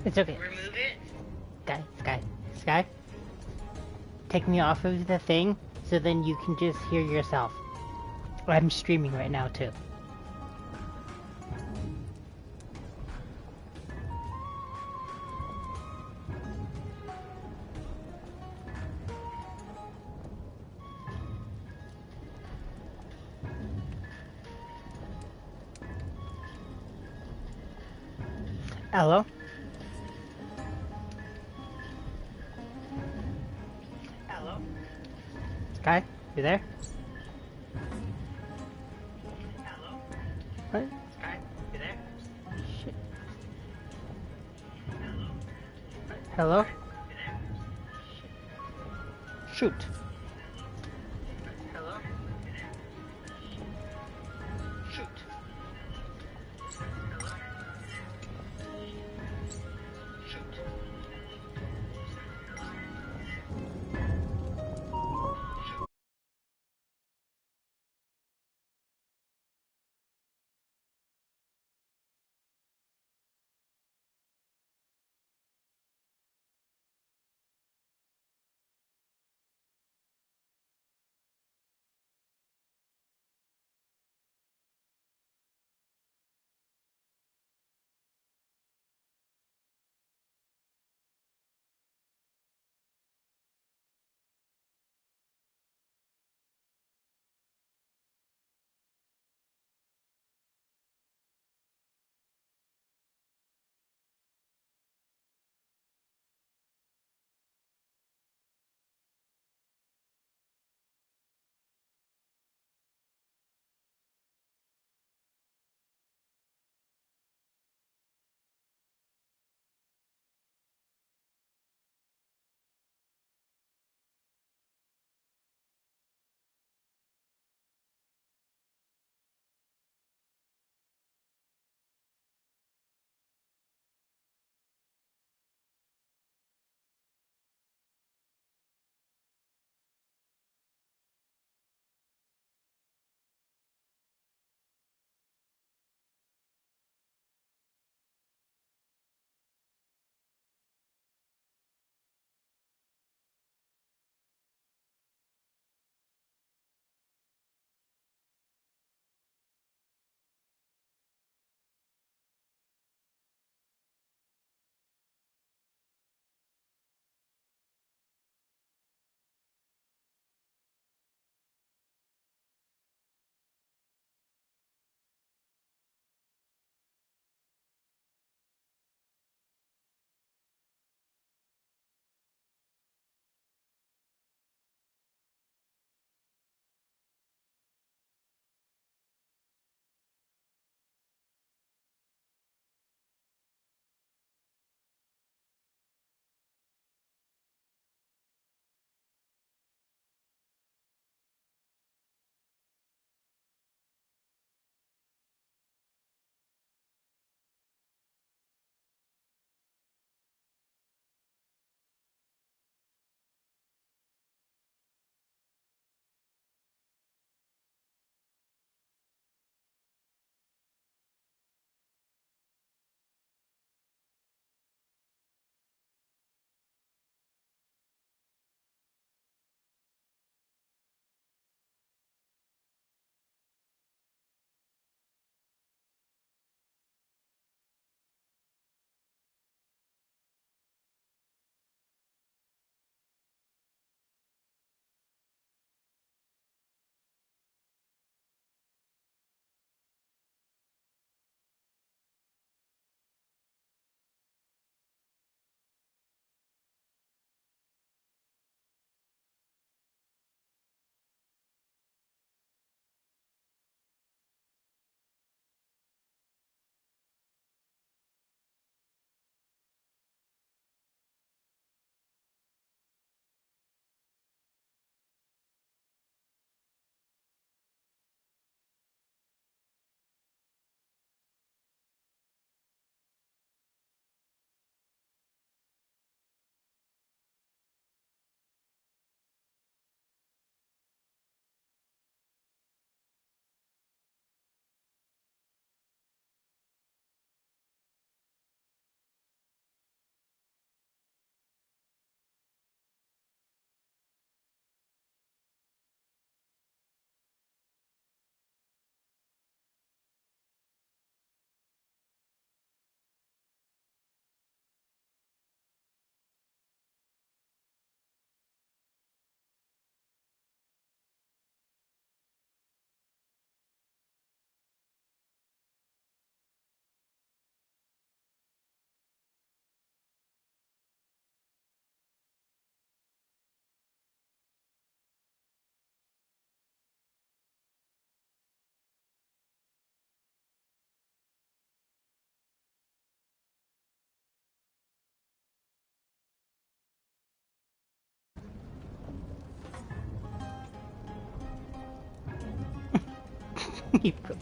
It's okay. Remove it. Sky. Take me off of the thing so then you can just hear yourself. I'm streaming right now too. Hello? Hello. Sky, you there? Hello. What? Sky, you there? Shit. Hello. Hello? You there? Shoot. Hello. Shoot. He broke.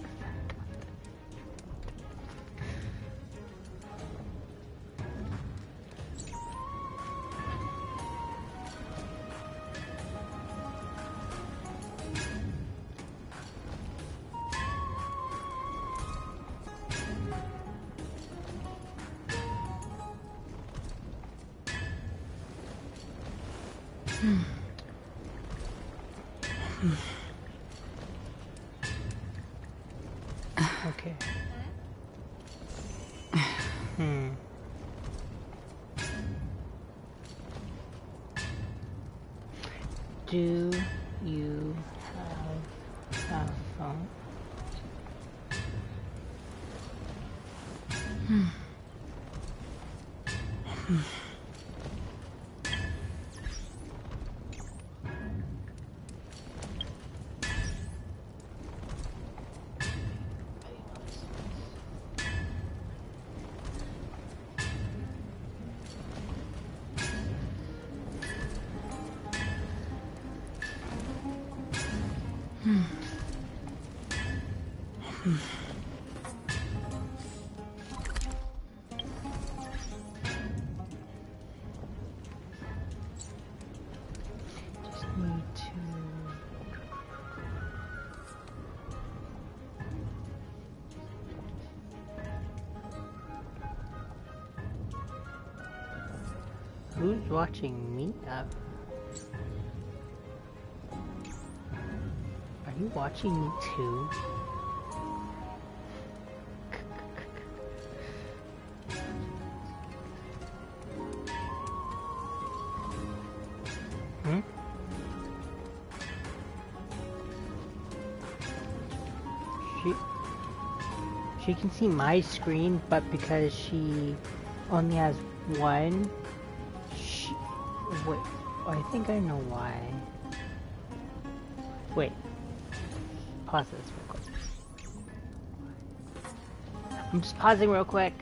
Okay. Do you have a phone? Just need to... Who's watching me? Are you watching me too? She can see my screen, but because she only has one, wait, I think I know why. Wait, pause this real quick. I'm just pausing real quick.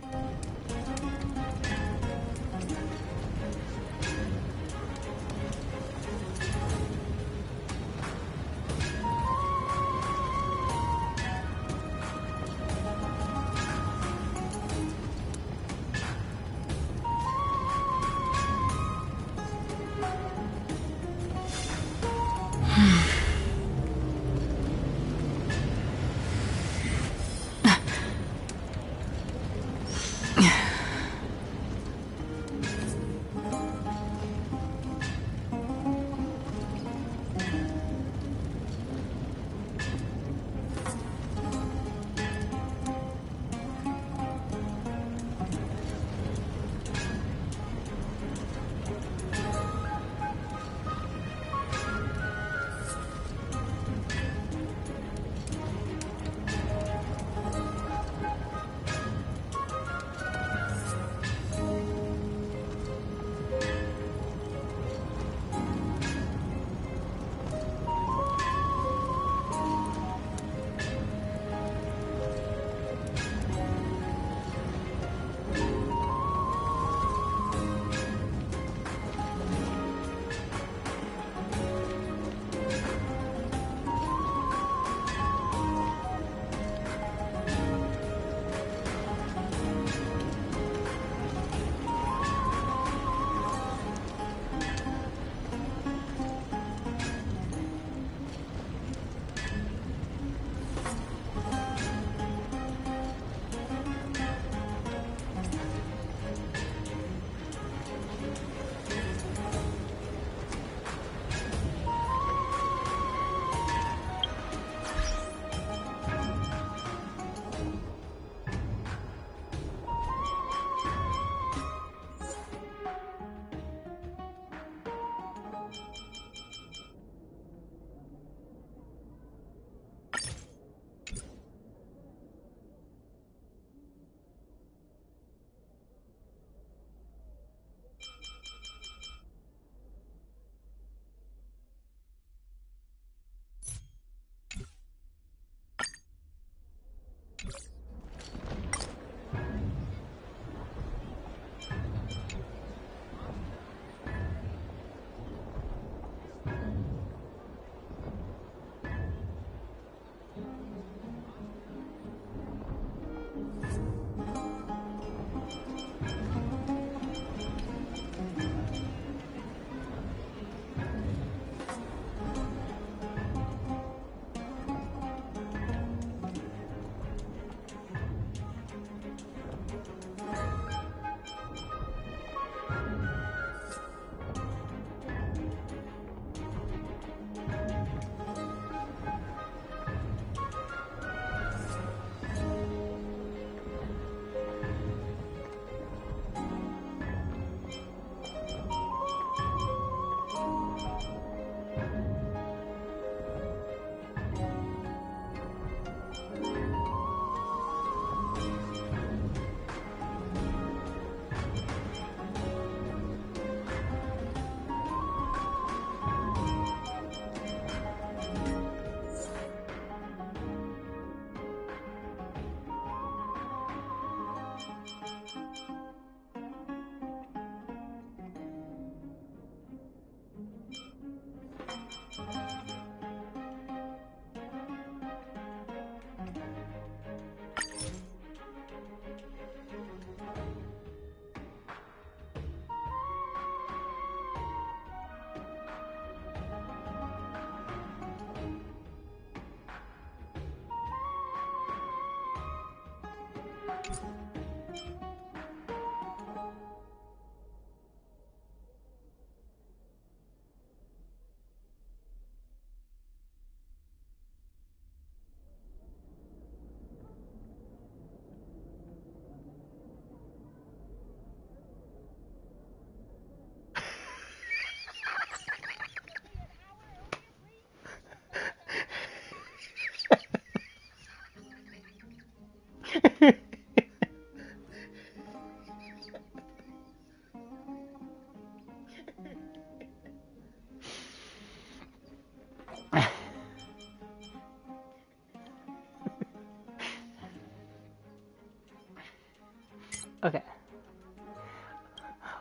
Okay.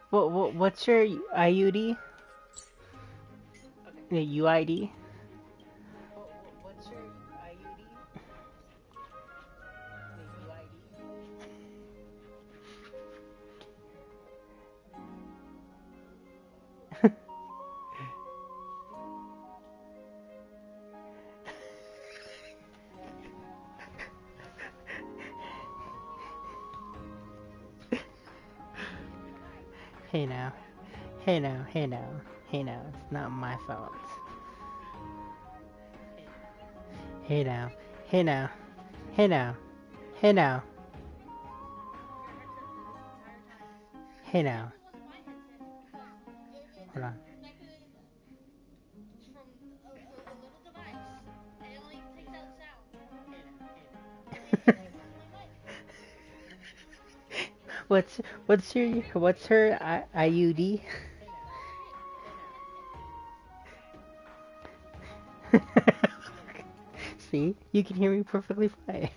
What's your IUD? Okay. The UID? What's your IUD? The UID? Hey now. Hey now. Hey now. Hey now. It's not my fault. Hey now. Hey now. Hey now. Hey now. Hey now. Hold on. What's her IUD? See, you can hear me perfectly fine.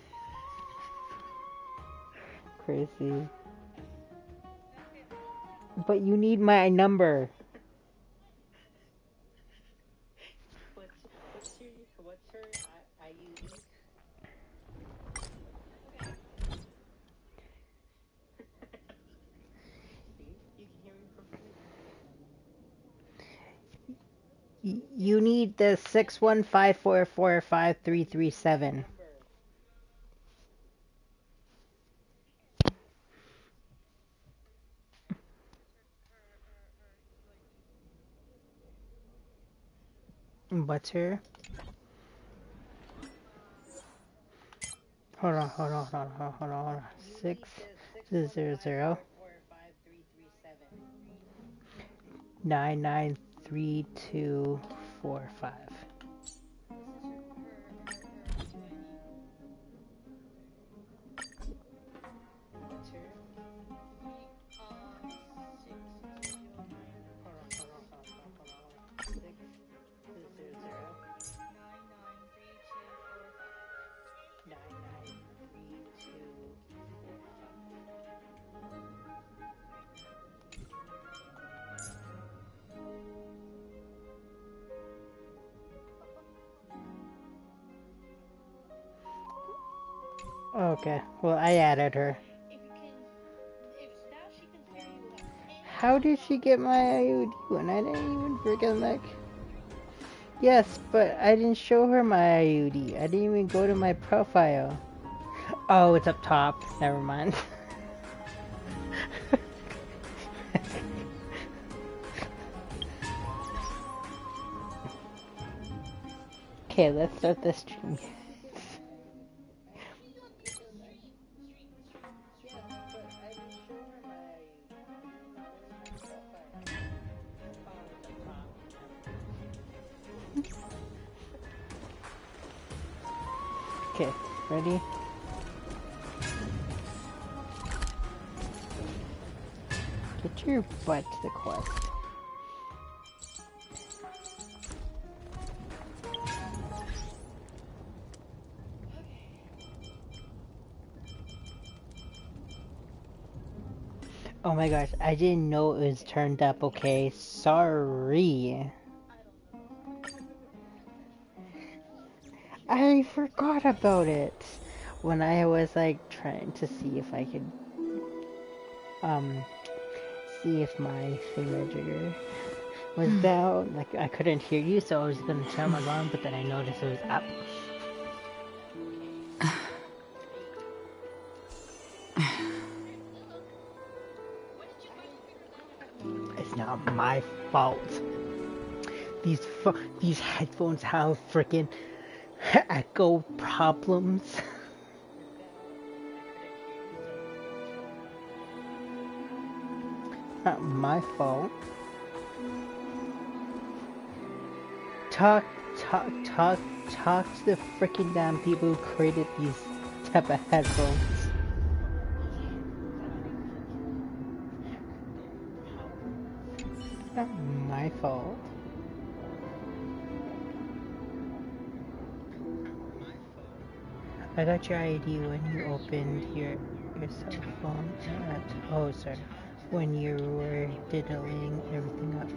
Crazy. But you need my number. What's her IUD? See, you can hear me perfectly fine. You need the 615445337. What's her? Hold on. 600 993245. What's her? Hold on. 600 993245. Okay, well, I added her. How did she get my IUD when I didn't even freaking like... Yes, but I didn't show her my IUD. I didn't even go to my profile. Oh, it's up top. Never mind. Okay, let's start the stream. Okay, ready? Get your butt to the quest. Oh my gosh, I didn't know it was turned up, okay? Sorry. I forgot about it when I was like trying to see if I could see if my thingamajigger was down. Like I couldn't hear you, so I was gonna turn my alarm, but then I noticed it was up. It's not my fault. These headphones have freaking echo problems. Not my fault. Talk to the freaking damn people who created these type of headphones. Not my fault. I got your ID when you opened your your cell phone at, oh, sorry, when you were diddling everything up.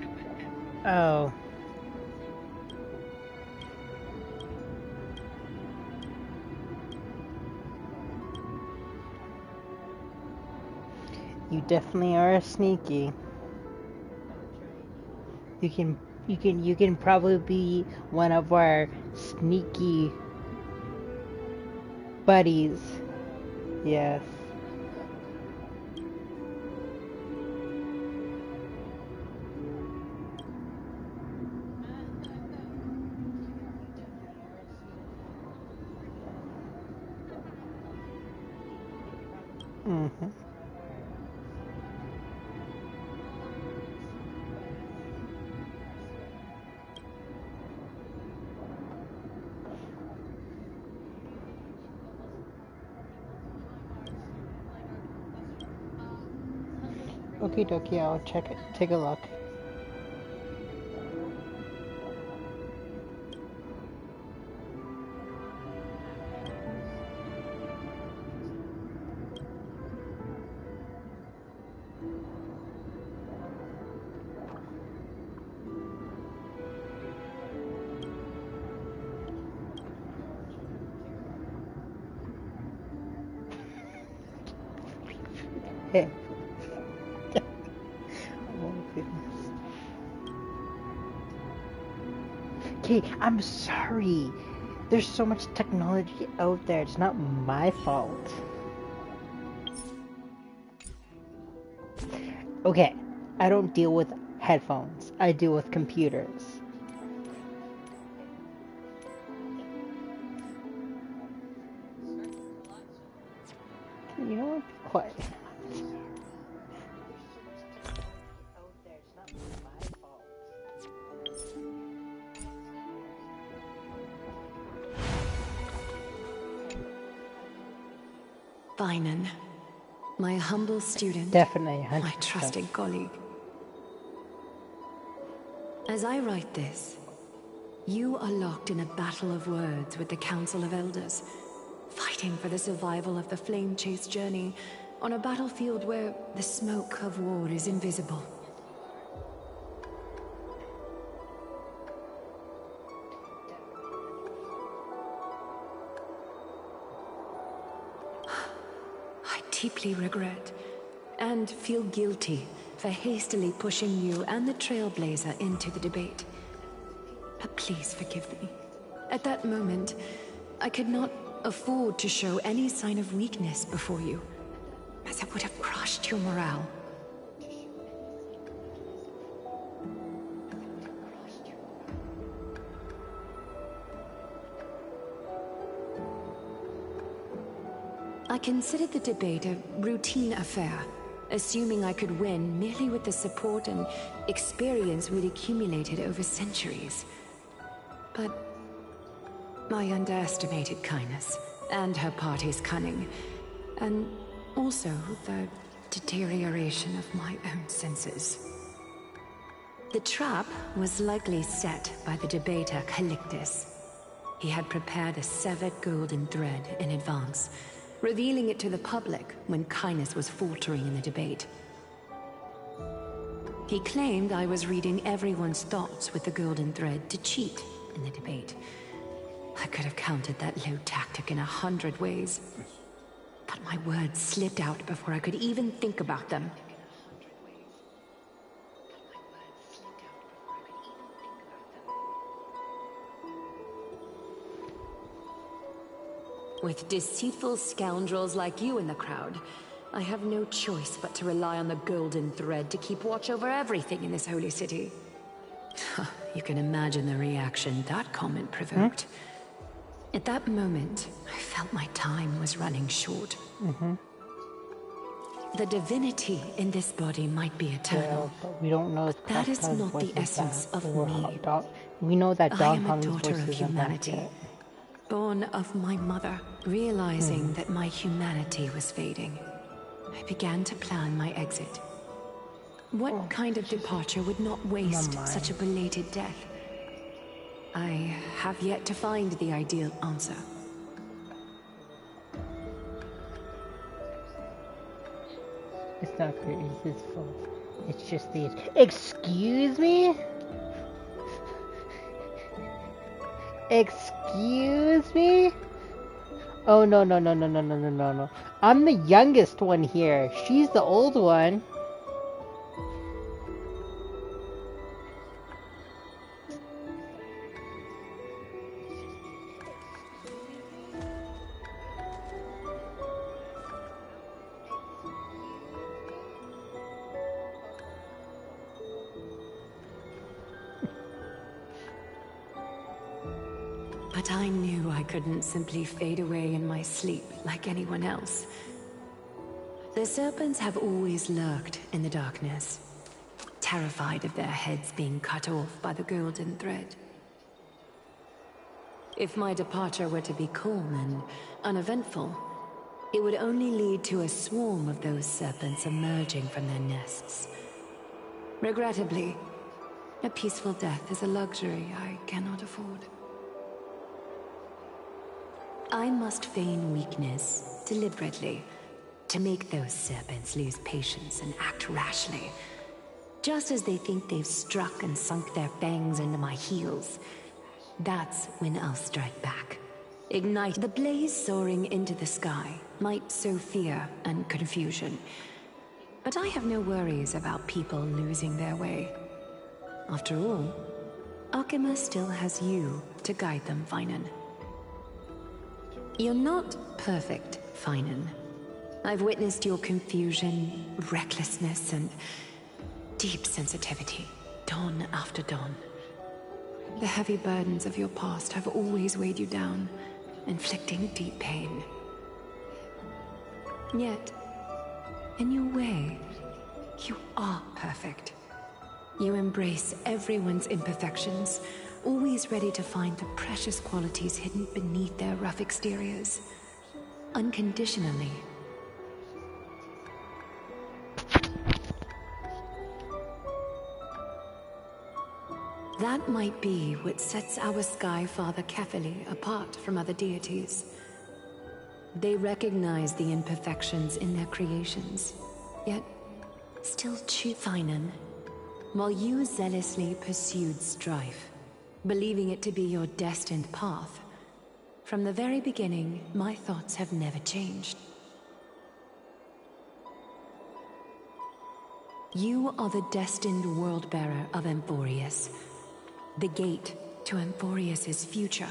Oh. You definitely are sneaky. You can probably be one of our sneaky buddies. Yes. Mm-hmm. Okie dokie, I'll check it. Take a look. Hey. Oh, goodness. Okay, I'm sorry. There's so much technology out there. It's not my fault. Okay, I don't deal with headphones. I deal with computers. You know what? Be quiet. Finan, my humble student, Definitely, my 100%. trusted colleague. As I write this, you are locked in a battle of words with the Council of Elders, fighting for the survival of the flame-chased journey on a battlefield where the smoke of war is invisible. I deeply regret and feel guilty for hastily pushing you and the Trailblazer into the debate. But please forgive me. At that moment, I could not afford to show any sign of weakness before you, as it would have crushed your morale. I considered the debate a routine affair, assuming I could win merely with the support and experience we'd accumulated over centuries. But I underestimated Kindness and her party's cunning, and also the deterioration of my own senses. The trap was likely set by the debater Calictus. He had prepared a severed golden thread in advance, revealing it to the public when Kindness was faltering in the debate. He claimed I was reading everyone's thoughts with the golden thread to cheat in the debate. I could have countered that low tactic in 100 ways, but my words slipped out before I could even think about them. With deceitful scoundrels like you in the crowd, I have no choice but to rely on the golden thread to keep watch over everything in this holy city. You can imagine the reaction that comment provoked. At that moment, I felt my time was running short. The divinity in this body might be eternal. Yeah, but we don't know if That is Crocodile's not voice the is essence that, of or me. we know that I Dog am a Hung's daughter voice of isn't humanity, that born of my mother. Realizing that my humanity was fading, I began to plan my exit. What kind of departure would not waste such a belated death? I have yet to find the ideal answer. It's not his fault. It's just the... Excuse me? Excuse me? Oh, no, no, no, no, no, no, no, no, no. I'm the youngest one here. She's the old one. But I knew I couldn't simply fade away in my sleep like anyone else. The serpents have always lurked in the darkness, terrified of their heads being cut off by the golden thread. If my departure were to be calm and uneventful, it would only lead to a swarm of those serpents emerging from their nests. Regrettably, a peaceful death is a luxury I cannot afford. I must feign weakness, deliberately, to make those serpents lose patience and act rashly. Just as they think they've struck and sunk their fangs into my heels, that's when I'll strike back. Ignite. The blaze soaring into the sky might sow fear and confusion, but I have no worries about people losing their way. After all, Arkema still has you to guide them, Finan. You're not perfect, Finan. I've witnessed your confusion, recklessness, and deep sensitivity, dawn after dawn. The heavy burdens of your past have always weighed you down, inflicting deep pain. Yet, in your way, you are perfect. You embrace everyone's imperfections, always ready to find the precious qualities hidden beneath their rough exteriors. Unconditionally. That might be what sets our Sky Father Kefili apart from other deities. They recognize the imperfections in their creations, yet still choose Finan, while you zealously pursued strife, believing it to be your destined path. From the very beginning, my thoughts have never changed. You are the destined world-bearer of Amphorius, the gate to Amphorius's future.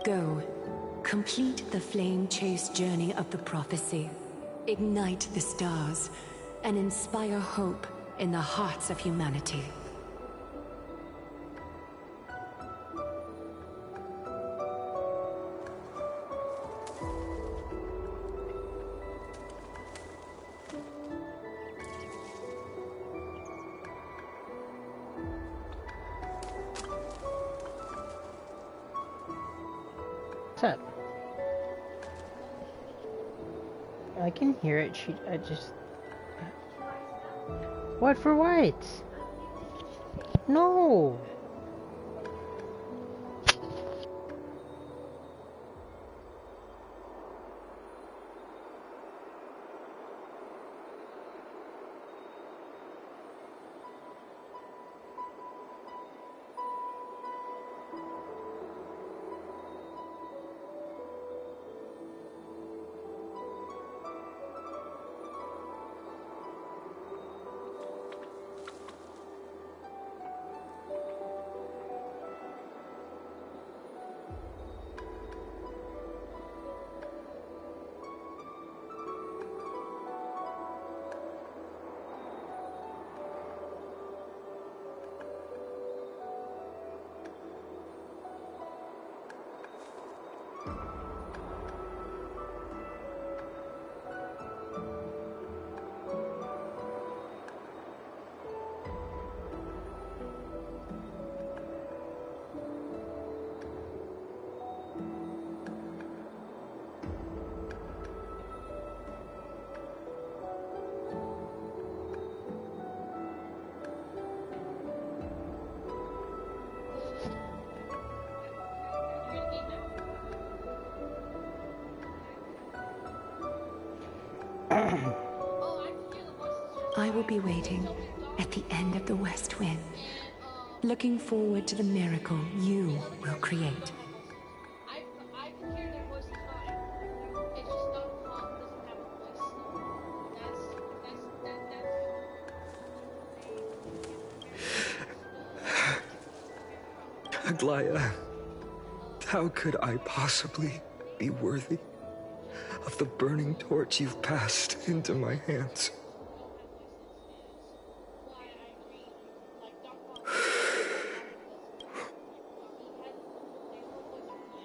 Go, complete the flame-chased journey of the prophecy. Ignite the stars, and inspire hope in the hearts of humanity. What's up? I can hear it. I just... What for what? No! I will be waiting at the end of the West Wind, looking forward to the miracle you will create. I can hear their voices fine. It's just not Mom doesn't have a voice. That's Aglaya, how could I possibly be worthy of the burning torch you've passed into my hands?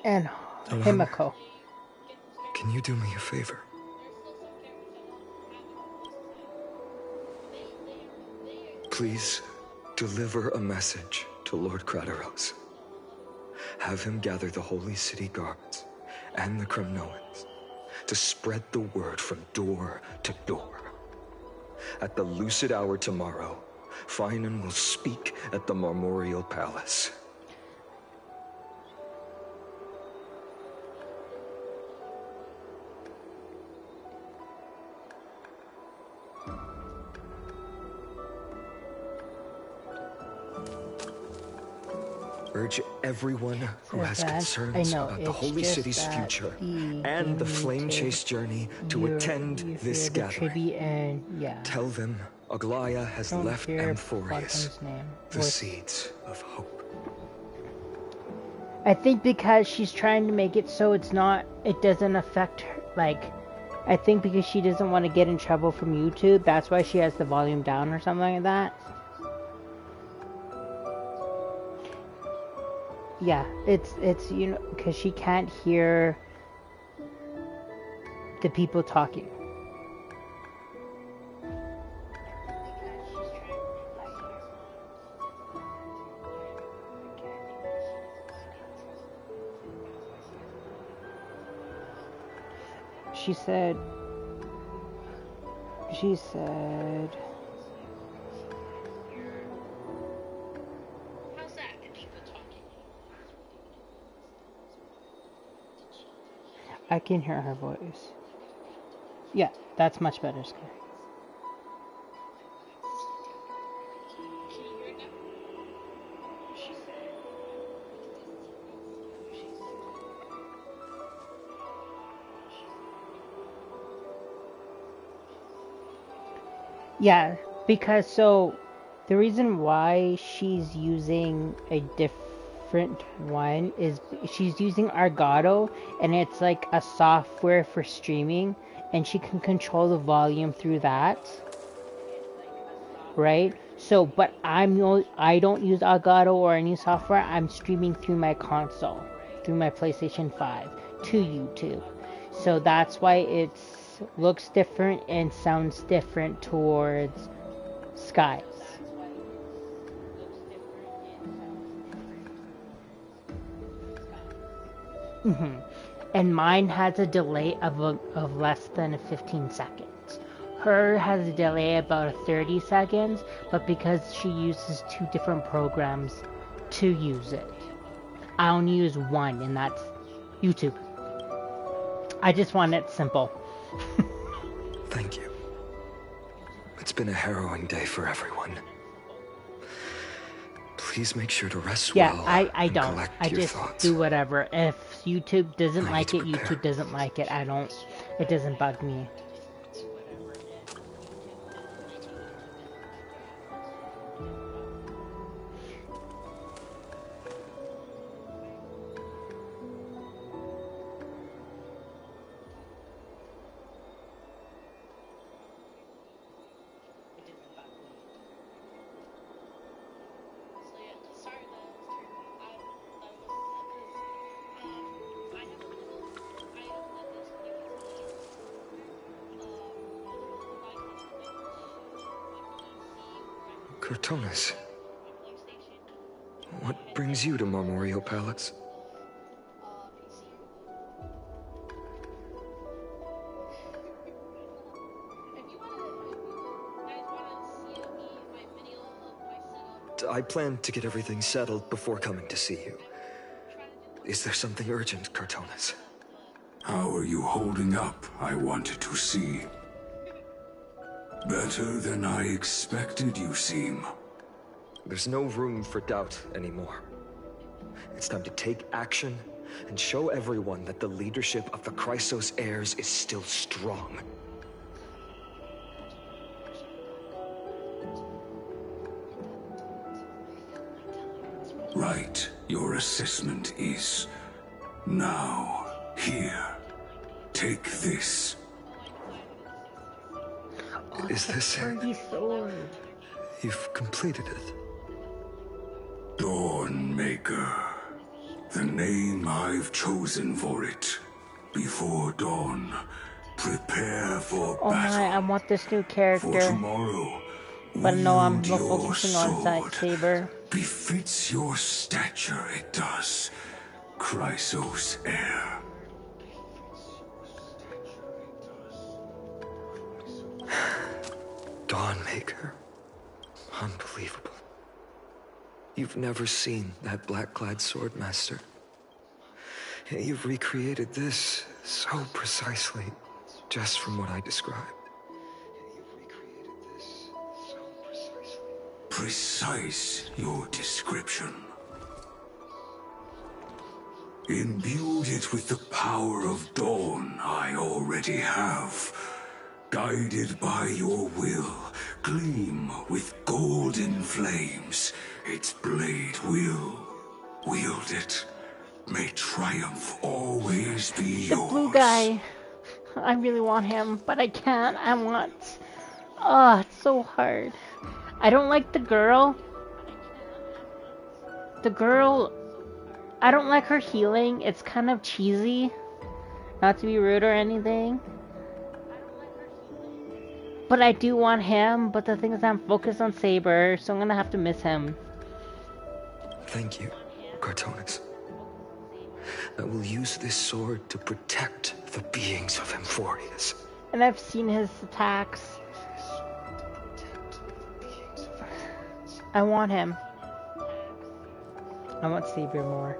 And Himiko. Can you do me a favor? Please deliver a message to Lord Crateros. Have him gather the Holy City guards and the Kremnoans to spread the word from door to door. At the lucid hour tomorrow, Finan will speak at the Marmorial Palace. Urge everyone who has concerns about the Holy City's future and the Flame Chase journey to attend this gathering. And Tell them Aglaya has left Amphorius the seeds of hope. I think because she's trying to make it so it doesn't affect her, I think because she doesn't want to get in trouble from YouTube, that's why she has the volume down or something like that. Yeah, it's because she can't hear the people talking. She said how's that? The people talking. I can hear her voice. Yeah, that's much better, Sky. Can you hear it now? Yeah, because the reason why she's using a different one is she's using Argado, and it's like a software for streaming, and she can control the volume through that, right? So, but I don't use Elgato or any software. I'm streaming through my console, through my PlayStation 5 to YouTube. So that's why it looks different and sounds different towards Sky's. And mine has a delay of less than 15 seconds. Her has a delay about 30 seconds, but because she uses 2 different programs to use it. I only use one, and that's YouTube. I just want it simple. Thank you. It's been a harrowing day for everyone. Please make sure to rest well. Yeah, I and don't. collect I your just thoughts. do whatever. If YouTube doesn't I like need it, to prepare. YouTube doesn't like it. It doesn't bug me. Cortonis, what brings you to Marmorial Palace? I plan to get everything settled before coming to see you. Is there something urgent, Cortonis? How are you holding up, I wanted to see. Better than I expected, you seem. There's no room for doubt anymore. It's time to take action and show everyone that the leadership of the Chrysos heirs is still strong. Right, your assessment is... Now, here. Take this. Oh, Is this it? pretty sword. You've completed it. Dawnmaker. The name I've chosen for it. Before dawn, prepare for Oh battle. my, I want this new For character. tomorrow, But no, I'm wield your focusing on sword. Saber. Befits your stature, it does. Chrysos heir. Dawnmaker. Unbelievable. You've never seen that black-clad swordmaster. Yet you've recreated this so precisely, just from what I described. Precise, your description. Imbued it with the power of dawn I already have. Guided by your will, gleam with golden flames. Its blade will wield it. May triumph always be The yours. blue guy. I really want him, but I can't. I want... Oh, it's so hard. I don't like the girl. The girl... I don't like her healing. It's kind of cheesy. Not to be rude or anything. But I do want him, but the thing is I'm focused on Saber, so I'm gonna have to miss him. Thank you, Cartonis. I will use this sword to protect the beings of Emphorius. And I've seen his attacks. I want him. I want Saber more.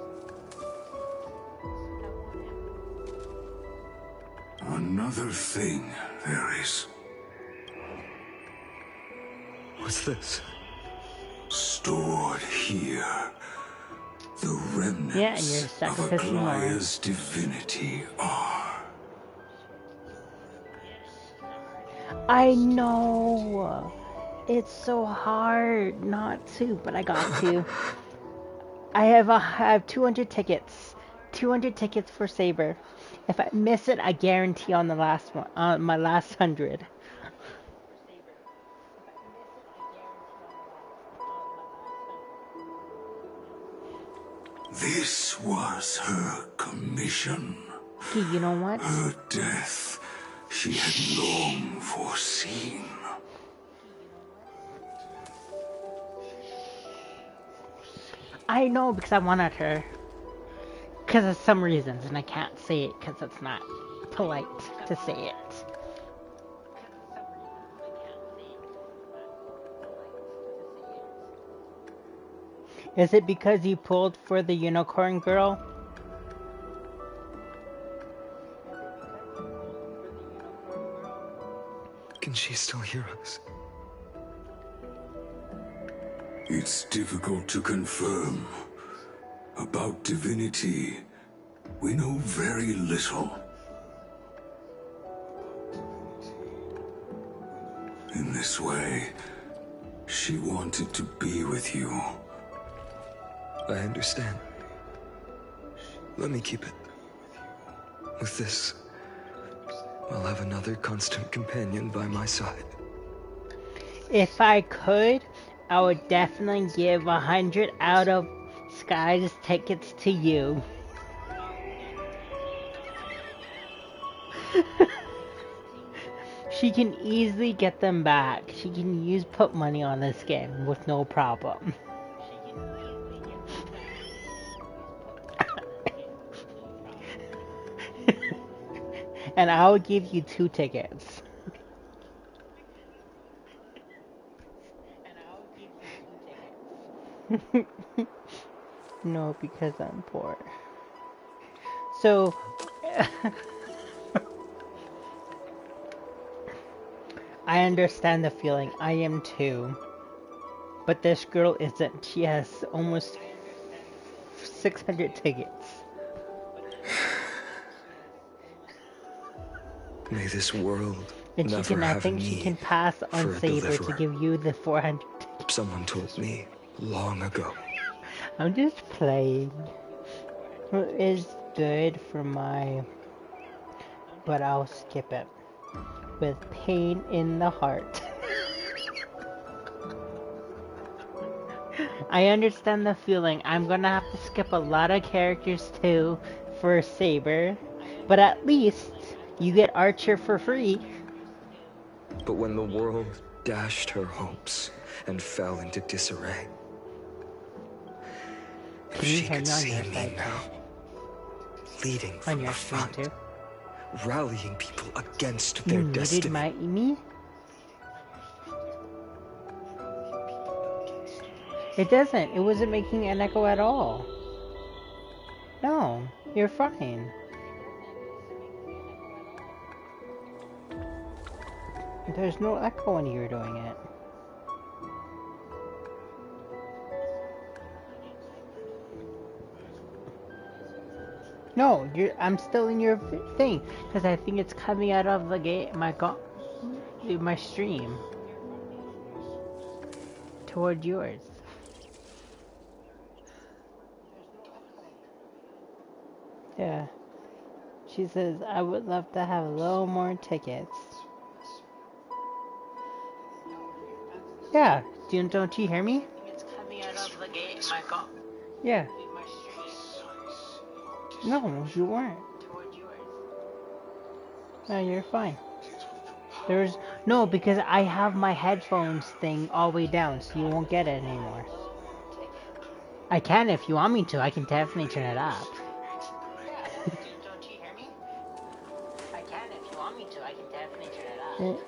Another thing there is. What's this? Stored here. The remnants Yeah, and you're of sacrificing more. Aglaya's divinity are. I know. It's so hard not to, but I got to. I have 200 tickets. 200 tickets for Saber. If I miss it, I guarantee on the last one, on my last 100. This was her commission. Okay, you know what? Her death she had long foreseen. I know because I wanted her. Because of some reasons, and I can't say it because it's not polite to say it. Is it because you pulled for the unicorn girl? Can she still hear us? It's difficult to confirm. About divinity, we know very little. In this way, she wanted to be with you. I understand. Let me keep it. With this, I'll have another constant companion by my side. If I could, I would definitely give 100 out of Sky's tickets to you. She can easily get them back. She can put money on this game with no problem. And I will give you 2 tickets. No, because I'm poor. So, I understand the feeling. I am too. But this girl isn't. She has almost 600 tickets. May this world And she never can, I have think she need can pass on for a Saber to deliverer. give you the 400 tickets. Someone told me long ago. I'm just playing. It is good for my... But I'll skip it. With pain in the heart. I understand the feeling. I'm gonna have to skip a lot of characters too for Saber. But at least you get Archer for free. But when the world dashed her hopes and fell into disarray, if Can you she hear could me on see your me side now, leading On from your the screen front, too? rallying people against You their muted destiny. me? It doesn't. It wasn't making an echo at all. No, you're fine. There's no echo when you're doing it. No, I'm still in your thing because I think it's coming out of the game. My stream toward yours. Yeah. She says I would love to have a little more tickets. Yeah. Don't you hear me? It's coming out of the game. Yeah. No, you weren't. No, you're fine. No, because I have my headphones thing all the way down, so you won't get it anymore. I can if you want me to. I can definitely turn it up. Don't you hear me? I can if you want me to. I can definitely turn it up.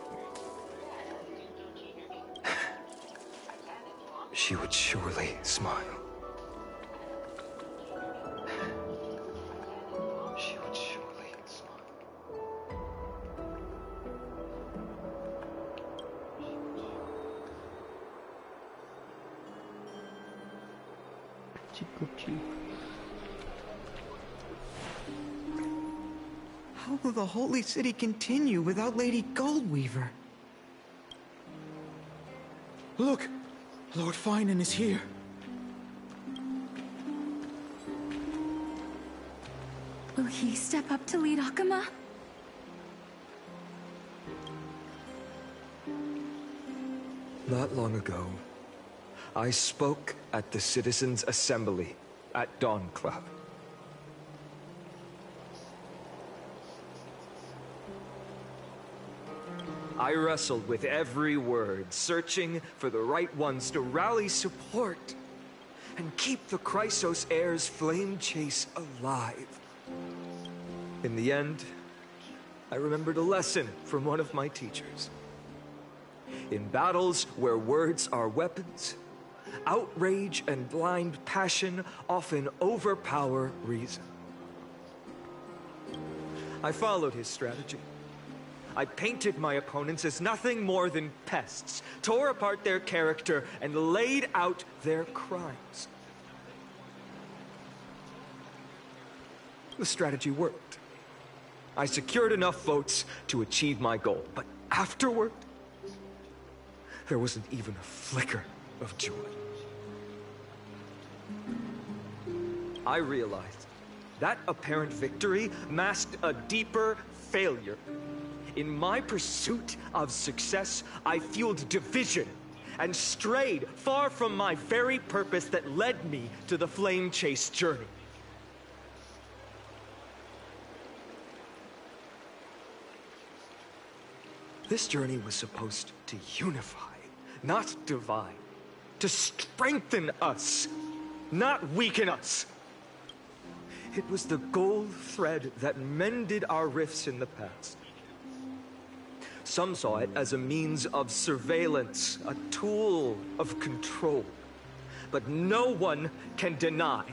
She would surely smile. She would surely smile. How will the Holy City continue without Lady Goldweaver? Look! Lord Finan is here. Will he step up to lead Akama? Not long ago, I spoke at the Citizens' Assembly at Dawn Cloud. I wrestled with every word, searching for the right ones to rally support and keep the Chrysos heir's flame chase alive. In the end, I remembered a lesson from one of my teachers. In battles where words are weapons, outrage and blind passion often overpower reason. I followed his strategy. I painted my opponents as nothing more than pests, tore apart their character, and laid out their crimes. The strategy worked. I secured enough votes to achieve my goal, but afterward, there wasn't even a flicker of joy. I realized that apparent victory masked a deeper failure. In my pursuit of success, I fueled division and strayed far from my very purpose that led me to the flame chase journey. This journey was supposed to unify, not divide. To strengthen us, not weaken us. It was the gold thread that mended our rifts in the past. Some saw it as a means of surveillance, a tool of control. But no one can deny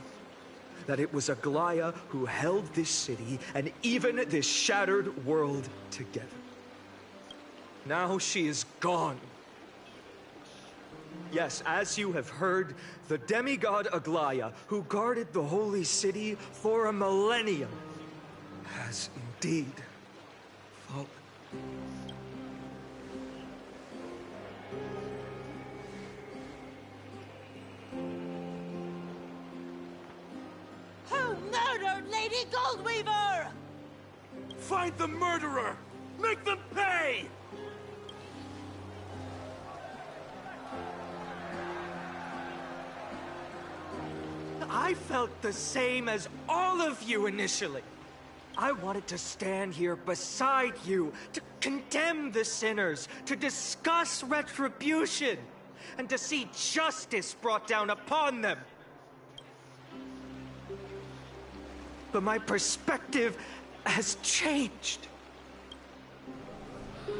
that it was Aglaya who held this city and even this shattered world together. Now she is gone. Yes, as you have heard, the demigod Aglaya, who guarded the holy city for a millennium, has indeed fallen. Who murdered Lady Goldweaver? Find the murderer! Make them pay! I felt the same as all of you initially. I wanted to stand here beside you, to condemn the sinners, to discuss retribution, and to see justice brought down upon them. But my perspective has changed. The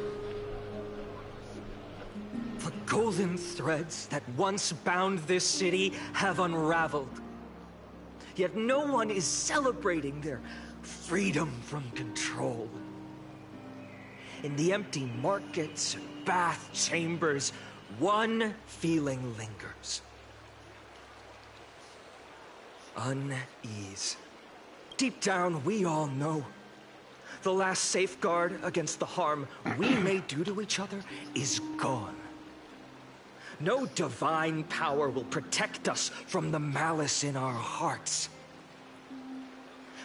golden threads that once bound this city have unraveled. Yet no one is celebrating their freedom from control. In the empty markets and bath chambers, one feeling lingers. Unease. Deep down, we all know the last safeguard against the harm we may do to each other is gone. No divine power will protect us from the malice in our hearts.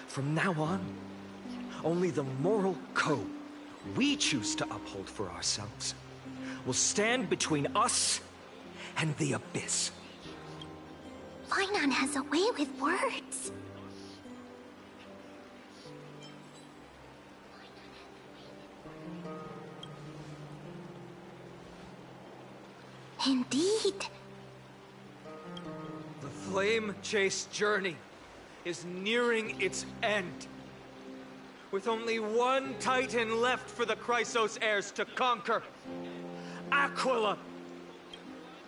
From now on, only the moral code we choose to uphold for ourselves will stand between us and the abyss. Fainan has a way with words. Indeed. The flame-chased journey is nearing its end. With only one Titan left for the Chrysos heirs to conquer. Aquila!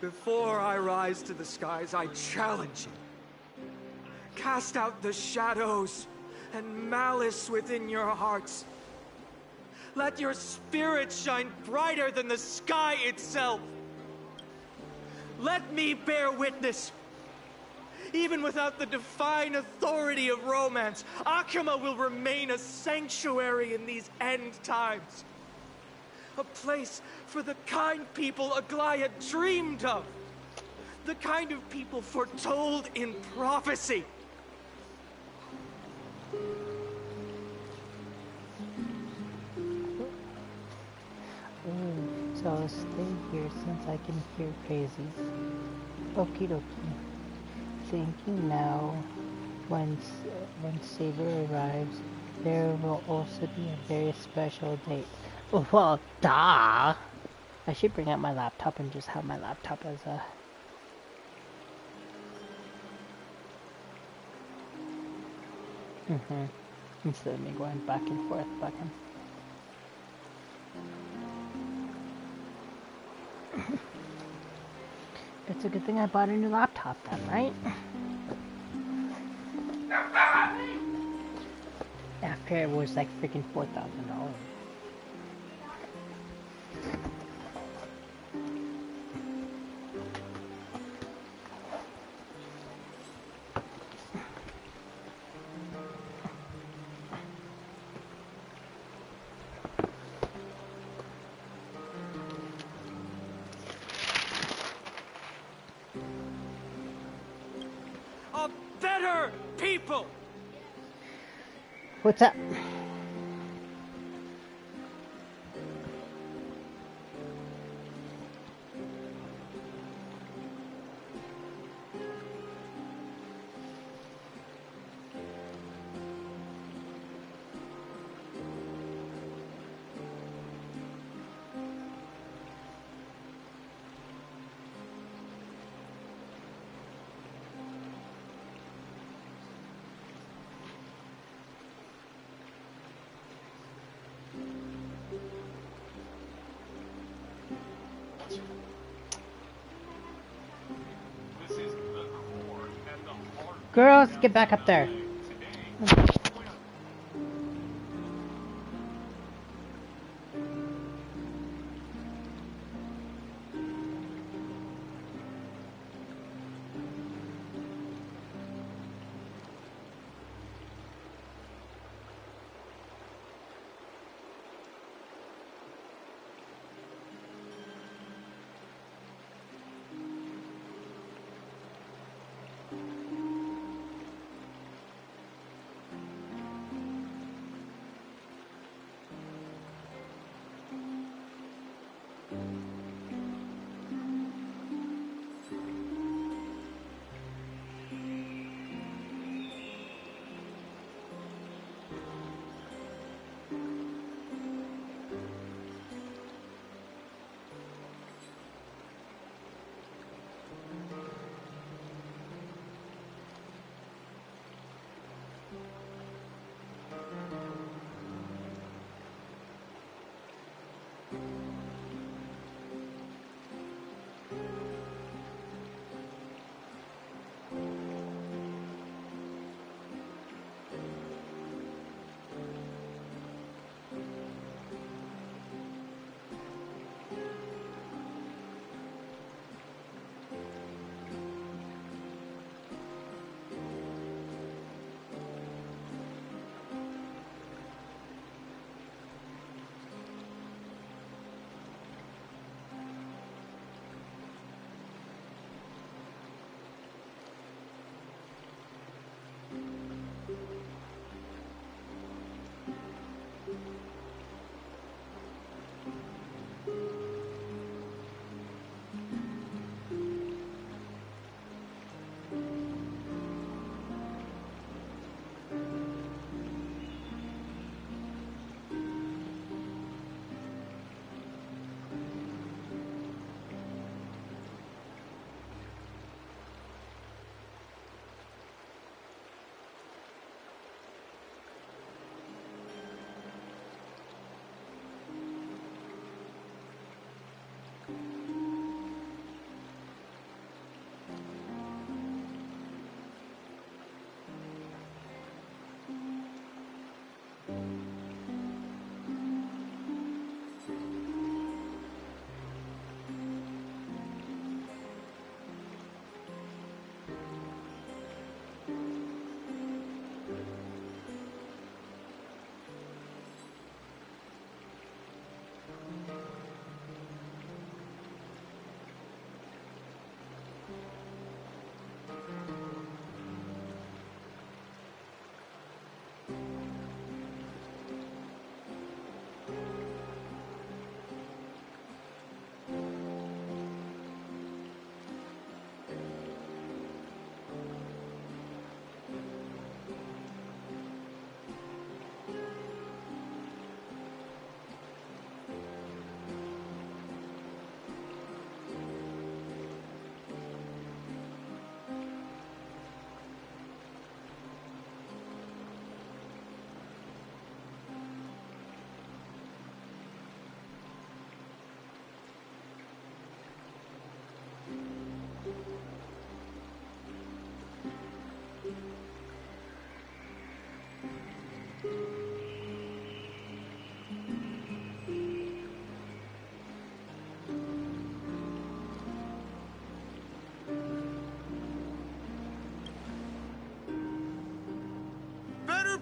Before I rise to the skies, I challenge you. Cast out the shadows and malice within your hearts. Let your spirit shine brighter than the sky itself. Let me bear witness. Even without the divine authority of romance, Akuma will remain a sanctuary in these end times. A place for the kind people Aglaya dreamed of. The kind of people foretold in prophecy. So I'll stay here since I can hear crazies. Okie dokie. Thinking now, when Saber arrives, there will also be a very special date. Well, duh! I should bring out my laptop and just have my laptop as a... Instead of me going back and forth. It's a good thing I bought a new laptop then, right? After it was like freaking $4,000. People! What's up? Girls, get back up there.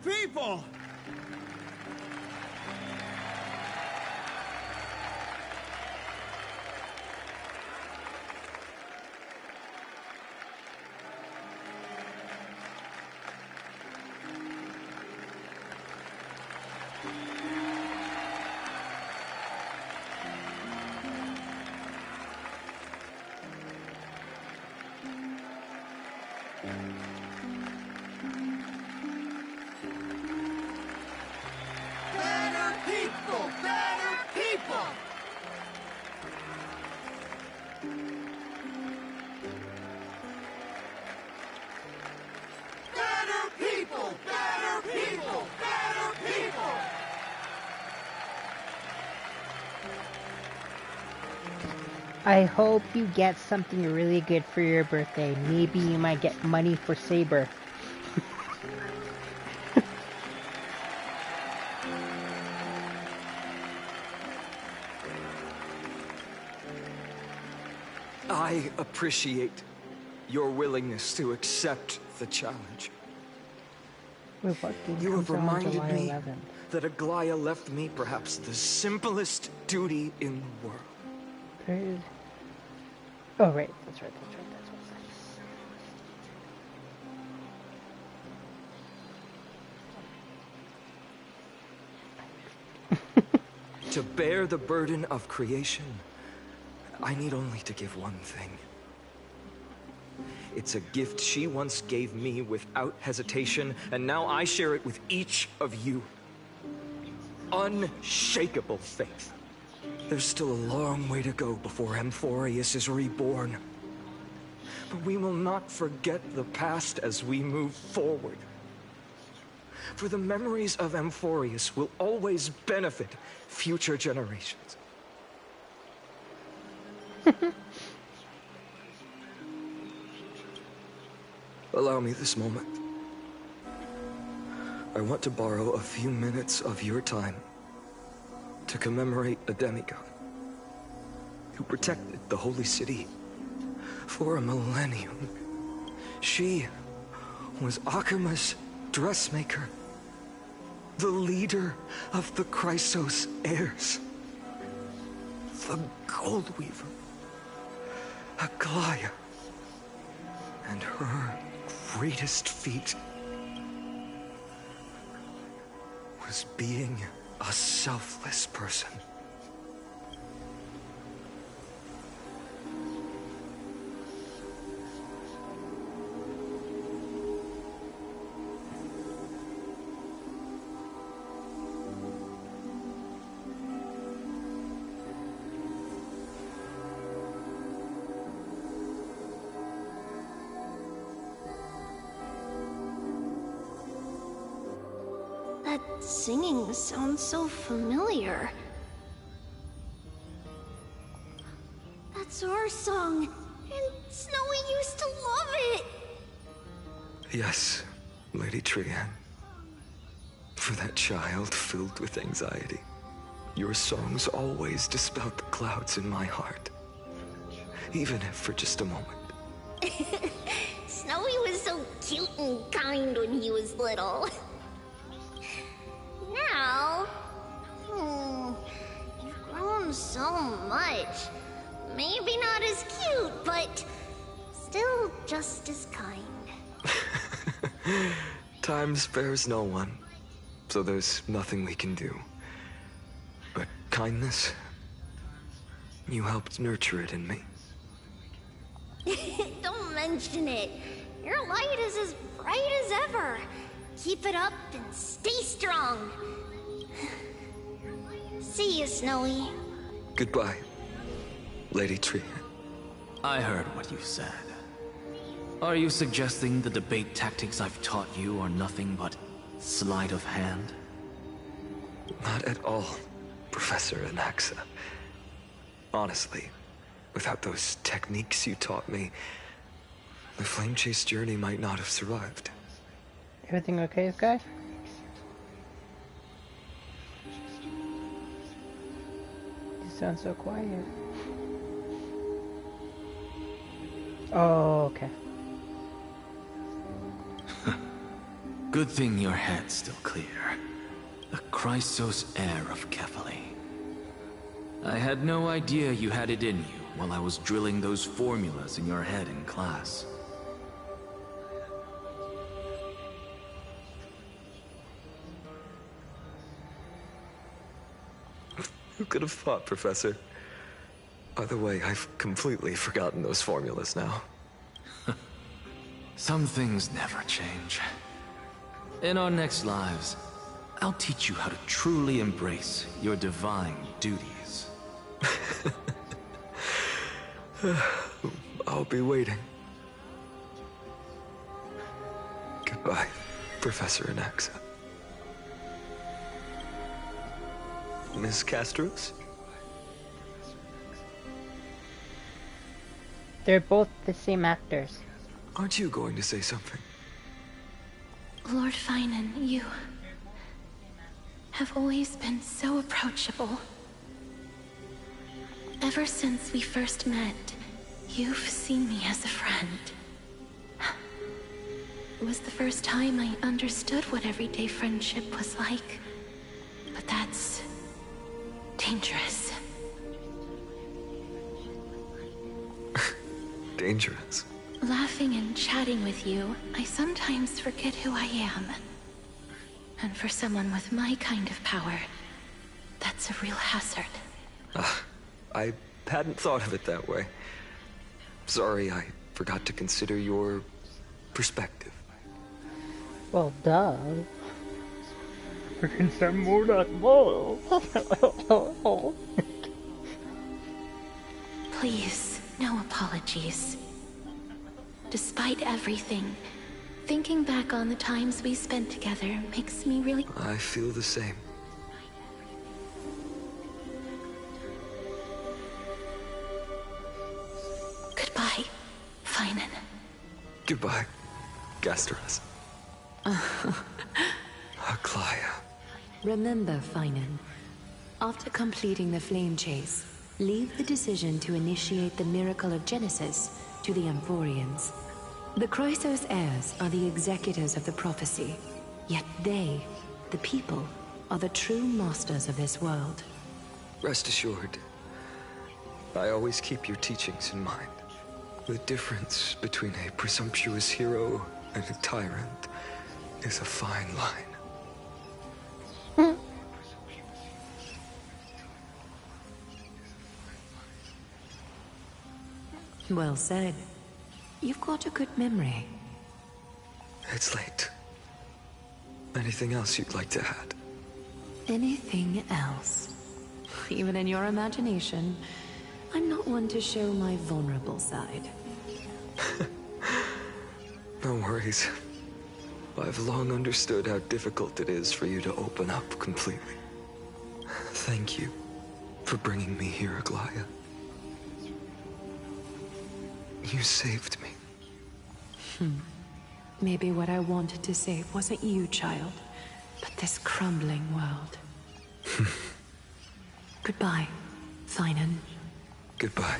people! Better people! Better people! Better people! Better people! Better people! I hope you get something really good for your birthday. Maybe you might get money for Saber. I appreciate your willingness to accept the challenge. Wait, what game You have comes out on reminded July me 11th? that Aglaya left me perhaps the simplest duty in the world. Period. Oh, right. That's right. To bear the burden of creation, I need only to give one thing. It's a gift she once gave me without hesitation, and now I share it with each of you. Unshakable faith. There's still a long way to go before Amphorius is reborn. But we will not forget the past as we move forward. For the memories of Amphorius will always benefit future generations. Allow me this moment. I want to borrow a few minutes of your time to commemorate a demigod who protected the holy city for a millennium. She was Akima's dressmaker, the leader of the Chrysos heirs, the Gold Weaver, Aglaya, and her greatest feat was being a selfless person. That singing sounds so familiar. That's our song, and Snowy used to love it. Yes, Lady Trian. For that child filled with anxiety, your songs always dispelled the clouds in my heart. Even if for just a moment. Snowy was so cute and kind when he was little. Now, you've grown so much. Maybe not as cute, but still just as kind. Time spares no one, so there's nothing we can do. But kindness, you helped nurture it in me. Don't mention it. Your light is as bright as ever. Keep it up and stay strong. See you, Snowy. Goodbye, Lady Trian. I heard what you said. Are you suggesting the debate tactics I've taught you are nothing but sleight of hand? Not at all, Professor Anaxa. Honestly, without those techniques you taught me, the Flame Chase journey might not have survived. Everything okay, guy? You sound so quiet. Oh, okay. Good thing your head's still clear. The Chrysos heir of Kefali. I had no idea you had it in you while I was drilling those formulas in your head in class. Who could have thought, Professor? By the way, I've completely forgotten those formulas now. Some things never change. In our next lives, I'll teach you how to truly embrace your divine duties. I'll be waiting. Goodbye, Professor Anaxa. Miss Castros? They're both the same actors. Aren't you going to say something? Lord Finan, you have always been so approachable. Ever since we first met, you've seen me as a friend. It was the first time I understood what everyday friendship was like. But that's dangerous. Dangerous? Laughing and chatting with you, I sometimes forget who I am. And for someone with my kind of power, that's a real hazard. I hadn't thought of it that way. Sorry, I forgot to consider your perspective. Well, duh. Freaking start more like more. Please, no apologies. Despite everything, thinking back on the times we spent together makes me really... I feel the same. Goodbye, Finan. Goodbye, Gasteros. Aglaya. Remember, Finan, after completing the flame chase, leave the decision to initiate the miracle of Genesis to the Amphorians. The Chrysos heirs are the executors of the prophecy, yet they, the people, are the true masters of this world. Rest assured, I always keep your teachings in mind. The difference between a presumptuous hero and a tyrant is a fine line. Well said. You've got a good memory. It's late. Anything else you'd like to add? Anything else? Even in your imagination, I'm not one to show my vulnerable side. No worries. I've long understood how difficult it is for you to open up completely. Thank you for bringing me here, Aglaya. You saved me. Maybe what I wanted to save wasn't you, child, but this crumbling world. Goodbye, Finan. Goodbye,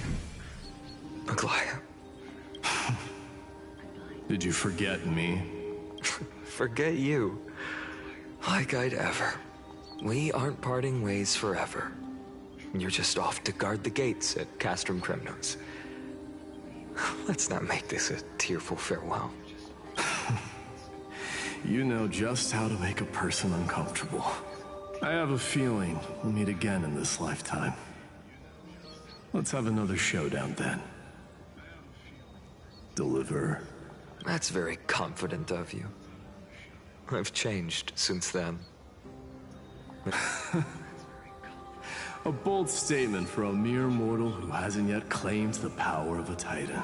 Aglaya. Did you forget me? Forget you? Like I'd ever. We aren't parting ways forever. You're just off to guard the gates at Castrum Kremnos. Let's not make this a tearful farewell. You know just how to make a person uncomfortable. I have a feeling we'll meet again in this lifetime. Let's have another showdown then. Deliver. That's very confident of you. I've changed since then. A bold statement for a mere mortal who hasn't yet claimed the power of a Titan.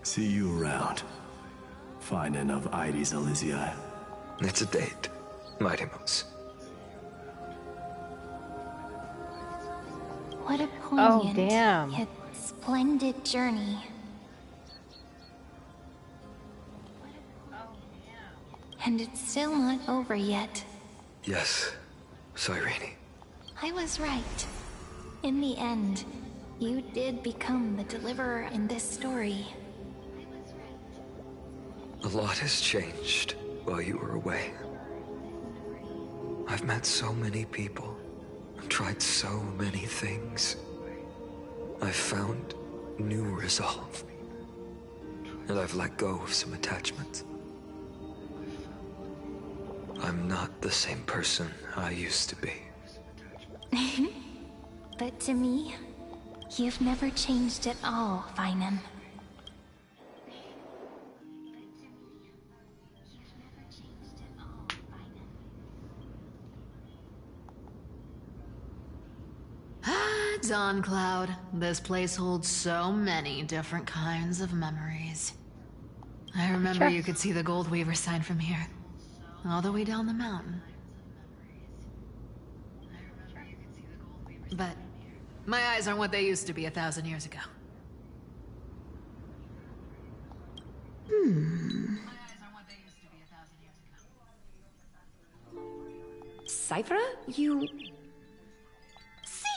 See you around. Finan of Ides Elysiae. It's a date, Mightimos. What a poignant, damn. yet splendid journey. And it's still not over yet. Yes, Cyrene. I was right. In the end, you did become the deliverer in this story. A lot has changed while you were away. I've met so many people. I've tried so many things. I've found new resolve. And I've let go of some attachments. I'm not the same person I used to be. But to me, you've never changed at all, Feynman. Dawn Cloud. This place holds so many different kinds of memories. I remember you could see the Gold Weaver sign from here, all the way down the mountain. But my eyes aren't what they used to be 1,000 years ago. Cypher? You...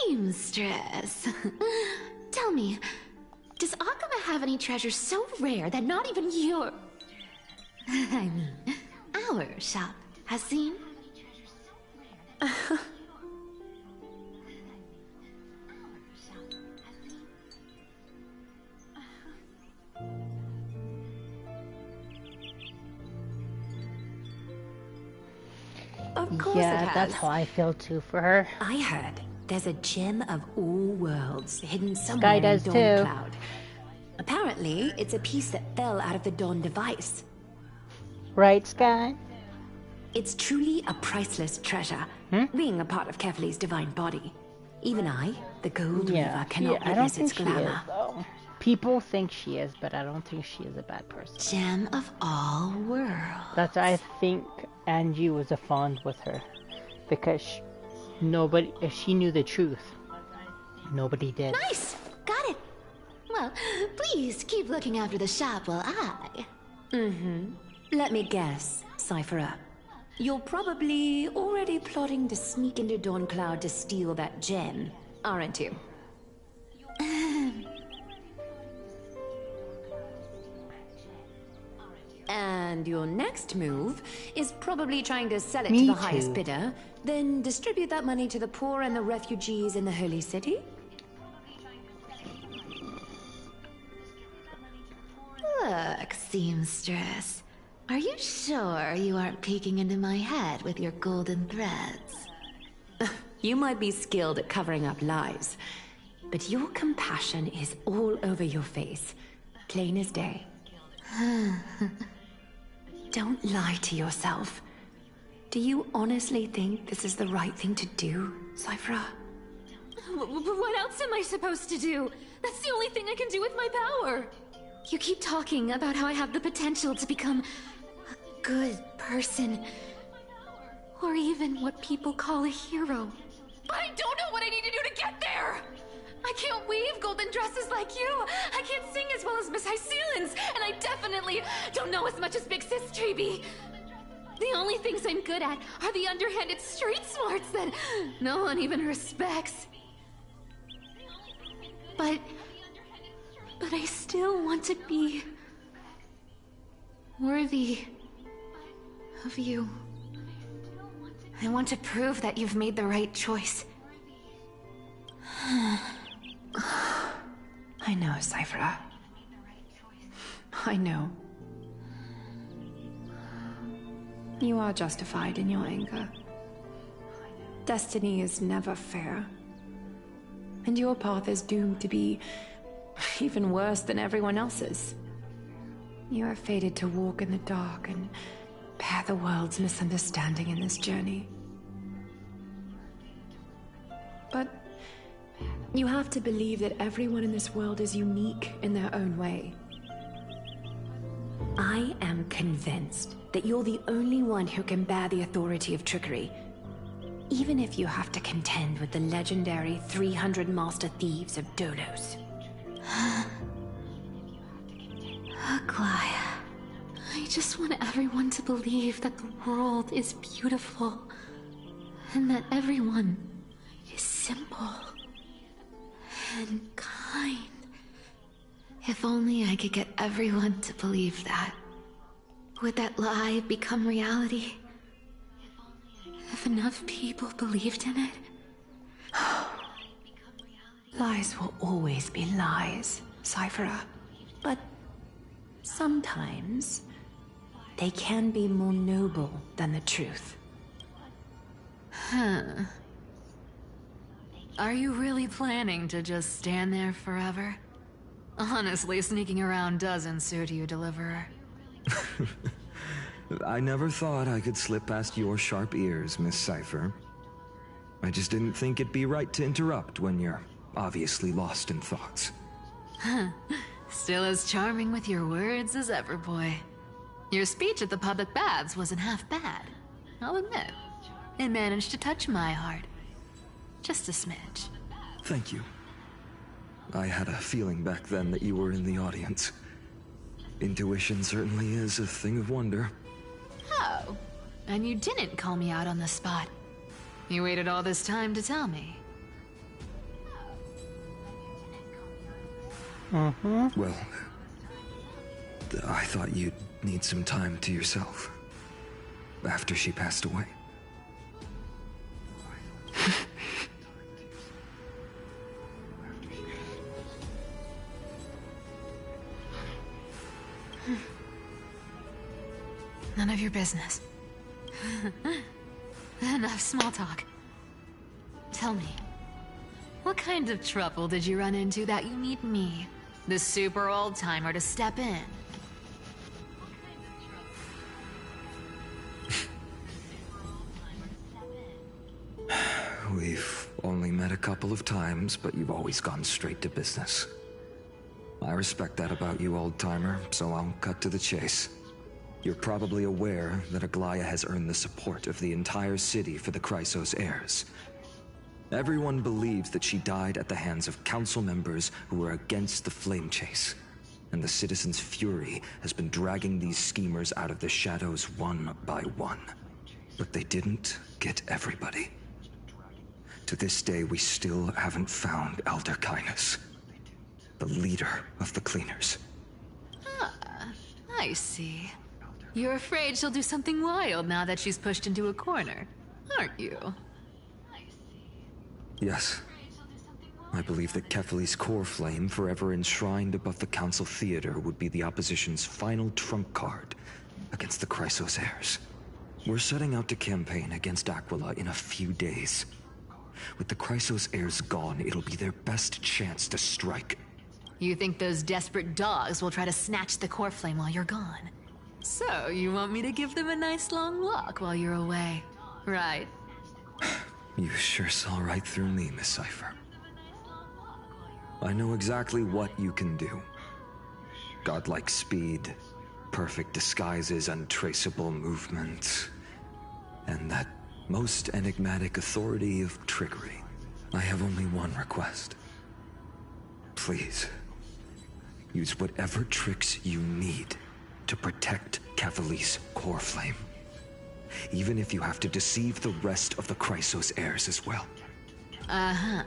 Seamstress. Tell me, does Akama have any treasures so rare that not even your... I mean, our shop has seen? Of course it has. Yeah, that's how I feel too for her. I heard there's a gem of all worlds hidden somewhere in does Dawn too. Cloud. Apparently, it's a piece that fell out of the Dawn device. Right, Sky? It's truly a priceless treasure, being a part of Kefali's divine body. Even I, the Gold Weaver, cannot I don't witness its think she is, glamour. though. People think she is, but I don't think she is a bad person. Gem of all worlds. That's why I think Angie was a fond with her. Because if she knew the truth, nobody did. Nice! Got it! Well, please keep looking after the shop while I... Let me guess, Cypher. You're probably already plotting to sneak into Dawn Cloud to steal that gem, aren't you? And your next move is probably trying to sell it to the highest bidder, then distribute that money to the poor and the refugees in the Holy City? Look, seamstress. Are you sure you aren't peeking into my head with your golden threads? You might be skilled at covering up lies, but your compassion is all over your face, plain as day. Don't lie to yourself. Do you honestly think this is the right thing to do, Cypher? What else am I supposed to do? That's the only thing I can do with my power. You keep talking about how I have the potential to become a good person. Or even what people call a hero. But I don't know what I need to do to get there! I can't weave golden dresses like you! I can't sing as well as Miss Hyceelins! And I definitely don't know as much as Big Sis Treby! The only things I'm good at are the underhanded street smarts that no one even respects. But I still want to be worthy of you. I want to prove that you've made the right choice. I know, Cypher. I know. You are justified in your anger. Destiny is never fair. And your path is doomed to be even worse than everyone else's. You are fated to walk in the dark and bear the world's misunderstanding in this journey. But you have to believe that everyone in this world is unique in their own way. I am convinced that you're the only one who can bear the authority of trickery, even if you have to contend with the legendary 300 master thieves of Dolos. Aglaya, I just want everyone to believe that the world is beautiful, and that everyone is simple and kind. If only I could get everyone to believe that. Would that lie become reality? If enough people believed in it? Lies will always be lies, Cyphera. But sometimes they can be more noble than the truth. Huh. Are you really planning to just stand there forever? Honestly, sneaking around doesn't suit you, Deliverer. I never thought I could slip past your sharp ears, Miss Cypher. I just didn't think it'd be right to interrupt when you're obviously lost in thoughts. Still as charming with your words as ever, boy. Your speech at the public baths wasn't half bad. I'll admit. It managed to touch my heart. Just a smidge. Thank you. I had a feeling back then that you were in the audience. Intuition certainly is a thing of wonder. Oh, and you didn't call me out on the spot. You waited all this time to tell me. Well, I thought you'd need some time to yourself. After she passed away. None of your business. Enough small talk. Tell me, what kind of trouble did you run into that you need me, the super old-timer, to step in? We've only met a couple of times, but you've always gone straight to business. I respect that about you, old-timer, so I'll cut to the chase. You're probably aware that Aglaya has earned the support of the entire city for the Chrysos heirs. Everyone believes that she died at the hands of council members who were against the flame chase, and the citizens' fury has been dragging these schemers out of the shadows one by one. But they didn't get everybody. To this day, we still haven't found Elder Kynus, the leader of the cleaners. Ah, I see. You're afraid she'll do something wild now that she's pushed into a corner, aren't you? Yes. I believe that Kefali's core flame, forever enshrined above the council theater, would be the opposition's final trump card against the Chrysos heirs. We're setting out to campaign against Aquila in a few days. With the Chrysos heirs gone, it'll be their best chance to strike. You think those desperate dogs will try to snatch the core flame while you're gone? So, you want me to give them a nice long walk while you're away, right? You sure saw right through me, Miss Cypher. I know exactly what you can do. Godlike speed, perfect disguises, untraceable movement, and that most enigmatic authority of trickery. I have only one request. Please, use whatever tricks you need to protect Kefali's core flame. Even if you have to deceive the rest of the Chrysos heirs as well. Uh-huh.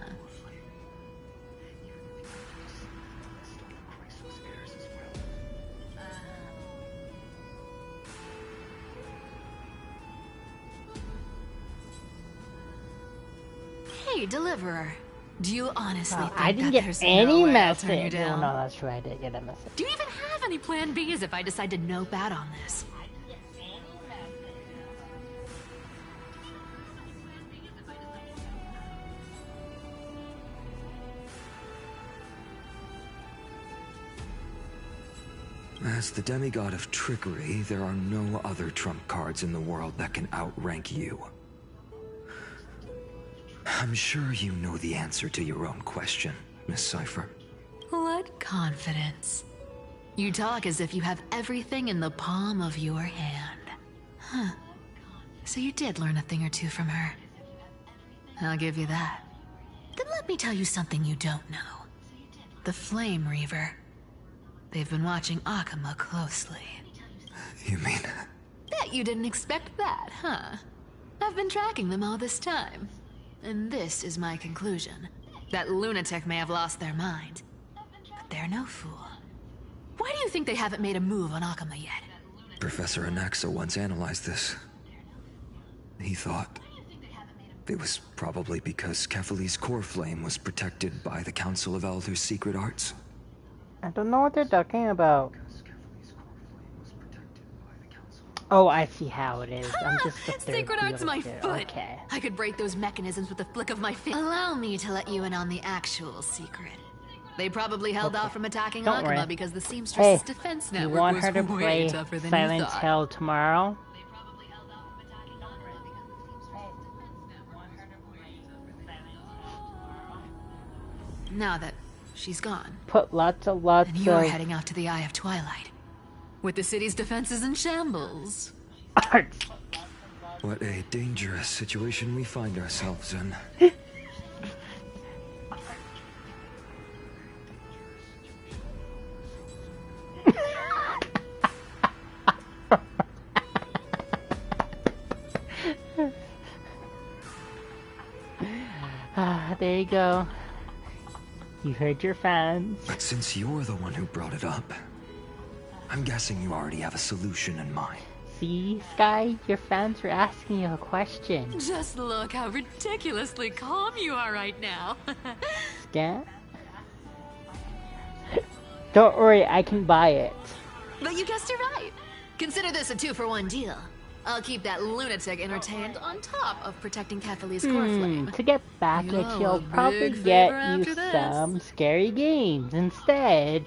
Hey, Deliverer. Do you honestly think I didn't that get there's any no way I'll turn you message. down? No, that's true. I did get a message. Do you even have any plan Bs if I decide to nope out on this? As the demigod of trickery, there are no other trump cards in the world that can outrank you. I'm sure you know the answer to your own question, Miss Cypher. What confidence. You talk as if you have everything in the palm of your hand. Huh. So you did learn a thing or two from her. I'll give you that. Then let me tell you something you don't know. The Flame Reaver. They've been watching Akama closely. You mean... Bet you didn't expect that, huh? I've been tracking them all this time. And this is my conclusion. That lunatic may have lost their mind. But they're no fool. Why do you think they haven't made a move on Akama yet? Professor Anaxa once analyzed this. He thought it was probably because Kefali's core flame was protected by the Council of Elders' secret arts. I don't know what they're talking about. Oh, I see how it is. I'm just the third Sacred art's my kid. foot. Okay. I could break those mechanisms with a flick of my finger. Allow me to let you in on the actual secret. They probably held off from attacking Don't worry. Akuma because the seamstress' Hey, defense you network want was her to way play tougher than you Silent thought. Hill tomorrow? Now that she's gone, Put lots and you're of heading out to the Eye of Twilight, with the city's defenses in shambles. arts. What a dangerous situation we find ourselves in. There you go. You heard your fans. But since you're the one who brought it up, I'm guessing you already have a solution in mind. See, Sky? Your fans are asking you a question. Just look how ridiculously calm you are right now. Scan? Don't worry, I can buy it. But you guessed it right. Consider this a 2-for-1 deal. I'll keep that lunatic entertained on top of protecting Kefali's core flame. To get back You at know, you, I'll a probably big get favor you after this. some scary games instead.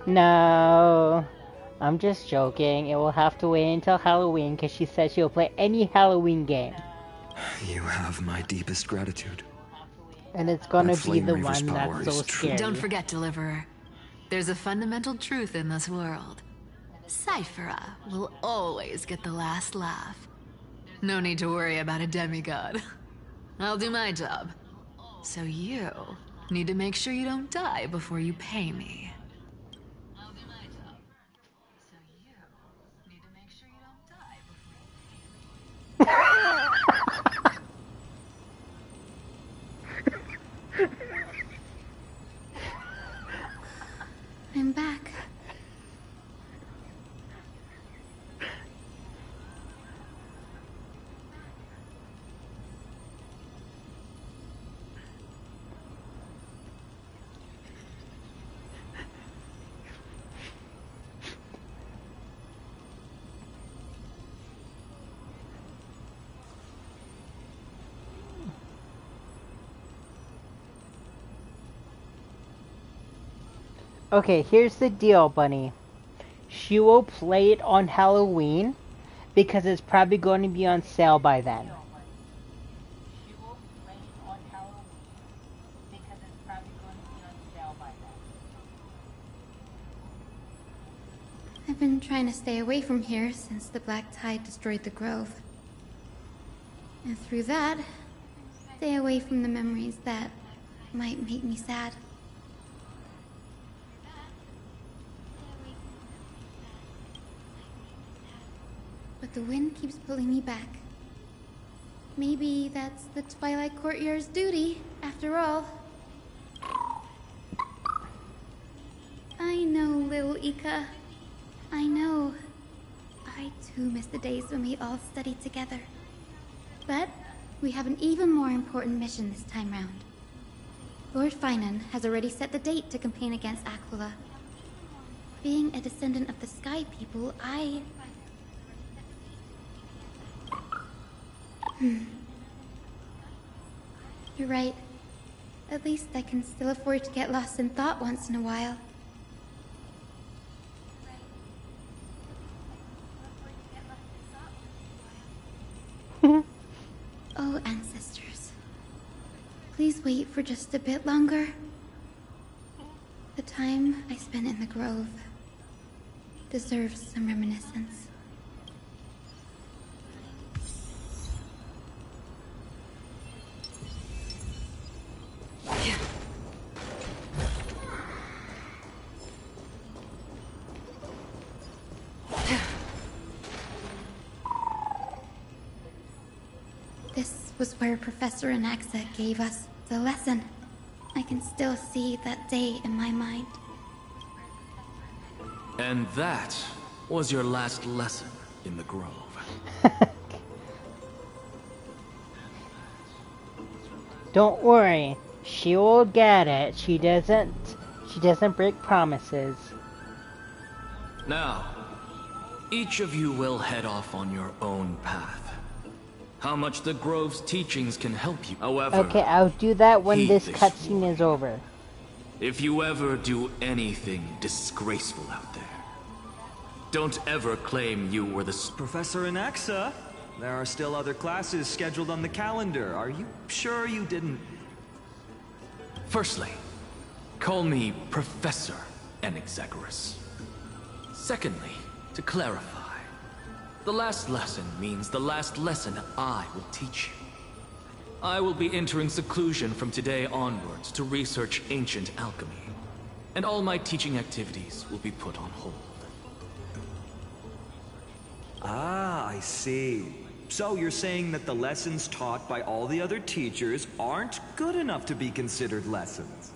No, I'm just joking. It will have to wait until Halloween because she said she'll play any Halloween game. You have my deepest gratitude. And it's gonna That be the Flame Reaver's one power that's so is true. scary. Don't forget, Deliverer. There's a fundamental truth in this world. Cyphera will always get the last laugh. No need to worry about a demigod. I'll do my job. So you need to make sure you don't die before you pay me. I'll do my job. So you need to make sure you don't die before you I'm back. Okay, here's the deal, Bunny. She will play it on Halloween because it's probably going to be on sale by then. I've been trying to stay away from here since the Black Tide destroyed the grove. And through that, stay away from the memories that might make me sad. But the wind keeps pulling me back. Maybe that's the Twilight Courtyard's duty, after all. I know, little Ika. I know. I too miss the days when we all studied together. But we have an even more important mission this time round. Lord Finan has already set the date to campaign against Aquila. Being a descendant of the Sky People, You're right. At least I can still afford to get lost in thought once in a while. Oh, ancestors. Please wait for just a bit longer. The time I spent in the grove deserves some reminiscence. This was where Professor Anaxa gave us the lesson. I can still see that day in my mind. And that was your last lesson in the Grove. Don't worry, she will get it. She doesn't break promises. Now, each of you will head off on your own path. How much the Grove's teachings can help you, however... Okay, I'll do that when this cutscene is over. If you ever do anything disgraceful out there, don't ever claim you were the... Professor Anaxa, there are still other classes scheduled on the calendar. Are you sure you didn't... Firstly, call me Professor Anaxagoras. Secondly, to clarify, the last lesson means the last lesson I will teach you. I will be entering seclusion from today onwards to research ancient alchemy, and all my teaching activities will be put on hold. Ah, I see. So you're saying that the lessons taught by all the other teachers aren't good enough to be considered lessons?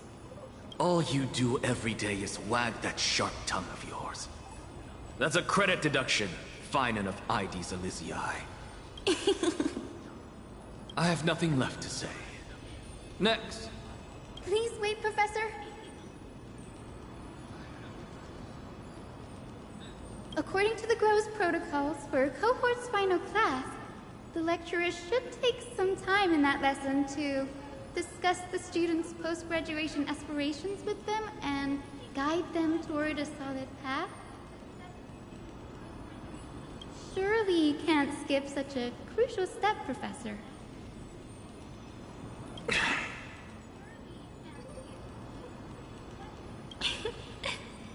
All you do every day is wag that sharp tongue of yours. That's a credit deduction, Finan of Ides Elysiae. I have nothing left to say. Next. Please wait, Professor. According to the Grove's protocols for a cohort's final class, the lecturer should take some time in that lesson to discuss the students' post-graduation aspirations with them and guide them toward a solid path. Surely you can't skip such a crucial step, Professor.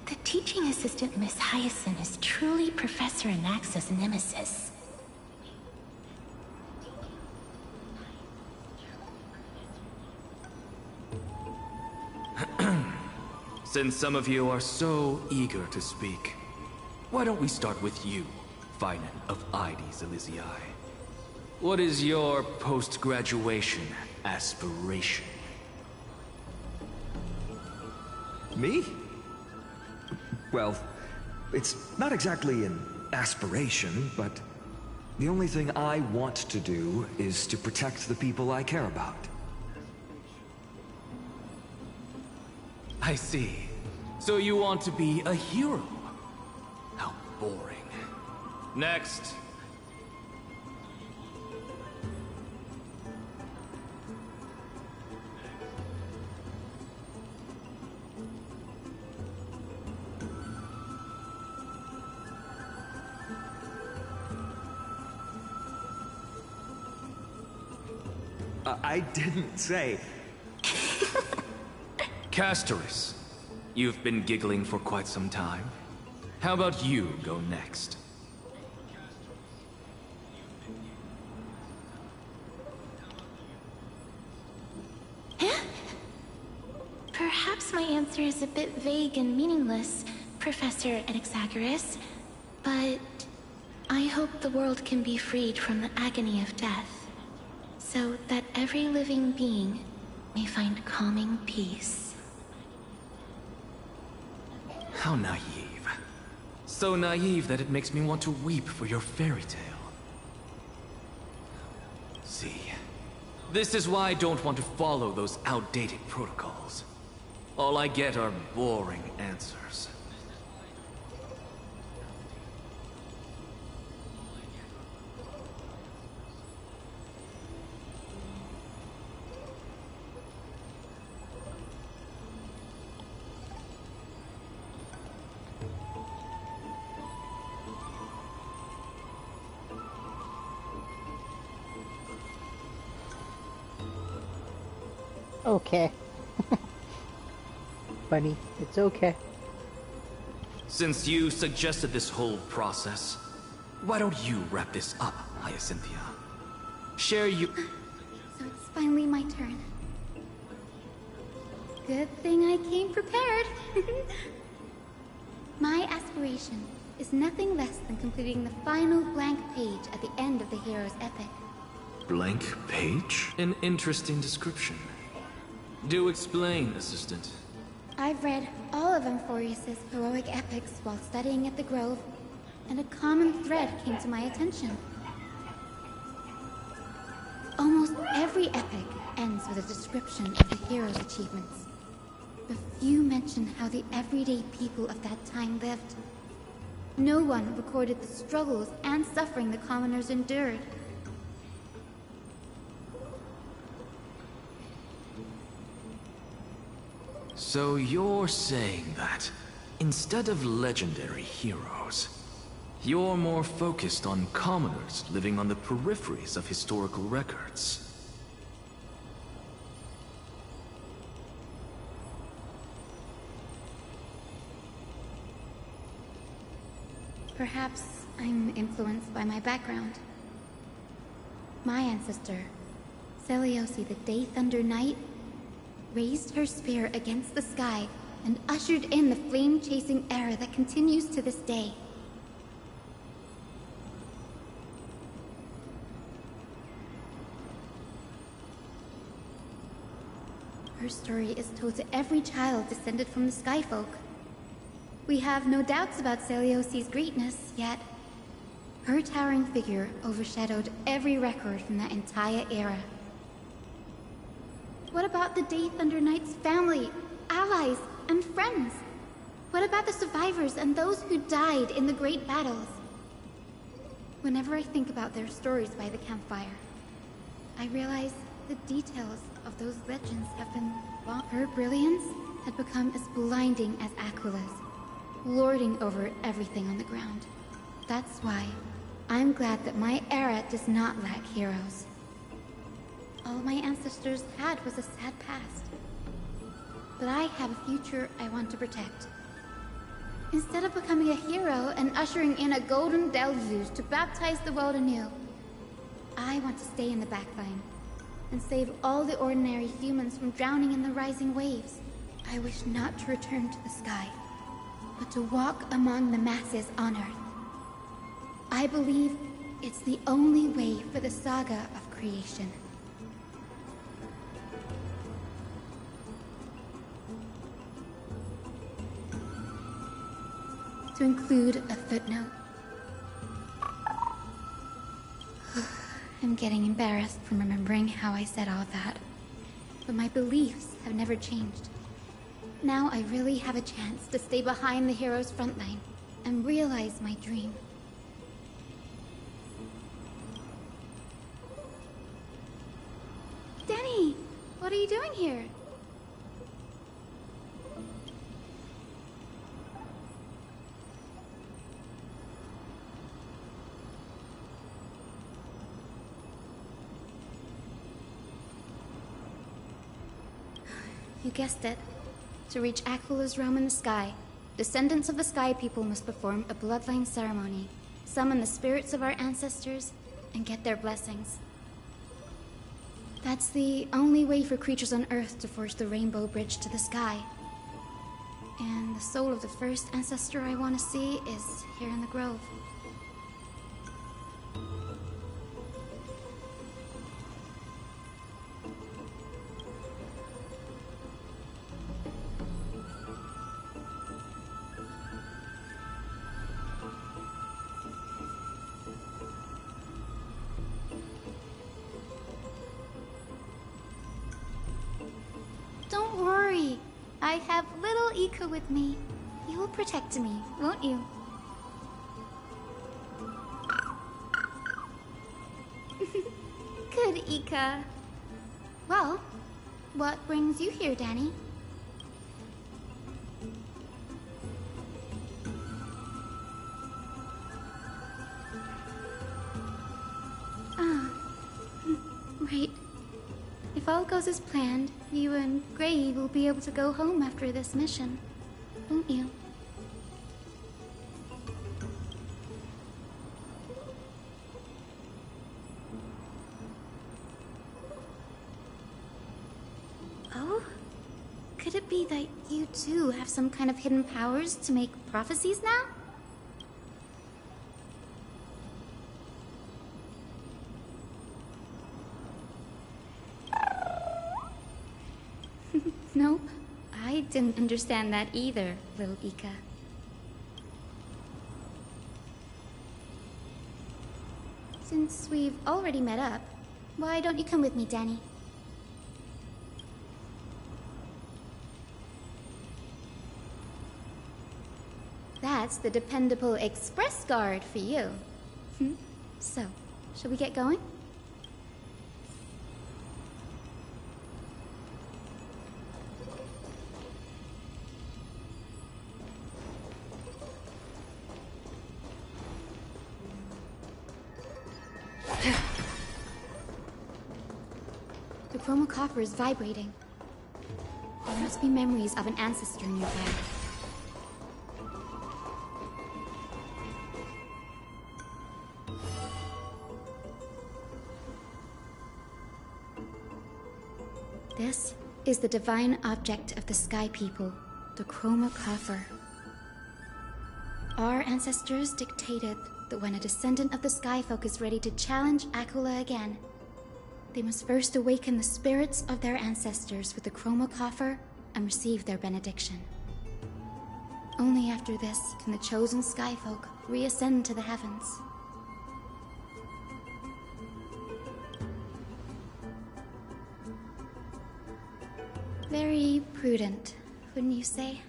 The teaching assistant, Miss Hyacinth, is truly Professor Anaxa's nemesis. Since some of you are so eager to speak, why don't we start with you, Finan of Ides Elysiae? What is your post-graduation aspiration? Me? Well, it's not exactly an aspiration, but the only thing I want to do is to protect the people I care about. I see. So you want to be a hero? How boring. Next. I didn't say... Castoris, you've been giggling for quite some time. How about you go next? Perhaps my answer is a bit vague and meaningless, Professor Anaxagoras, but I hope the world can be freed from the agony of death, so that every living being may find calming peace. How naive. So naive that it makes me want to weep for your fairy tale. See, this is why I don't want to follow those outdated protocols. All I get are boring answers. Okay. Buddy, it's okay. Since you suggested this whole process, why don't you wrap this up, Hyacinthia? Share you... So it's finally my turn. Good thing I came prepared. My aspiration is nothing less than completing the final blank page at the end of the hero's epic. Blank page? An interesting description. Do explain, Assistant. I've read all of Amphorius's heroic epics while studying at the Grove, and a common thread came to my attention. Almost every epic ends with a description of the hero's achievements. But few mention how the everyday people of that time lived. No one recorded the struggles and suffering the commoners endured. So you're saying that, instead of legendary heroes, you're more focused on commoners living on the peripheries of historical records. Perhaps I'm influenced by my background. My ancestor, Seliosi the Day Thunder Knight, raised her spear against the sky and ushered in the flame-chasing era that continues to this day. Her story is told to every child descended from the Skyfolk. We have no doubts about Celiosi's greatness, yet her towering figure overshadowed every record from that entire era. What about the Day Thunder Knight's family, allies, and friends? What about the survivors and those who died in the great battles? Whenever I think about their stories by the campfire, I realize the details of those legends have been wrong. Her brilliance had become as blinding as Aquila's, lording over everything on the ground. That's why I'm glad that my era does not lack heroes. All my ancestors had was a sad past. But I have a future I want to protect. Instead of becoming a hero and ushering in a golden deluge to baptize the world anew, I want to stay in the backline and save all the ordinary humans from drowning in the rising waves. I wish not to return to the sky, but to walk among the masses on Earth. I believe it's the only way for the saga of creation. To include a footnote. I'm getting embarrassed from remembering how I said all that. But my beliefs have never changed. Now I really have a chance to stay behind the hero's front line and realize my dream. Danny, what are you doing here? You guessed it. To reach Aquila's realm in the sky, descendants of the Sky People must perform a bloodline ceremony, summon the spirits of our ancestors, and get their blessings. That's the only way for creatures on Earth to forge the Rainbow Bridge to the sky. And the soul of the first ancestor I want to see is here in the Grove. Don't worry. I have little Ika with me. You'll protect me, won't you? Good, Ika. Well, what brings you here, Danny? Ah, right. If all goes as planned, you and Gray will be able to go home after this mission, won't you? Oh? Could it be that you too have some kind of hidden powers to make prophecies now? Nope. I Didn't understand that either, little Ika. Since we've already met up, why don't you come with me, Danny? That's the dependable express guard for you. So, shall we get going? The chromocopter is vibrating. There must be memories of an ancestor nearby. This is the divine object of the Sky People, the chromocopter. Our ancestors dictated that when a descendant of the Skyfolk is ready to challenge Aquila again, they must first awaken the spirits of their ancestors with the chromocopter and receive their benediction. Only after this can the chosen Skyfolk reascend to the heavens. Very prudent, wouldn't you say?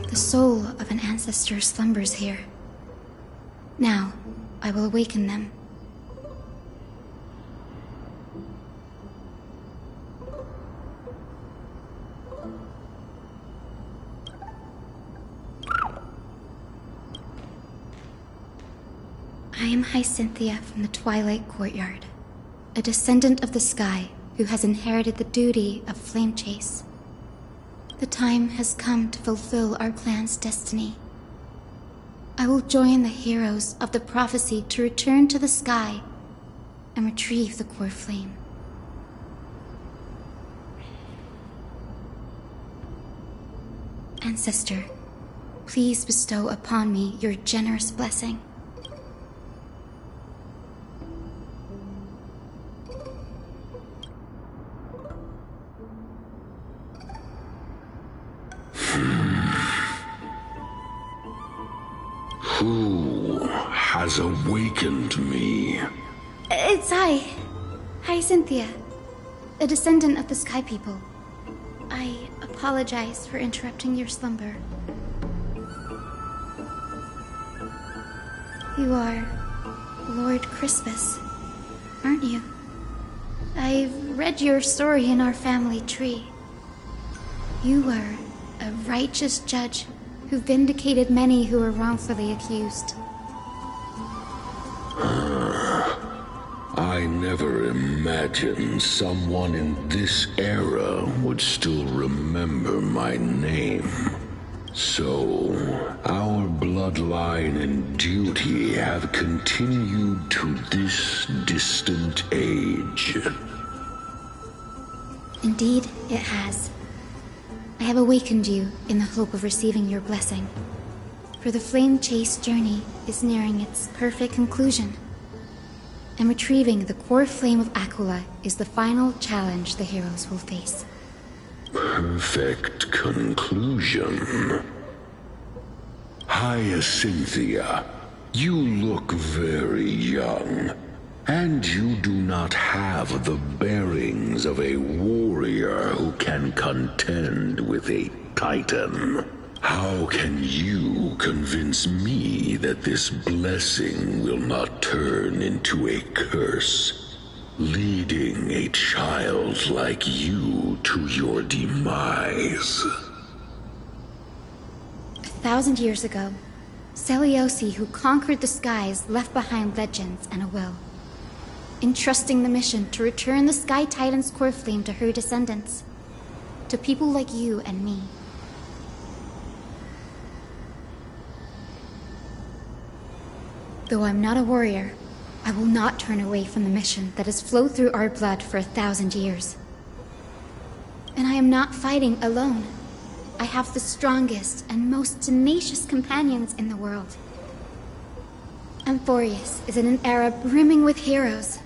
The soul of an ancestor slumbers here. Now, I will awaken them. I am Hyacinthia from the Twilight Courtyard, a descendant of the sky who has inherited the duty of flame chase. The time has come to fulfill our clan's destiny. I will join the heroes of the prophecy to return to the sky and retrieve the core flame. Ancestor, please bestow upon me your generous blessing. Who has awakened me? It's I, Hyacinthia, a descendant of the Sky People. I apologize for interrupting your slumber. You are Lord Crispus, aren't you? I've read your story in our family tree. You were a righteous judge who vindicated many who were wrongfully accused. I never imagined someone in this era would still remember my name. So, our bloodline and duty have continued to this distant age. Indeed, it has. I have awakened you in the hope of receiving your blessing. For the flame chase journey is nearing its perfect conclusion. And retrieving the core flame of Aquila is the final challenge the heroes will face. Perfect conclusion. Hyacinthia, you look very young, and you do not have the bearings of a warrior who can contend with a titan. How can you convince me that this blessing will not turn into a curse, leading a child like you to your demise? 1,000 years ago, Seliosi, who conquered the skies, left behind legends and a will, entrusting the mission to return the Sky Titan's core flame to her descendants, to people like you and me. Though I'm not a warrior, I will not turn away from the mission that has flowed through our blood for 1,000 years. And I am not fighting alone. I have the strongest and most tenacious companions in the world. Amphorius is in an era brimming with heroes.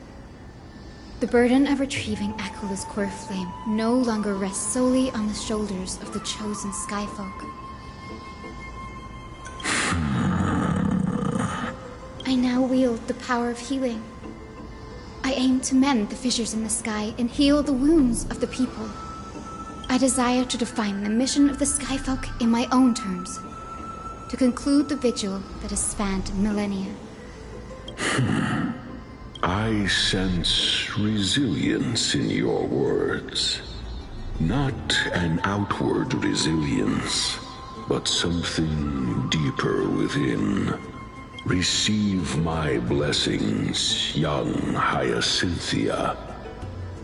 The burden of retrieving Aquilous core flame no longer rests solely on the shoulders of the chosen Skyfolk. I now wield the power of healing. I aim to mend the fissures in the sky and heal the wounds of the people. I desire to define the mission of the Skyfolk in my own terms, to conclude the vigil that has spanned millennia. I sense resilience in your words. Not an outward resilience, but something deeper within. Receive my blessings, young Hyacinthia.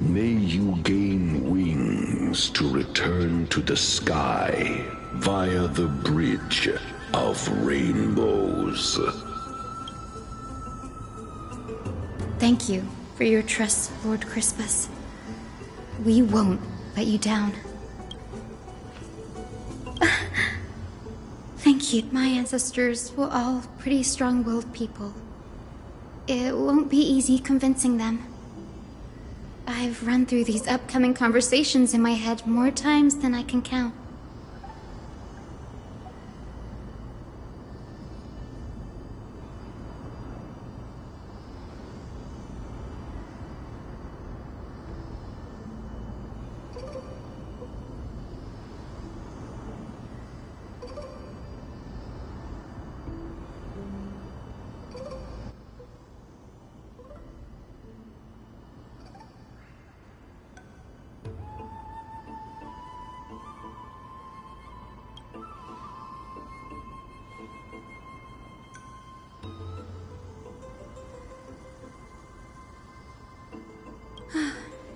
May you gain wings to return to the sky via the bridge of rainbows. Thank you for your trust, Lord Crispus. We won't let you down. Thank you. My ancestors were all pretty strong-willed people. It won't be easy convincing them. I've run through these upcoming conversations in my head more times than I can count.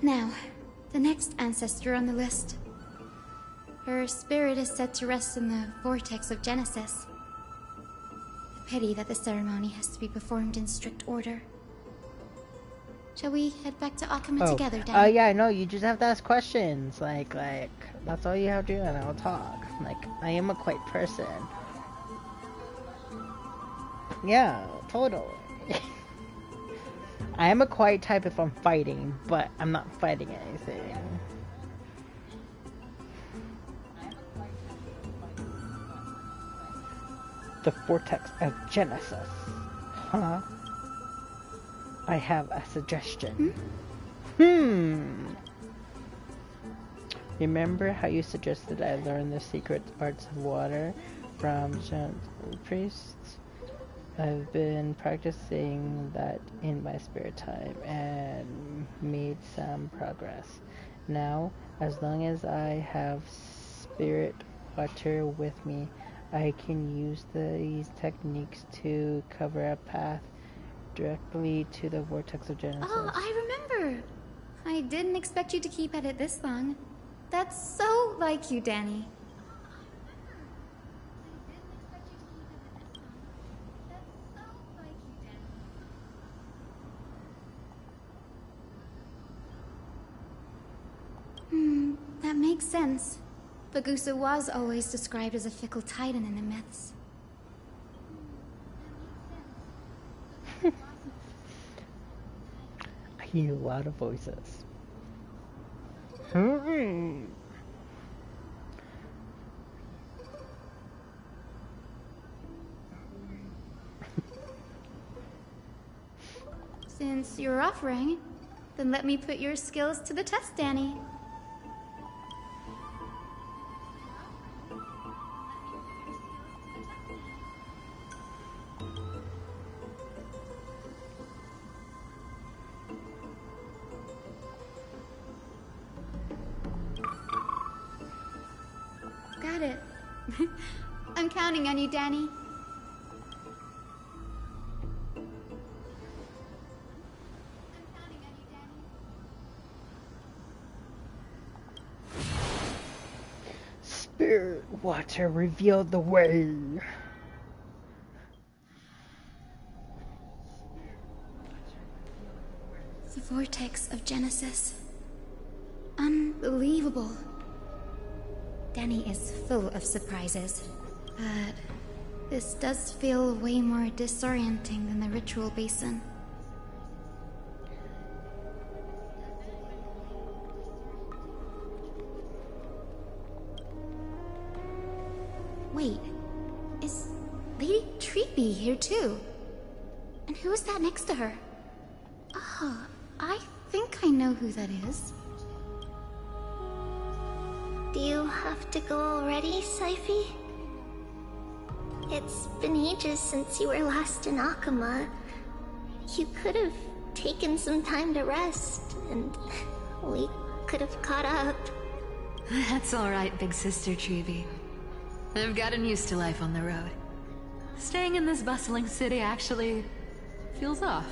Now, the next ancestor on the list. Her spirit is said to rest in the vortex of Genesis. A pity that the ceremony has to be performed in strict order. Shall we head back to Akama together, Dan? Oh, yeah, no, you just have to ask questions. Like, that's all you have to do, and I'll talk. Like, I am a quiet person. Yeah, totally. I am a quiet type if I'm fighting, but I'm not fighting anything. The vortex of Genesis. Huh? I have a suggestion. Remember how you suggested I learn the secret arts of water from priests? I've been practicing that in my spare time and made some progress. Now, as long as I have spirit water with me, I can use these techniques to cover a path directly to the vortex of Genesis. Oh, I remember! I didn't expect you to keep at it this long. That's so like you, Danny. That makes sense. Bagusa was always described as a fickle titan in the myths. I hear a lot of voices. Since you're offering, then let me put your skills to the test, Danny. Got it. I'm counting on you, Danny. Spirit water revealed the way. The vortex of Genesis. Unbelievable. Danny is full of surprises, but this does feel way more disorienting than the ritual basin. Wait, is Lady Treeby here too? And who is that next to her? Oh, I think I know who that is. Do you have to go already, Syphi? It's been ages since you were last in Akama. You could have taken some time to rest, and we could have caught up. That's alright, big sister Treeby. I've gotten used to life on the road. Staying in this bustling city actually feels off.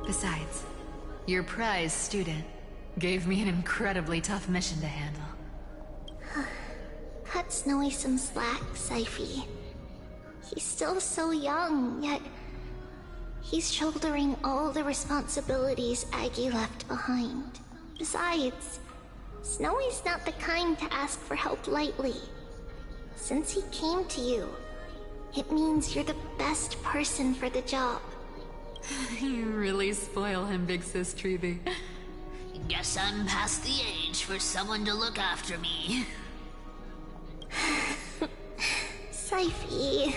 Besides, your prize student gave me an incredibly tough mission to handle. Cut Snowy some slack, Syphi. He's still so young, yet he's shouldering all the responsibilities Aggie left behind. Besides, Snowy's not the kind to ask for help lightly. Since he came to you, it means you're the best person for the job. You really spoil him, big sis Treeby. Guess I'm past the age for someone to look after me. Syphi.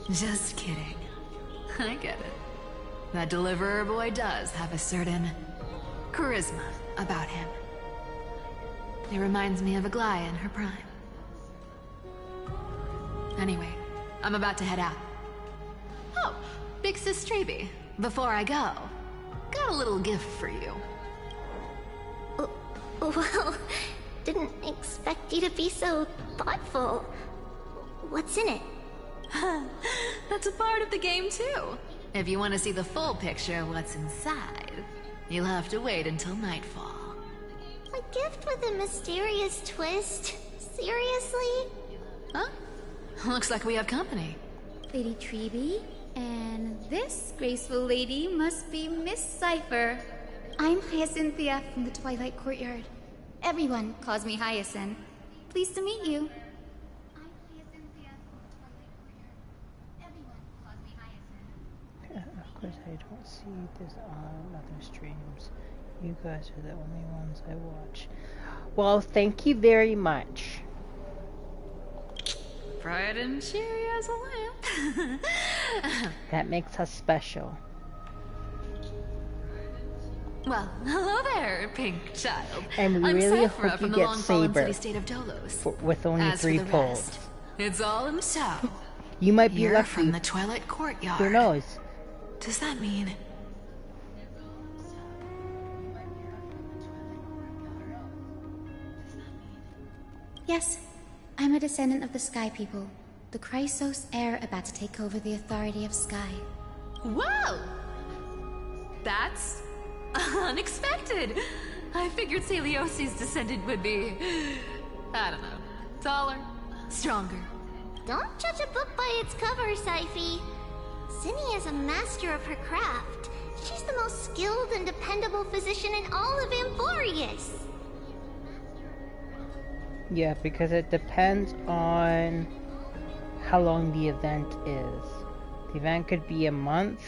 Just kidding. I get it. That deliverer boy does have a certain charisma about him. It reminds me of Aglaia in her prime. Anyway, I'm about to head out. Oh, big sis Treeby. Before I go, got a little gift for you. Well, didn't expect you to be so thoughtful. What's in it? That's a part of the game too. If you want to see the full picture of what's inside, you'll have to wait until nightfall. A gift with a mysterious twist? Seriously? Huh? Looks like we have company. Lady Treeby, and this graceful lady must be Miss Cypher. I'm Hyacinthia from the Twilight Courtyard. Everyone calls me Hyacinth. Pleased to meet you. Of course, I don't see this on other streams. You guys are the only ones I watch. Well, thank you very much. Bright and cheery as a lamp. That makes us special. Well, hello there, pink child. And we I'm really Saphira hope you from the get long-fallen Saber city-state of Dolos. with only As 3 for the pulls. rest, it's all in tow. You might be You're lucky. from the Twilight Courtyard. Who knows? Does that mean? Yes, I'm a descendant of the Sky People. The Chrysos heir about to take over the authority of Sky. Whoa! That's unexpected. I figured Celiosi's descendant would be, I don't know, taller, stronger. Don't judge a book by its cover, Syphi. Zinni is a master of her craft. She's the most skilled and dependable physician in all of Amphorius. Yeah, because it depends on how long the event is. The event could be a month.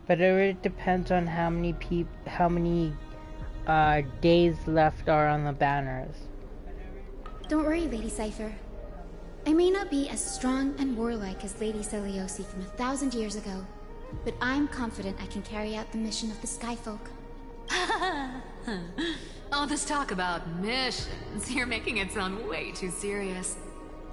But it really depends on how many days left are on the banners. Don't worry, Lady Cypher. I may not be as strong and warlike as Lady Celiosi from 1,000 years ago, but I'm confident I can carry out the mission of the Skyfolk. All this talk about missions, you're making it sound way too serious.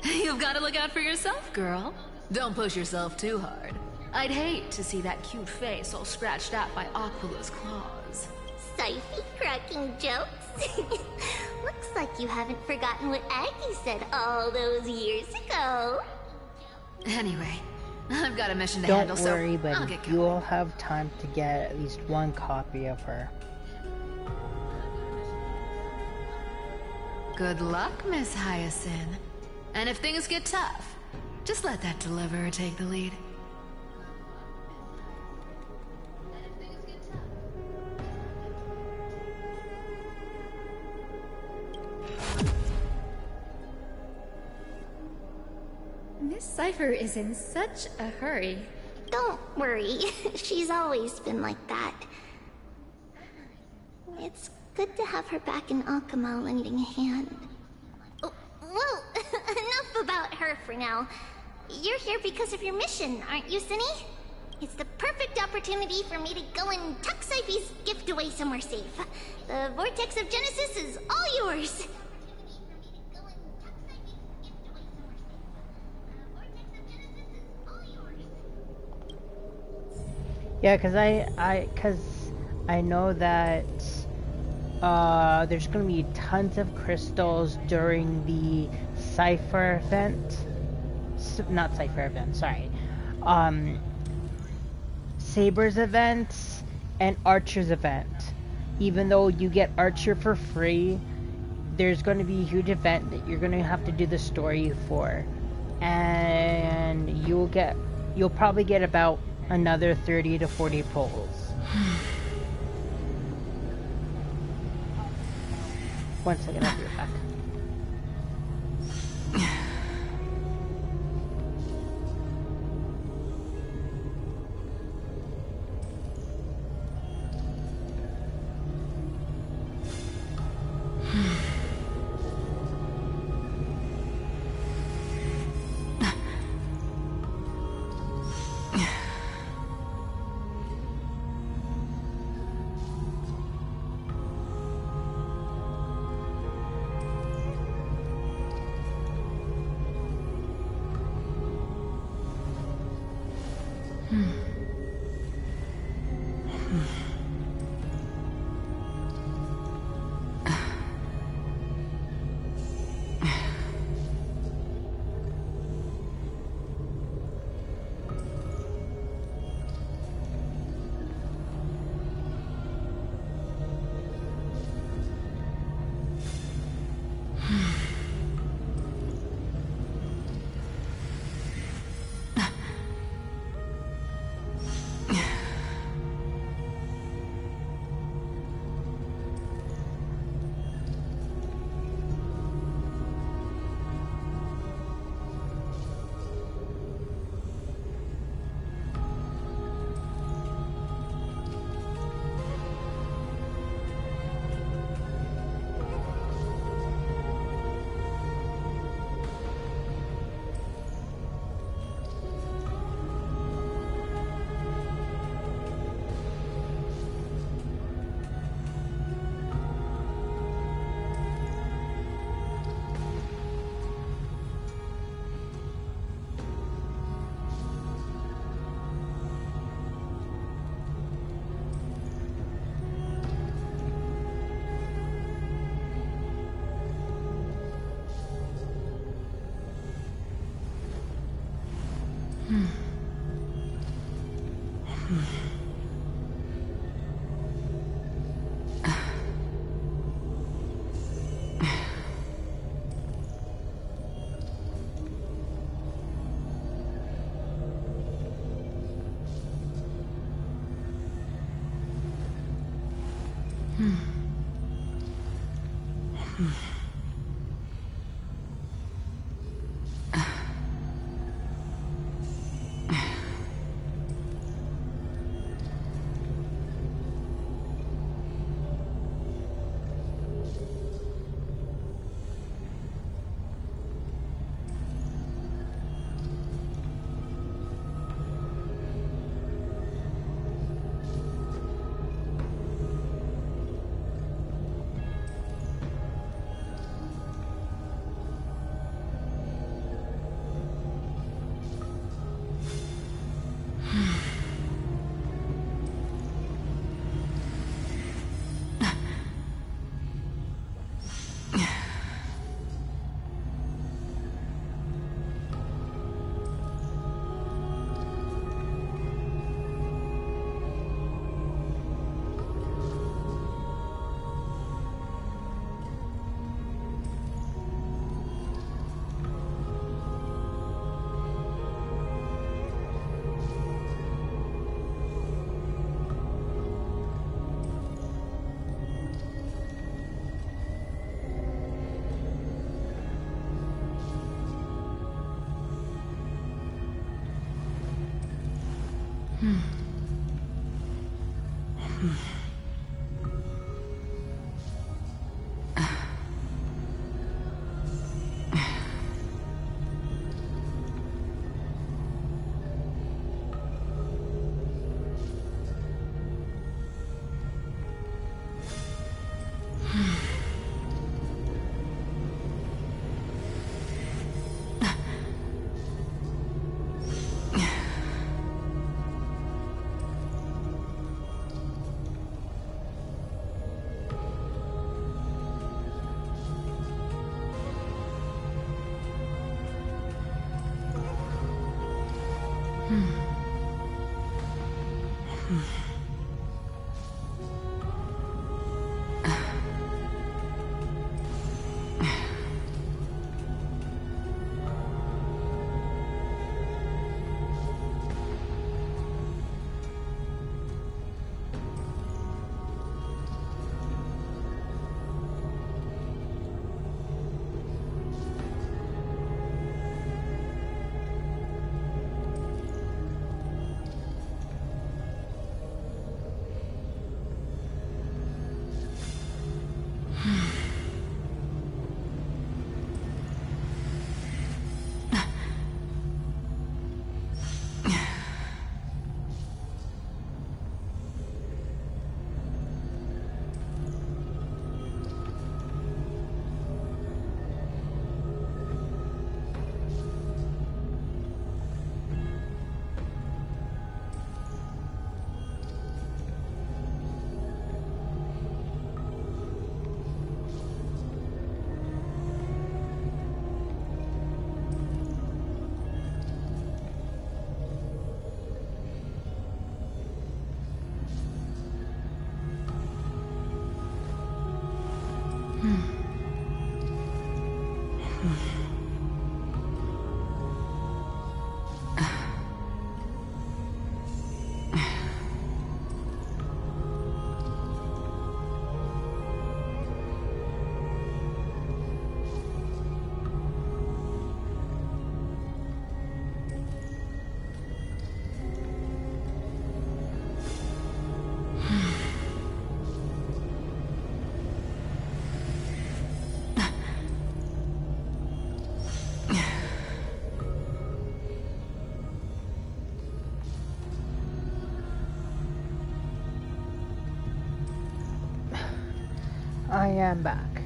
You've got to look out for yourself, girl. Don't push yourself too hard. I'd hate to see that cute face all scratched out by Aquala's claws. Syphi cracking jokes? Looks like you haven't forgotten what Aggie said all those years ago. Anyway, I've got a mission to Don't handle, worry, so I'll buddy. get going. You'll have time to get at least one copy of her. Good luck, Miss Hyacinth. And if things get tough, just let that deliverer take the lead. Cypher is in such a hurry. Don't worry. She's always been like that. It's good to have her back in Akama lending a hand. Oh, well, enough about her for now. You're here because of your mission, aren't you, Cinny? It's the perfect opportunity for me to go and tuck Cypher's gift away somewhere safe. The Vortex of Genesis is all yours. Yeah, cause I know that there's gonna be tons of crystals during the Cypher event. Not Cypher event, sorry. Saber's event and Archer's event. Even though you get Archer for free, there's going to be a huge event that you're going to have to do the story for, and you'll probably get about another 30 to 40 pulls. One second, I'll be right back. I am back.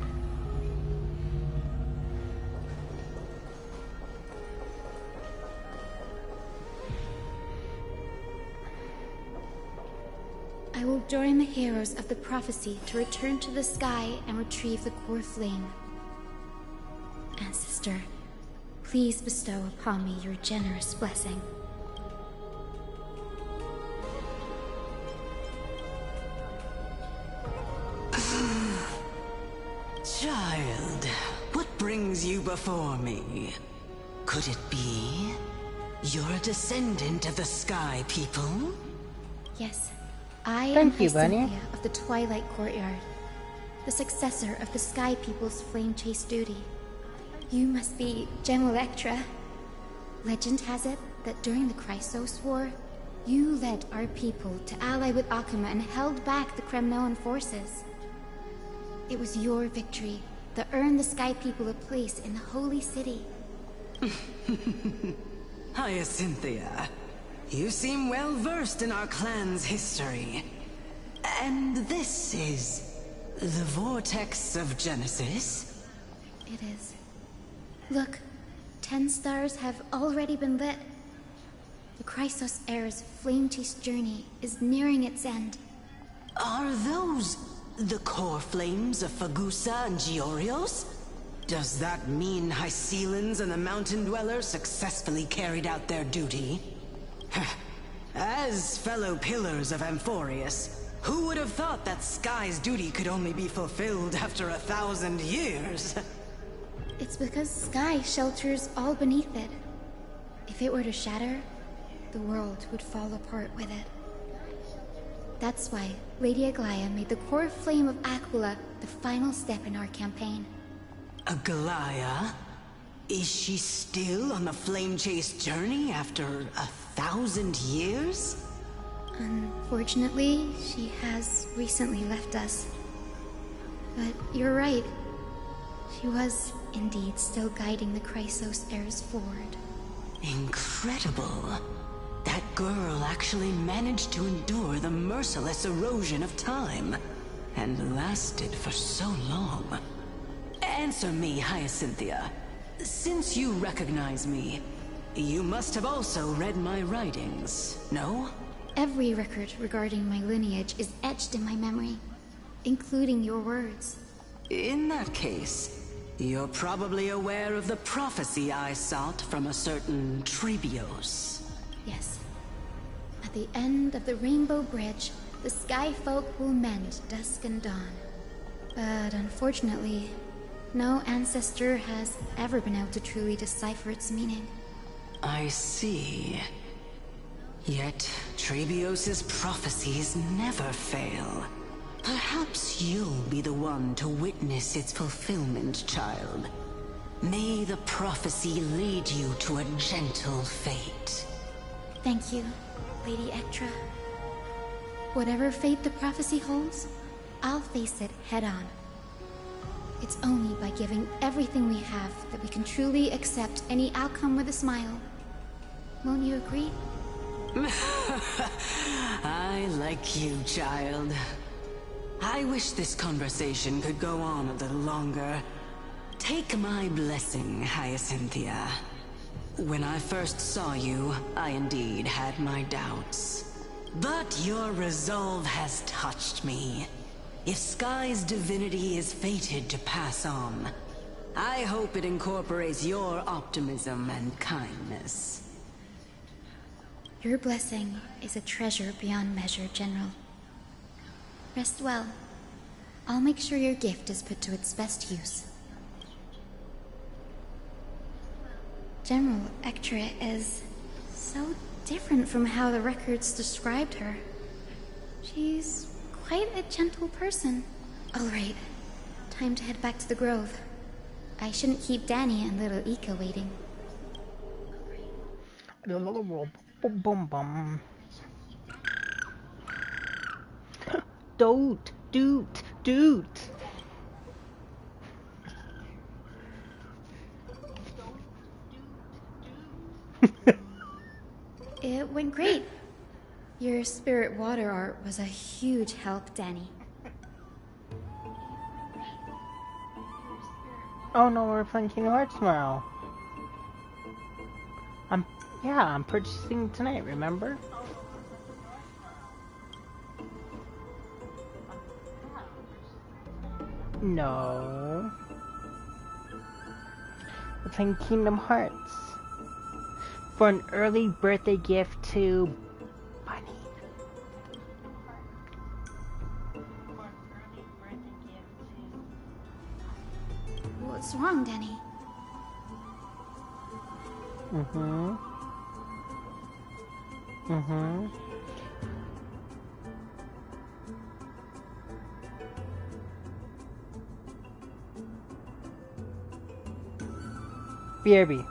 I will join the heroes of the prophecy to return to the sky and retrieve the core flame. Ancestor, please bestow upon me your generous blessing. Child, what brings you before me? Could it be you're a descendant of the Sky People? Yes, I am Thank you, Bunny. Hyacinthia of the Twilight Courtyard, the successor of the Sky People's flame chase duty. You must be Gem Electra. Legend has it that during the Chrysos War, you led our people to ally with Akuma and held back the Kremnoan forces. It was your victory that earned the Sky People a place in the Holy City. Hyacinthia, you seem well versed in our clan's history. And this is the Vortex of Genesis? It is. Look, 10 stars have already been lit. The Chrysos Heir's flame chase journey is nearing its end. Are those the core flames of Fagusa and Giorios? Does that mean Hycelans and the Mountain Dwellers successfully carried out their duty? As fellow pillars of Amphorius, who would have thought that Sky's duty could only be fulfilled after 1,000 years? It's because Sky shelters all beneath it. If it were to shatter, the world would fall apart with it. That's why Lady Aglaya made the core flame of Aquila the final step in our campaign. Aglaya? Is she still on the flame chase journey after 1,000 years? Unfortunately, she has recently left us. But you're right. She was indeed still guiding the Chrysos heirs forward. Incredible. That girl actually managed to endure the merciless erosion of time, and lasted for so long. Answer me, Hyacinthia. Since you recognize me, you must have also read my writings, no? Every record regarding my lineage is etched in my memory, including your words. In that case, you're probably aware of the prophecy I sought from a certain Trebios. Yes. At the end of the Rainbow Bridge, the Sky Folk will mend dusk and dawn. But unfortunately, no ancestor has ever been able to truly decipher its meaning. I see. Yet, Trebios' prophecies never fail. Perhaps you'll be the one to witness its fulfillment, child. May the prophecy lead you to a gentle fate. Thank you, Lady Ektra. Whatever fate the prophecy holds, I'll face it head-on. It's only by giving everything we have that we can truly accept any outcome with a smile. Won't you agree? I like you, child. I wish this conversation could go on a little longer. Take my blessing, Hyacinthia. When I first saw you, I indeed had my doubts. But your resolve has touched me. If Sky's divinity is fated to pass on, I hope it incorporates your optimism and kindness. Your blessing is a treasure beyond measure, General. Rest well. I'll make sure your gift is put to its best use. General Ektra is so different from how the records described her. She's quite a gentle person. All right, time to head back to the Grove. I shouldn't keep Danny and little Ika waiting. Dude. It went great. Your spirit water art was a huge help, Danny. Oh no, we're playing Kingdom Hearts tomorrow. I'm purchasing tonight, remember? No. We're playing Kingdom Hearts. For an early birthday gift to Bunny. What's wrong, Danny? BRB.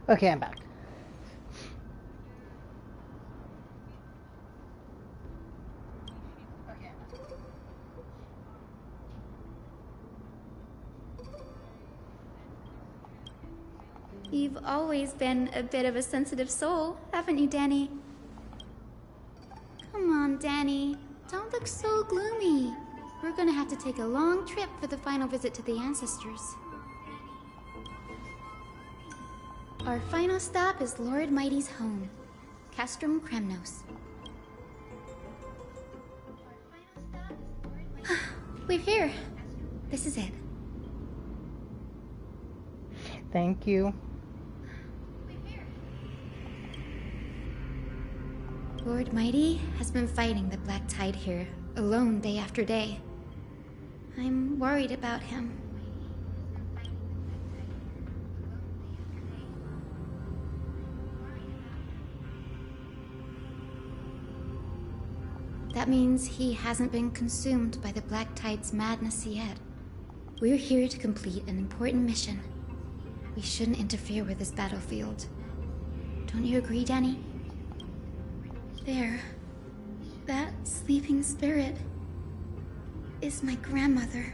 Okay, I'm back. You've always been a bit of a sensitive soul, haven't you, Danny? Come on, Danny. Don't look so gloomy. We're gonna have to take a long trip for the final visit to the ancestors. Our final stop is Lord Mighty's home, Castrum Kremnos. We're here. This is it. Thank you. Lord Mighty has been fighting the Black Tide here, alone day after day. I'm worried about him. That means he hasn't been consumed by the Black Tide's madness yet. We're here to complete an important mission. We shouldn't interfere with this battlefield. Don't you agree, Danny? There. That sleeping spirit is my grandmother.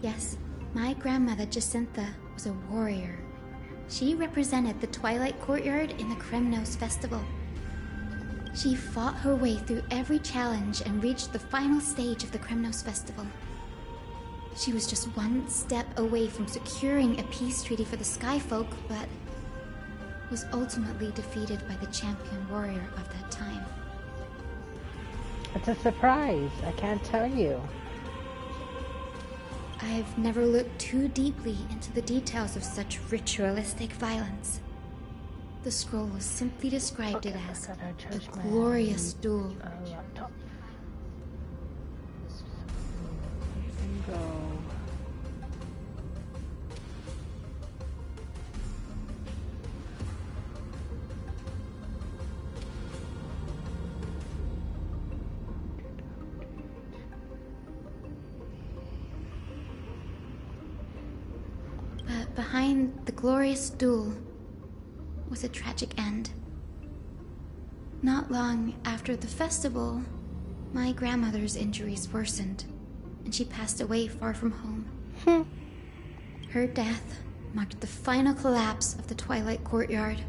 Yes, my grandmother Jacintha was a warrior. She represented the Twilight Courtyard in the Kremnos Festival. She fought her way through every challenge and reached the final stage of the Kremnos Festival. She was just one step away from securing a peace treaty for the Skyfolk, but was ultimately defeated by the champion warrior of that time. It's a surprise. I can't tell you. I've never looked too deeply into the details of such ritualistic violence. The scroll simply described it as a glorious duel. But behind the glorious duel was a tragic end. Not long after the festival, my grandmother's injuries worsened, and she passed away far from home. Her death marked the final collapse of the Twilight Courtyard,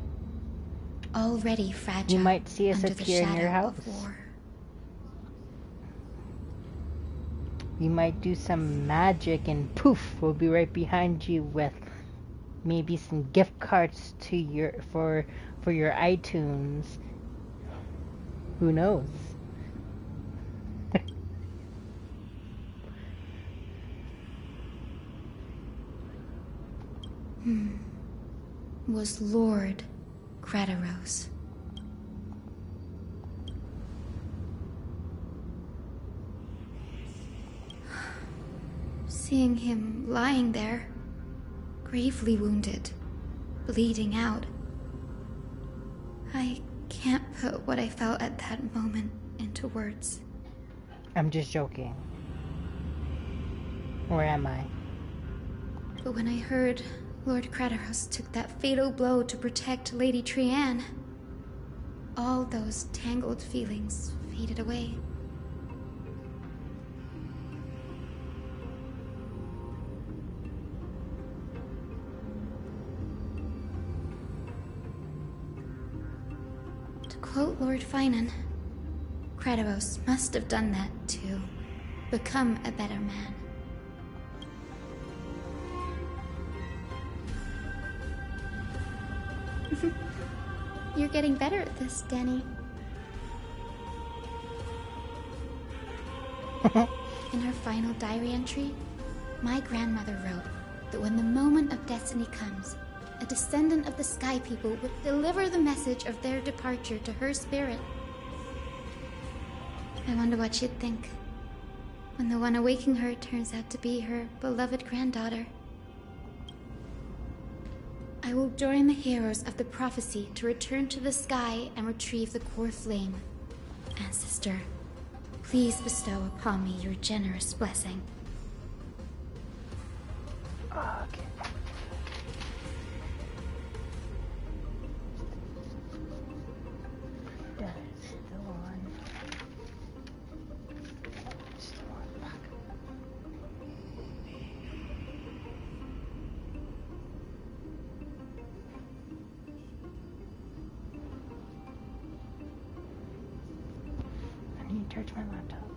already fragile. You might see us under appear the in your shadow house. of war. You might do some magic and poof, we'll be right behind you with maybe some gift cards to your for your iTunes. Who knows? Was Lord Grataros. Seeing him lying there, gravely wounded, bleeding out, I can't put what I felt at that moment into words. I'm just joking. Or am I? But when I heard Lord Grataros took that fatal blow to protect Lady Trianne, all those tangled feelings faded away. To quote Lord Finan, Grataros must have done that to become a better man. You're getting better at this, Danny. In her final diary entry, my grandmother wrote that when the moment of destiny comes, a descendant of the Sky People would deliver the message of their departure to her spirit. I wonder what she'd think when the one awaking her turns out to be her beloved granddaughter. I will join the heroes of the prophecy to return to the sky and retrieve the core flame. Ancestor, please bestow upon me your generous blessing. Okay. charge my laptop.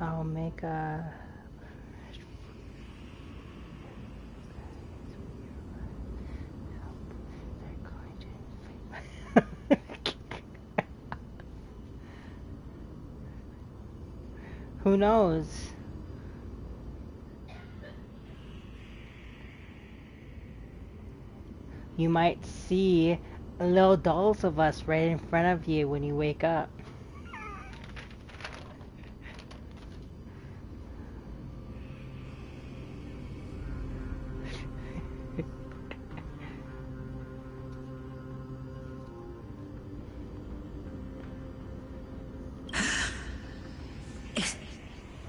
I'll make a... Who knows? You might see little dolls of us right in front of you when you wake up.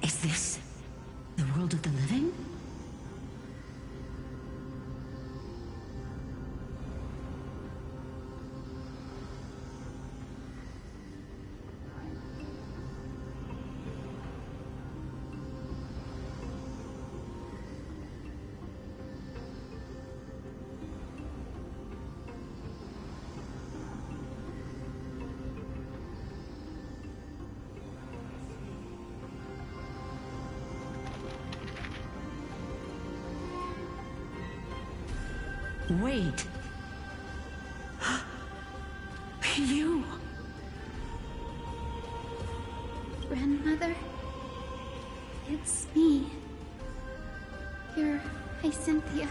Is this the world of the living? Wait. You. Grandmother? It's me. You're Cynthia.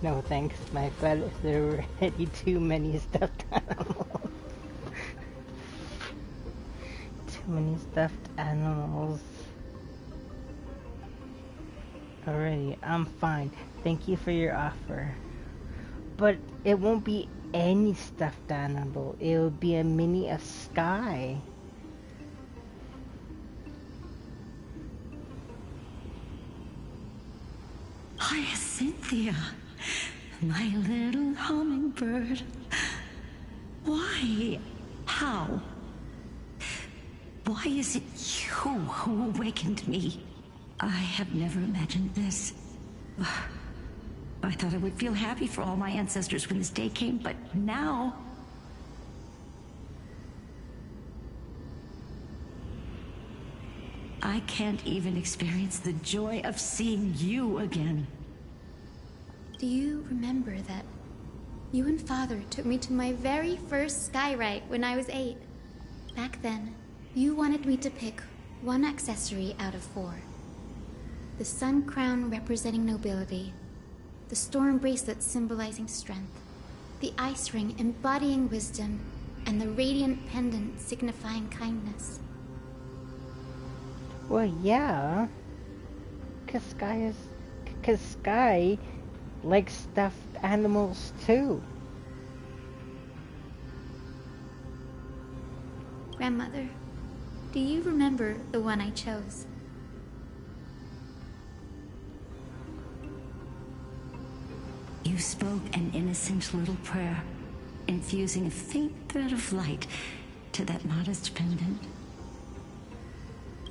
No thanks, my fellas. There were already too many stuffed animals. Too many stuffed animals. Alrighty, I'm fine. Thank you for your offer. But it won't be any stuffed animal. It will be a mini of Sky. Hi, Cynthia. My little hummingbird. Why? How? Why is it you who awakened me? I have never imagined this. I thought I would feel happy for all my ancestors when this day came, but now... I can't even experience the joy of seeing you again. Do you remember that you and Father took me to my very first sky rite when I was 8? Back then, you wanted me to pick one accessory out of 4. The sun crown representing nobility, the storm bracelet symbolizing strength, the ice ring embodying wisdom, and the radiant pendant signifying kindness. Well, yeah. Cause Sky likes stuffed animals too. Grandmother, do you remember the one I chose? You spoke an innocent little prayer, infusing a faint thread of light to that modest pendant.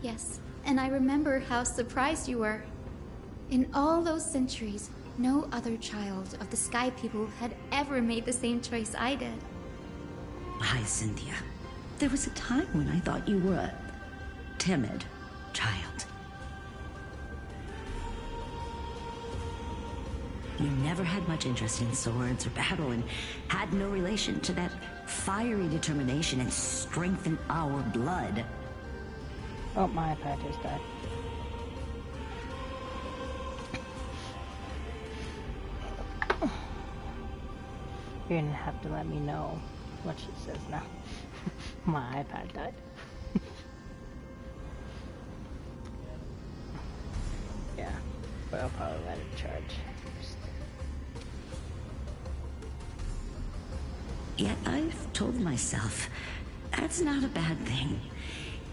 Yes, and I remember how surprised you were. In all those centuries, no other child of the Sky People had ever made the same choice I did. Hi, Cynthia. There was a time when I thought you were a timid child. You never had much interest in swords or battle and had no relation to that fiery determination and strength in our blood. Oh, my iPad just died. You're gonna have to let me know what she says now. My iPad died. Yeah, but I'll probably let it charge first. Yet I've told myself, that's not a bad thing.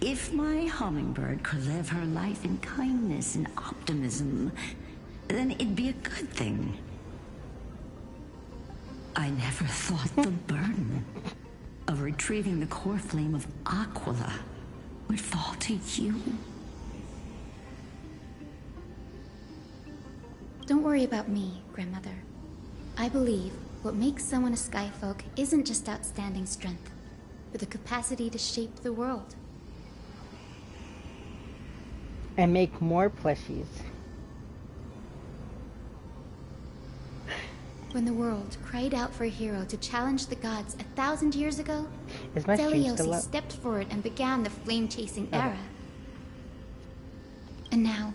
If my hummingbird could live her life in kindness and optimism, then it'd be a good thing. I never thought the burden of retrieving the core flame of Aquila would fall to you. Don't worry about me, Grandmother. I believe what makes someone a Skyfolk isn't just outstanding strength, but the capacity to shape the world. And make more plushies. When the world cried out for a hero to challenge the gods 1,000 years ago, Is my stream still Deliosi up? stepped forward and began the flame-chasing era. And now,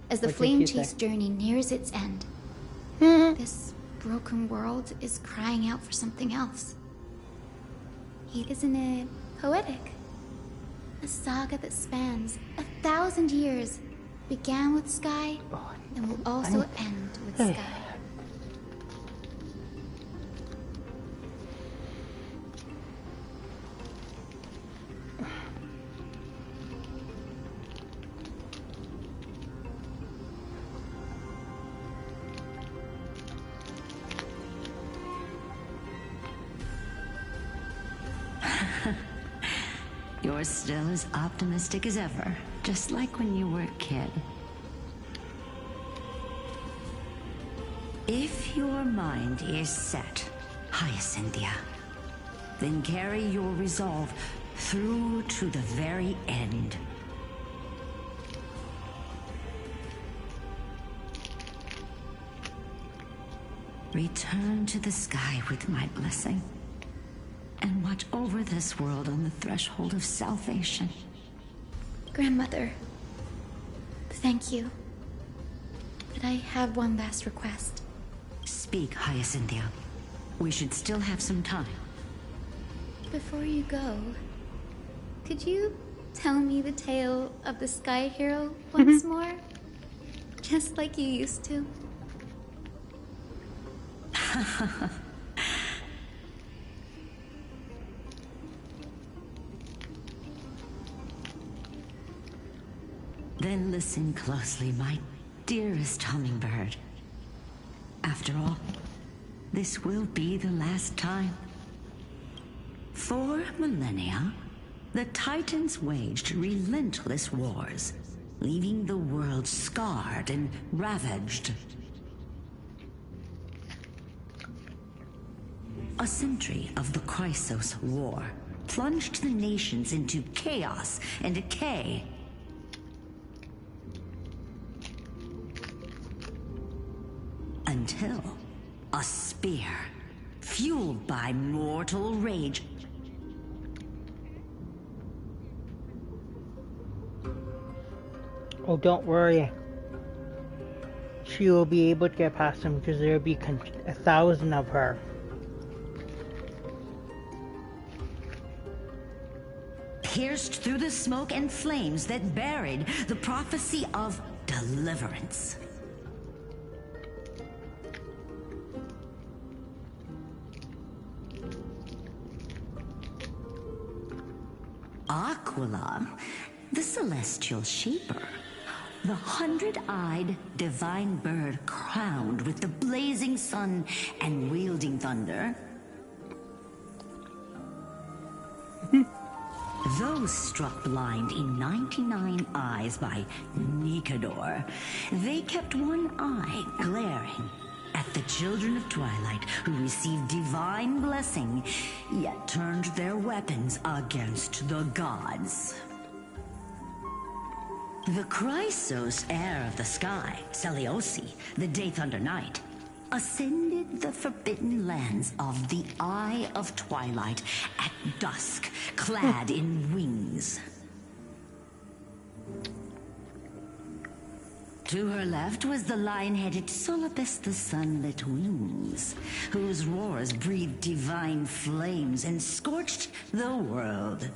as the What did flame you chase say? journey nears its end, this broken world is crying out for something else. Isn't it poetic? A saga that spans 1,000 years began with Sky and will also end with Sky. You're still as optimistic as ever, just like when you were a kid. If your mind is set, Hyacinthia, then carry your resolve through to the very end. Return to the sky with my blessing, and watch over this world on the threshold of salvation. Grandmother, thank you. But I have one last request. Speak, Hyacinthia. We should still have some time. Before you go, could you tell me the tale of the Sky Hero once more? Just like you used to. Then listen closely, my dearest hummingbird. After all, this will be the last time. For millennia, the Titans waged relentless wars, leaving the world scarred and ravaged. A century of the Chrysos War plunged the nations into chaos and decay. Until a spear, fueled by mortal rage, Oh, don't worry. She will be able to get past him because there will be 1,000 of her. pierced through the smoke and flames that buried the prophecy of deliverance. Aquila, the celestial shaper, the 100-eyed divine bird crowned with the blazing sun and wielding thunder. Those struck blind in 99 eyes by Nikador, they kept one eye glaring at the children of Twilight who received divine blessing, yet turned their weapons against the gods. The Chrysos heir of the sky, Celiosi, the Day Thunder Knight, ascended the forbidden lands of the Eye of Twilight at dusk, clad in wings. To her left was the lion-headed Solibus the Sunlit Wings, whose roars breathed divine flames and scorched the world.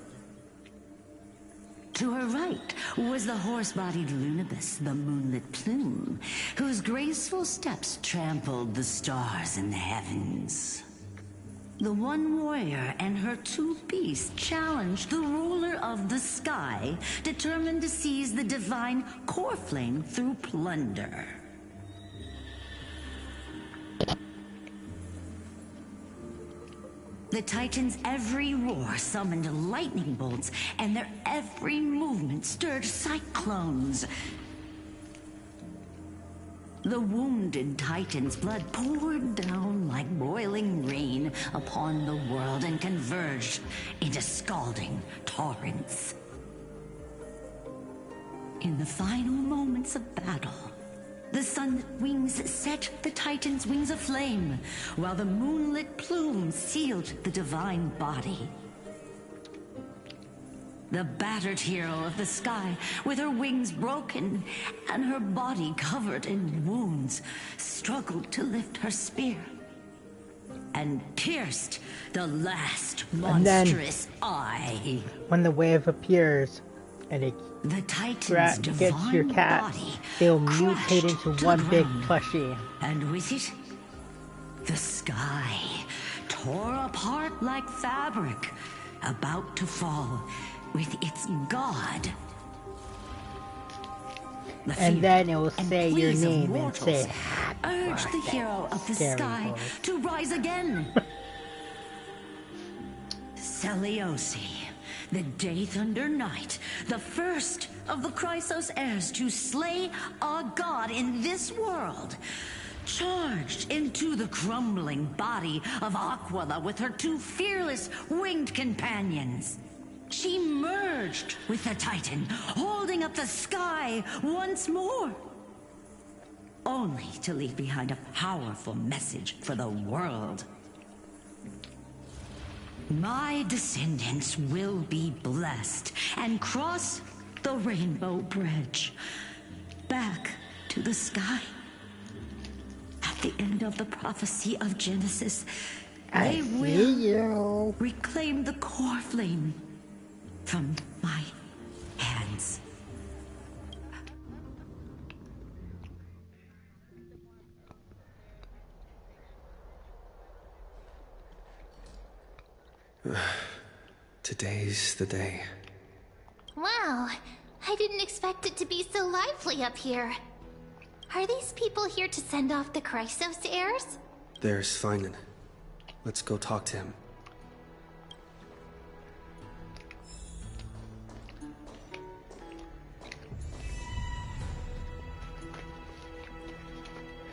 To her right was the horse-bodied Lunibus, the Moonlit Plume, whose graceful steps trampled the stars in the heavens. The one warrior and her two beasts challenged the ruler of the sky, determined to seize the divine core flame through plunder. The Titans' every roar summoned lightning bolts, and their every movement stirred cyclones. The wounded Titan's blood poured down like boiling rain upon the world and converged into scalding torrents. In the final moments of battle, the sun's wings set the Titan's wings aflame, while the moonlit plume sealed the divine body. The battered hero of the sky, with her wings broken and her body covered in wounds, struggled to lift her spear and pierced the last monstrous eye. When the wave appears and it gets your cat, they'll mutate into one big plushie. And with it, the sky tore apart like fabric, about to fall with its god. And then it will say your name and say, urge the hero of the sky to rise again. Celiosi, the Day Thunder Knight, the first of the Chrysos heirs to slay a god in this world, charged into the crumbling body of Aquila with her two fearless winged companions. She merged with the Titan, holding up the sky once more, only to leave behind a powerful message for the world. My descendants will be blessed and cross the Rainbow Bridge back to the sky. At the end of the prophecy of Genesis, they will reclaim the core flame from my hands. Today's the day. Wow, I didn't expect it to be so lively up here. Are these people here to send off the Chrysos heirs? There's Finan. Let's go talk to him.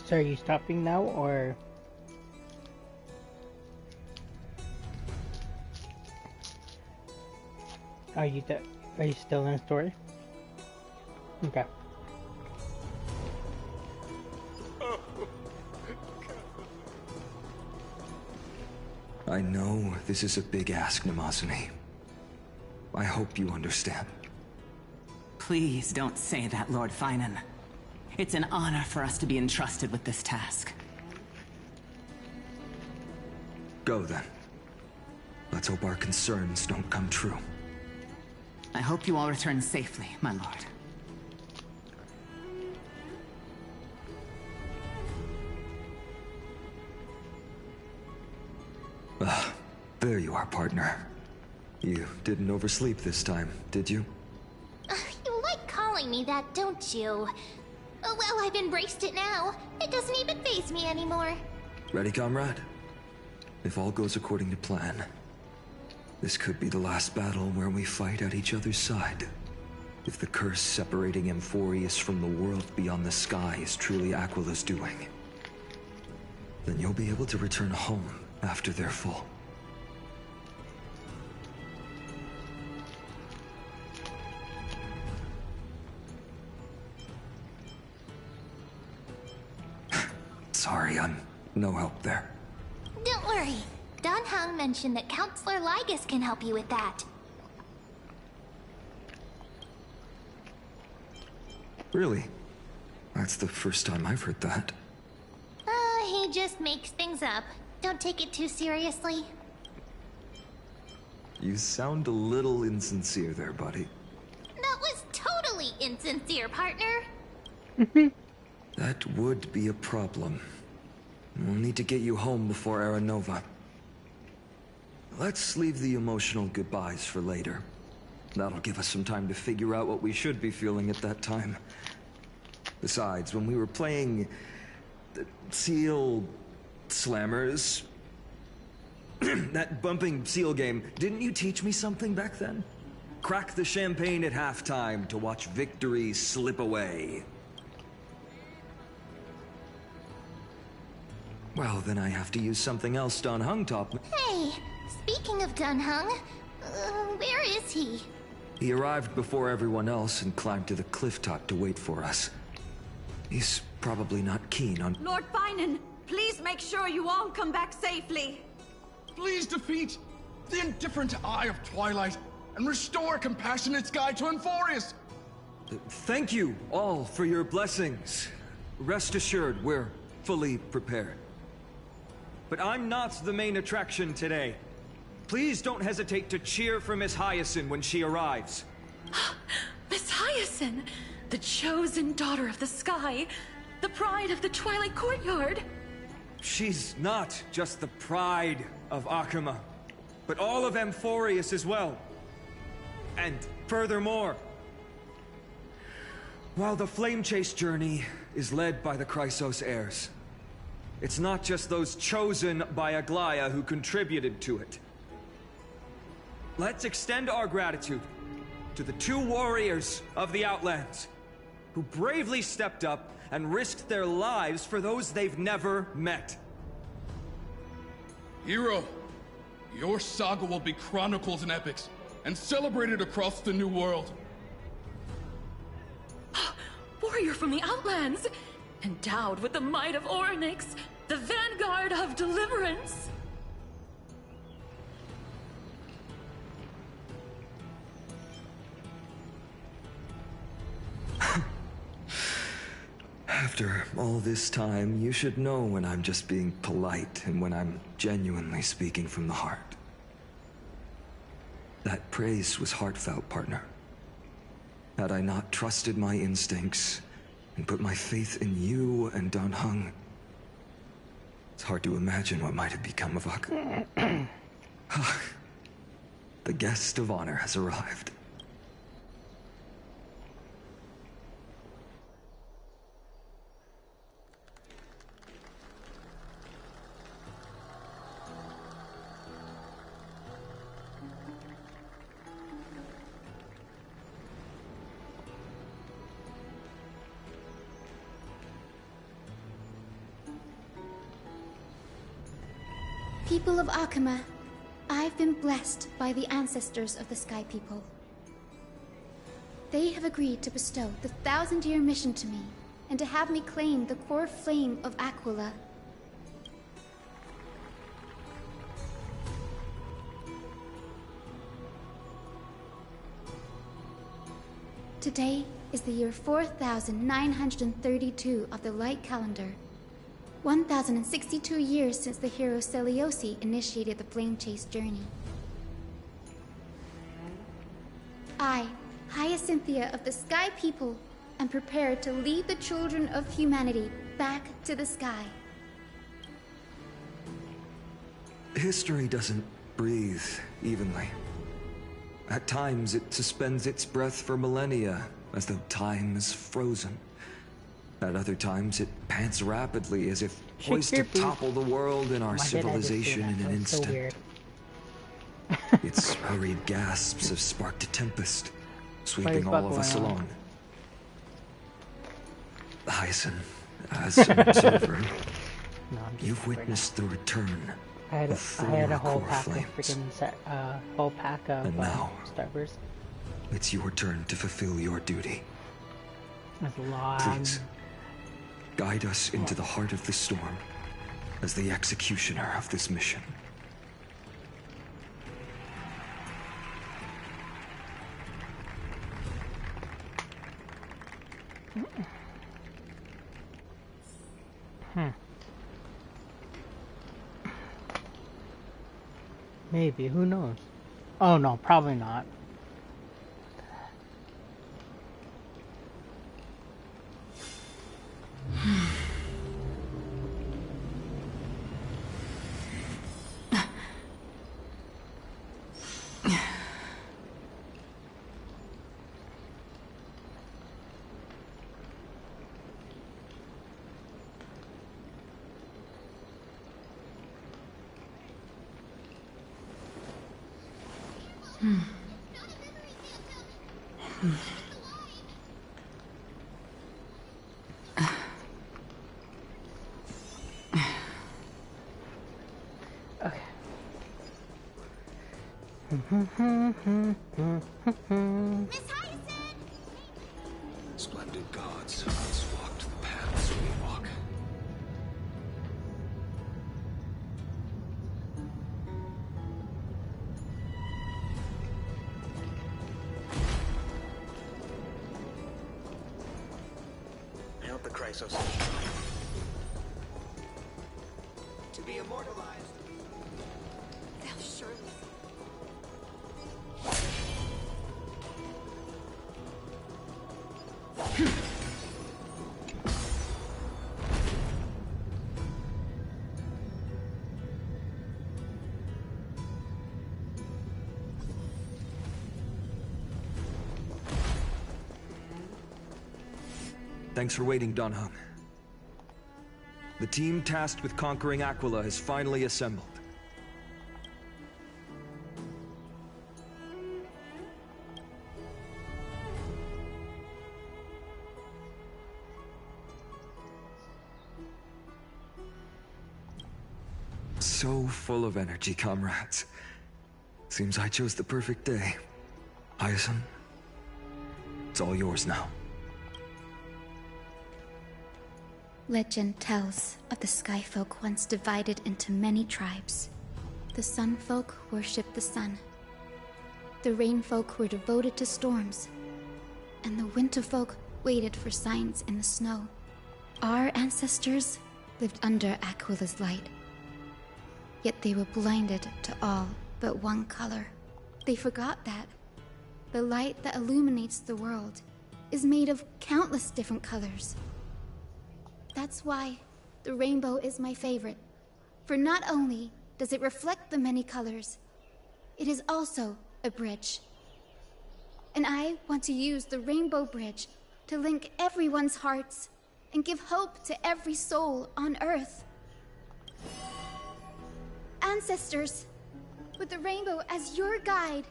So are you stopping now, or? Are you still in the story? Okay. I know this is a big ask, Namazani. I hope you understand. Please don't say that, Lord Finan. It's an honor for us to be entrusted with this task. Go then. Let's hope our concerns don't come true. I hope you all return safely, my lord. There you are, partner. You didn't oversleep this time, did you? You like calling me that, don't you? Oh, well, I've embraced it now. It doesn't even faze me anymore. Ready, comrade? If all goes according to plan, this could be the last battle where we fight at each other's side. If the curse separating Amphorius from the world beyond the sky is truly Aquila's doing, then you'll be able to return home after their fall. Sorry, I'm no help there. Don't worry. Don Hung mentioned that Counselor Lygus can help you with that. Really? That's the first time I've heard that. He just makes things up. Don't take it too seriously. You sound a little insincere there, buddy. That was totally insincere, partner. That would be a problem. We'll need to get you home before Aranova. Let's leave the emotional goodbyes for later. That'll give us some time to figure out what we should be feeling at that time. Besides, when we were playing the Seal Slammers, that bumping seal game, didn't you teach me something back then? Crack the champagne at halftime to watch victory slip away. Well, then I have to use something else Dan Hung taught me. Hey, speaking of Dan Hung, where is he? He arrived before everyone else and climbed to the cliff top to wait for us. He's probably not keen on— Lord Finan, please make sure you all come back safely. Please defeat the indifferent Eye of Twilight and restore compassionate sky to Enforius. Thank you all for your blessings. Rest assured, we're fully prepared. But I'm not the main attraction today. Please don't hesitate to cheer for Miss Hyacinth when she arrives. Miss Hyacinth, the chosen daughter of the sky, the pride of the Twilight Courtyard. She's not just the pride of Akuma, but all of Amphorius as well. And furthermore, while the Flame Chase journey is led by the Chrysos heirs, it's not just those chosen by Aglaya who contributed to it. Let's extend our gratitude to the 2 warriors of the Outlands who bravely stepped up and risked their lives for those they've never met. Hero, your saga will be chronicled in epics and celebrated across the New World. Warrior from the Outlands, endowed with the might of Orynyx, the vanguard of deliverance. After all this time, you should know when I'm just being polite and when I'm genuinely speaking from the heart. That praise was heartfelt, partner. Had I not trusted my instincts and put my faith in you and Dan Hung, it's hard to imagine what might have become of Akuma. The guest of honor has arrived. People of Akuma, I've been blessed by the ancestors of the Sky People. They have agreed to bestow the 1,000-year mission to me, and to have me claim the core flame of Aquila. Today is the year 4932 of the Light Calendar. 1,062 years since the hero Seliosi initiated the Flame Chase journey. I, Hyacinthia of the Sky People, am prepared to lead the children of humanity back to the sky. History doesn't breathe evenly. At times, it suspends its breath for millennia, as though time is frozen. At other times, it pants rapidly, as if poised to topple the world and our civilization in an instant. So weird. Its hurried gasps have sparked a tempest, sweeping all of us along. Hyacinth, as an observer, you've witnessed the return of 4 core flames. Whole pack of and now, Starburst. It's your turn to fulfill your duty. That's a lot. Please, guide us into the heart of the storm as the executioner of this mission. Maybe, who knows? Oh no, probably not. Splendid gods once walked the paths we walk. I hope the Chrysos to be immortalized. They'll surely. Thanks for waiting, Donhung. The team tasked with conquering Aquila has finally assembled. So full of energy, comrades. Seems I chose the perfect day. Hyacinth, it's all yours now. Legend tells of the Sky Folk once divided into many tribes. The Sun Folk worshipped the sun. The Rain Folk were devoted to storms. And the Winter Folk waited for signs in the snow. Our ancestors lived under Aquila's light. Yet they were blinded to all but one color. They forgot that the light that illuminates the world is made of countless different colors. That's why the rainbow is my favorite. For not only does it reflect the many colors, it is also a bridge. And I want to use the Rainbow Bridge to link everyone's hearts and give hope to every soul on Earth. Ancestors, with the rainbow as your guide,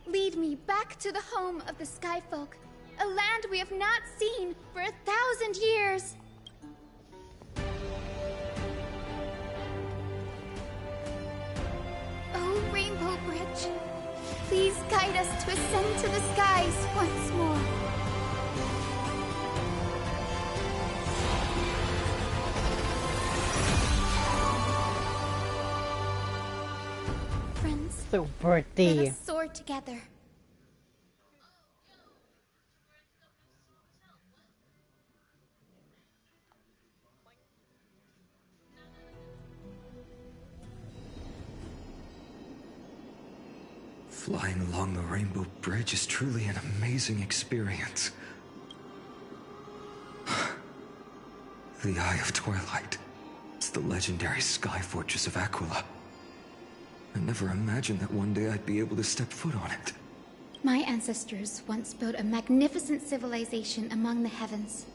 lead me back to the home of the Skyfolk, a land we have not seen for 1,000 years. Oh, Rainbow Bridge, please guide us to ascend to the skies once more. Friends, so birthday. Let us soar together. Flying along the Rainbow Bridge is truly an amazing experience. The Eye of Twilight. It's the legendary sky fortress of Aquila. I never imagined that one day I'd be able to step foot on it. My ancestors once built a magnificent civilization among the heavens.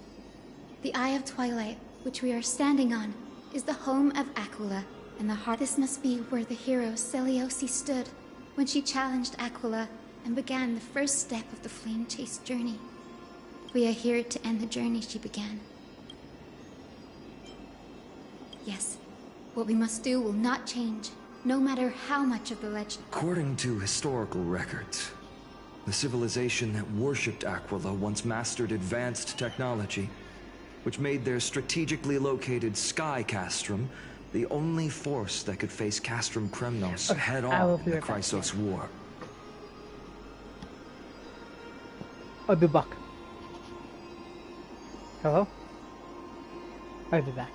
The Eye of Twilight, which we are standing on, is the home of Aquila, and the heart. This must be where the hero Seliosi stood when she challenged Aquila and began the first step of the flame chase journey. We are here to end the journey she began. Yes, what we must do will not change, no matter how much of the legend. According to historical records, the civilization that worshipped Aquila once mastered advanced technology, which made their strategically located Sky Castrum the only force that could face Castrum Kremnos head-on in the Chrysos War. I'll be back. Hello? I'll be back.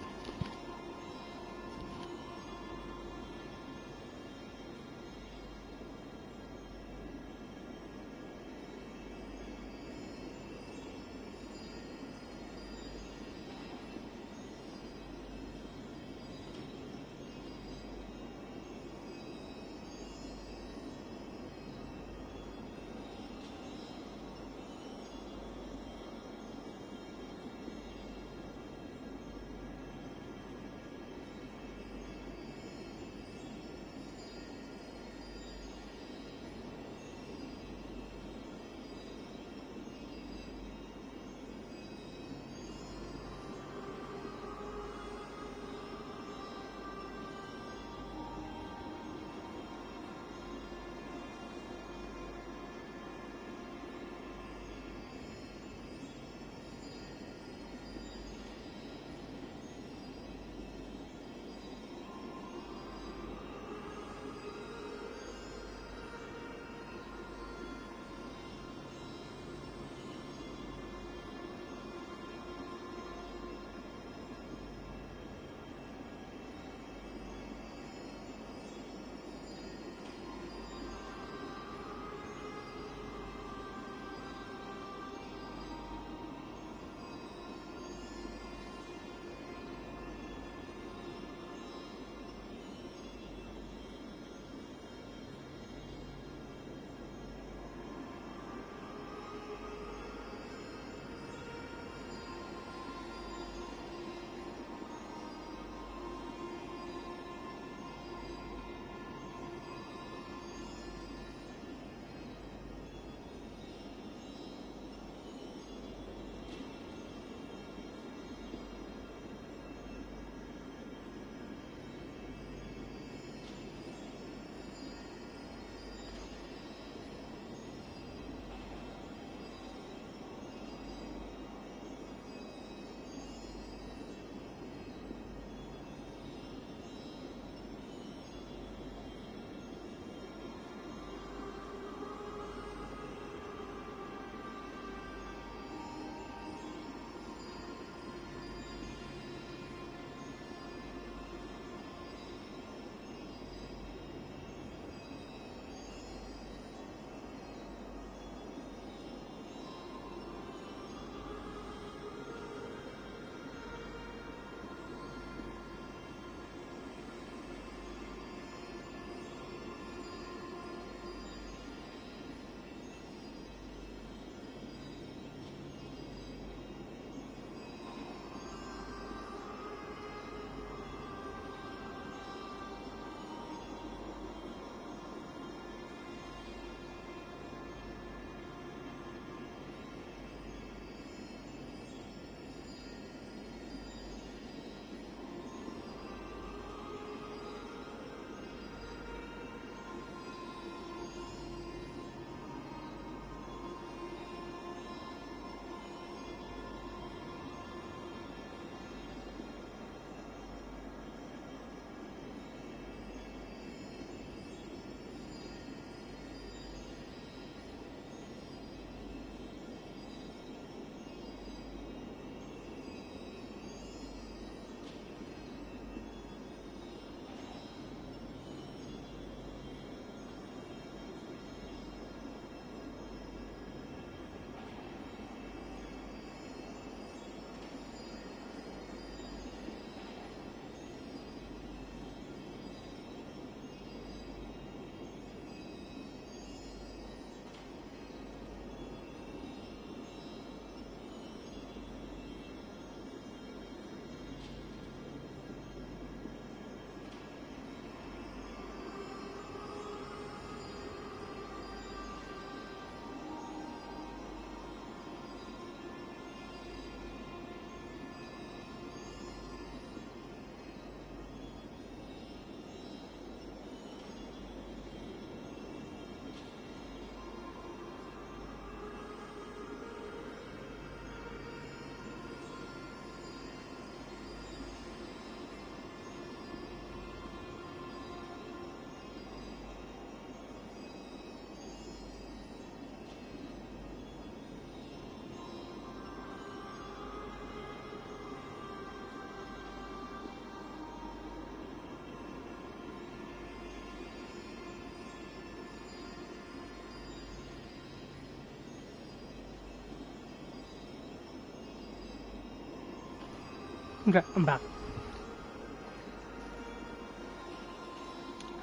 Okay, I'm back.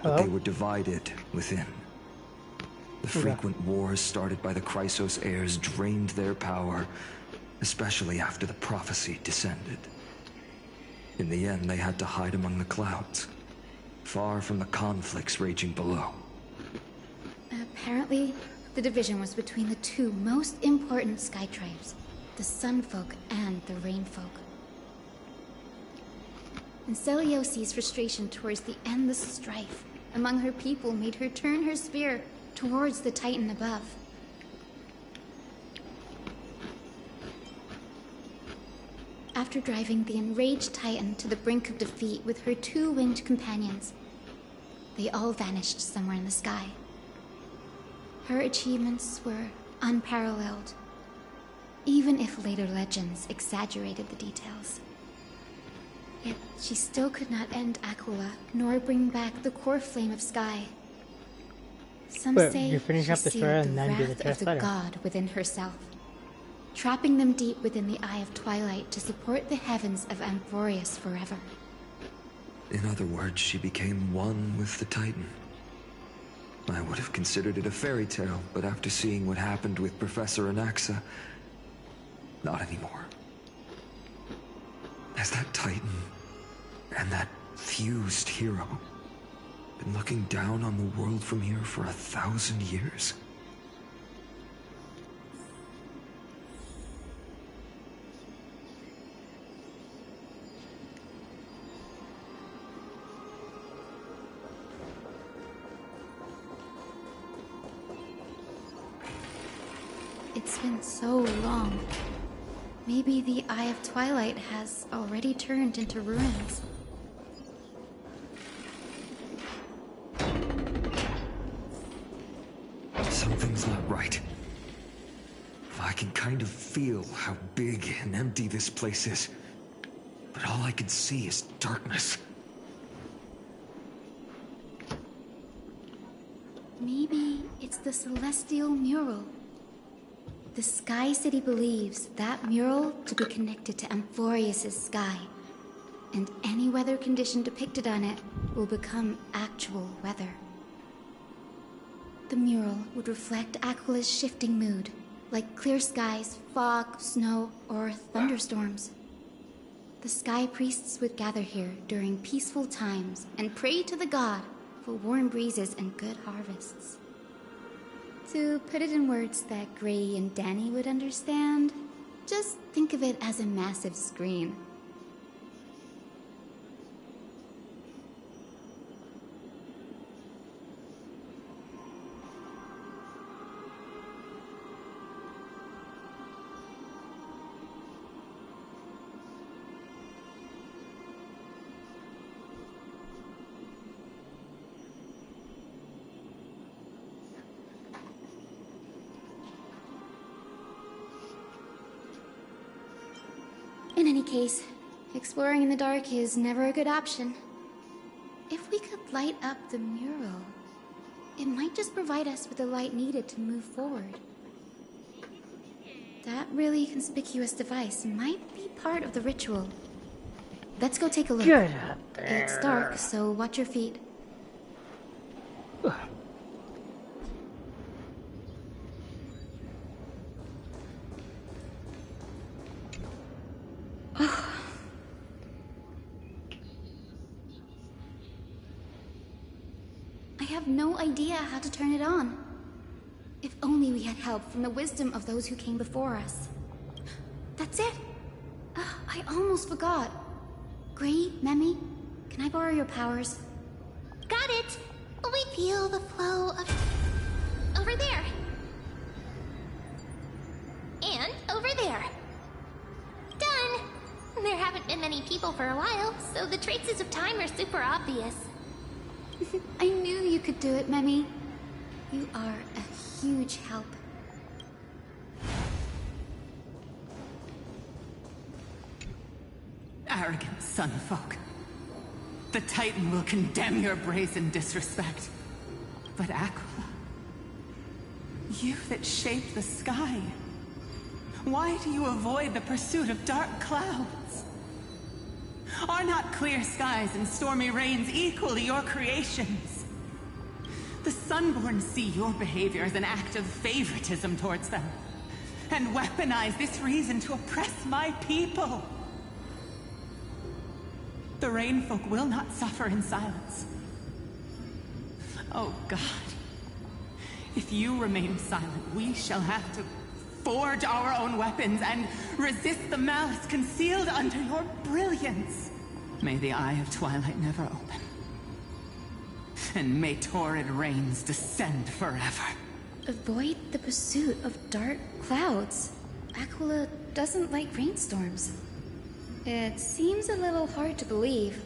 But they were divided within. The frequent wars started by the Chrysos heirs drained their power, especially after the prophecy descended. In the end, they had to hide among the clouds, far from the conflicts raging below. Apparently, the division was between the two most important sky tribes, the Sunfolk and the Rainfolk. And Celiosi's frustration towards the endless strife among her people made her turn her spear towards the Titan above. After driving the enraged Titan to the brink of defeat with her two winged companions, they all vanished somewhere in the sky. Her achievements were unparalleled, even if later legends exaggerated the details. Yet she still could not end Aquila, nor bring back the core flame of Sky. Some say you finish she up the story sealed and the then do the wrath of test the letter. god within herself, trapping them deep within the Eye of Twilight to support the heavens of Amphorius forever. In other words, she became one with the Titan. I would have considered it a fairy tale, but after seeing what happened with Professor Anaxa, not anymore. Has that Titan and that fused hero been looking down on the world from here for 1,000 years? It's been so long. Maybe the Eye of Twilight has already turned into ruins. Something's not right. I can kind of feel how big and empty this place is, but all I can see is darkness. Maybe it's the Celestial Mural. The Sky City believes that mural to be connected to Amphorius' sky, and any weather condition depicted on it will become actual weather. The mural would reflect Aquila's shifting mood, like clear skies, fog, snow, or thunderstorms. The Sky Priests would gather here during peaceful times and pray to the god for warm breezes and good harvests. To put it in words that Gray and Danny would understand, just think of it as a massive screen. In any case, exploring in the dark is never a good option. If we could light up the mural, it might just provide us with the light needed to move forward. That really conspicuous device might be part of the ritual. Let's go take a look. Get out there. It's dark, so watch your feet. I have no idea how to turn it on. If only we had help from the wisdom of those who came before us. That's it! I almost forgot. Gray, Memi, can I borrow your powers? Got it! We feel the flow of... over there. And over there. Done! There haven't been many people for a while, so the traces of time are super obvious. I knew you could do it, Memi. You are a huge help. Arrogant sunfolk. The Titan will condemn your brazen disrespect. But Aquila, you that shape the sky, why do you avoid the pursuit of dark clouds? Are not clear skies and stormy rains equally your creations? The Sunborn see your behavior as an act of favoritism towards them, and weaponize this reason to oppress my people. The Rainfolk will not suffer in silence. Oh God, if you remain silent, we shall have to forge our own weapons and resist the malice concealed under your brilliance. May the Eye of Twilight never open. And may torrid rains descend forever. Avoid the pursuit of dark clouds. Aquila doesn't like rainstorms. It seems a little hard to believe,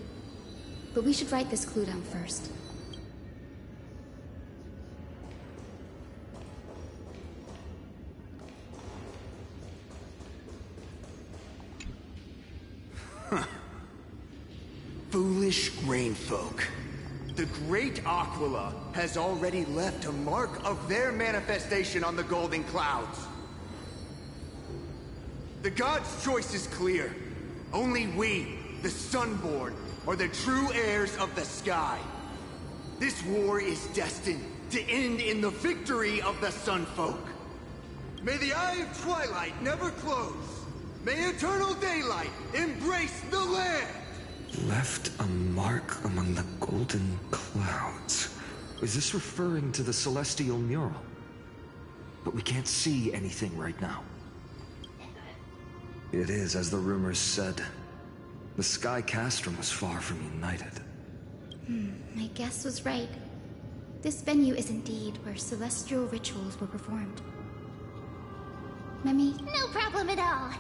but we should write this clue down first. Foolish Rainfolk. The great Aquila has already left a mark of their manifestation on the golden clouds. The gods' choice is clear. Only we, the Sunborn, are the true heirs of the sky. This war is destined to end in the victory of the Sunfolk. May the Eye of Twilight never close. May eternal daylight embrace the land! Left a mark among the golden clouds. Is this referring to the celestial mural? But we can't see anything right now. It is, as the rumors said. The Sky Castrum was far from united. My guess was right. This venue is indeed where celestial rituals were performed. Memi? No problem at all.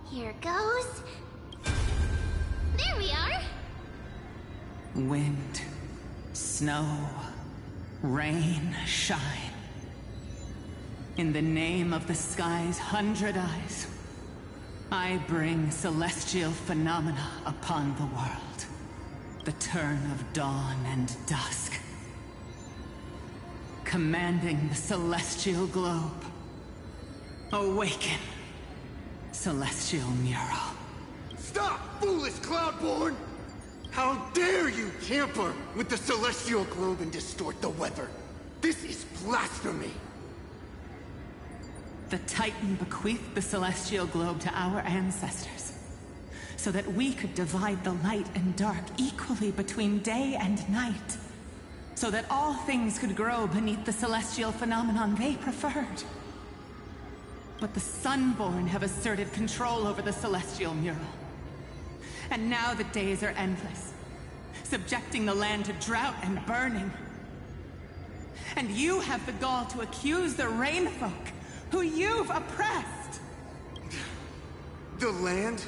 Here goes. There we are! Wind, snow, rain, shine. In the name of the sky's 100 eyes, I bring celestial phenomena upon the world. The turn of dawn and dusk. Commanding the celestial globe. Awaken, celestial mural. Stop, foolish Cloudborn! How dare you tamper with the celestial globe and distort the weather? This is blasphemy! The Titan bequeathed the celestial globe to our ancestors, so that we could divide the light and dark equally between day and night, so that all things could grow beneath the celestial phenomenon they preferred. But the Sunborn have asserted control over the celestial mural. And now the days are endless, subjecting the land to drought and burning. And you have the gall to accuse the Rainfolk, who you've oppressed! The land?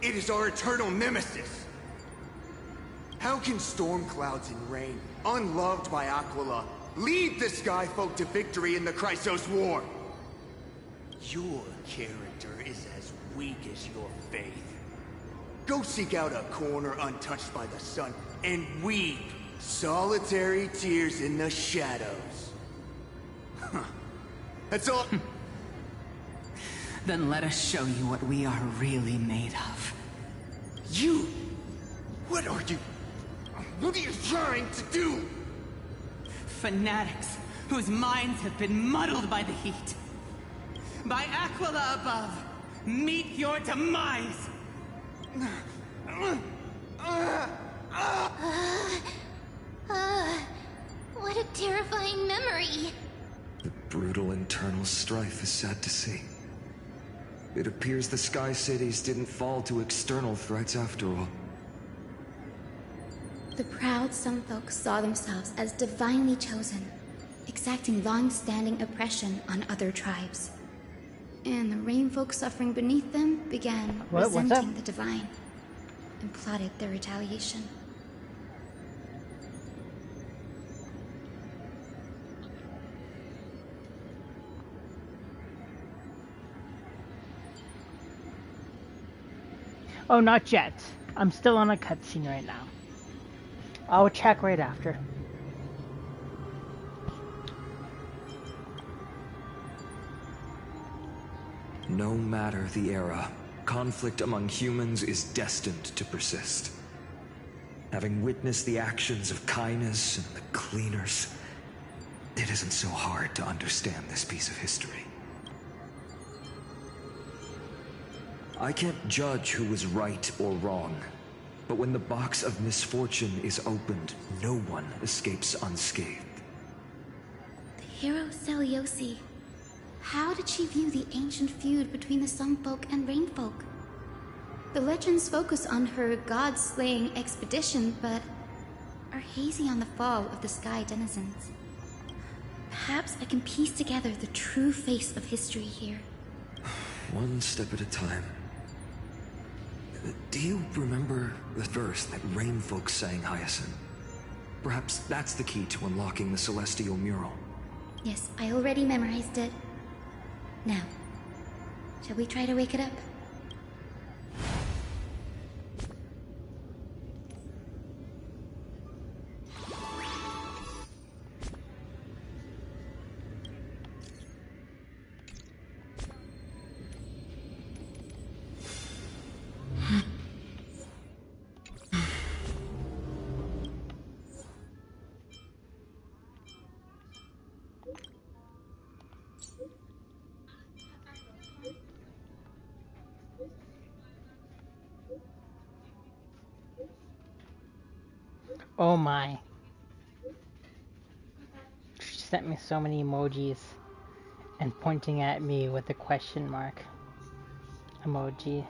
It is our eternal nemesis! How can storm clouds and rain, unloved by Aquila, lead the Skyfolk to victory in the Chrysos War? Your character is as weak as your faith. Go seek out a corner untouched by the sun and weep solitary tears in the shadows. That's all. Then let us show you what we are really made of. You? What are you? What are you trying to do? Fanatics whose minds have been muddled by the heat. By Aquila above, meet your demise! What a terrifying memory! The brutal internal strife is sad to see. It appears the Sky Cities didn't fall to external threats after all. The proud Sunfolk saw themselves as divinely chosen, exacting long-standing oppression on other tribes. And the Rainfolk suffering beneath them began resenting the divine, and plotted their retaliation. Oh, not yet. I'm still on a cutscene right now. I'll check right after. No matter the era, conflict among humans is destined to persist. Having witnessed the actions of Kindness and the Cleaners, it isn't so hard to understand this piece of history. I can't judge who was right or wrong, but when the box of misfortune is opened, no one escapes unscathed. The hero Celiosi. How did she view the ancient feud between the Songfolk and Rainfolk? The legends focus on her god-slaying expedition, but are hazy on the fall of the Sky Denizens. Perhaps I can piece together the true face of history here. One step at a time. Do you remember the verse that Rainfolk sang, Hyacinth? Perhaps that's the key to unlocking the Celestial Mural. Yes, I already memorized it. Now, shall we try to wake it up? Oh my. She sent me so many emojis and pointing at me with a question mark emoji.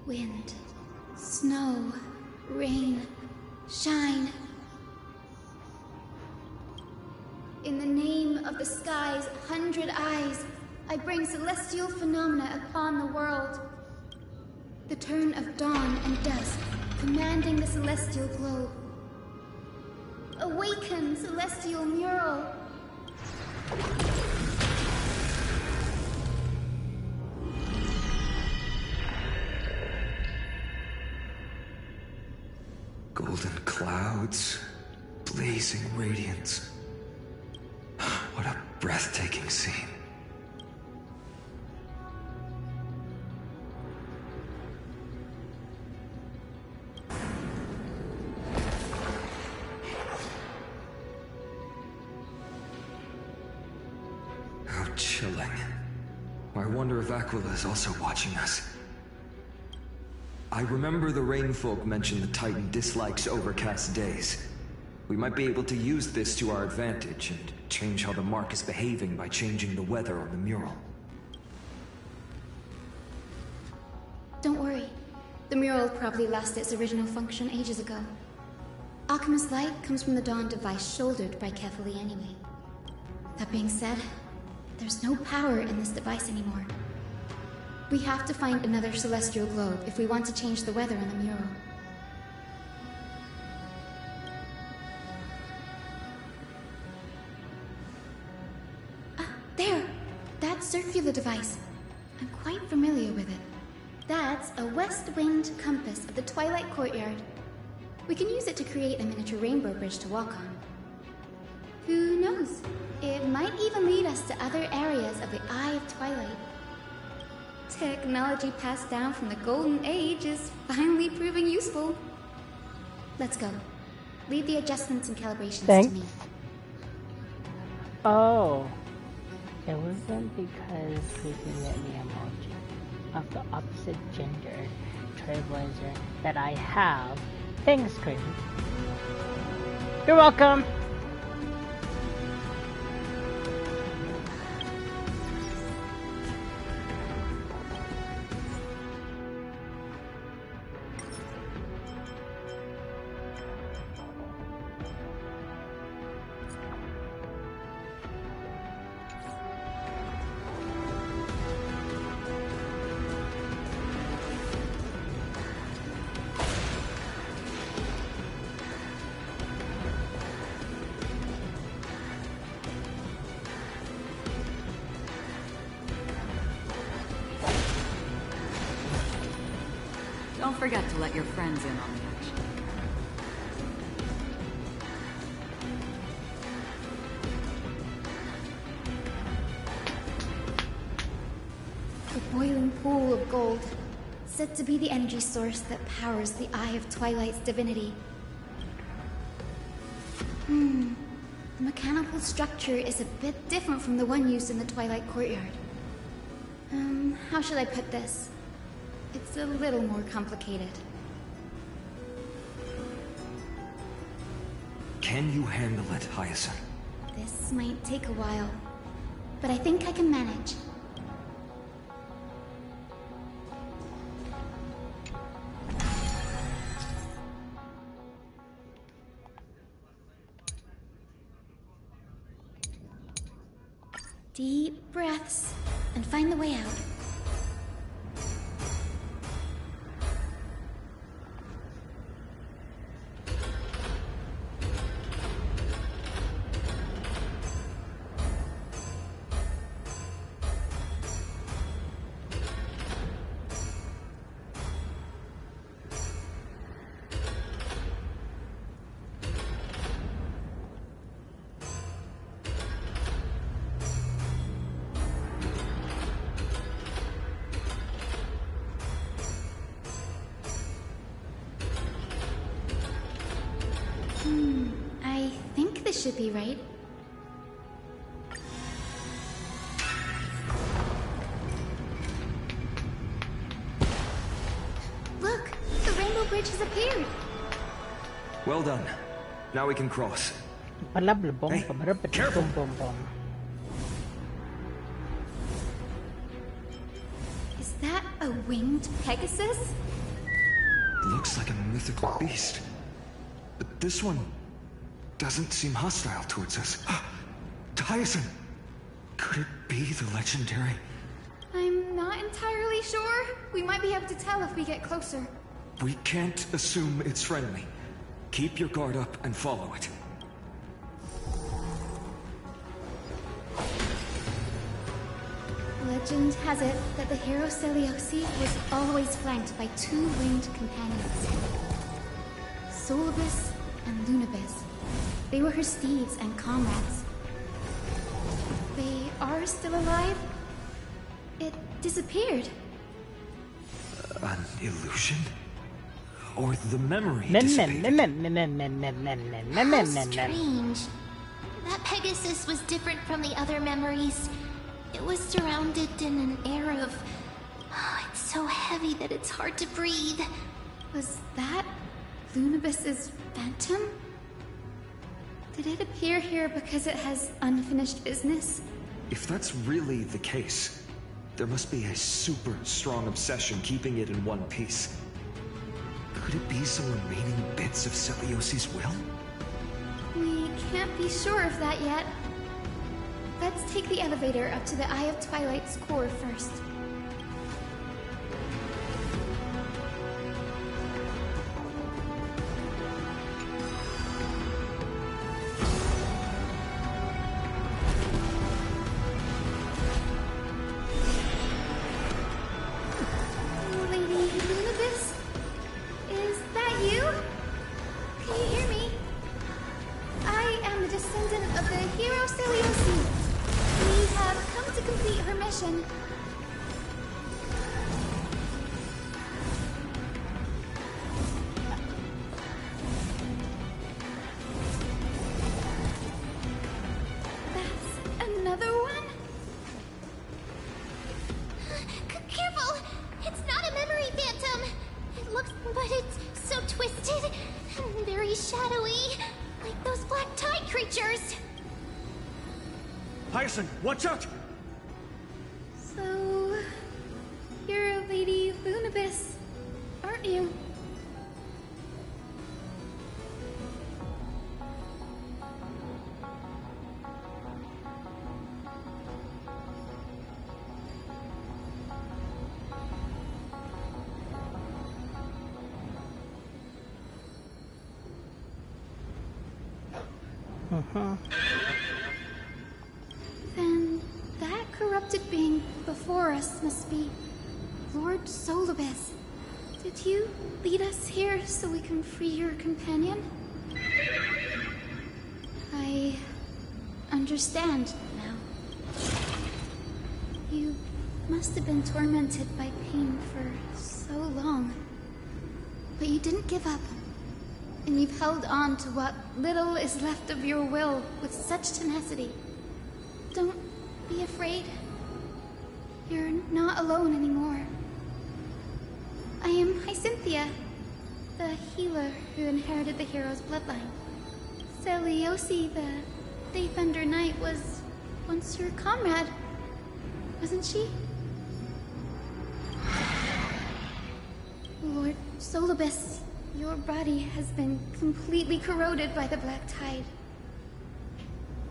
Wind, snow, rain, shine. In the name of the sky's 100 eyes, I bring celestial phenomena upon the world. The turn of dawn and dusk, commanding the celestial globe. Awaken, celestial mural! Golden clouds, blazing radiance. What a breathtaking scene. How chilling. I wonder if Aquila is also watching us. I remember the Rainfolk mentioned the Titan dislikes overcast days. We might be able to use this to our advantage and change how the mark is behaving by changing the weather on the mural. Don't worry. The mural probably lost its original function ages ago. Alchemist light comes from the Dawn device shouldered by Kefali anyway. That being said, there's no power in this device anymore. We have to find another celestial globe if we want to change the weather on the mural. There! That's circular device. I'm quite familiar with it. That's a west-winged compass of the Twilight Courtyard. We can use it to create a miniature rainbow bridge to walk on. Who knows? It might even lead us to other areas of the Eye of Twilight. Technology passed down from the Golden Age is finally proving useful. Let's go. Leave the adjustments and calibrations to me. Oh. It wasn't because we can get the emoji of the opposite gender trailblazer that I have. Thanks, Crazy. You're welcome! forget to let your friends in on the action. The boiling pool of gold, said to be the energy source that powers the Eye of Twilight's divinity. The mechanical structure is a bit different from the one used in the Twilight Courtyard. How should I put this? It's a little more complicated. Can you handle it, Hyacinth? This might take a while, but I think I can manage. Deep breaths, and find the way out. I think this should be right. Look! The Rainbow Bridge has appeared! Well done. Now we can cross. Hey, careful! Is that a winged Pegasus? Looks like a mythical beast. But this one doesn't seem hostile towards us. Hyacinth! Could it be the legendary? I'm not entirely sure. We might be able to tell if we get closer. We can't assume it's friendly. Keep your guard up and follow it. Legend has it that the hero Celiosi was always flanked by two winged companions. Solibus and Lunibus. They were her steeds and comrades. They are still alive? It disappeared. An illusion? Or the memory How dissipated? strange. That Pegasus was different from the other memories. It was surrounded in an air of... Oh, it's so heavy that it's hard to breathe. Was that Lunibus's phantom? Did it appear here because it has unfinished business? If that's really the case, there must be a super strong obsession keeping it in one piece. Could it be some remaining bits of Celiosi's will? We can't be sure of that yet. Let's take the elevator up to the Eye of Twilight's core first. Lady Lunibus? Is that you? Can you hear me? I am the descendant of the hero Celiosi. We have come to complete her mission. That's another one? Careful! It's not a memory phantom! It looks... but it's so twisted and very shadowy. Like those black tide creatures. Hyacinth, watch out! So... you're Lady Lunibus, aren't you? Then that corrupted being before us must be Lord Solibus, Did you lead us here so we can free your companion? I understand now. You must have been tormented by pain for so long. But you didn't give up. And you've held on to what little is left of your will with such tenacity. Don't be afraid. You're not alone anymore. I am Hyacinthia, the healer who inherited the hero's bloodline. Celiosi, the Daybender Knight, was once your comrade, wasn't she? Lord Solibus, your body has been completely corroded by the Black Tide.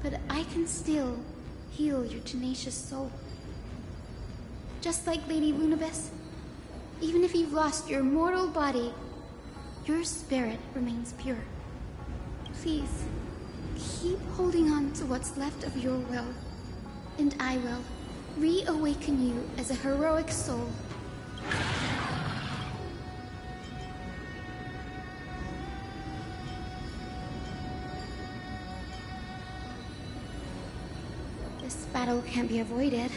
But I can still heal your tenacious soul. Just like Lady Lunabis, even if you've lost your mortal body, your spirit remains pure. Please, keep holding on to what's left of your will, and I will reawaken you as a heroic soul. This battle can't be avoided.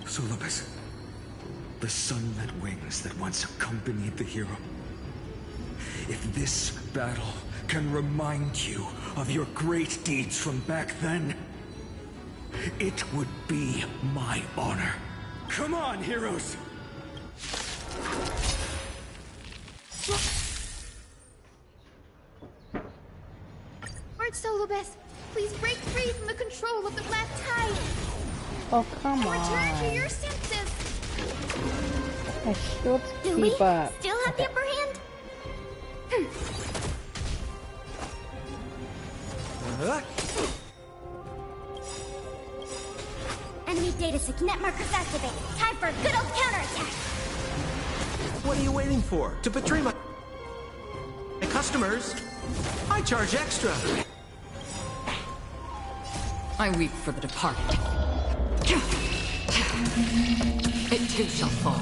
Solibus, the sunlit wings that once accompanied the hero. If this battle can remind you of your great deeds from back then, it would be my honor. Come on, heroes! Lord Solibus, please break free from the control of the Black Tide! Oh, come on. Return to your senses! My shields Do we keep up. still have the upper hand? Enemy data signet markers activated. Time for a good old counterattack. What are you waiting for? To betray my customers? I charge extra. I weep for the departed. It too shall fall.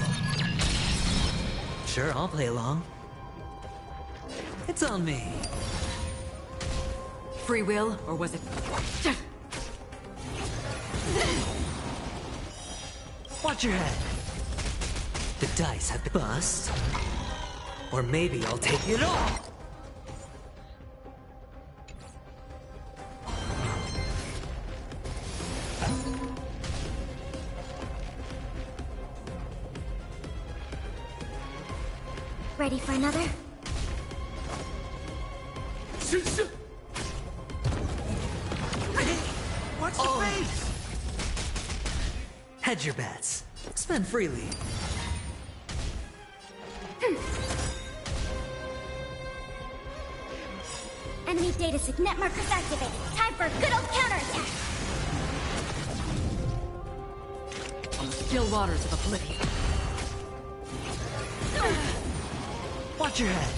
Sure, I'll play along. It's on me. Free will, or was it... Watch your head. The dice have been bust. Or maybe I'll take it all. Ready for another? What's the face? Hedge your bets. Spend freely. Enemy data signet markers activated. Time for a good old counterattack. On the still waters of oblivion. Watch your head.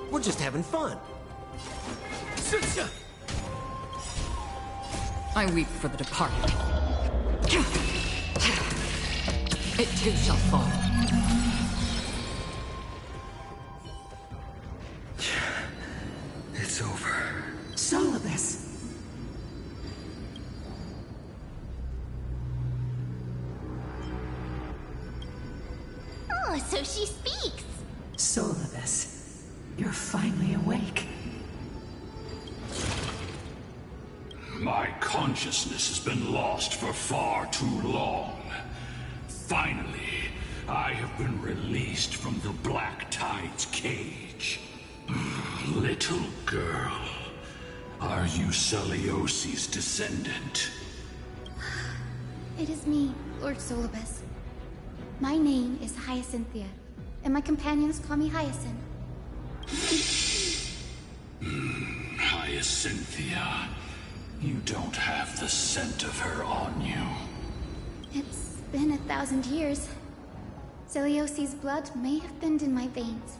We're just having fun. I weep for the departed. It too shall fall. It's over. Solibus. Oh, so she speaks. Solibus, you're finally awake. My consciousness has been lost for far too long. Finally, I have been released from the Black Tide's cage. Little girl, are you Celiosi's descendant? It is me, Lord Solibus. My name is Hyacinthia, and my companions call me Hyacinth. Hyacinthia, you don't have the scent of her on you. It's been 1,000 years. Celiosi's blood may have thinned in my veins,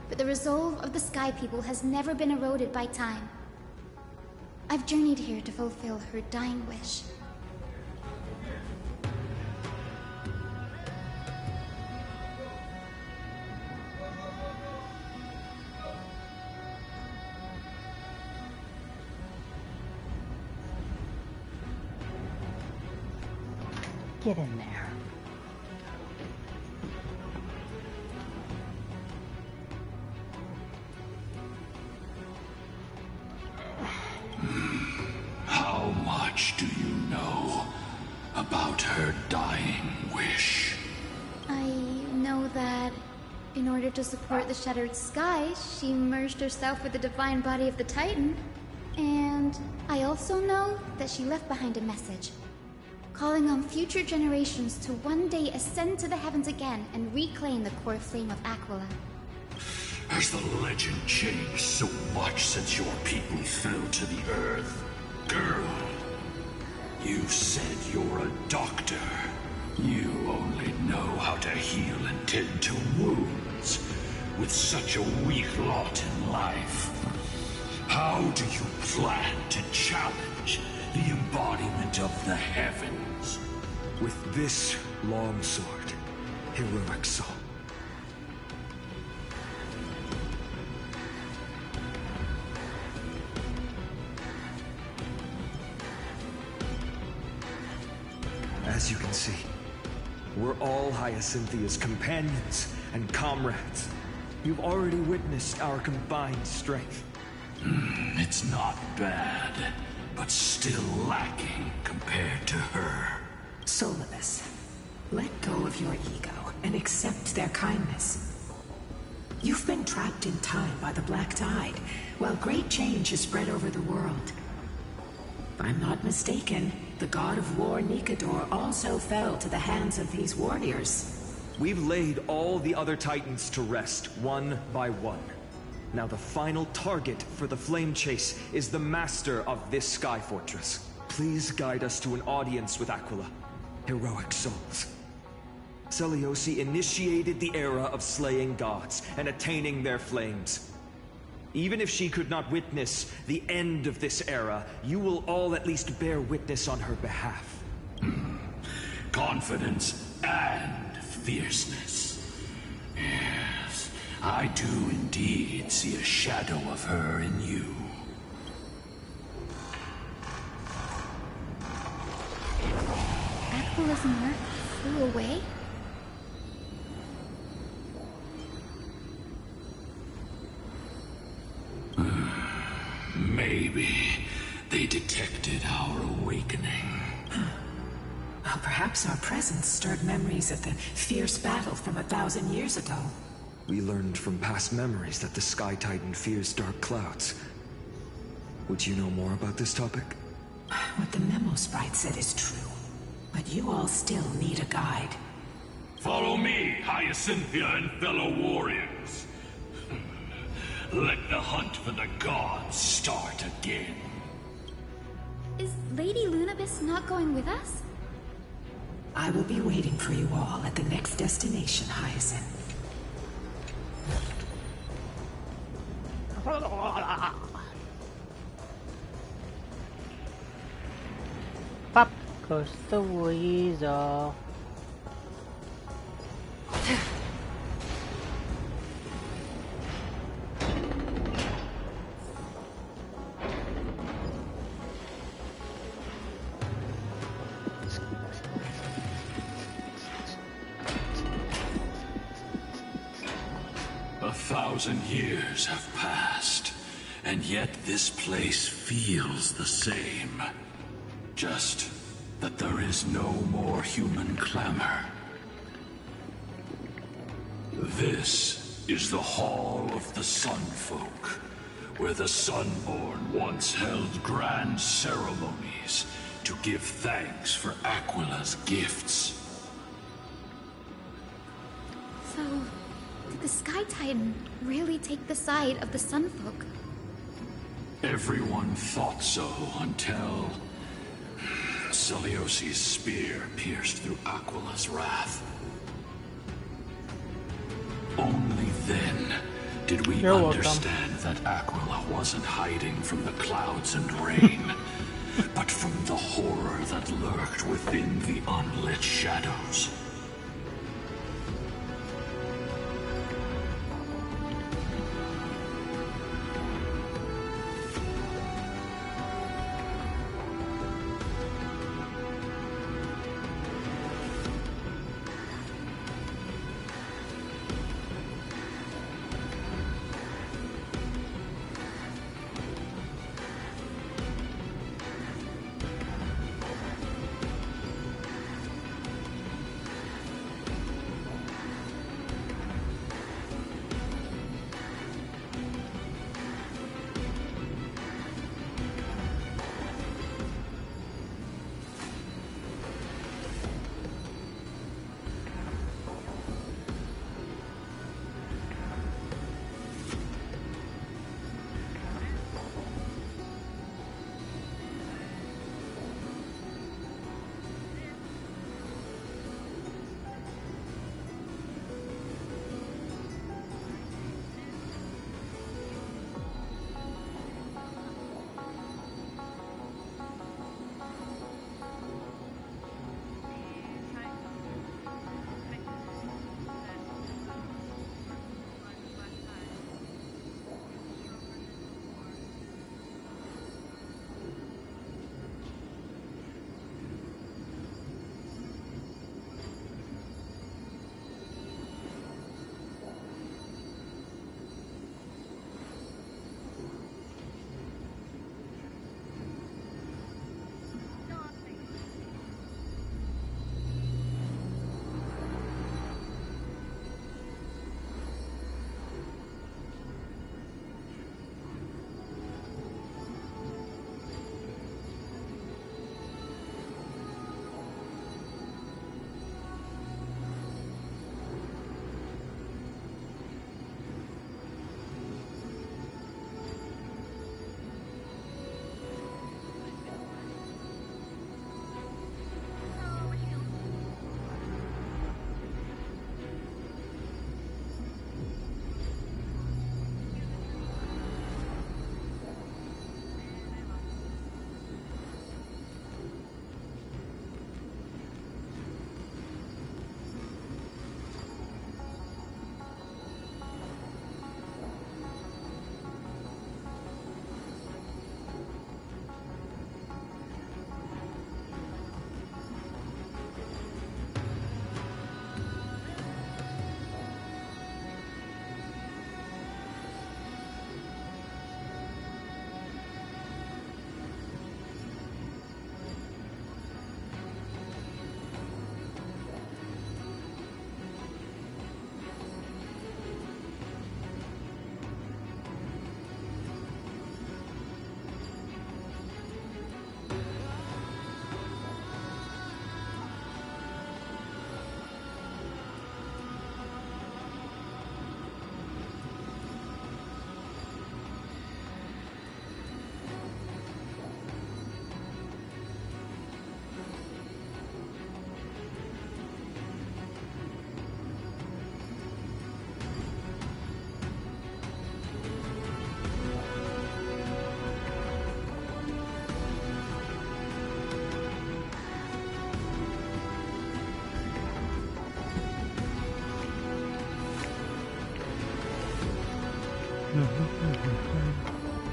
but the resolve of the Sky People has never been eroded by time. I've journeyed here to fulfill her dying wish. Get in there. How much do you know about her dying wish? I know that in order to support the Shattered Sky, she merged herself with the divine body of the Titan. And I also know that she left behind a message, calling on future generations to one day ascend to the heavens again and reclaim the core flame of Aquila. Has the legend changed so much since your people fell to the earth? Girl, you said you're a doctor. You only know how to heal and tend to wounds with such a weak lot in life. How do you plan to challenge the embodiment of the heavens? With this long sword, heroic soul. As you can see, we're all Hyacinthia's companions and comrades. You've already witnessed our combined strength. It's not bad, but still lacking compared to her. Solace, let go of your ego and accept their kindness. You've been trapped in time by the Black Tide, while great change has spread over the world. If I'm not mistaken, the god of war Nikador also fell to the hands of these warriors. We've laid all the other Titans to rest, one by one. Now the final target for the flame chase is the master of this sky fortress. Please guide us to an audience with Aquila. Heroic souls. Seliosi initiated the era of slaying gods and attaining their flames. Even if she could not witness the end of this era, you will all at least bear witness on her behalf. Confidence and fierceness. Yes, I do indeed see a shadow of her in you. Aquila's mark flew away? Maybe they detected our awakening. Well, perhaps our presence stirred memories of the fierce battle from 1,000 years ago. We learned from past memories that the Sky Titan fears dark clouds. Would you know more about this topic? What the memo sprite said is true, but you all still need a guide. Follow me, Hyacinthia and fellow warriors. Let the hunt for the gods start again. Is Lady Lunabis not going with us? I will be waiting for you all at the next destination, Hyacinth. Pop goes the weasel. A 1,000 years have passed, and yet this place feels the same. Just that there is no more human clamor. This is the Hall of the Sunfolk, where the Sunborn once held grand ceremonies to give thanks for Aquila's gifts. So, did the Sky Titan really take the side of the Sunfolk? Everyone thought so until Seliosi's spear pierced through Aquila's wrath. Only then did we understand that Aquila wasn't hiding from the clouds and rain, but from the horror that lurked within the unlit shadows.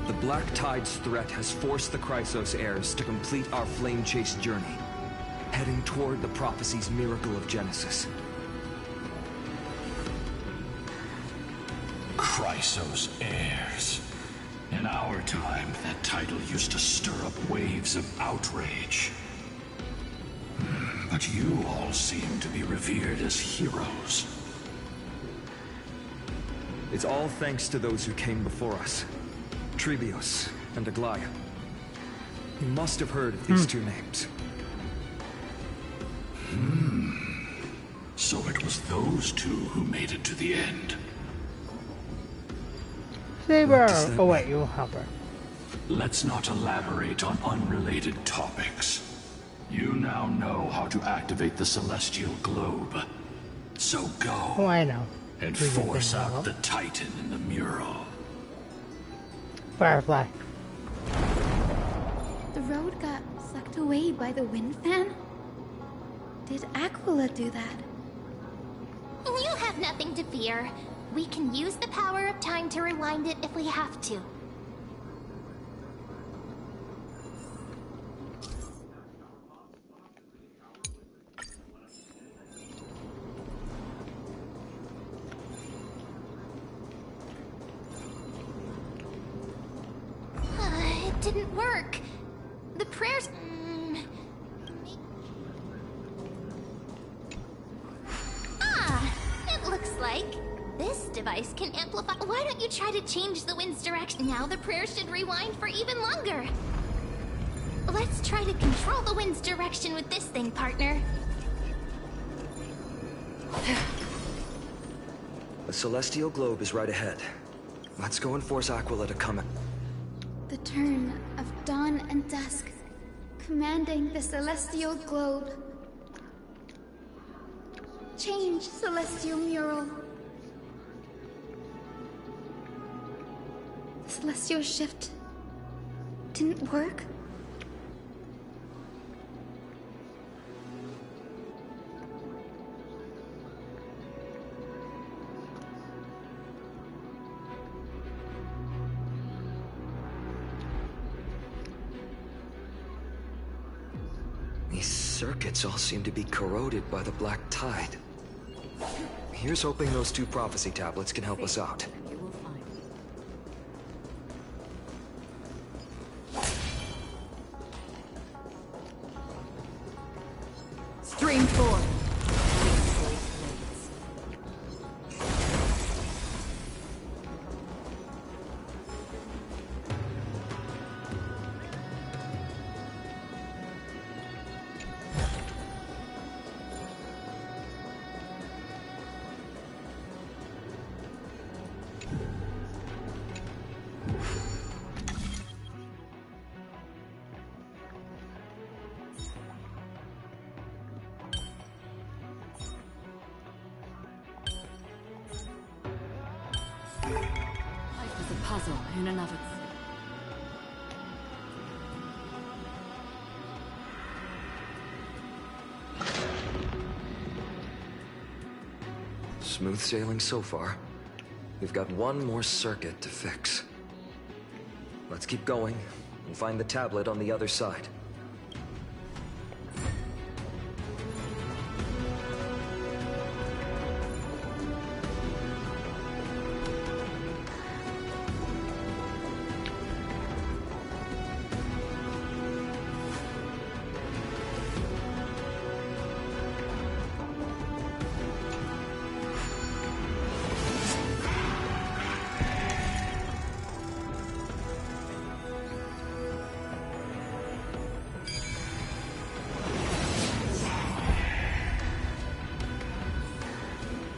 The Black Tide's threat has forced the Chrysos heirs to complete our flame chase journey, heading toward the prophecy's miracle of Genesis. Chrysos heirs. In our time, that title used to stir up waves of outrage. But you all seem to be revered as heroes. It's all thanks to those who came before us. Trebios and Aglaia. You must have heard of these two names. So it was those two who made it to the end. Saber! Oh wait, you help her. Let's not elaborate on unrelated topics. You now know how to activate the celestial globe. So go. Oh, I know. And force out the Titan in the mural. Firefly. The road got sucked away by the wind fan? Did Aquila do that? You have nothing to fear. We can use the power of time to rewind it if we have to. It didn't work. The prayers... It looks like this device can amplify... Why don't you try to change the wind's direction? Now the prayers should rewind for even longer. Let's try to control the wind's direction with this thing, partner. The celestial globe is right ahead. Let's go and force Aquila to come in. The turn of dawn and dusk, commanding the celestial globe. Change, celestial mural. The celestial shift didn't work? These circuits all seem to be corroded by the Black Tide. Here's hoping those two prophecy tablets can help us out. Stream 4. Life is a puzzle in and of itself. Smooth sailing so far. We've got one more circuit to fix. Let's keep going and find the tablet on the other side.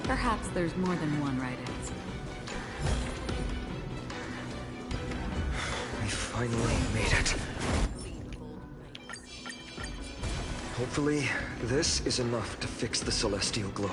Perhaps there's more than one right answer. We finally made it. Hopefully, this is enough to fix the celestial globe.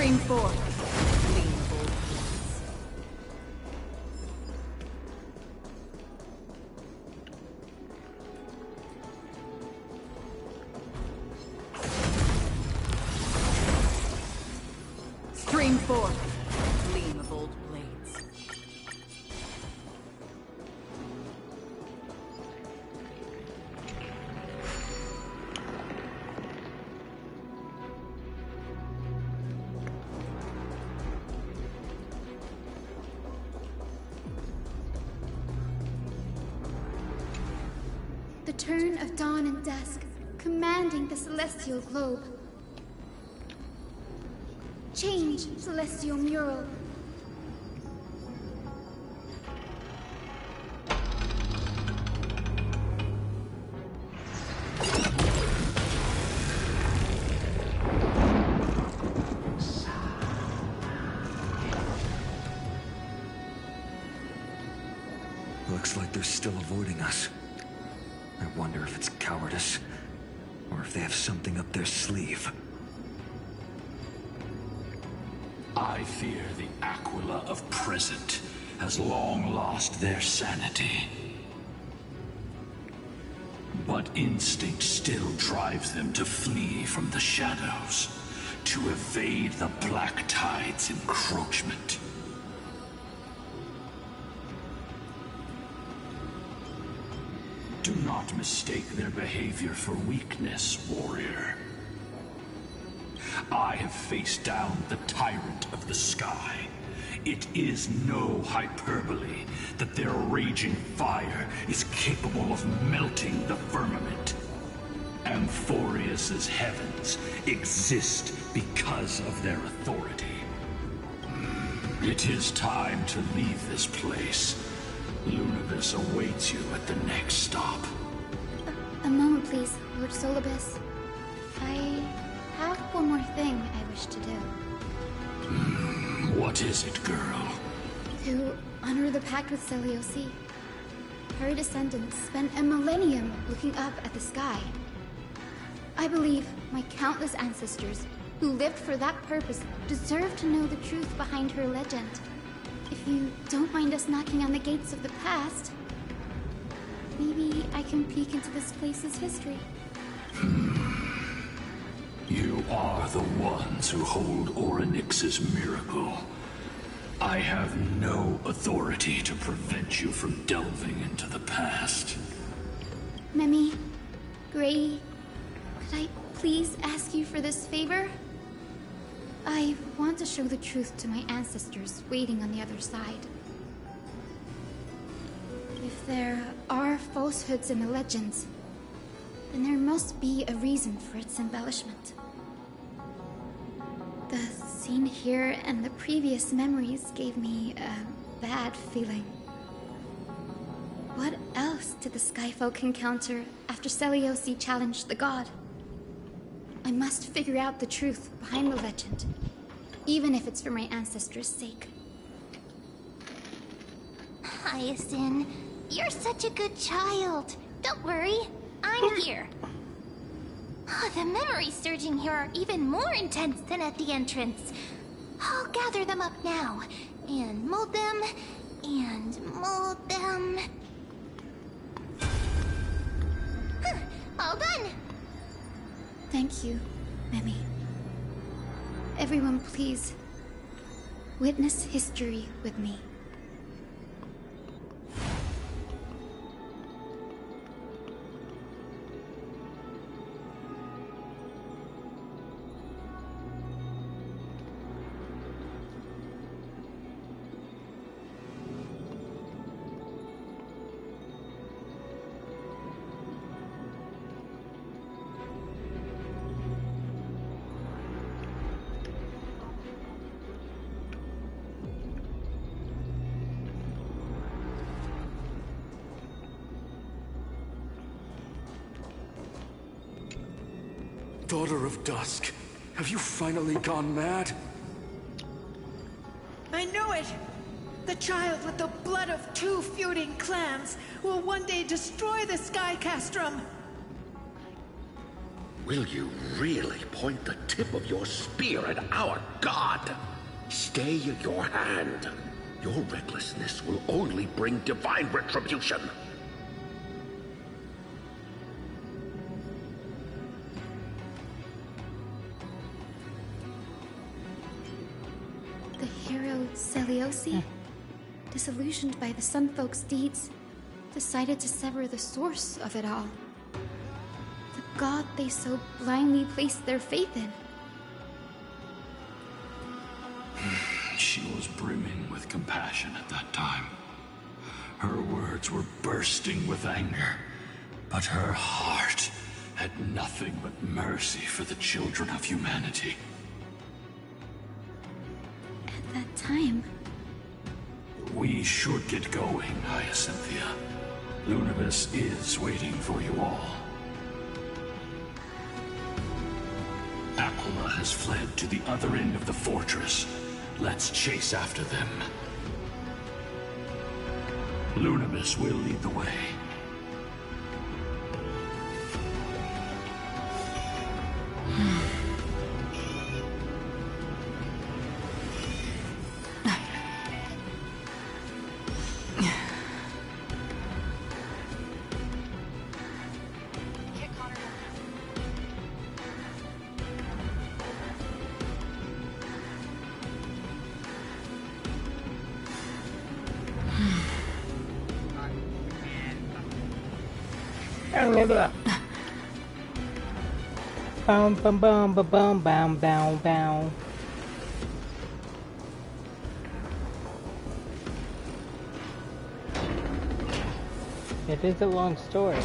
Stream 4. Gleamable. Stream 4. Gleam of old blades. The turn of dawn and dusk, commanding the celestial globe. Change, celestial mural. Looks like they're still avoiding us. I wonder if it's cowardice, or if they have something up their sleeve. I fear the Aquila of present has long lost their sanity. But instinct still drives them to flee from the shadows, to evade the Black Tide's encroachment. Do not mistake their behavior for weakness, warrior. I have faced down the tyrant of the sky. It is no hyperbole that their raging fire is capable of melting the firmament. Amphorius's heavens exist because of their authority. It is time to leave this place. Lunavis awaits you at the next stop. A moment, please, Lord Solibus. I have one more thing I wish to do. What is it, girl? To honor the pact with Selioci. Her descendants spent a millennium looking up at the sky. I believe my countless ancestors who lived for that purpose deserve to know the truth behind her legend. If you don't mind us knocking on the gates of the past, maybe I can peek into this place's history. You are the ones who hold Orynyx's miracle. I have no authority to prevent you from delving into the past. Memi, Gray, could I please ask you for this favor? I want to show the truth to my ancestors waiting on the other side. If there are falsehoods in the legends, then there must be a reason for its embellishment. The scene here and the previous memories gave me a bad feeling. What else did the Skyfolk encounter after Selioci challenged the god? I must figure out the truth behind the legend, even if it's for my ancestors' sake. Hyacinth, you're such a good child. Don't worry, I'm here. Oh, the memories surging here are even more intense than at the entrance. I'll gather them up now, and mold them, and mold them. All done! Thank you, Memi. Everyone, please, witness history with me. Daughter of Dusk, have you finally gone mad? I know it! The child with the blood of two feuding clans will one day destroy the Sky Castrum! Will you really point the tip of your spear at our god? Stay your hand. Your recklessness will only bring divine retribution. The hero Celiosi, disillusioned by the Sun Folk's deeds, decided to sever the source of it all. The god they so blindly placed their faith in. She was brimming with compassion at that time. Her words were bursting with anger, but her heart had nothing but mercy for the children of humanity. At that time... We should get going, Hyacinthia. Lunibus is waiting for you all. Aquila has fled to the other end of the fortress. Let's chase after them. Lunibus will lead the way. Bum bum bum bum bum bum bum bum. It is a long story.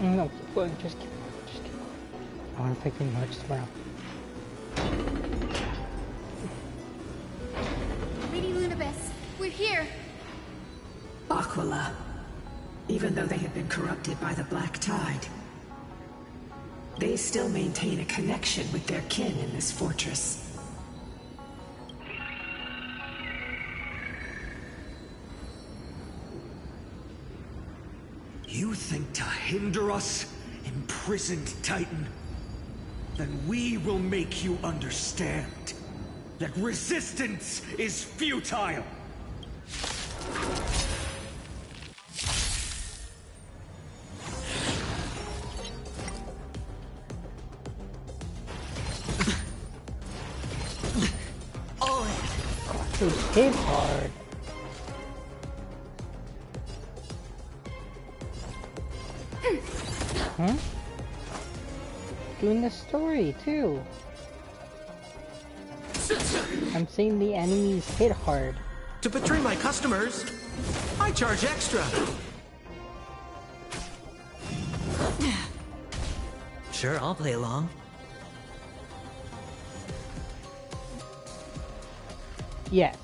No, keep going, just keep going, just keep going. I want to pick any notes tomorrow. Lady Lunibus, we're here! Aquila. Even though they have been corrupted by the Black Tide, they still maintain a connection with their kin in this fortress. You think to hinder us, imprisoned Titan? Then we will make you understand that resistance is futile! Hit hard. Huh? Doing the story too. I'm seeing the enemies hit hard. To betray my customers, I charge extra. Sure, I'll play along. Yes.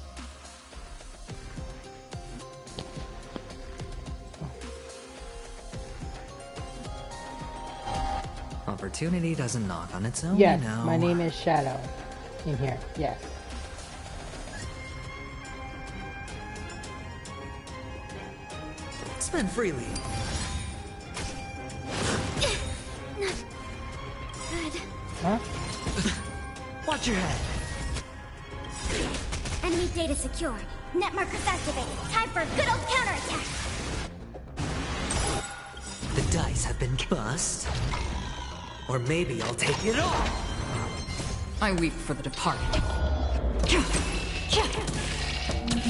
Opportunity doesn't knock on its own, Yes, you know. my name is Shadow. In here, yes. Spend freely. Good. Huh? Watch your head. Enemy data secure. Net markers activated. Time for a good old counterattack. The dice have been bust. Or maybe I'll take it all. I weep for the departed.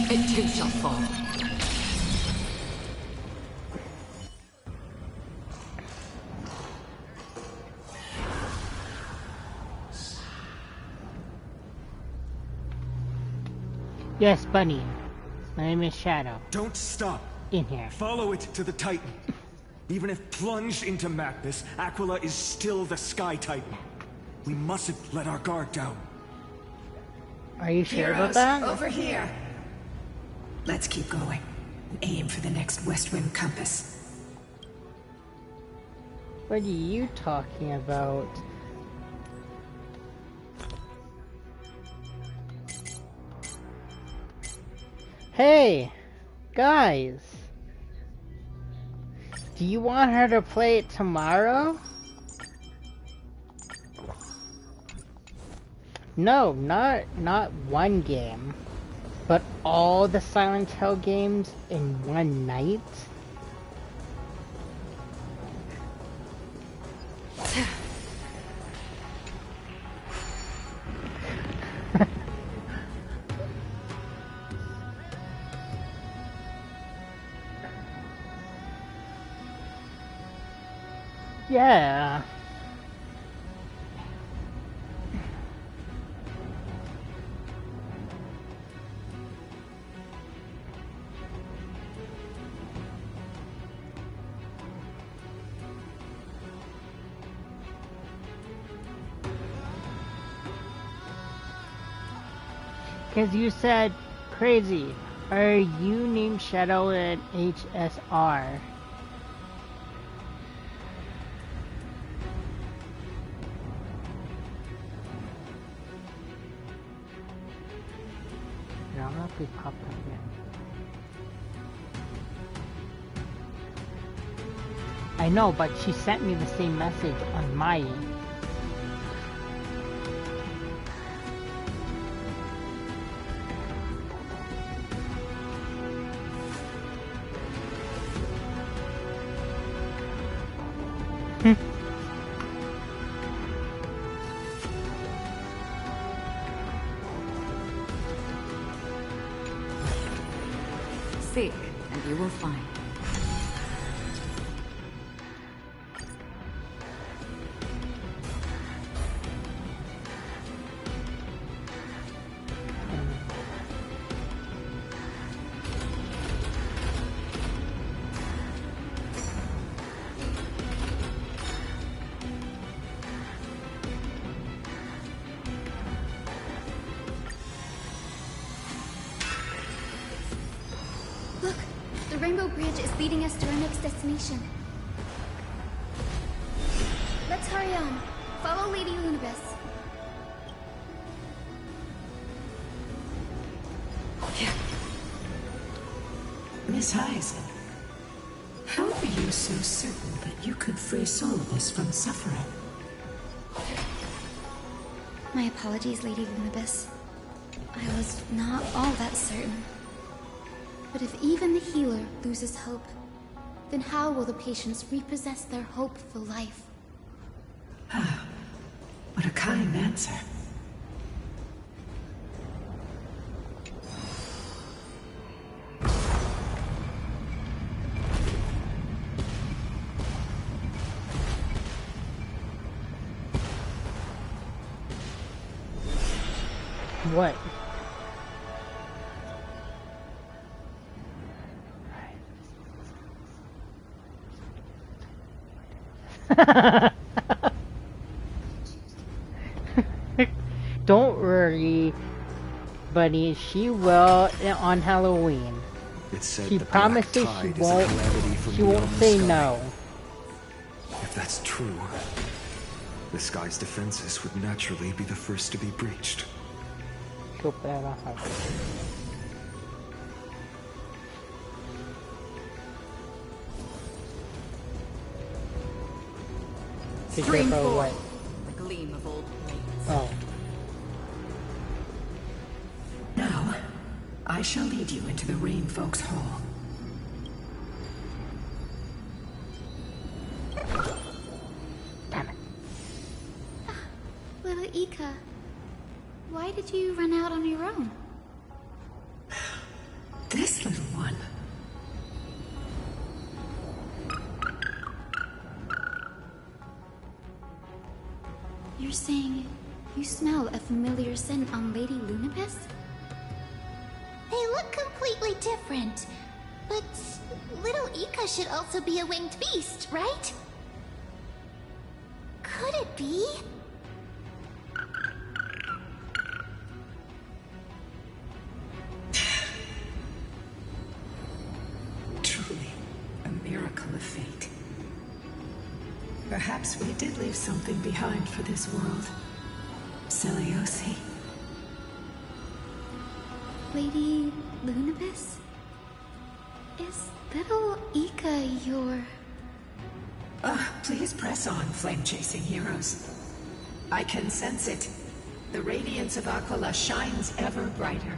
It too shall fall. Yes, Bunny. My name is Shadow. Don't stop. In here. Follow it to the Titan. Even if plunged into madness, Aquila is still the Sky Titan. We mustn't let our guard down. Are you sure about Heroes, that? over here! Let's keep going. And aim for the next West Wind compass. What are you talking about? Hey! Guys! Do you want her to play it tomorrow? No, not one game, but all the Silent Hill games in one night? Yeah. Because you said, crazy, are you named Shadow and HSR? I don't know if we popped up yet. I know, but she sent me the same message on my end. Seek, and you will find. Look, the Rainbow Bridge is leading us to our next destination. Let's hurry on. Follow Lady Lunabis. Miss Hyacinth, how are you so certain that you could free Solidus from suffering? My apologies, Lady Lunabis. I was not all that certain. But if even the healer loses hope, then how will the patients repossess their hopeful life? What a kind answer. What? Don't worry, buddy. She will on Halloween. It's said She the promises black she tide is a calamity from won't beyond the say sky. no. If that's true, the sky's defenses would naturally be the first to be breached. Go bad on her. Stream for forth. what? The gleam of old blades. Oh. Now, I shall lead you into the Rain Folks Hall. Little Ika, why did you run out on your own? This little one. You're saying you smell a familiar scent on Lady Lunabis? They look completely different. But little Ika should also be a winged beast, right? Could it be? Truly, a miracle of fate. Perhaps we did leave something behind for this world. Celiosi. Lady Lunabis? Is little Ika your... Please press on, flame-chasing heroes. I can sense it. The radiance of Aquila shines ever brighter.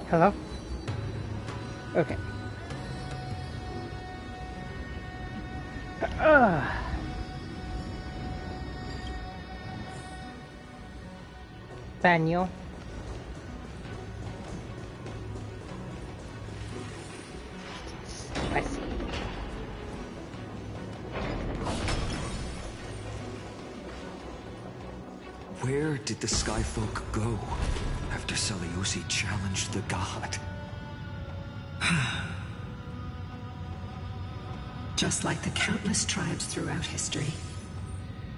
Hello? Okay. Daniel. I see. Where did the Skyfolk go after Seleucid challenged the god? Just like the countless tribes throughout history,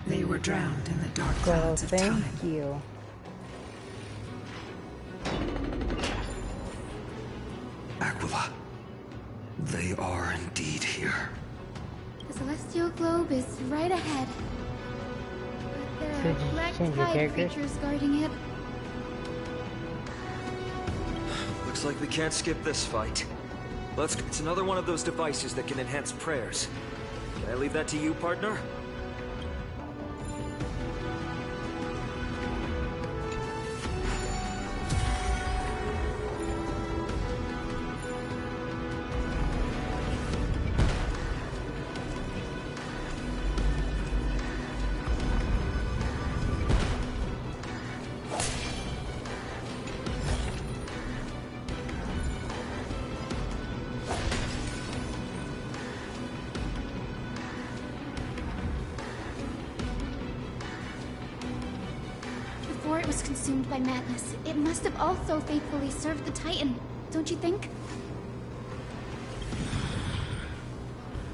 they were drowned in the dark clouds of time. Thank you. Aquila, they are indeed here. The celestial globe is right ahead. But there are black tide creatures guarding it. Looks like we can't skip this fight. It's another one of those devices that can enhance prayers. Can I leave that to you, partner? Before it was consumed by madness, it must have also faithfully served the Titan, don't you think?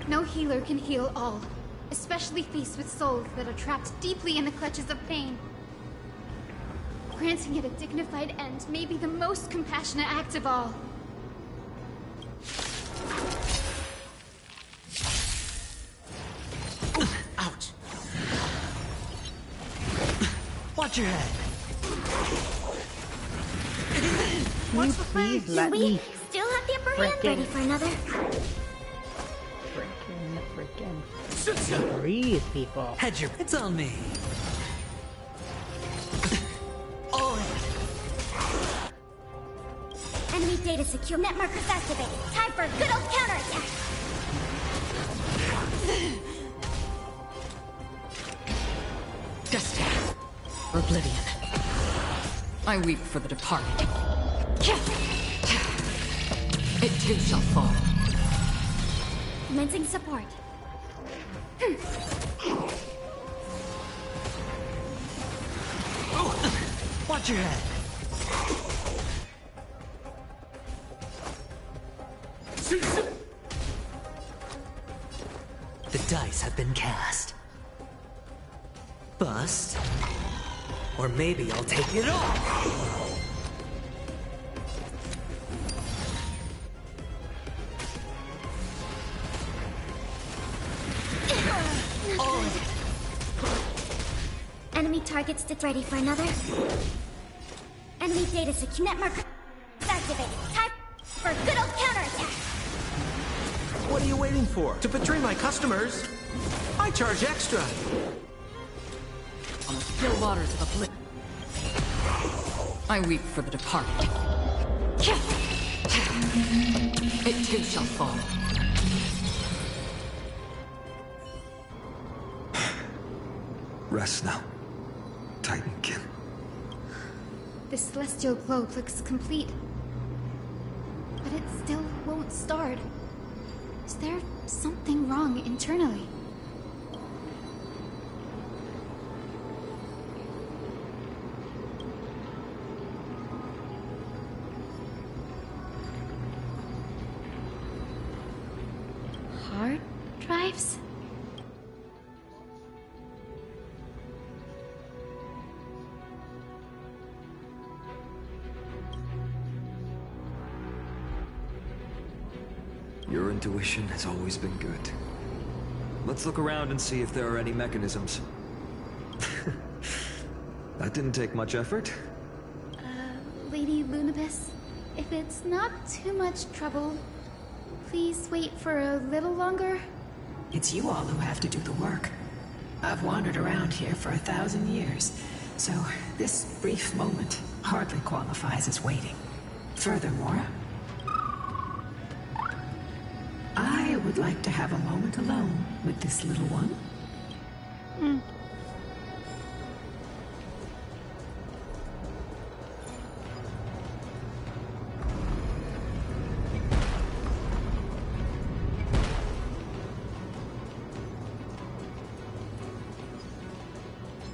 No healer can heal all, especially faced with souls that are trapped deeply in the clutches of pain. Granting it a dignified end may be the most compassionate act of all. Ouch! Watch your head! What's the thing? Do we still have the upper hand? Ready for another? Frickin'. Breathe, people. Hedger, it's on me. Oh. Enemy data secure. Net markers activated. Time for a good old counterattack. Destiny. Oblivion. I weep for the departed. It too shall fall. Commencing support. Watch your head. The dice have been cast. Bust. Or maybe I'll take it all. Enemy targets ready for another. Enemy data secure. Net marker activated. Time for a good old counterattack. What are you waiting for? To betray my customers? I charge extra. On the still waters of oblivion. I weep for the departed. It too shall fall. Rest now, Titankin. The celestial globe looks complete. But it still won't start. Is there something wrong internally? Hard drives? Your intuition has always been good. Let's look around and see if there are any mechanisms. That didn't take much effort. Lady Lunibus, if it's not too much trouble, please wait for a little longer. It's you all who have to do the work. I've wandered around here for 1,000 years, so this brief moment hardly qualifies as waiting. Furthermore, I would like to have a moment alone with this little one.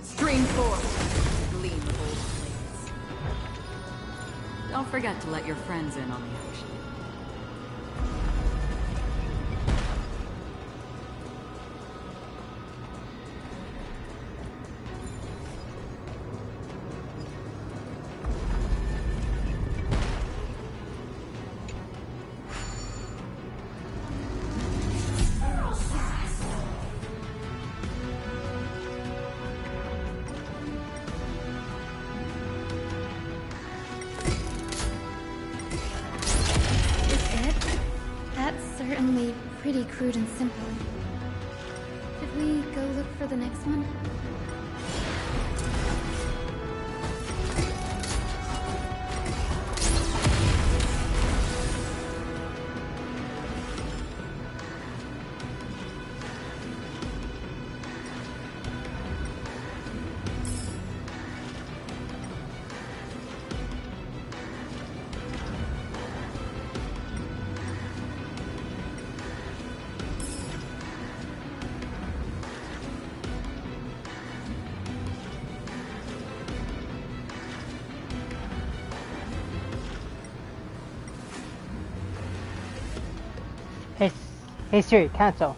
Stream forth, gleam of old flames. Don't forget to let your friends in on the action. Certainly pretty crude and simple. Should we go look for the next one? Hey Siri, cancel.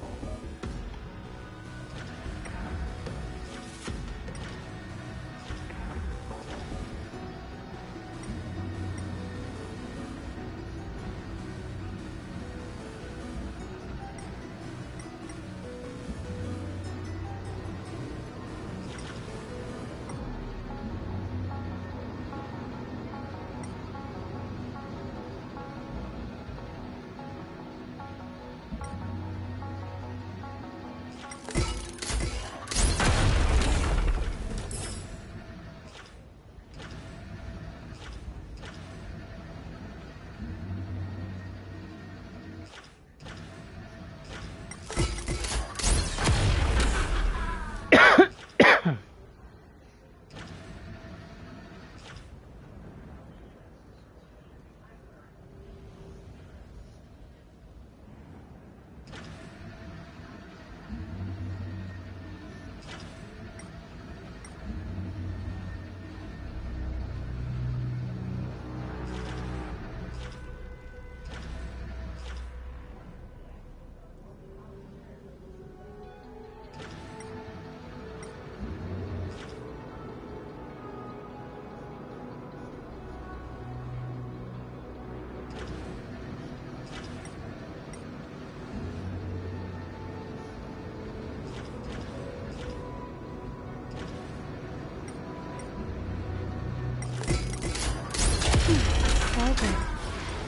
All good.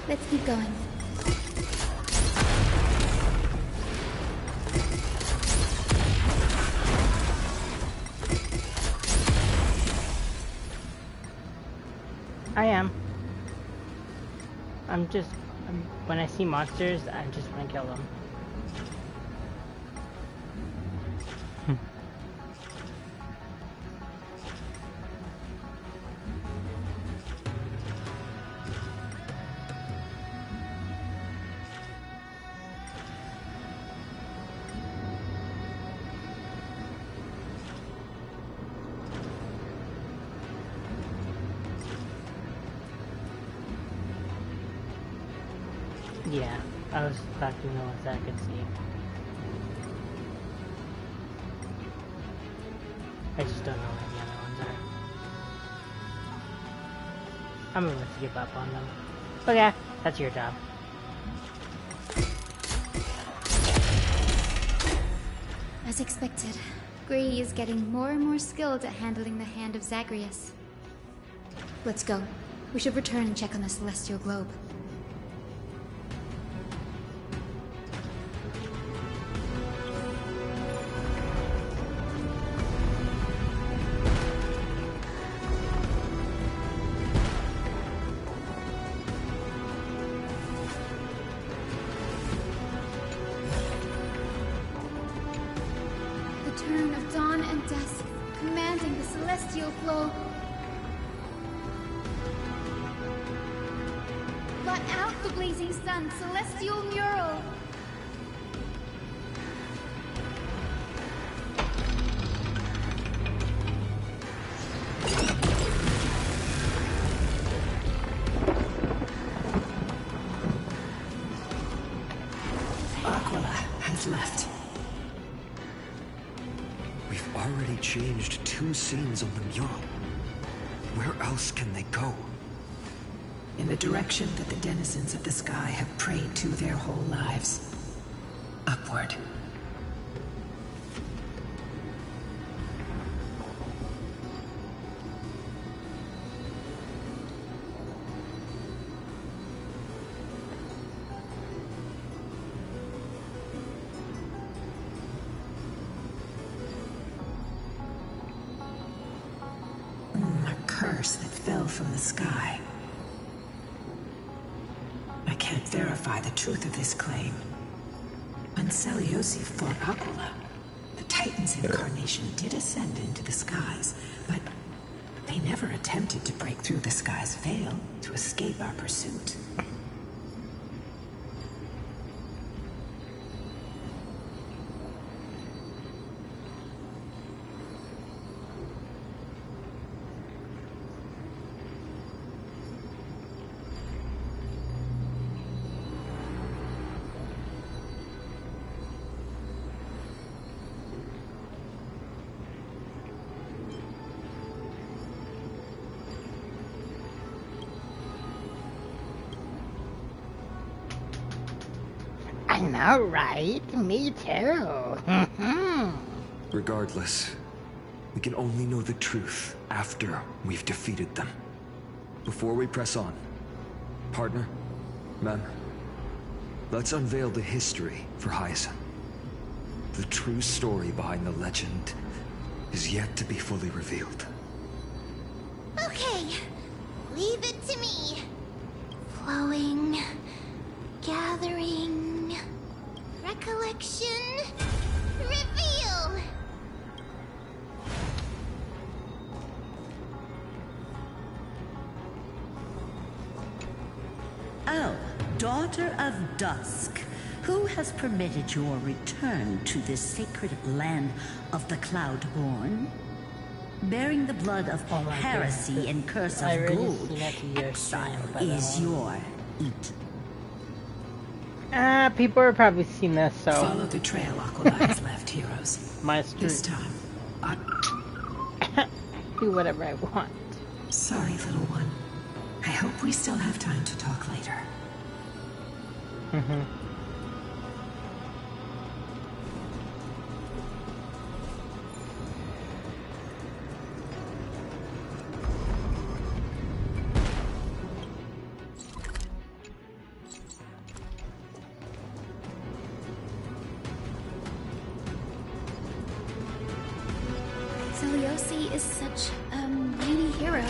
Let's keep going. I am. When I see monsters, I just want to kill them. Yeah, I was talking to ones that I could see. I just don't know where the other ones are. I'm about to give up on them. But yeah, that's your job. As expected, Grady is getting more and more skilled at handling the hand of Zagreus. Let's go. We should return and check on the celestial globe. dusk, commanding the celestial flow. Blot out the blazing sun, celestial mural. Left. We've already changed 2 scenes on the mural. Where else can they go? In the direction that the denizens of the sky have prayed to their whole lives. Upward. That fell from the sky. I can't verify the truth of this claim. When Celiosi fought Aquila, the Titan's incarnation did ascend into the skies, but they never attempted to break through the sky's veil to escape our pursuit. I know, right? Me too. Regardless, we can only know the truth after we've defeated them. Before we press on, partner, ma'am, let's unveil the history for Hyacinth. The true story behind the legend is yet to be fully revealed. Okay, leave it to me. Flowing, gathering, recollection, reveal! Oh, daughter of dusk, who has permitted your return to this sacred land of the Cloudborn? Bearing the blood of heresy and curse of gold, exile is your eat. People are probably seen this, so... Follow the trail Aquila has left, heroes. This time, do whatever I want. Sorry, little one. I hope we still have time to talk later. Celiosi is such a mighty hero.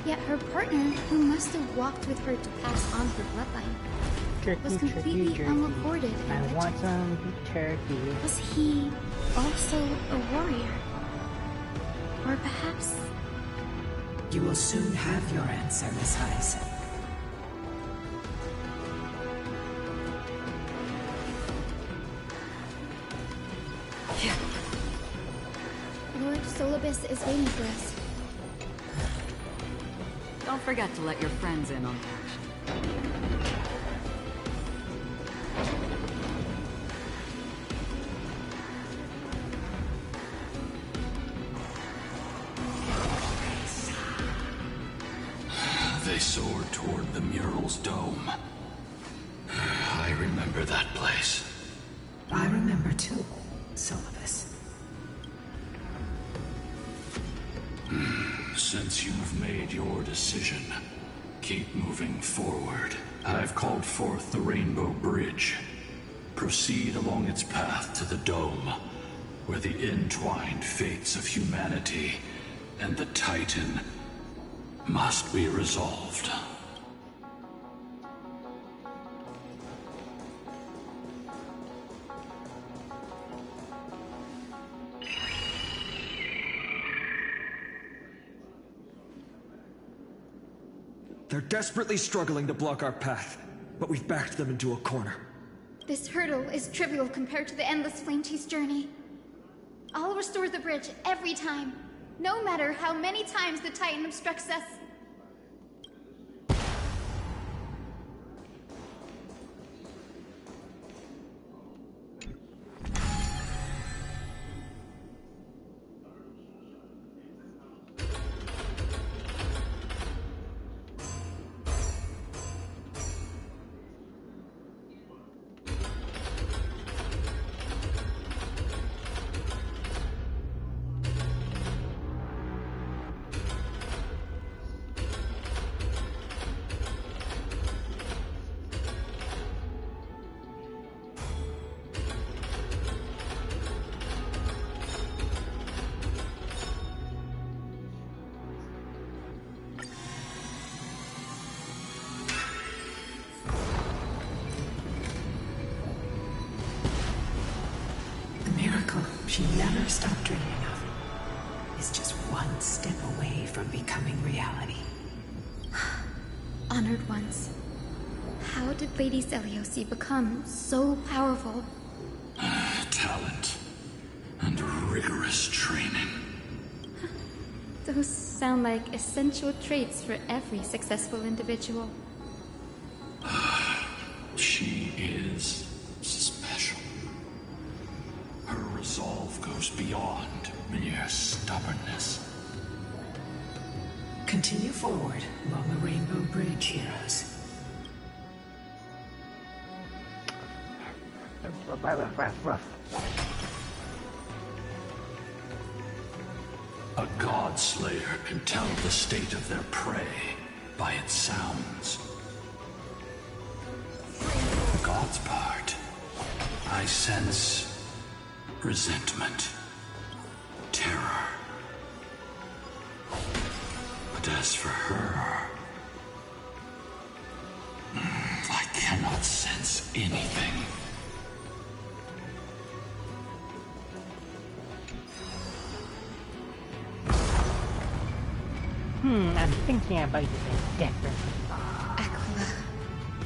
Yet her partner, who must have walked with her to pass on her bloodline, was completely unrecorded. I want some beef turkey. Was he also a warrior? Or perhaps... You will soon have your answer, Miss Hyacinth. Lord Solibus is waiting for us. Don't forget to let your friends in on the action. They soared toward the mural's dome. I remember that place. I remember too, Solibus. Since you've made your decision, keep moving forward. I've called forth the Rainbow Bridge. Proceed along its path to the dome, where the entwined fates of humanity and the Titan must be resolved. They're desperately struggling to block our path, but we've backed them into a corner. This hurdle is trivial compared to the endless flame chase journey. I'll restore the bridge every time, no matter how many times the Titan obstructs us. She never stopped dreaming of is just one step away from becoming reality. Honored ones, how did Lady Seliosi become so powerful? Talent and rigorous training. Those sound like essential traits for every successful individual. She is special. Her resolve goes beyond mere stubbornness. Continue forward along the Rainbow Bridge, heroes. A godslayer can tell the state of their prey by its sounds. The god's part, I sense resentment, terror. But as for her, I cannot sense anything. I'm thinking about using different. Aquila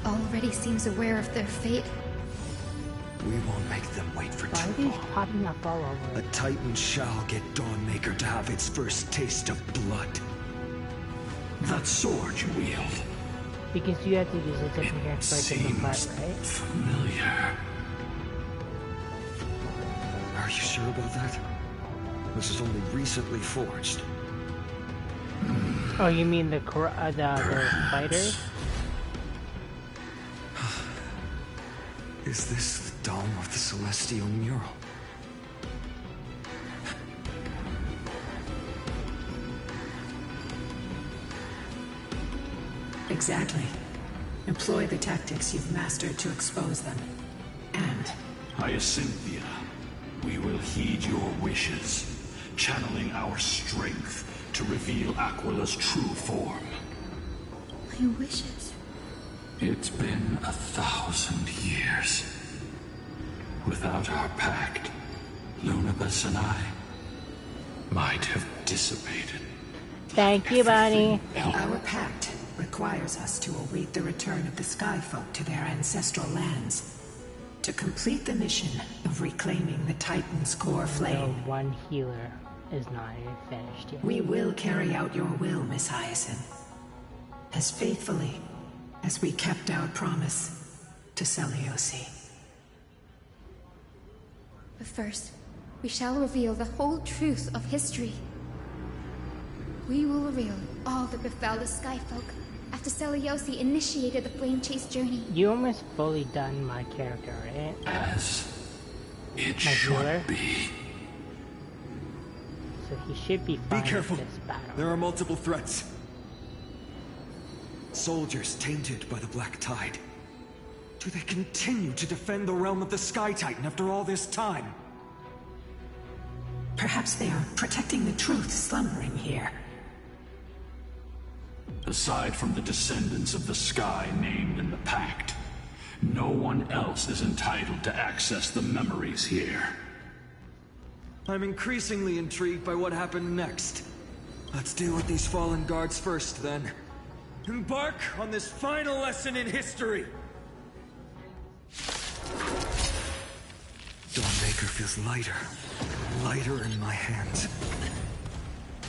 already seems aware of their fate. We won't make them wait for too These long. popping up all over. A Titan shall get Dawnmaker to have its first taste of blood. That sword you wield. Because you have to use a different character for a different part, right? Familiar. Are you sure about that? This is only recently forged. Oh, you mean the fighter? Is this the dome of the Celestial Mural? Exactly. Employ the tactics you've mastered to expose them. And Hyacinthia, we will heed your wishes, channeling our strength to reveal Aquila's true form. My wishes? It's been 1,000 years. Without our pact, Lunabus and I might have dissipated. Thank you, Bonnie. our pact requires us to await the return of the Sky Folk to their ancestral lands, to complete the mission of reclaiming the Titan's core flame. The one healer is not even finished yet. We will carry out your will, Miss Hyacinth, as faithfully as we kept our promise to Seliosi. But first, we shall reveal the whole truth of history. We will reveal all that befell the Skyfolk after Seliosi initiated the Flame Chase journey. You almost fully done my character, right? As it my should healer. be. So he should be fine. Be careful. With this battle. There are multiple threats. Soldiers tainted by the Black Tide. Do they continue to defend the realm of the Sky Titan after all this time? Perhaps they are protecting the truth slumbering here. Aside from the descendants of the sky named in the pact, no one else is entitled to access the memories here. I'm increasingly intrigued by what happened next. Let's deal with these fallen guards first, then. Embark on this final lesson in history! Dawnmaker feels lighter. Lighter in my hands.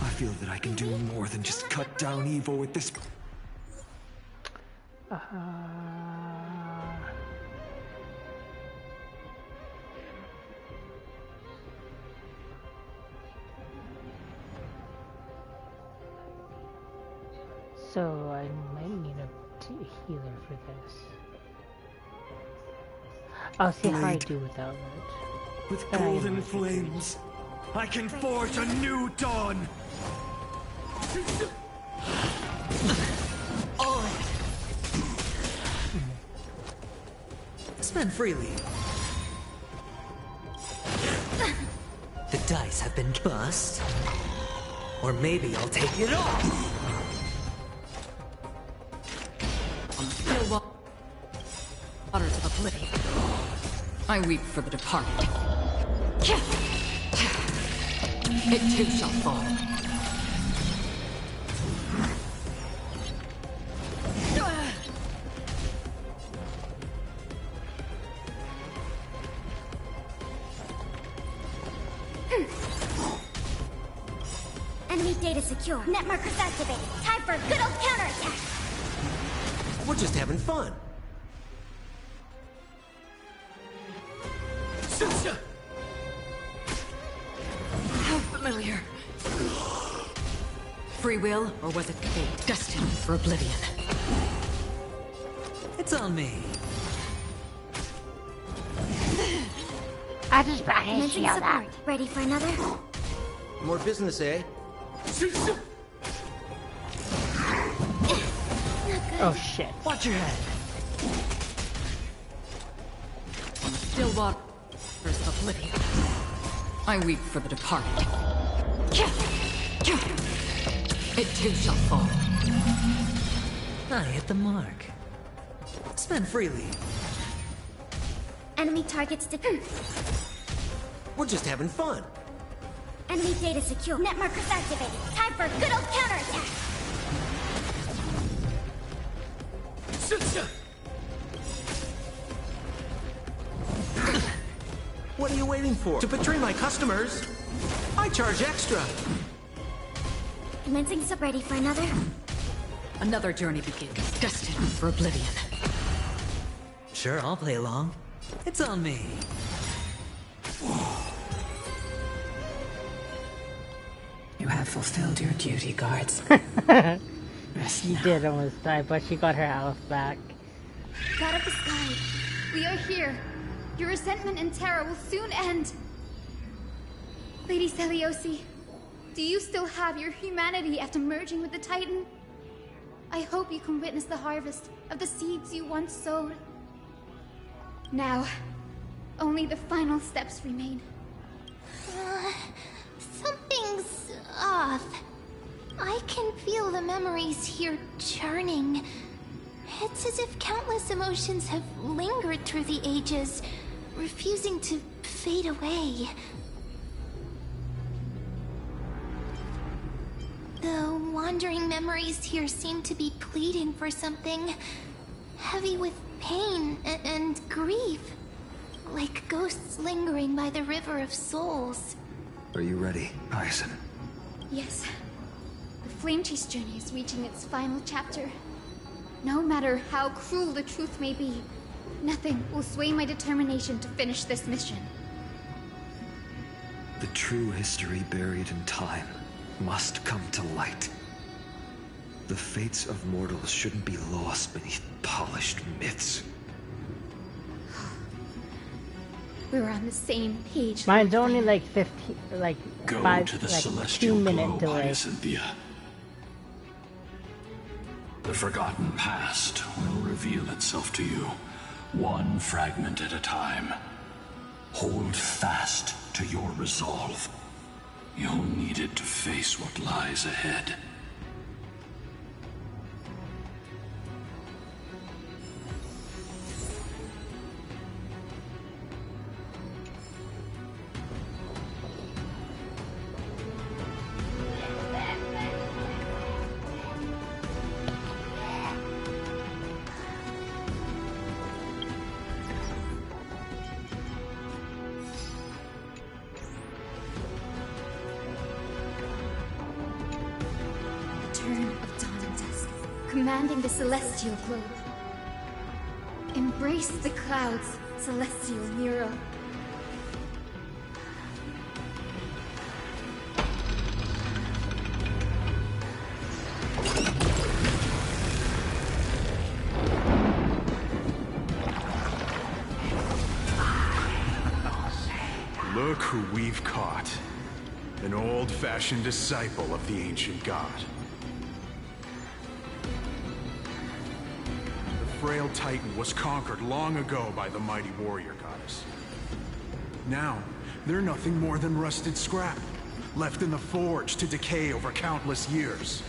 I feel that I can do more than just cut down evil with this... So I might need a healer for this. I'll see how I do without that. With golden flames, I can forge a new dawn! Spend freely. The dice have been bust. Or maybe I'll take it off! On the still waters of oblivion, I weep for the departed. It too shall fall. Enemy data secure. Net markers activated. Time for a good old counterattack. We're just having fun. How familiar. Free will, or was it fate destined for oblivion? It's on me. I just brought his Commencing shield up. support. Ready for another? More business, eh? Oh shit. Watch your head. On the still waters of oblivion, I weep for the departed. It too shall fall. I hit the mark. Spend freely. Enemy targets to... We're just having fun. Enemy data secure. Net markers activated. Time for a good old counterattack. What are you waiting for? To betray my customers, I charge extra. Commencing sub. Ready for another? Another journey begins, destined for oblivion. Sure, I'll play along. It's on me. You have fulfilled your duty, guards. She did almost die, but she got her health back. God of the sky, we are here. Your resentment and terror will soon end. Lady Celiosi, do you still have your humanity after merging with the Titan? I hope you can witness the harvest of the seeds you once sowed. Now, only the final steps remain. Something's off. I can feel the memories here churning. It's as if countless emotions have lingered through the ages, refusing to fade away. The wandering memories here seem to be pleading for something, heavy with pain and grief, like ghosts lingering by the river of souls. Are you ready, Hyacinth? Yes. The Flame Chase journey is reaching its final chapter. No matter how cruel the truth may be, nothing will sway my determination to finish this mission. The true history buried in time must come to light. The fates of mortals shouldn't be lost beneath polished myths. We were on the same page. Mine's only like 15, like Go 5, to the like celestial 2-minute globe, delay. Hyacinthia. The forgotten past will reveal itself to you, one fragment at a time. Hold fast to your resolve. You'll need it to face what lies ahead. commanding the celestial globe. Embrace the clouds, celestial Nero. Look who we've caught. An old-fashioned disciple of the ancient god. The frail titan was conquered long ago by the mighty warrior goddess. Now, they're nothing more than rusted scrap, left in the forge to decay over countless years.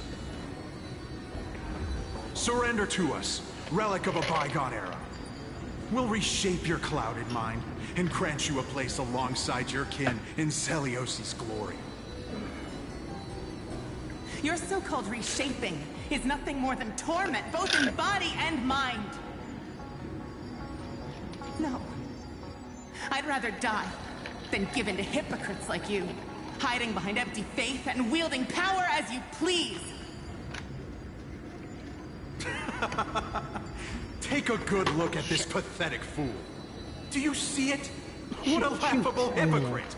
Surrender to us, relic of a bygone era. We'll reshape your clouded mind and grant you a place alongside your kin in Celios's glory. Your so-called reshaping is nothing more than torment, both in body and mind. No. I'd rather die than give in to hypocrites like you, hiding behind empty faith and wielding power as you please. Take a good look at this pathetic fool. Do you see it? What a laughable hypocrite!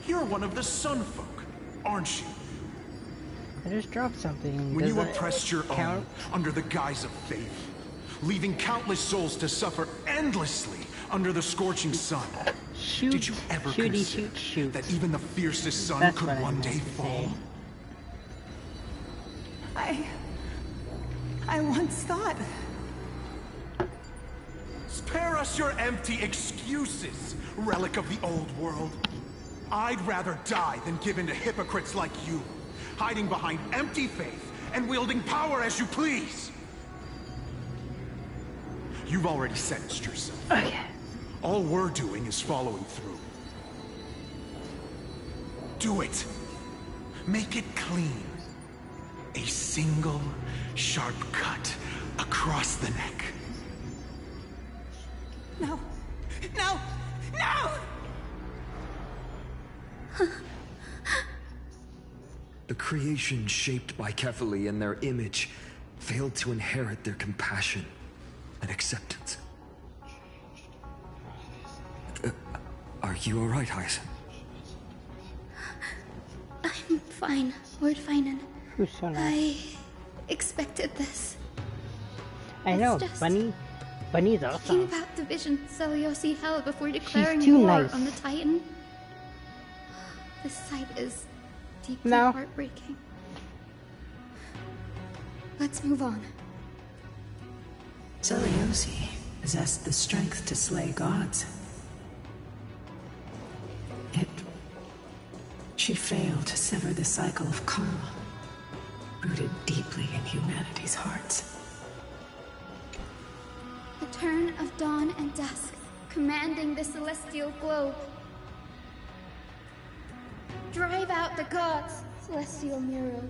You're one of the Sun Folk, aren't you? I just dropped something. When Does you that oppressed your count? own under the guise of faith, leaving countless souls to suffer endlessly under the scorching sun. Did you ever consider that even the fiercest sun That's could what I one meant day to fall? say. I once thought... Spare us your empty excuses, relic of the old world. I'd rather die than give in to hypocrites like you, hiding behind empty faith and wielding power as you please. You've already sentenced yourself. Okay. All we're doing is following through. Do it. Make it clean. A single, sharp cut across the neck. No! No! No! The creation shaped by Kefali in their image failed to inherit their compassion and acceptance. Are you alright, Hyacinth? I'm fine, Lord Finan. Who's so nice? I expected this. I know, It's just Bunny's thinking awesome. about the vision Celiosi held before declaring too war nice. on the Titan. This sight is deeply No. heartbreaking. Let's move on. Celiosi possessed the strength to slay gods. Yet, she failed to sever the cycle of karma, rooted deeply in humanity's hearts. The turn of dawn and dusk, commanding the celestial globe. Drive out the gods, celestial Nero.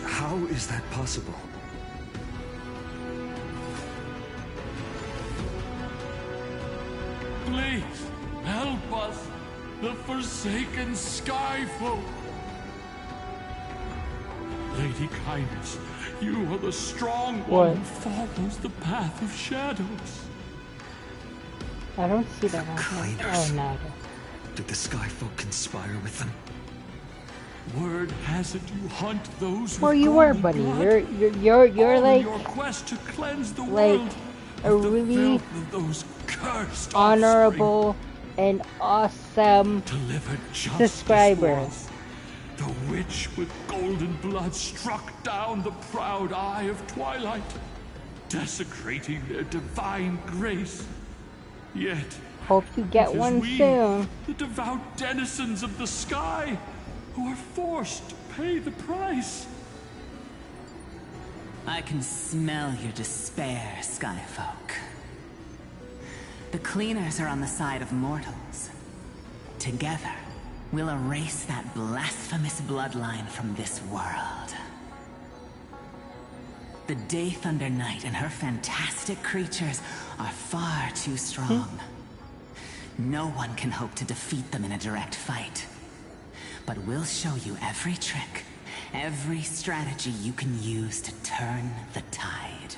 How is that possible? Please, help us, the forsaken Skyfolk. Lady Kindness, you are the strong one who follows the path of shadows. I don't see that one. Cleaners. Oh, no. Did the Skyfolk conspire with them? Word has it you hunt those with Well, you were, golden buddy. blood. You're All like in your quest to cleanse the like world a of the really filth of those cursed honorable and awesome Delivered justice subscriber. was. The witch with golden blood struck down the proud eye of Twilight, desecrating their divine grace. Yet, Hope you get it is one we, soon. the devout denizens of the sky, who are forced to pay the price. I can smell your despair, Skyfolk. The cleaners are on the side of mortals. Together, We'll erase that blasphemous bloodline from this world. The Day Thunder Knight and her fantastic creatures are far too strong. No one can hope to defeat them in a direct fight. But we'll show you every trick, every strategy you can use to turn the tide.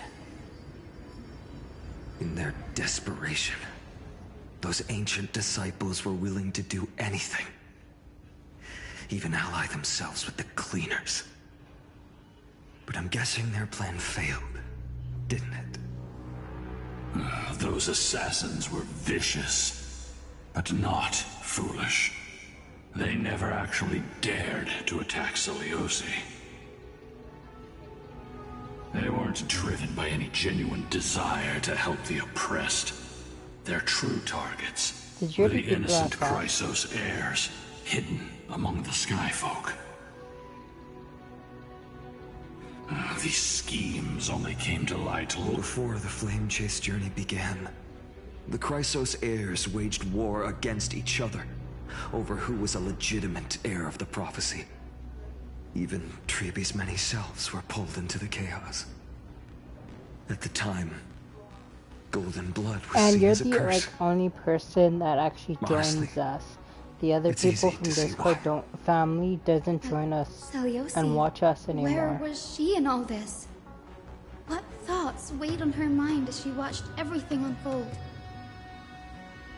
In their desperation, those ancient disciples were willing to do anything. Even ally themselves with the cleaners. But I'm guessing their plan failed, didn't it? Those assassins were vicious, but not foolish. They never actually dared to attack Celiosi. They weren't driven by any genuine desire to help the oppressed. Their true targets were the innocent Chrysos heirs, hidden among the Skyfolk. These schemes only came to light before the Flame Chase journey began. The Chrysos heirs waged war against each other over who was a legitimate heir of the prophecy. Even Treebe's many selves were pulled into the chaos. At the time, Golden Blood was and seen you're as a the curse. only person that actually Honestly, joins us. The other it's people easy from to see Discord family doesn't join us Celiosi, and watch us where anymore. was she in all this? What thoughts weighed on her mind as she watched everything unfold?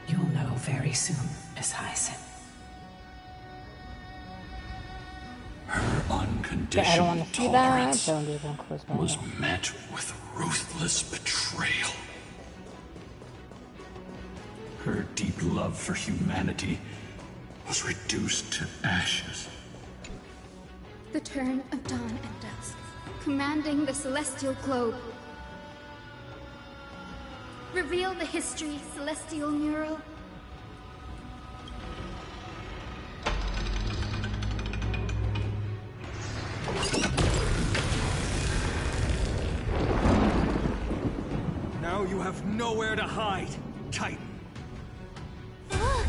You'll know very soon, Miss Hyacinth. Her I don't unconditional want to see that. tolerance Don't even close my was eyes. met with ruthless betrayal. Her deep love for humanity was reduced to ashes. The turn of dawn and dusk, commanding the celestial globe. Reveal the history, celestial mural. Now you have nowhere to hide, Titan.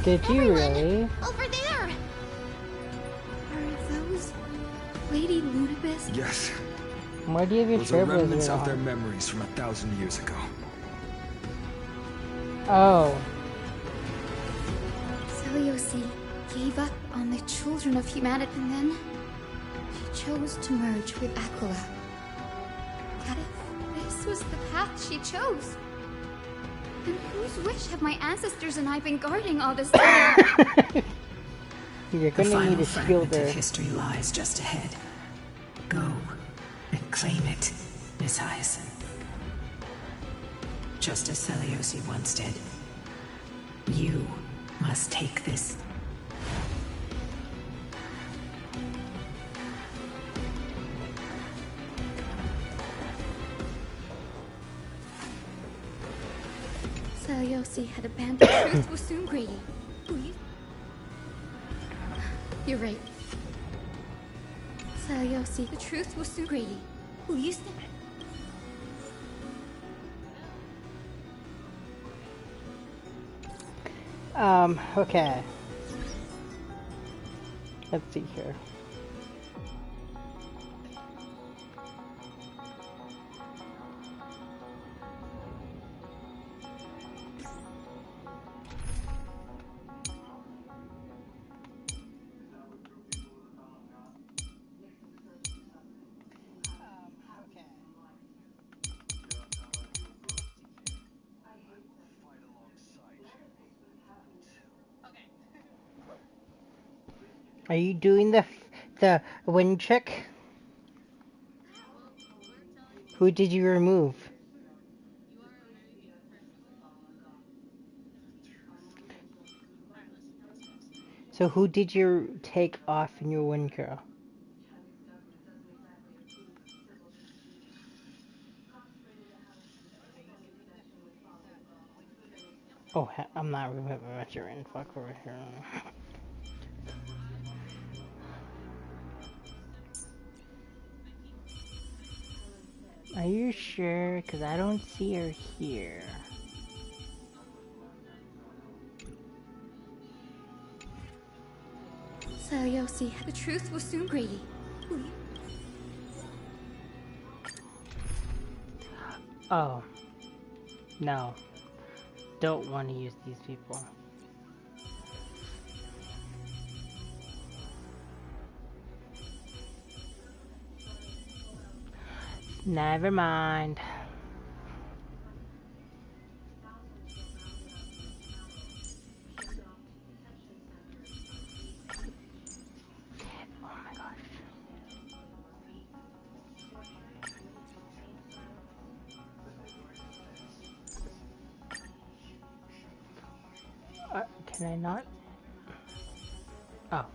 Did you really? Over there! Are those Lady Ludibus? Yes. Why do you have your Those are remnants trailblazers of their on? memories from 1,000 years ago. Oh. Celiosi gave up on the children of humanity, and then she chose to merge with Aquila. What if this was the path she chose? And whose wish have my ancestors and I been guarding all this time? You're The gonna final need a fragment shielder. of history lies just ahead. Go and claim it, Miss Hyacinth. Just as Celiosi once did. You must take this. Celiosi had abandoned truth was soon greedy. You're right. Celiosi, the truth was soon greedy. Will you stand? Okay. Let's see here. Are you doing the wind check? Who did you remove? So who did you take off in your wind girl? Oh, I'm not measuring. Fuck over here. Are you sure? Because I don't see her here. Yosi, the truth will soon greedy. Oh. No. Don't want to use these people. Never mind. Can I not? Oh.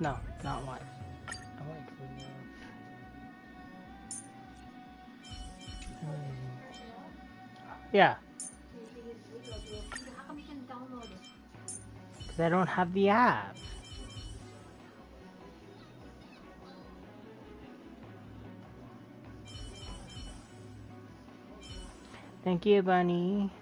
No, not what. I want to remove. Yeah. Because I don't have the app. Thank you, Bunny.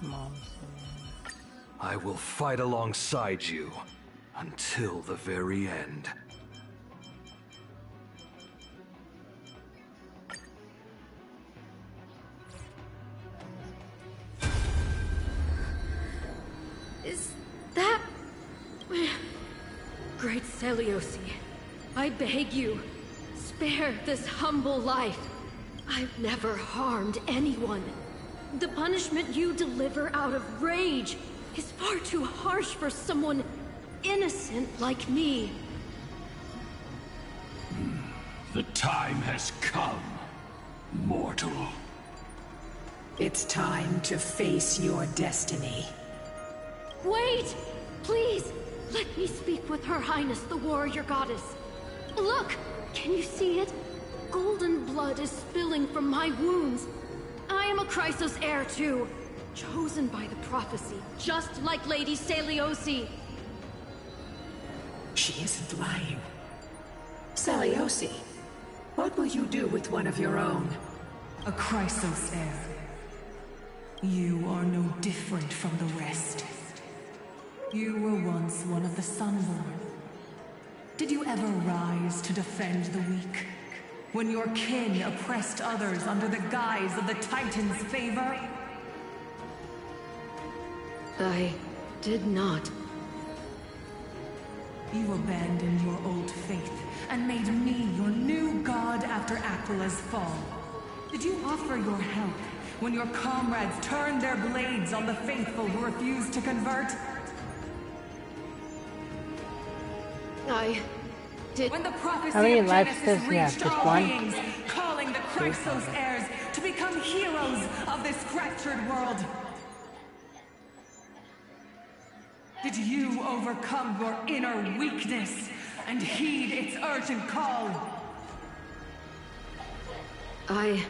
Mom says, I will fight alongside you until the very end. Is that... Great Seliosi, I beg you, spare this humble life. I've never harmed anyone. The punishment you deliver out of rage is far too harsh for someone innocent like me. The time has come, mortal. It's time to face your destiny. Wait! Please! Let me speak with Her Highness, the warrior goddess. Look! Can you see it? Golden blood is spilling from my wounds. I am a Chrysos heir too, chosen by the prophecy, just like Lady Seliosi. She isn't lying. Seliosi, what will you do with one of your own? A Chrysos heir. You are no different from the rest. You were once one of the Sunborn. Did you ever rise to defend the weak? When your kin oppressed others under the guise of the Titan's favor? I did not. You abandoned your old faith and made me your new god after Aquila's fall. Did you offer your help when your comrades turned their blades on the faithful who refused to convert? I did. When the prophecy How many of lives Genesis does he have? reached Just all one? beings, calling the Chrysos heirs to become heroes of this fractured world. Did you overcome your inner weakness and heed its urgent call? I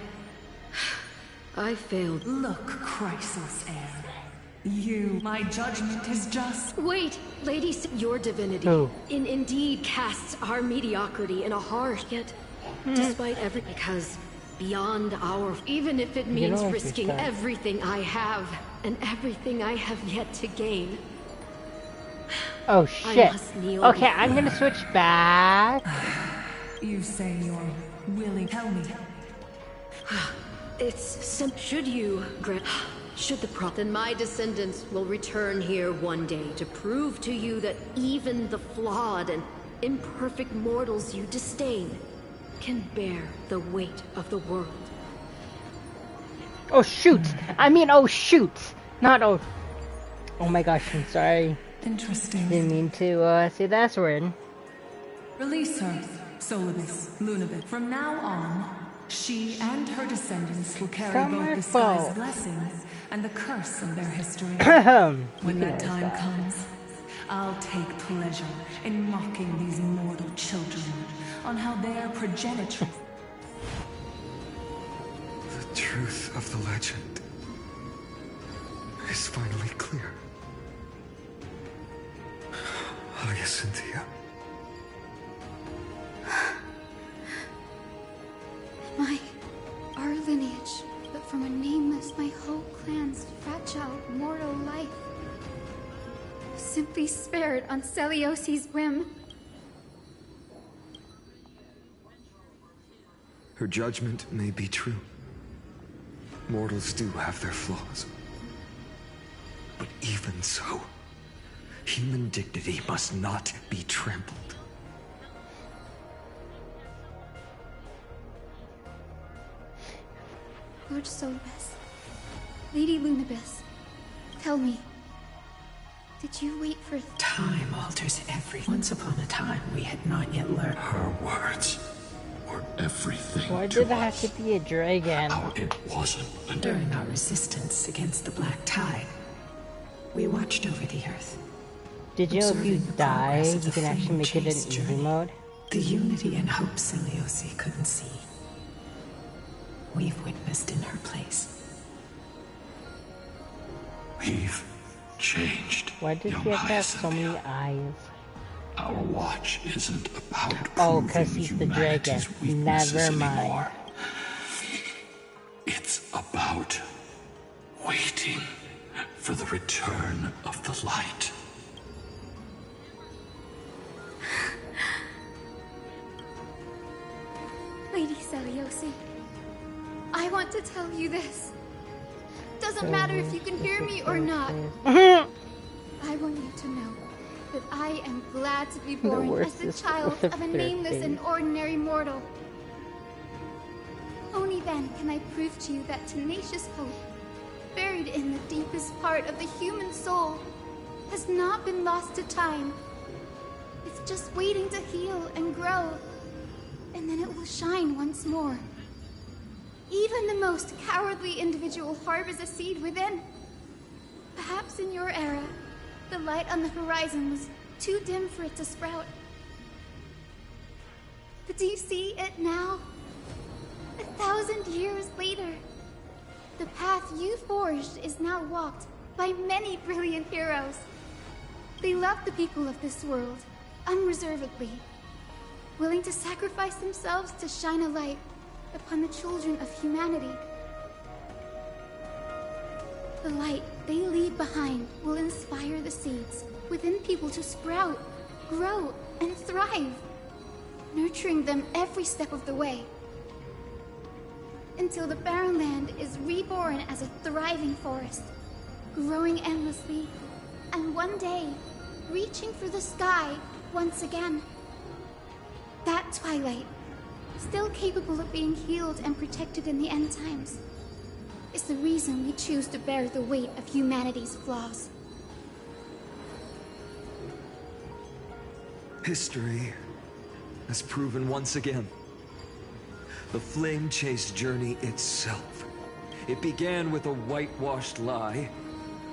failed. Look, Chrysos heir. My judgment is just. Wait, Lady, your divinity indeed casts our mediocrity in a harsh, yet despite because beyond our, even if it means risking everything I have and everything I have yet to gain. Oh shit. Okay, I'm gonna switch back. You say you're willing. Tell me. Should the then my descendants will return here one day to prove to you that even the flawed and imperfect mortals you disdain can bear the weight of the world. Oh shoot! I mean, oh shoot! Not oh. Oh my gosh, I'm sorry. Interesting. Didn't mean to say that word. Release her, Solibus, Lunabit. From now on, she and her descendants will carry both the sky's blessings and the curse of their history. When that time comes, I'll take pleasure in mocking these mortal children on how their progenitor. The truth of the legend is finally clear. Hyacinthia. Our futile mortal life. Simply spared on Celiosi's whim. Her judgment may be true. Mortals do have their flaws. But even so, human dignity must not be trampled. Lord Solibus, Lady Lunibus, tell me, did you wait for... Time alters everything. Once upon a time, we had not yet learned. Her words were everything. Why did it have to be a dragon? It wasn't. During our resistance against the Black Tide, we watched over the Earth. Did you know if you die, you can actually make it in easy mode? The unity and hope Celiosi couldn't see. We've witnessed in her place. We've changed. Why does she have to have so many eyes? Our watch isn't about oh, because he's the dragon. Never mind. Anymore. It's about waiting for the return of the light. Lady Celiosi, I want to tell you this. Doesn't matter if you can hear me or not. I want you to know that I am glad to be born as the child of a nameless and ordinary mortal. Only then can I prove to you that tenacious hope, buried in the deepest part of the human soul, has not been lost to time. It's just waiting to heal and grow, and then it will shine once more. Even the most cowardly individual harbors a seed within. Perhaps in your era, the light on the horizon was too dim for it to sprout. But do you see it now? 1,000 years later, the path you forged is now walked by many brilliant heroes. They love the people of this world, unreservedly, willing to sacrifice themselves to shine a light upon the children of humanity. The light they leave behind will inspire the seeds within people to sprout, grow, and thrive, nurturing them every step of the way, until the barren land is reborn as a thriving forest, growing endlessly, and one day, reaching for the sky once again. That twilight, still capable of being healed and protected in the end times, is the reason we choose to bear the weight of humanity's flaws. History has proven once again. The Flame Chase journey itself. It began with a whitewashed lie,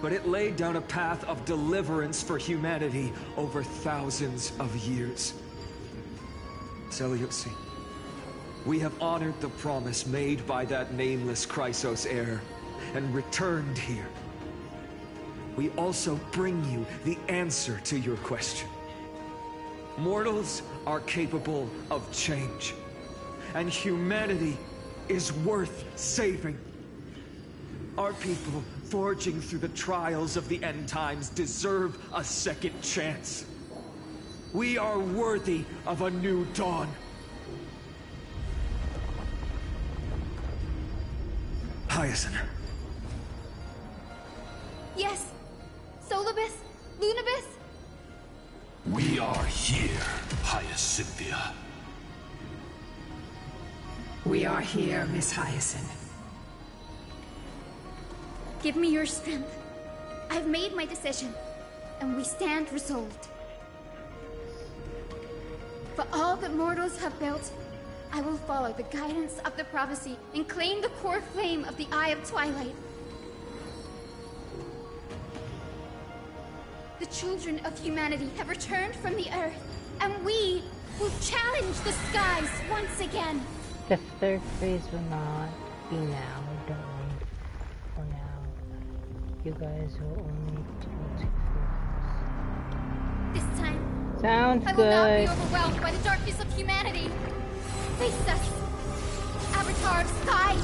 but it laid down a path of deliverance for humanity over thousands of years. Celiosi, we have honored the promise made by that nameless Chrysos heir, and returned here. We also bring you the answer to your question. Mortals are capable of change, and humanity is worth saving. Our people, forging through the trials of the end times, deserve a second chance. We are worthy of a new dawn. Hyacinth. Yes, Solibus, Lunibus. We are here, Hyacinthia. We are here, Miss Hyacinth. Give me your strength. I've made my decision, and we stand resolved. For all that mortals have built, I will follow the guidance of the prophecy and claim the core flame of the Eye of Twilight. The children of humanity have returned from the Earth, and we will challenge the skies once again. The third phase will not be now, don't worry. For now, you guys will only do 2 phases. This time, sounds I will good. not be overwhelmed by the darkness of humanity. Face us, Avatar of Sky.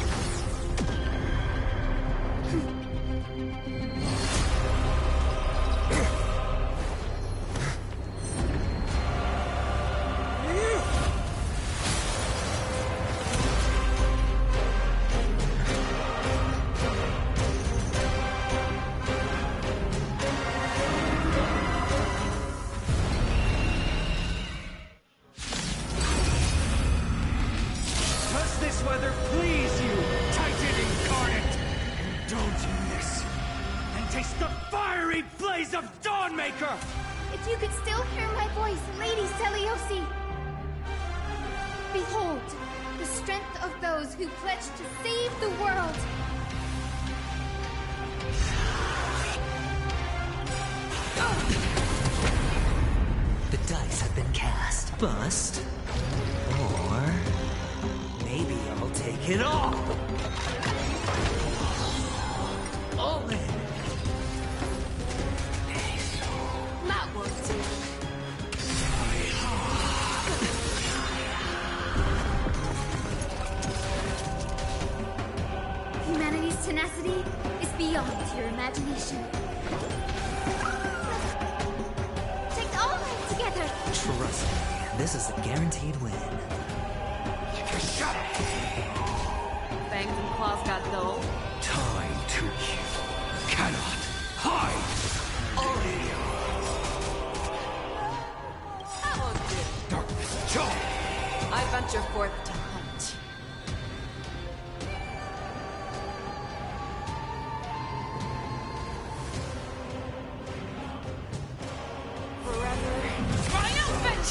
of Dawnmaker! If you could still hear my voice, Lady Seliosi! Behold, the strength of those who pledge to save the world! The dice have been cast. Bust. Or... maybe I'll take it all! All in. That won't do. Humanity's tenacity is beyond your imagination. Take all of it together! Trust me, this is a guaranteed win. Shut up! Fangs and claws got dull. Time to kill. Cannot hide. That won't do. Darkness, jaw. I venture forth to hunt. Forever. Triumphant!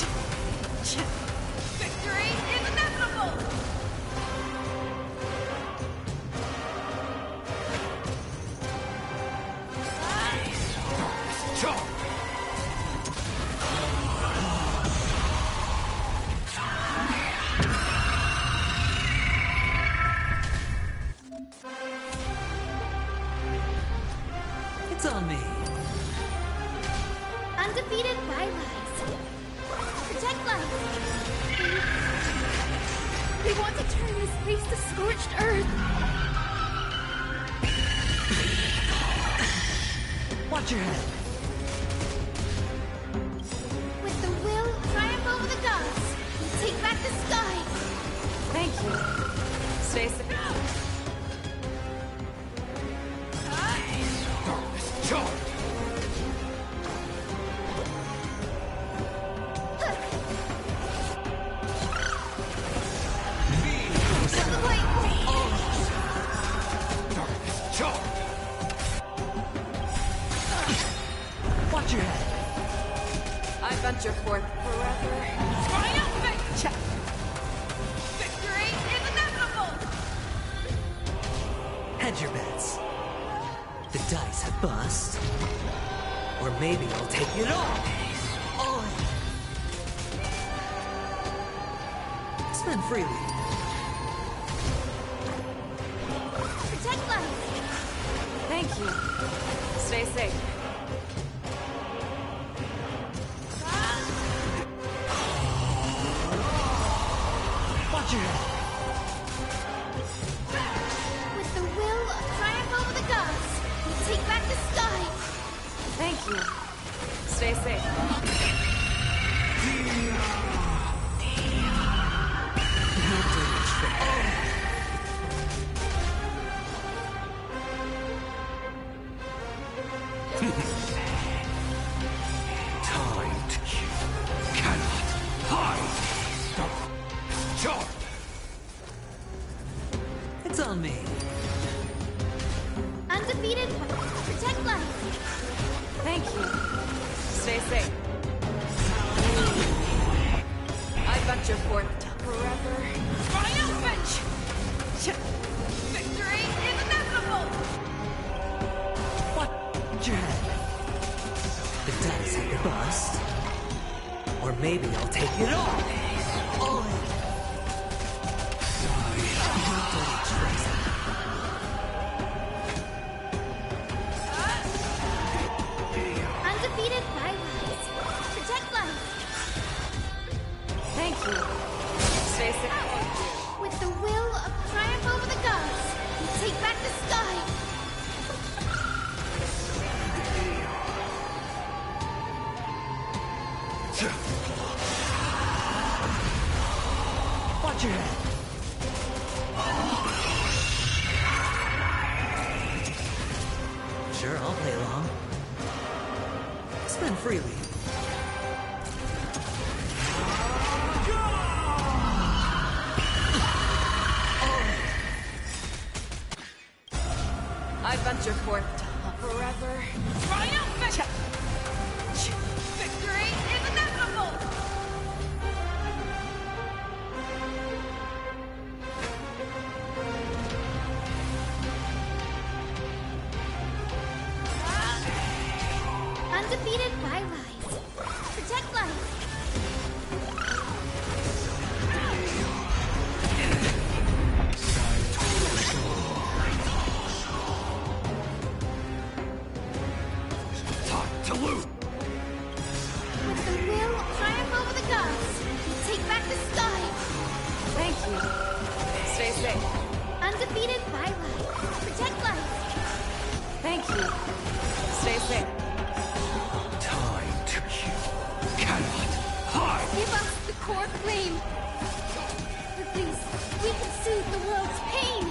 Victory is inevitable! Jaw. It's on me. Undefeated by lies. Protect life. They want to turn this place to scorched earth. Watch your head. With the will, triumph over the gods. Take back the sky. Thank you. Stay safe. Darkness, jaw. Darkness, jaw. Watch your head. I venture forth forever. Triumphant! Victory is inevitable! Hedge your bets. The dice have bust. Or maybe I'll take it all. All in. Spend freely. Protect life. Thank you. Stay safe. Watch your head. With the will, triumph over the gods. Take back the sky. Thank you. Stay safe. Time to kill. Cannot hide. Darkness, jaw. It's on me. Undefeated. Protect life. Thank you. Stay safe. I venture forth to forever. Triumphant! Victory is inevitable! Watch your head. The dice have to bust. Or maybe I'll take it all. All in. Dirty tricks. Undefeated by lies. Protect life. Thank you. Stay safe. With the will of triumph over the gods. Take back the sky. Watch your head. Sure, I'll play along. Spend freely. I venture forth to hunt forever. Triumphant! Undefeated by lies. Protect life. Talk to Luke. With the will of triumph over the gods, we take back the sky. Thank you. Stay safe. Undefeated by life. Protect life. Thank you. Stay safe. Time to kill. Cannot hide. Give us the core flame. With these, we can soothe the world's pain.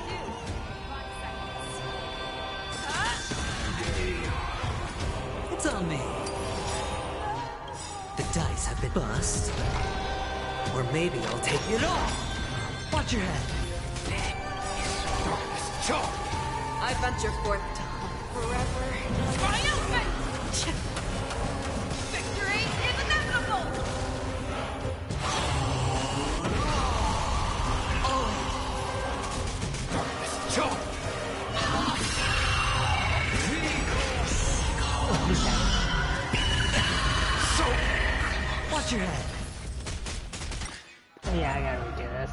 It's on me. The dice have been bust. Or maybe I'll take it all. Watch your head. I venture forth to hunt forever. Triumphant! Victory is inevitable! Watch your head. Yeah, I gotta redo this.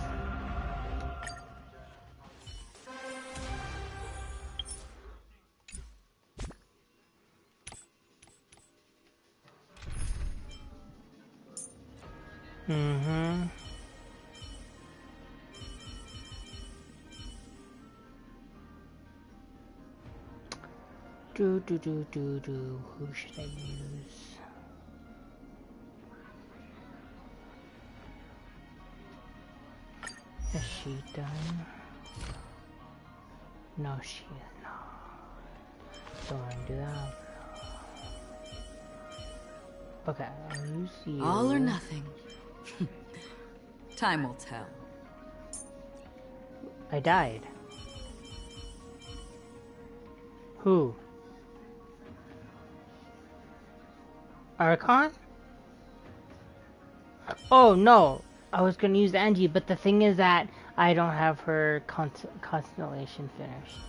Mm-hmm. Do. Who should I use? Is she done? No, she is not. Don't want to do that. Okay, I'll use you. All or nothing. Time will tell. I died. Who? Archon? Oh no, I was gonna use Angie, but the thing is that I don't have her constellation finished.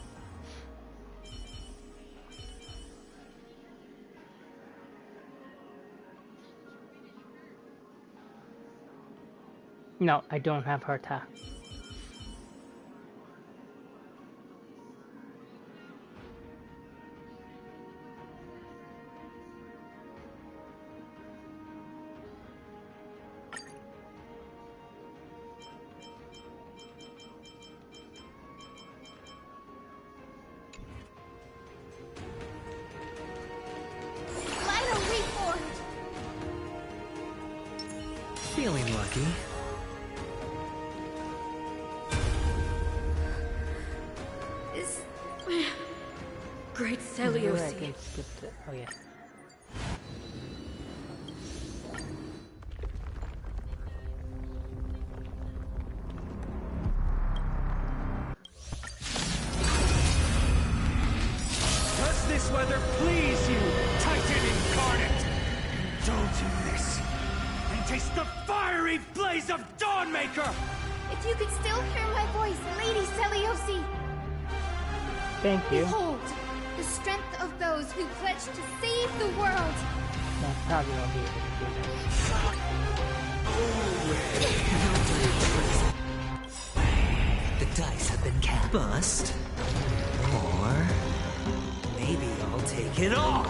No, I don't have her ta. Feeling lucky. Is Great Celiosi. Oh yeah. Does this weather please you, Titan incarnate? Indulge in this, and taste the fiery blaze of Dawnmaker! If you could still hear my voice, Lady Celiosi! Thank you. Behold, the strength of those who pledge to save the world! I probably won't be able to do this. The dice have been cast. Bust. Or maybe I'll take it all.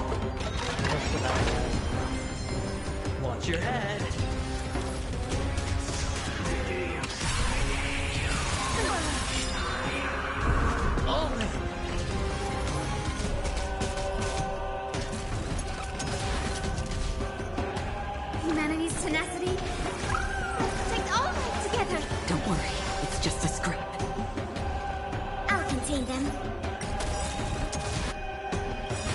Watch your head. Humanity's tenacity. Take all life together. Don't worry, it's just a scrap. I'll contain them.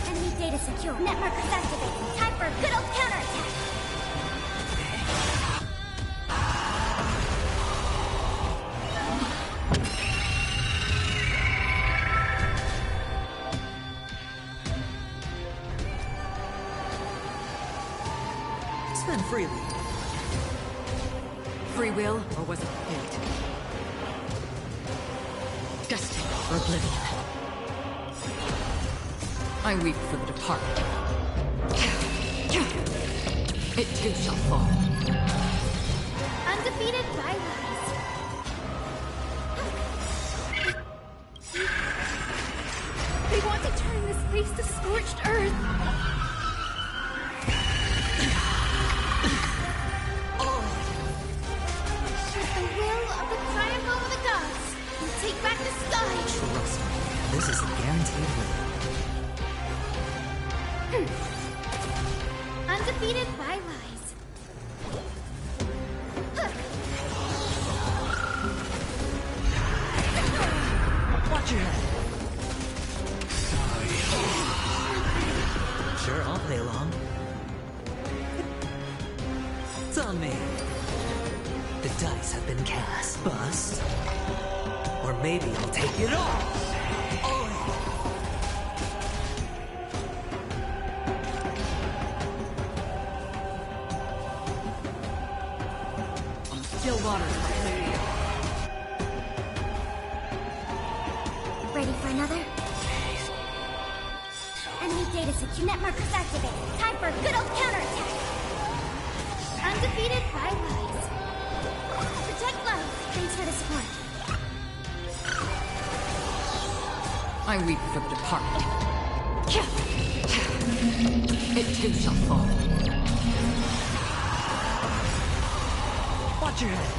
Enemy data secure. Network is activated. Time for a good old counterattack. Spend freely. Free will, or was it fate? Destiny or oblivion? I weep for the departed. It too shall fall. Undefeated bylaws. They want to turn this place to scorched earth. With the will of the triumph over the gods, we take back the sky. Trust me, this is a guaranteed win. Undefeated bylaws. Watch your head. Sure, I'll play along. It's on me. The dice have been cast. Bust. Or maybe I'll take it all. Still waters behind me. Ready for another? Enemy data secure net markers activated. Time for a good old counterattack. Undefeated bylaws. Protect life. Thanks for the support. I weep for the departed. It too shall fall. Watch your head.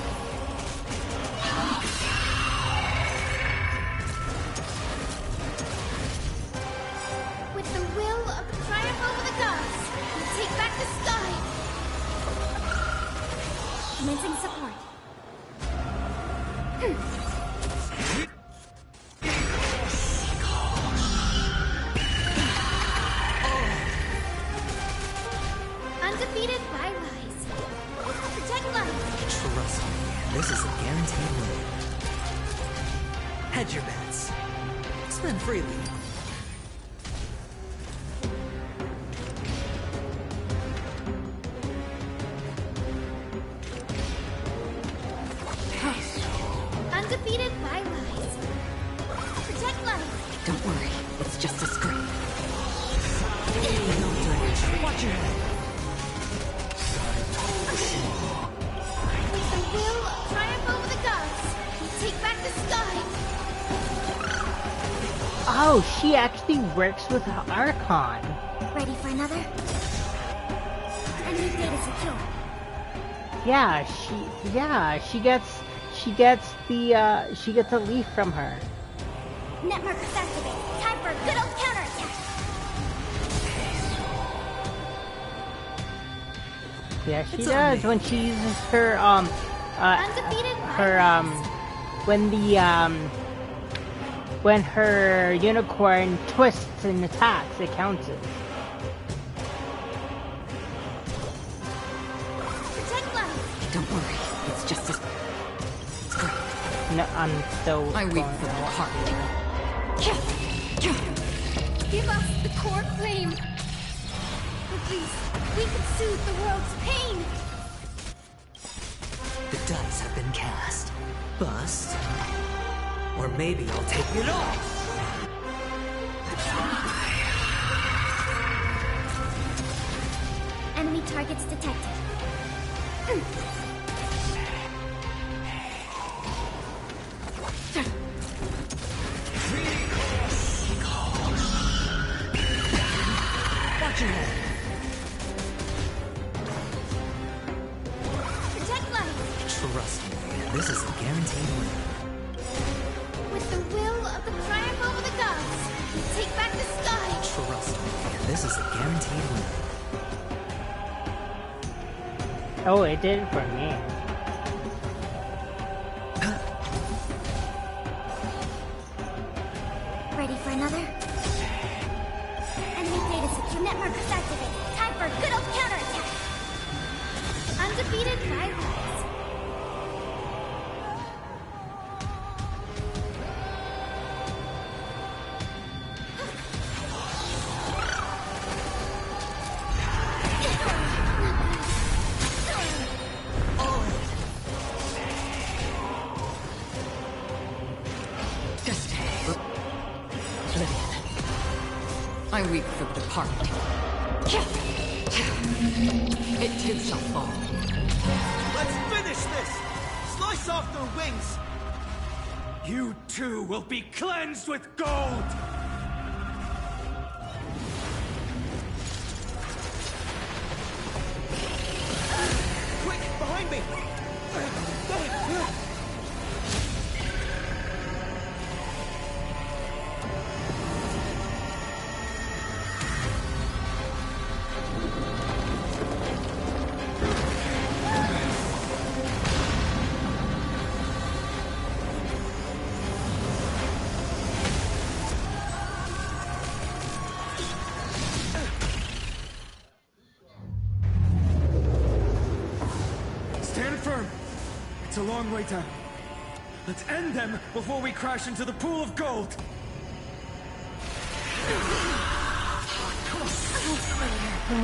With the will of the triumph over the gods, we take back the sky. Commencing support. Undefeated bylaws. Protect life. Trust me, this is a guaranteed win. Hedge your bets. Spend freely. Undefeated bylaws. Protect life. Don't worry, it's just a scrape. No damage. Watch your head. With the will of triumph over the gods, we take back the sky. Oh, she actually works with Archon. Ready for another? Enemy data secure. She gets a leaf from her. Net markers activated. Time for a good old counterattack. Yeah, she does when she uses her when her unicorn twists and attacks, it counts it. Protect life. Don't worry, it's just a scrape. No, I'm so. I weep for the departed. Give us the core flame. At least we can soothe the world's pain. The dice have been cast. Bust. Or maybe I'll take it all. Enemy targets detected. Watch your head. Protect life. Trust me, this is a guaranteed win. With the will of the triumph over the gods, we take back the sky. Trust me, this is a guaranteed win. Oh, it did it for me. Ready for another? Enemy data secure net markers activated. Time for a good old counterattack. Undefeated bylaws. I weep for the departed. It too shall fall. Let's finish this! Slice off their wings! You too will be cleansed with gold! Quick, behind me! Stand firm. It's a long way down. Let's end them before we crash into the pool of gold.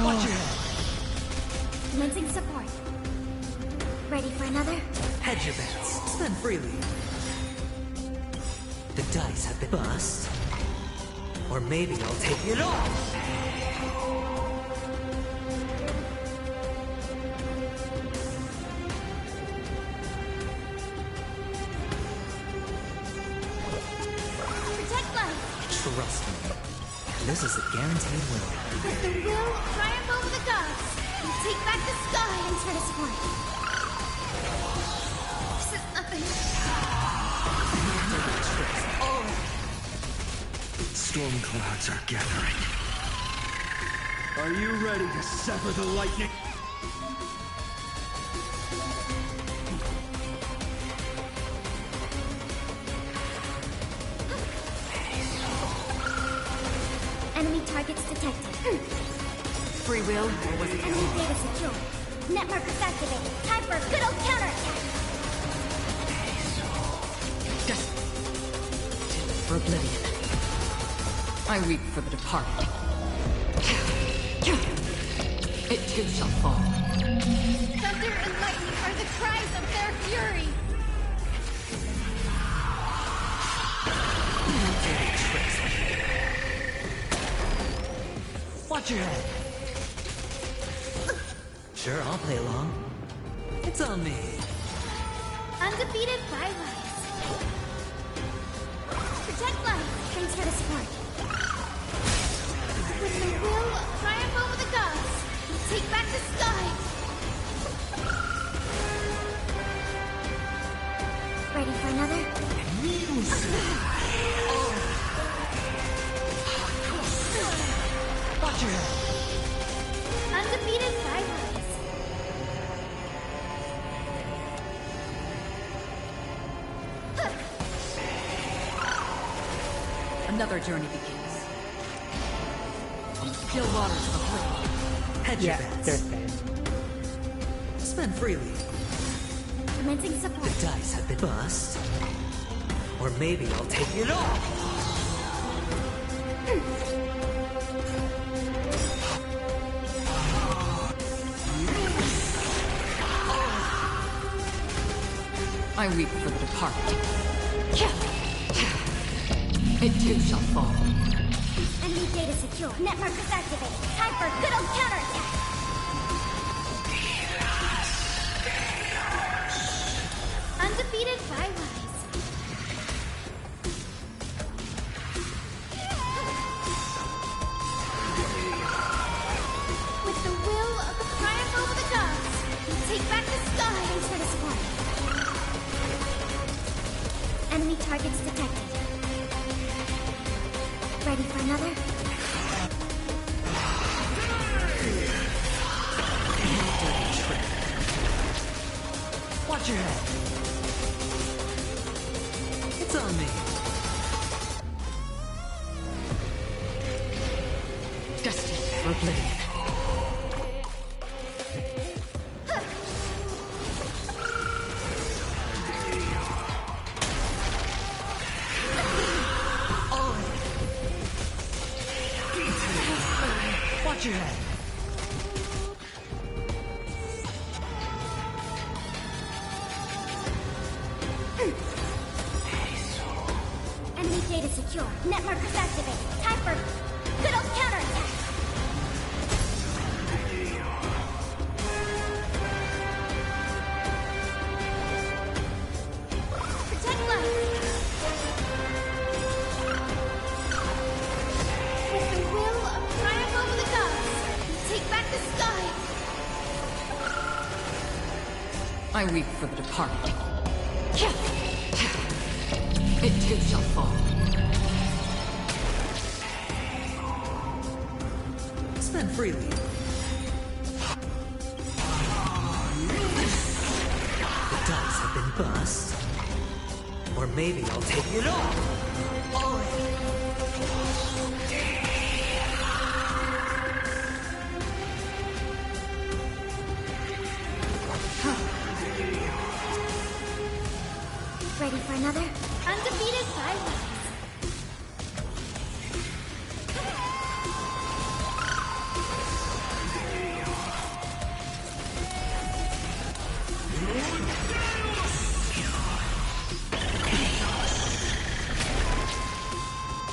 Watch your head. Commencing support. Ready for another? Hedge your bets. Spend freely. The dice have been bust. Or maybe I'll take it all. Protect life! Trust me. This is a guaranteed win. With the will, triumph over the gods. We take back the sky and turn us support. This is nothing. Storm clouds are gathering. Are you ready to sever the lightning? Enemy targets detected. Free will, or was it Enemy data secure. Net markers activated. Time for a good old counterattack. for oblivion? I weep for the departed. It too shall fall. Thunder and lightning are the cries of their fury. Watch your head. Sure, I'll play along. It's on me. Undefeated bylights. Protect life. Thanks for the support. With the will, triumph over the gods. Take back the sky. Ready for another? Watch your head. Undefeated bylights. Another journey begins. Still waters of the holy. Hedge your bets. They're fair. Spend freely. Commencing support. The dice have been bust. Or maybe I'll take it all. I weep for the departed. It too shall fall. Enemy data secure. Net markers activated. Time for a good old counterattack. Undefeated bylights. With the will of the triumph over the gods, take back the sky. Thanks for the support. Enemy targets detected. Ready for another? Watch your head. It's on me. Destined for oblivion. Watch your head. Enemy data secure. Net markers activated. Time for good old counterattack. I weep for the departed. It too shall fall. Spend freely. The dice have been bust. Or maybe I'll take it all. Ready for another? Undefeated silence.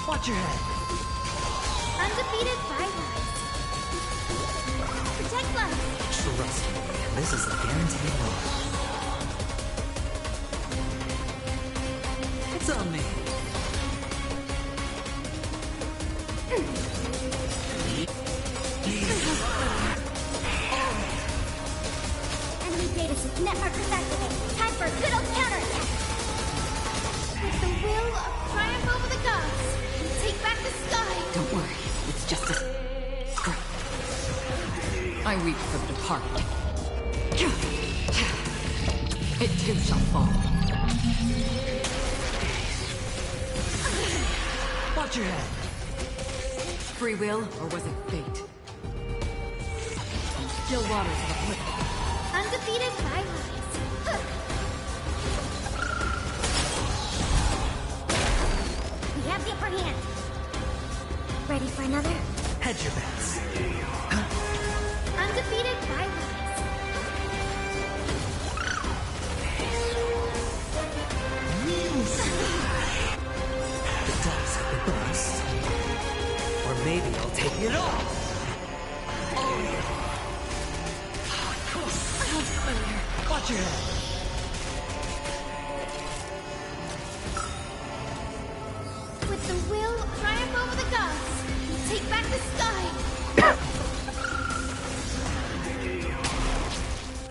Watch your head. Undefeated silence. Protect life. Trust me, this is a guaranteed loss. It's on me. Enemy data net markers activated. Time for a good old counterattack. With the will of triumph over the gods, we take back the sky. Don't worry, it's just a scrap. I weep for the departed. It too shall fall. Watch your head. Free will, or was it fate? Still waters of applicable. Undefeated silence. We have the upper hand. Ready for another? Hedge your bets. Undefeated silence. The dice have been bust. Or maybe I'll take it all. Watch your head. With the will triumph over the gods, we take back the sky.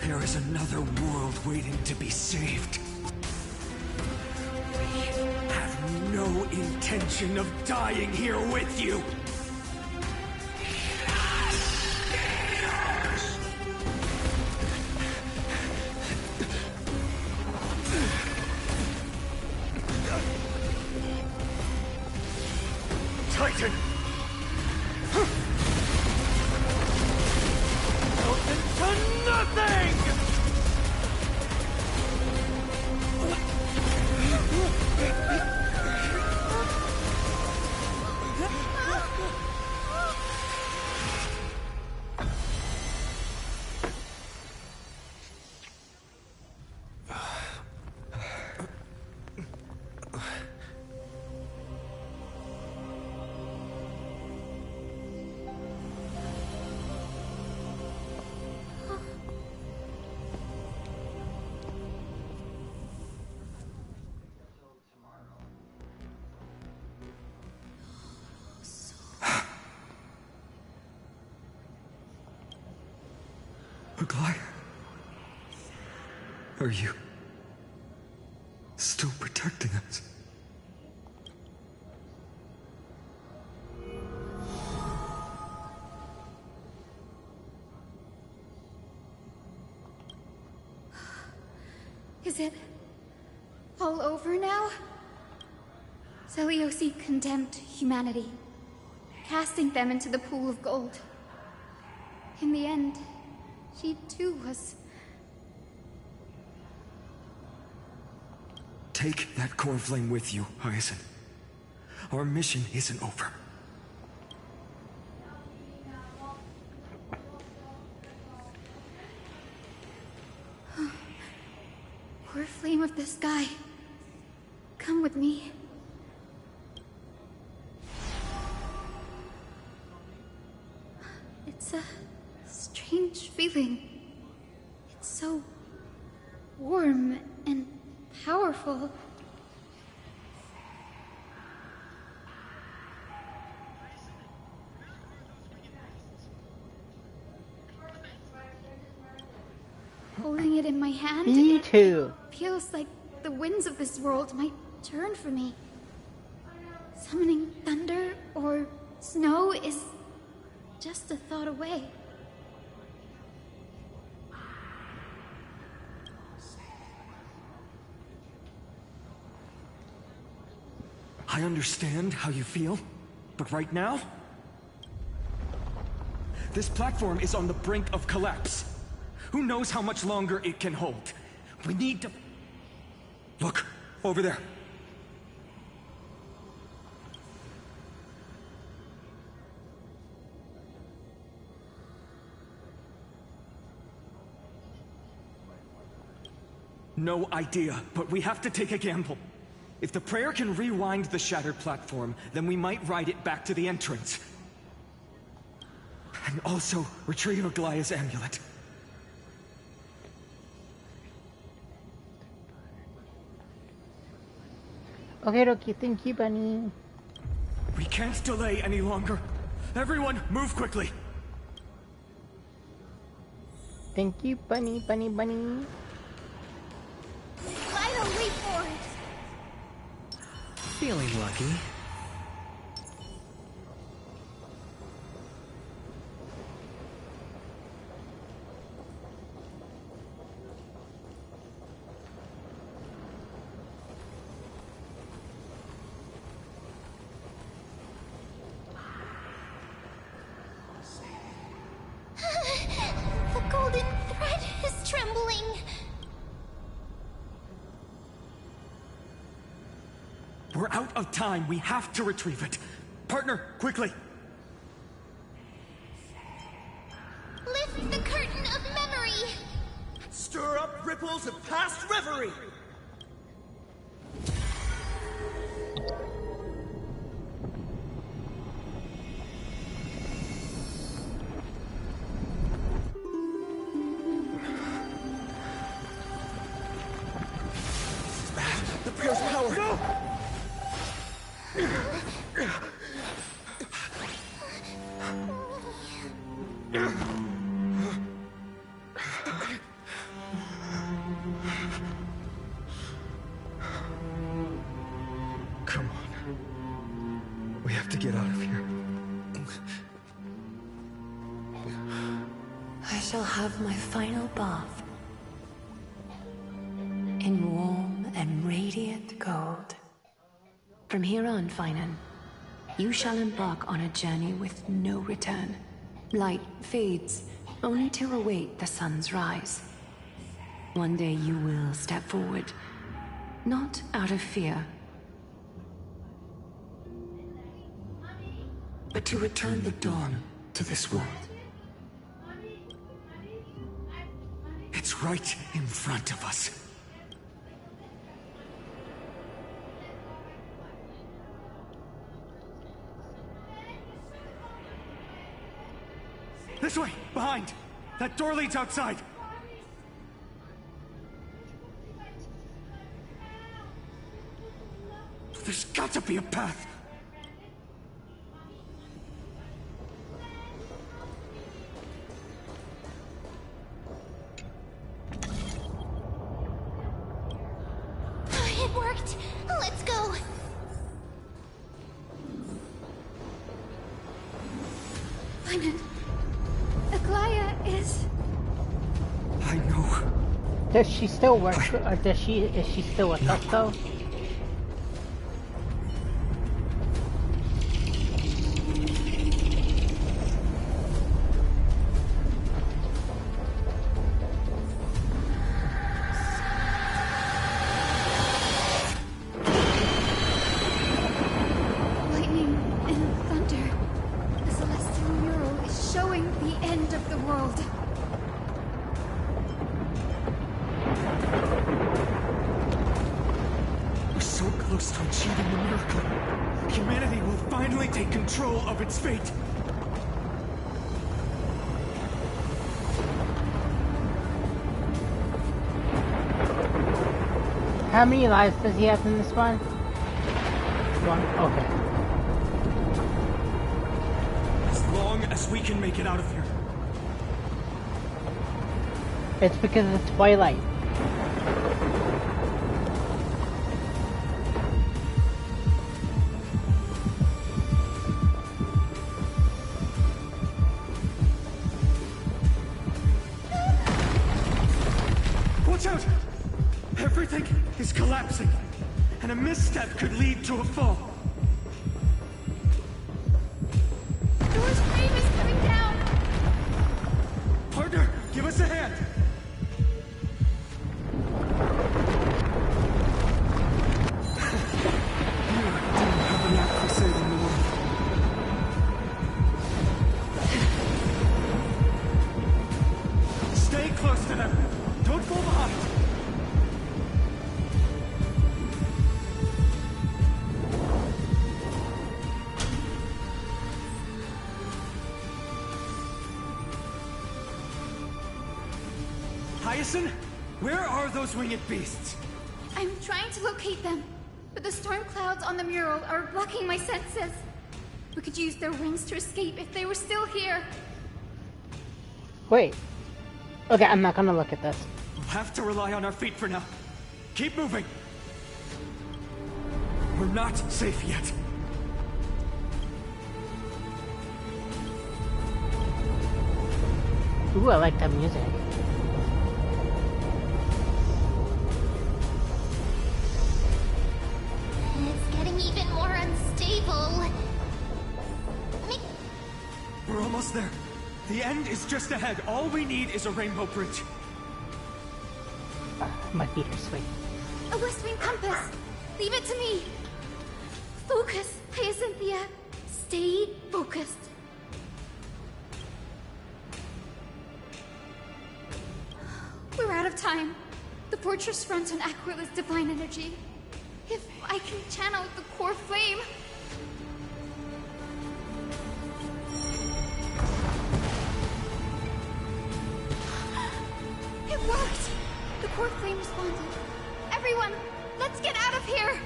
There is another world waiting to be saved. We have no intention of dying here with you. Titan! Melted to nothing! Aglaia? Are you still protecting us? Is it all over now? Zeliosi condemned humanity, casting them into the pool of gold. In the end, she too was... Take that core flame with you, Hyacinth. Our mission isn't over. Poor flame of the sky. Come with me. It's a strange feeling. It's so warm and powerful. Holding it in my hand, Me too. It feels like the winds of this world might turn for me. Summoning thunder or snow is just a thought away. I understand how you feel, but right now, this platform is on the brink of collapse. Who knows how much longer it can hold? We need to... Look, over there. No idea, but we have to take a gamble. If the prayer can rewind the shattered platform, then we might ride it back to the entrance. And also retrieve Aglaya's amulet. Okay, dokie, thank you, Bunny. We can't delay any longer. Everyone, move quickly. Thank you, Bunny, Bunny, Bunny. Lila, wait for it! Feeling lucky. The golden thread is trembling. We're out of time. We have to retrieve it. Partner, quickly. Lift the curtain of memory. Stir up ripples of past reverie. The prayer's power. No! Come on. We have to get out of here. I shall have my final bath in warm and radiant gold. From here on, Finan, you shall embark on a journey with no return. Light fades, only to await the sun's rise. One day you will step forward, not out of fear, but to return the dawn to this world. It's right in front of us. This way! Behind! That door leads outside! There's got to be a path! It worked. Let's go. Finan, Aglaya is... I know. Does she still work? Or is she still with us though? Lightning and thunder. The celestial mural is showing the end of the world. We're so close to achieving the miracle. Humanity will finally take control of its fate. How many lives does he have in this one? One? Okay. As long as we can make it out of here. It's because of the twilight. Watch out! Everything is collapsing, and a misstep could lead to a fall. Door's frame is coming down! Partner, give us a hand! You didn't have a knack for saving the world. Stay close to them. Don't fall behind. Hyacinth, where are those winged beasts? I'm trying to locate them, but the storm clouds on the mural are blocking my senses. We could use their wings to escape if they were still here. Wait. Okay, I'm not gonna look at this. We'll have to rely on our feet for now. Keep moving. We're not safe yet. Ooh, I like that music. It's getting even more unstable. We're almost there. The end is just ahead. All we need is a rainbow bridge. My feet are sweaty. A West Wing compass! Leave it to me! Focus, Hyacinthia. Stay focused. We're out of time. The fortress runs on Aquila's divine energy. If I can channel the core flame... It worked! The core flame responded. Everyone, let's get out of here!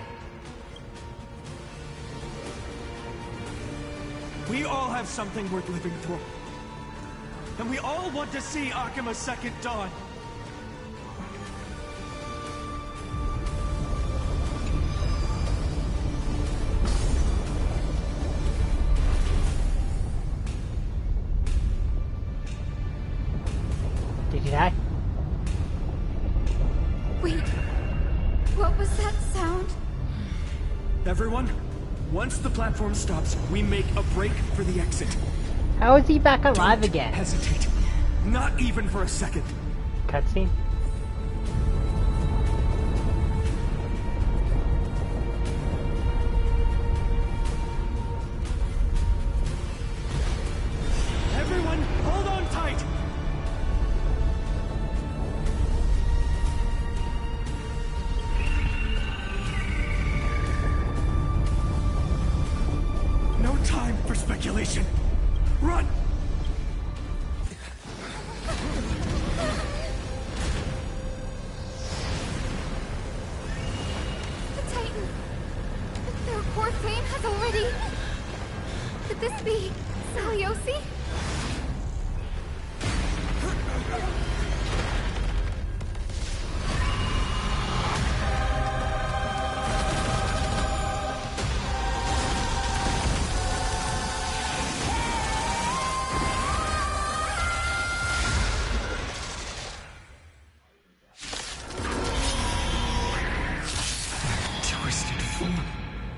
We all have something worth living for. And we all want to see Akima's second dawn. Did you die? Wait, what was that sound? Everyone, once the platform stops, we make a break for the exit. How is he back alive Don't again? hesitate. Not even for a second. Cutscene? Everyone, hold on tight! No time for speculation. Run! The Titan! Their core flame has already... Could this be Saliosi? Twisted form.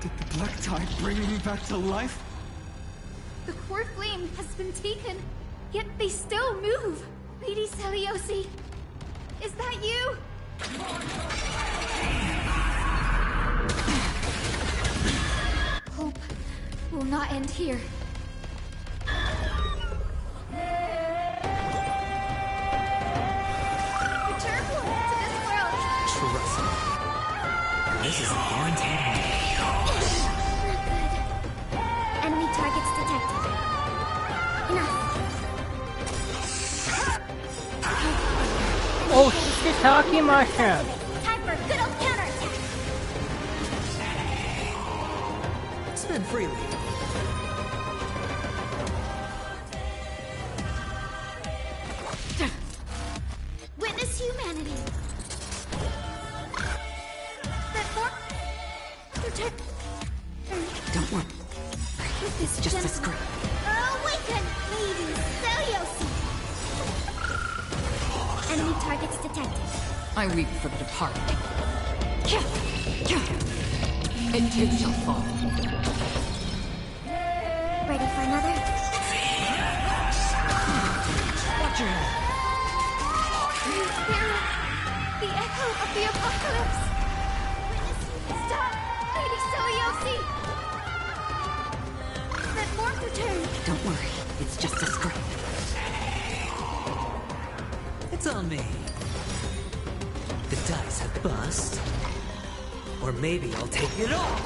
Did the black tide bring me back to life? The core flame has been taken, yet they still move. Lady Saliosi, is that you? Hope will not end here. Return to this world. Trust me. This is a guaranteed win. Enemy targets detected. Enough. Oh, shiitake mushroom! Time for a good old counterattack. Spend freely. With It's just a scrap. Awaken, Lady Selyosi! Enemy targets detected. I reap for the departed. It too shall fall. Ready for another? Watch your head. You hear it? The echo of the apocalypse! Stop! Lady Selyosi! That morph return! Don't worry, it's just a scrap. It's on me. The dice have bust. Or maybe I'll take it all.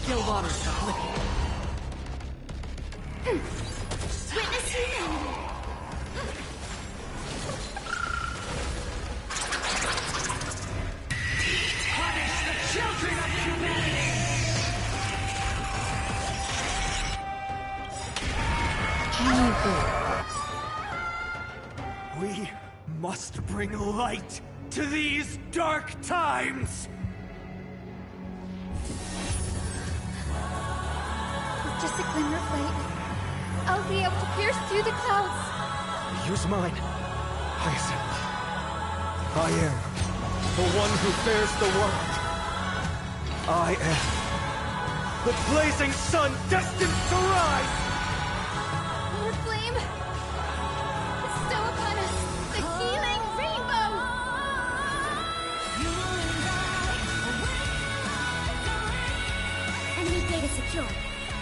Still water's flicking. Witness humanity! Punish the children of humanity! We must bring light to these dark times! With just a glimmer of light, I'll be able to pierce through the clouds. Use mine, Hyacinth. I am the one who bears the world. I am the blazing sun destined to rise! The flame bestow upon us the healing rainbow! Enemy data secure.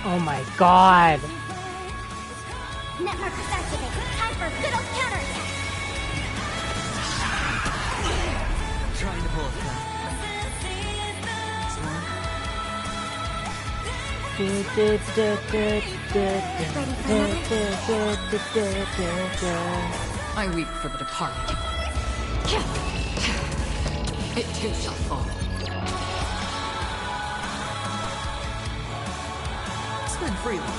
Oh my god. Net markers activated. Time for good old counterattack. I'm trying to pull it back. I weep for the departed. It too shall fall. Spend freely.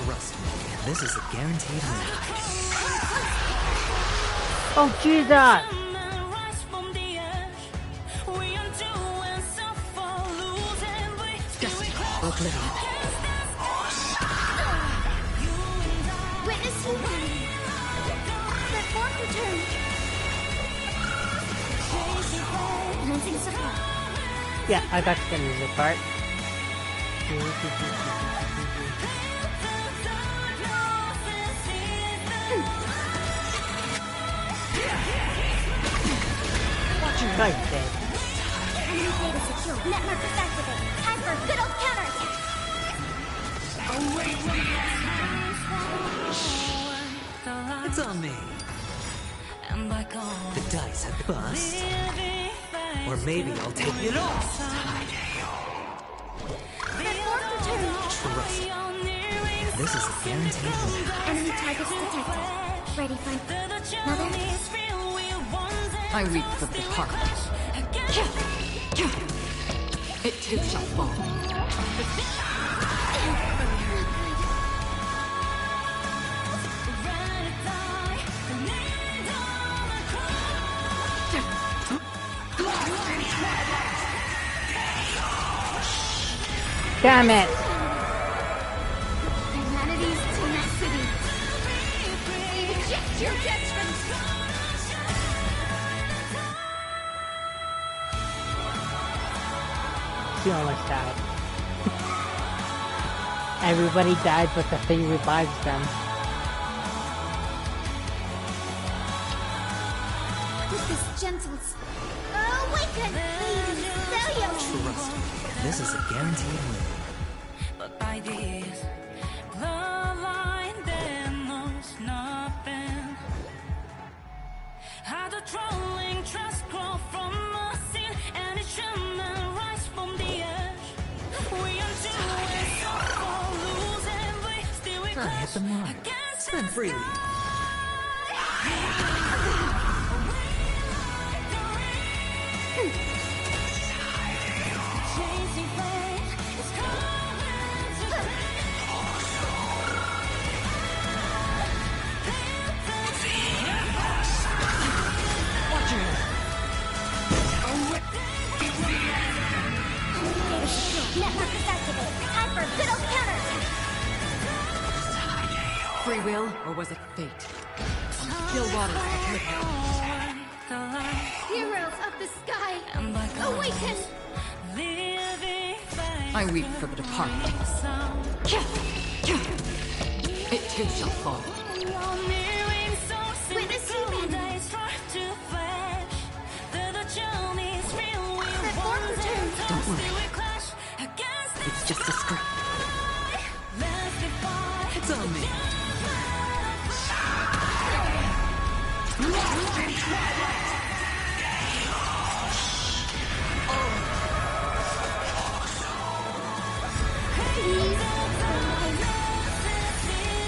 Trust me, this is a guaranteed win. Oh, Jesus! Oblivion. Witness humanity! That morph return! Lensing support. Yeah, I got the music part. Right there. Enemy data secure. Net markers activated. Time for good old counterattack. It's on me. The dice have bust. Or maybe I'll take it all. Trust me. This is a guaranteed win. Enemy targets detected. Ready for another? I weep for the departed. It too shall fall. Damn it! Humanity's tenacity! Eject your judgment! She almost died. Everybody died, but the thing revives them. With this gentle... Awaken! Lady Selyosi! Trust me. This is a guaranteed win. But by this, the line that knows nothing. How the trolling trust grow from a sin, and it shall rise from the ash. We undo and suffer, lose and we still we I hit the mark. Spend freely. free will, or was it fate? On still waters of living. Heroes of the sky, awaken! I weep for the departed. It too shall fall. Witness human! The form returns! Don't worry. It's just a script. It's on me.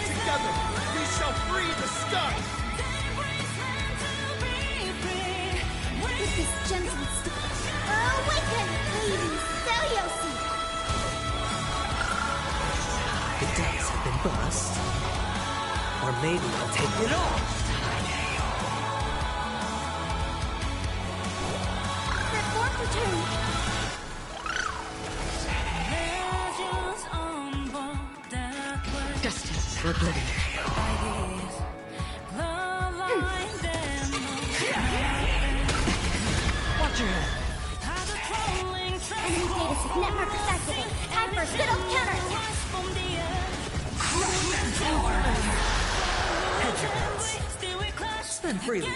Together, we shall free the sky! With this gentle awaken, Lady Seliosi! The dice have been bust. Or maybe I'll take it all. The form return! Destined for oblivion. Watch your head. Enemy data set network activate. Time for spittle counterattack! Hedge your bets. Spend freely.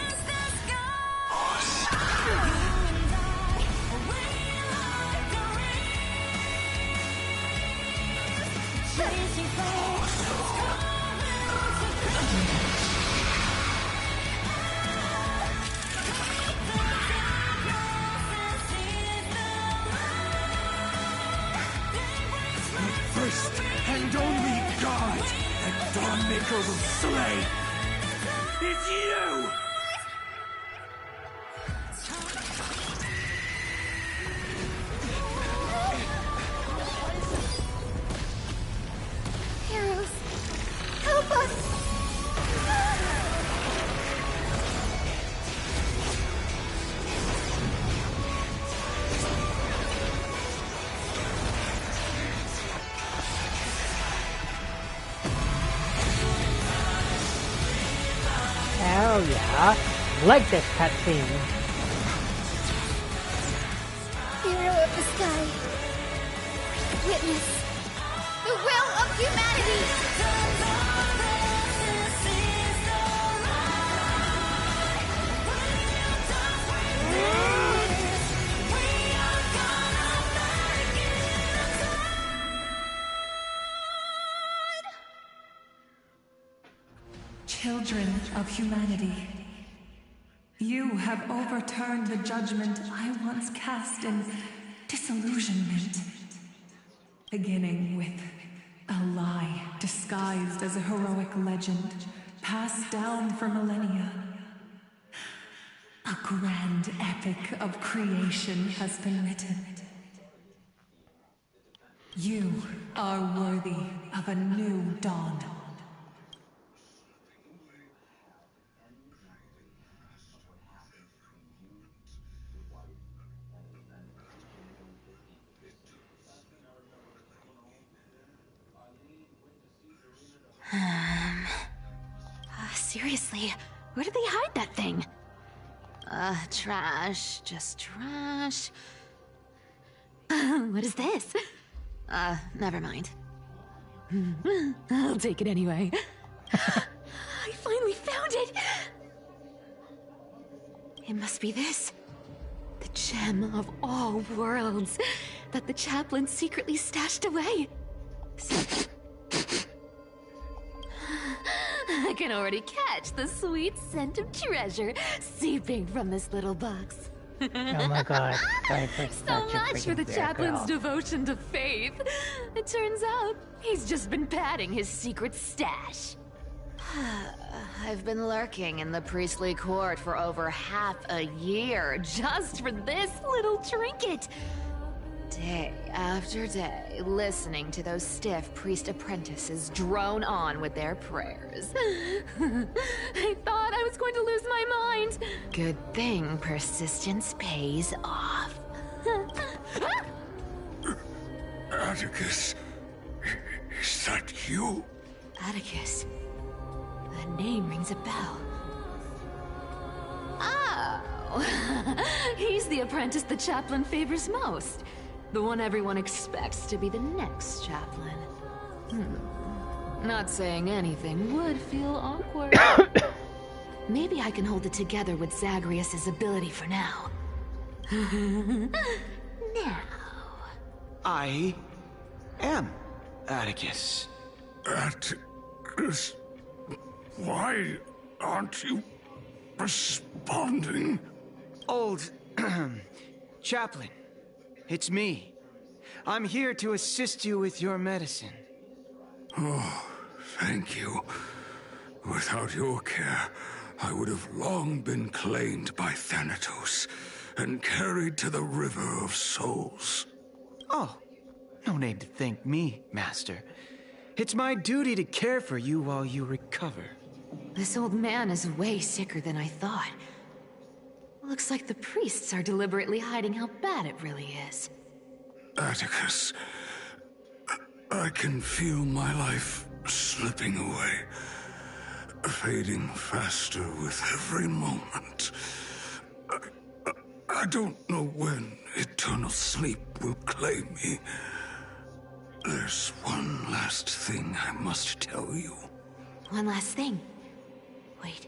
First and only god that Dawnmaker will slay is you! Heroes, help us! Hell yeah. Like this cutscene. Hero of the sky, witness the will of humanity! Children of humanity, you have overturned the judgment I once cast in disillusionment. Beginning with a lie disguised as a heroic legend, passed down for millennia. A grand epic of creation has been written. You are worthy of a new dawn. Seriously, where did they hide that thing? Trash. Just trash. What is this? Never mind. I'll take it anyway. I finally found it! It must be this. The gem of all worlds that the chaplain secretly stashed away. I can already catch the sweet scent of treasure seeping from this little box. Oh my god, Cypher's So such a much for the freaking chaplain's girl. devotion to faith. It turns out he's just been padding his secret stash. I've been lurking in the priestly court for over half a year just for this little trinket. Day after day, listening to those stiff priest apprentices drone on with their prayers. I thought I was going to lose my mind. Good thing persistence pays off. Atticus, is that you? Atticus, That name rings a bell. Oh! He's the apprentice the chaplain favors most. The one everyone expects to be the next chaplain. Not saying anything would feel awkward. Maybe I can hold it together with Zagreus' ability for now. Now. I am Atticus. Atticus, why aren't you responding? Old chaplain, it's me. I'm here to assist you with your medicine. Oh, thank you. Without your care, I would have long been claimed by Thanatos and carried to the River of Souls. Oh, no need to thank me, Master. It's my duty to care for you while you recover. This old man is way sicker than I thought. Looks like the priests are deliberately hiding how bad it really is. Atticus, I can feel my life slipping away, fading faster with every moment. I don't know when eternal sleep will claim me. There's one last thing I must tell you. One last thing. Wait.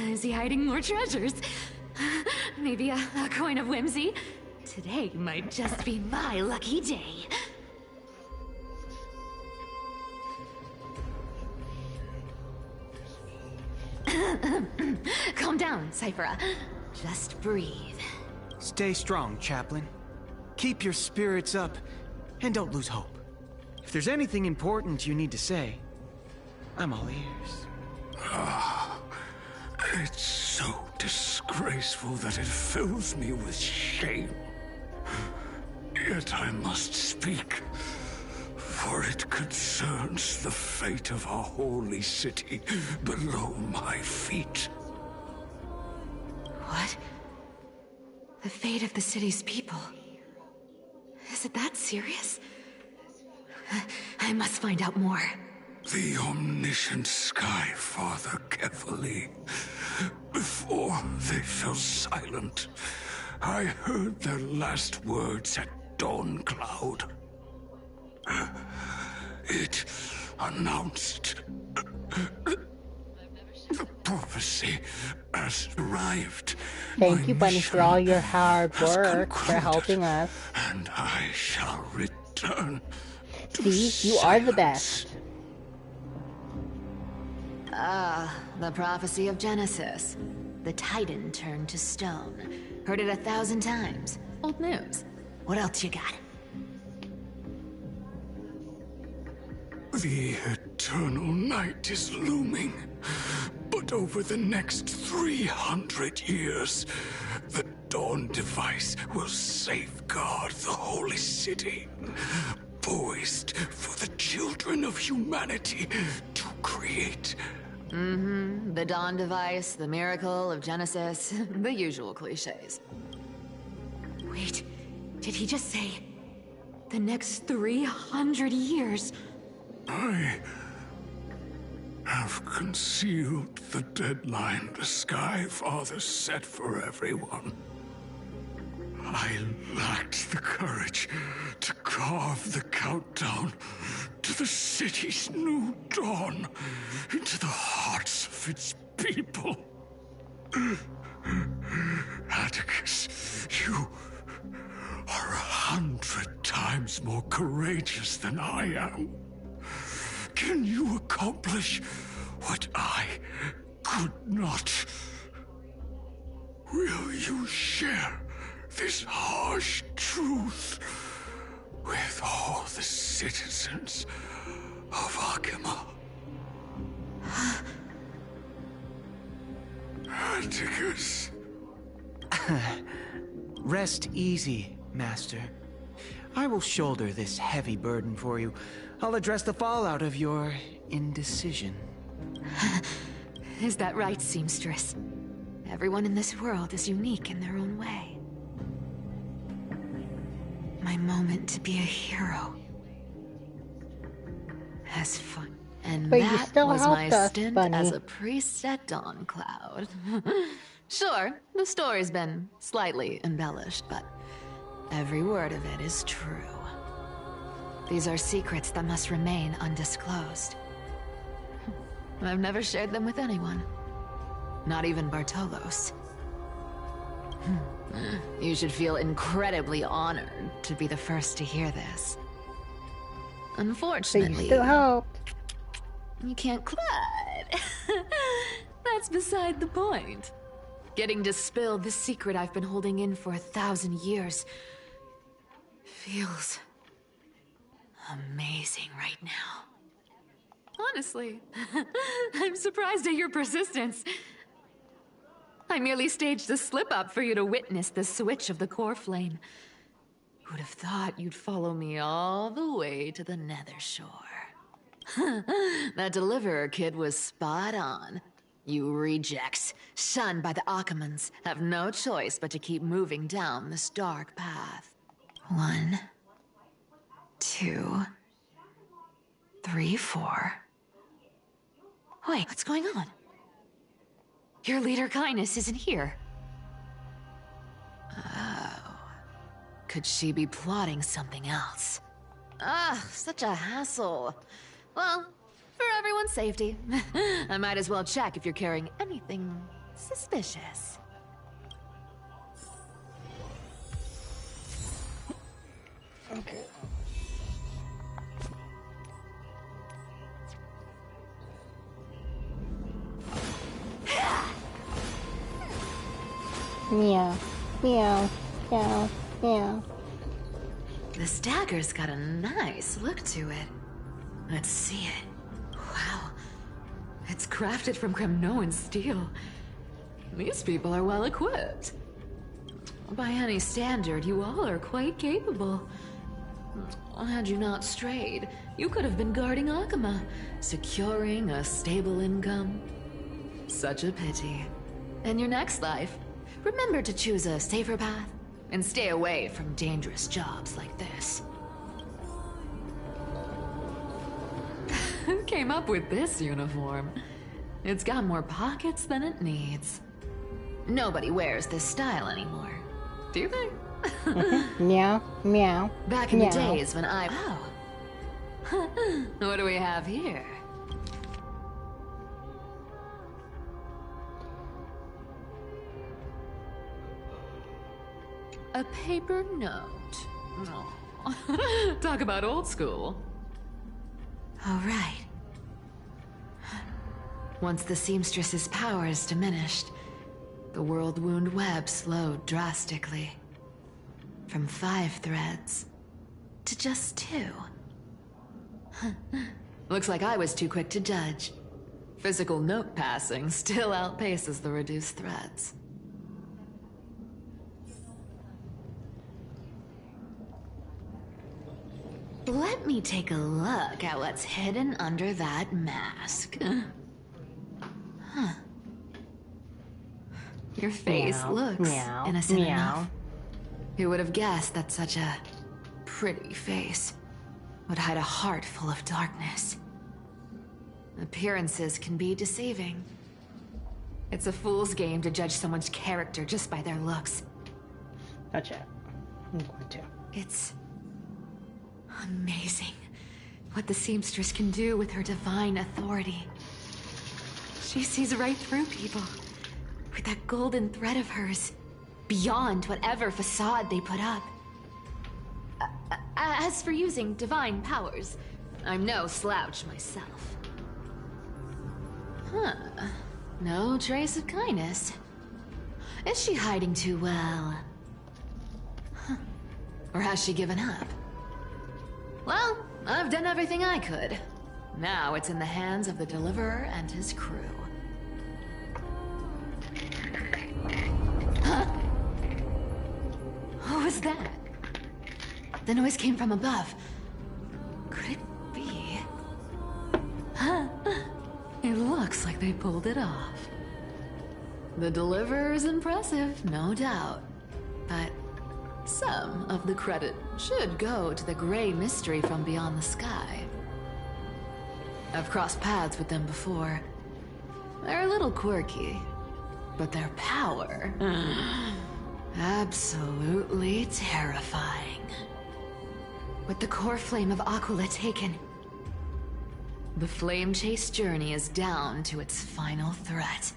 Is he hiding more treasures? Maybe a coin of whimsy? Today might just be my lucky day. Calm down, Cyphera. Just breathe. Stay strong, chaplain. Keep your spirits up, and don't lose hope. If there's anything important you need to say, I'm all ears. It's so disgraceful that it fills me with shame. Yet I must speak, for it concerns the fate of our holy city below my feet. What? The fate of the city's people? Is it that serious? I must find out more. The omniscient Sky Father carefully. Before they fell silent, I heard their last words at Dawn Cloud. It announced the prophecy has arrived. Thank you, Bunny, for all your hard work for helping us. And I shall return. See, you are the best. Ah, the prophecy of Genesis. The Titan turned to stone. Heard it 1,000 times. Old news. What else you got? The eternal night is looming. But over the next 300 years, the Dawn device will safeguard the holy city. Poised for the children of humanity to create. The Dawn device, the miracle of Genesis, the usual cliches. Wait, did he just say the next 300 years? I have concealed the deadline the Sky Father set for everyone. I lacked the courage to carve the countdown to the city's new dawn into the hearts of its people. Atticus, you are 100 times more courageous than I am. Can you accomplish what I could not? Will you share this harsh truth with all the citizens of Akima? Atticus. Rest easy, Master. I will shoulder this heavy burden for you. I'll address the fallout of your indecision. Is that right, seamstress? Everyone in this world is unique in their own way. My moment to be a hero has And But you that still was my helped us, stint Bunny. as a priest at Dawncloud. Sure, the story's been slightly embellished, but every word of it is true. These are secrets that must remain undisclosed. I've never shared them with anyone. Not even Bartolos. You should feel incredibly honored to be the first to hear this. Unfortunately, But you still helped. You can't clad. That's beside the point. Getting to spill the secret I've been holding in for 1,000 years feels amazing right now. Honestly, I'm surprised at your persistence. I merely staged a slip-up for you to witness the switch of the core flame. Who'd have thought you'd follow me all the way to the Nether Shore? That Deliverer kid was spot on. You rejects, shunned by the Akamans, have no choice but to keep moving down this dark path. 1, 2, 3, 4. Wait, what's going on? Your leader Kindness isn't here. Oh. Could she be plotting something else? Ah, such a hassle. Well, for everyone's safety, I might as well check if you're carrying anything suspicious. Okay. Meow, meow, meow, meow. This dagger's got a nice look to it. Let's see it. Wow. It's crafted from Kremnoan steel. These people are well equipped. By any standard, you all are quite capable. Had you not strayed, you could have been guarding Akama, securing a stable income. Such a pity. In your next life, remember to choose a safer path and stay away from dangerous jobs like this. Who came up with this uniform? It's got more pockets than it needs. Nobody wears this style anymore, do they? Meow, meow. Back in meow. the days when I... Oh. What do we have here? A paper note. Oh. Talk about old school. All right. Once the seamstress's power is diminished, the world wound web slowed drastically. From 5 threads to just 2. Looks like I was too quick to judge. Physical note passing still outpaces the reduced threads. Let me take a look at what's hidden under that mask. Huh. Your face Meow, looks meow, innocent meow. enough. Who would have guessed that such a pretty face would hide a heart full of darkness? Appearances can be deceiving. It's a fool's game to judge someone's character just by their looks. Not yet. I'm going to. It's amazing what the seamstress can do with her divine authority. She sees right through people with that golden thread of hers, beyond whatever facade they put up. As for using divine powers, I'm no slouch myself. Huh. No trace of kindness. Is she hiding too well? Huh. Or has she given up? Well, I've done everything I could. Now it's in the hands of the Deliverer and his crew. Huh? What was that? The noise came from above. Could it be? Huh? It looks like they pulled it off. The Deliverer is impressive, no doubt. But some of the credit should go to the gray mystery from beyond the sky. I've crossed paths with them before. They're a little quirky, but their power... absolutely terrifying. With the core flame of Aquila taken, the flame chase journey is down to its final threat.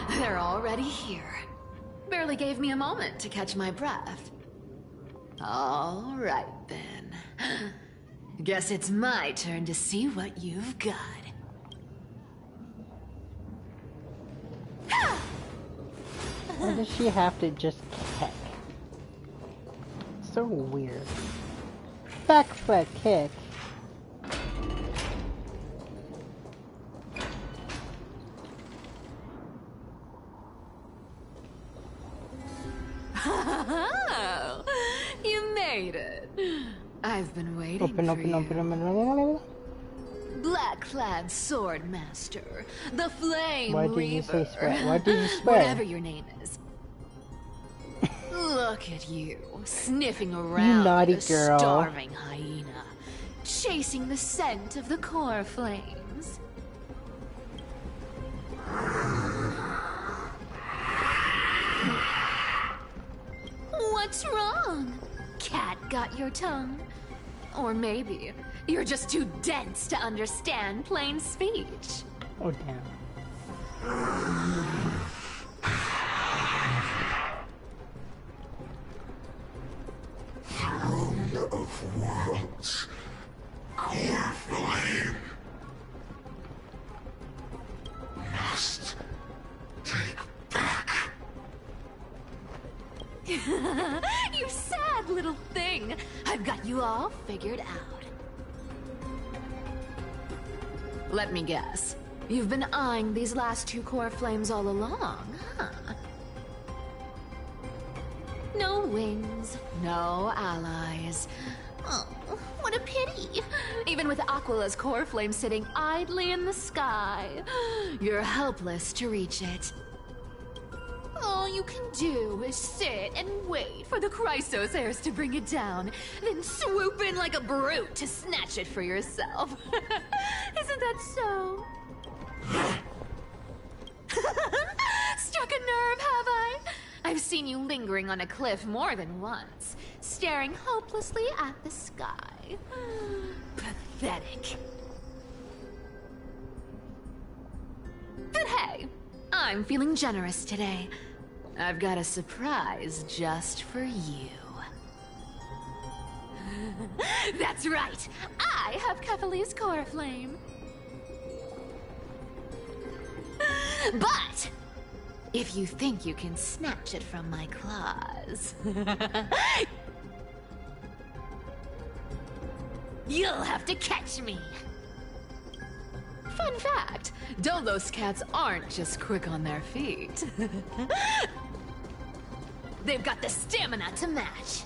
They're already here. Barely gave me a moment to catch my breath. All right, then. Guess it's my turn to see what you've got. Why does she have to just kick? So weird. Back foot kick. You made it. I've been waiting Open. Black-clad sword master, the flame Why did you reaver. say swear? Why did you swear? Whatever your name is. Look at you, sniffing around naughty like a girl. starving hyena, chasing the scent of the core flames. What's wrong? Cat got your tongue? Or maybe you're just too dense to understand plain speech. Oh, damn. Throne of worlds. Core flame. Must take back. You sad little thing. I've got you all figured out. Let me guess. You've been eyeing these last two core flames all along, huh? No wings, no allies. Oh, what a pity. Even with Aquila's core flame sitting idly in the sky, you're helpless to reach it. All you can do is sit and wait for the Chrysos heirs to bring it down, then swoop in like a brute to snatch it for yourself. Isn't that so? Struck a nerve, have I? I've seen you lingering on a cliff more than once, staring hopelessly at the sky. Pathetic. But hey, I'm feeling generous today. I've got a surprise just for you. That's right! I have Kephales's core flame. But if you think you can snatch it from my claws, you'll have to catch me. Fun fact, Dolos cats aren't just quick on their feet. They've got the stamina to match.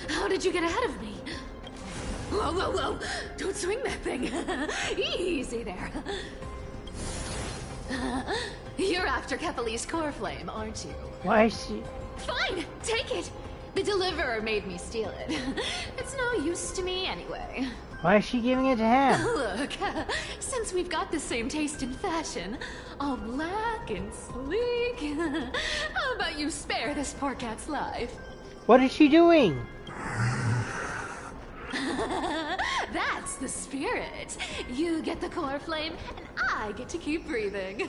How did you get ahead of me? Whoa, whoa, whoa! Don't swing that thing! Easy there. You're after Kephales's core flame, aren't you? Why is she... Fine! Take it! The deliverer made me steal it. It's no use to me anyway. Why is she giving it to him? Look, since we've got the same taste in fashion, all black and sleek, how about you spare this poor cat's life? What is she doing? That's the spirit. You get the core flame, and I get to keep breathing.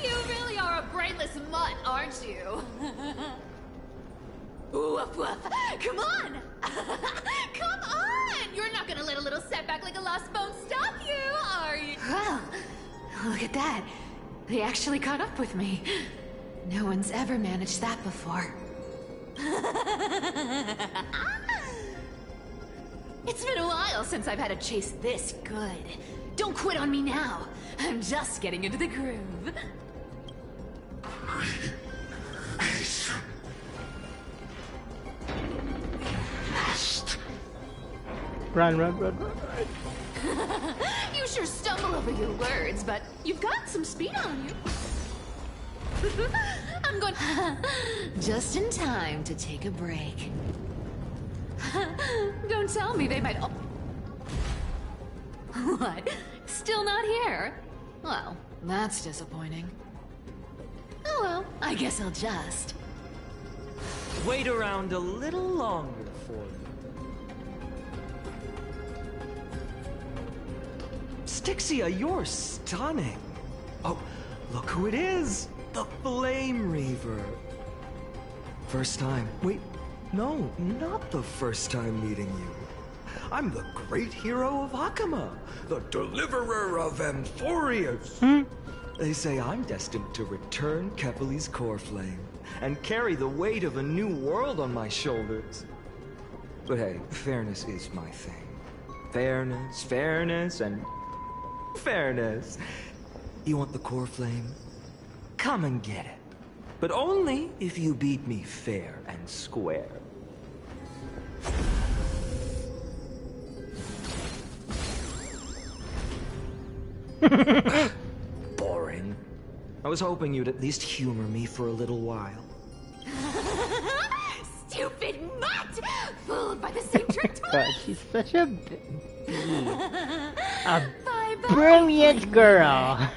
You really are a brainless mutt, aren't you? Woof woof. Come on! Come on! You're not gonna let a little setback like a lost bone stop you, are you? Well, look at that. They actually caught up with me. No one's ever managed that before. It's been a while since I've had a chase this good. Don't quit on me now. I'm just getting into the groove. Run, run, run, run, run. You sure stumble over your words, but you've got some speed on you. I'm going just in time to take a break. Don't tell me they might... What? Still not here? Well, that's disappointing. Oh well, I guess I'll just... Wait around a little longer for me. Styxia, you're stunning. Oh, look who it is. The Flame Reaver. First time. Wait, no, not the first time meeting you. I'm the great hero of Hakama, the deliverer of Amphorius. They say I'm destined to return Kepali's core flame and carry the weight of a new world on my shoulders. But hey, fairness is my thing. Fairness, and fairness. You want the core flame? Come and get it. But only if you beat me fair and square. Boring. I was hoping you'd at least humor me for a little while. Stupid mutt! Fooled by the same trick twice! God, she's such a brilliant girl.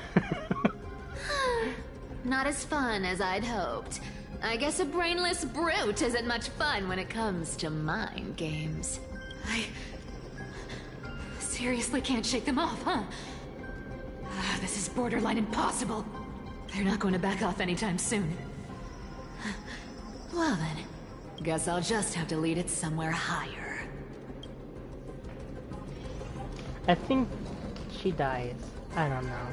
Not as fun as I'd hoped. I guess a brainless brute isn't much fun when it comes to mind games. I seriously can't shake them off, huh? This is borderline impossible. They're not going to back off anytime soon. Well then, guess I'll just have to lead it somewhere higher. I think she dies. I don't know.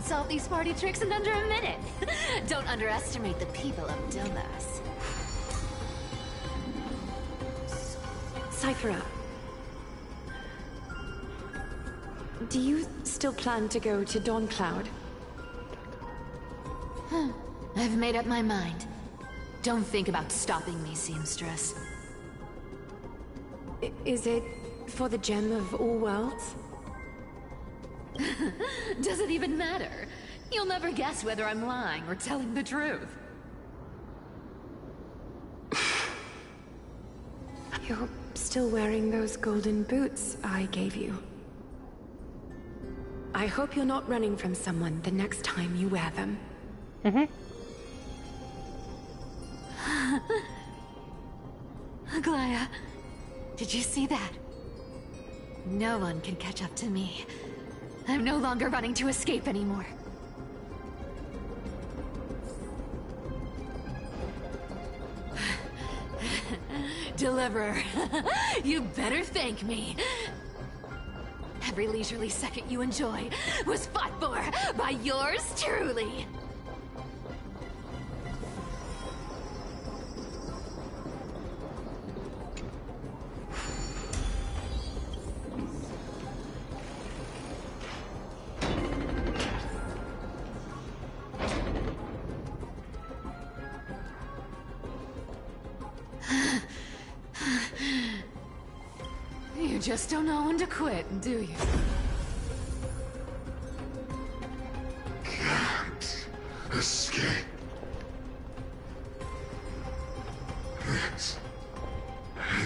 Solve these party tricks in under a minute. Don't underestimate the people of Domas. Cyphera, do you still plan to go to Dawn Cloud? I've made up my mind. Don't think about stopping me, seamstress. Is it for the gem of all worlds? Does it even matter? You'll never guess whether I'm lying or telling the truth. You're still wearing those golden boots I gave you. I hope you're not running from someone the next time you wear them. Aglaya, did you see that? No one can catch up to me. I'm no longer running to escape anymore. Deliverer, you better thank me. Every leisurely second you enjoy was fought for by yours truly. You just don't know when to quit, do you? Can't escape. This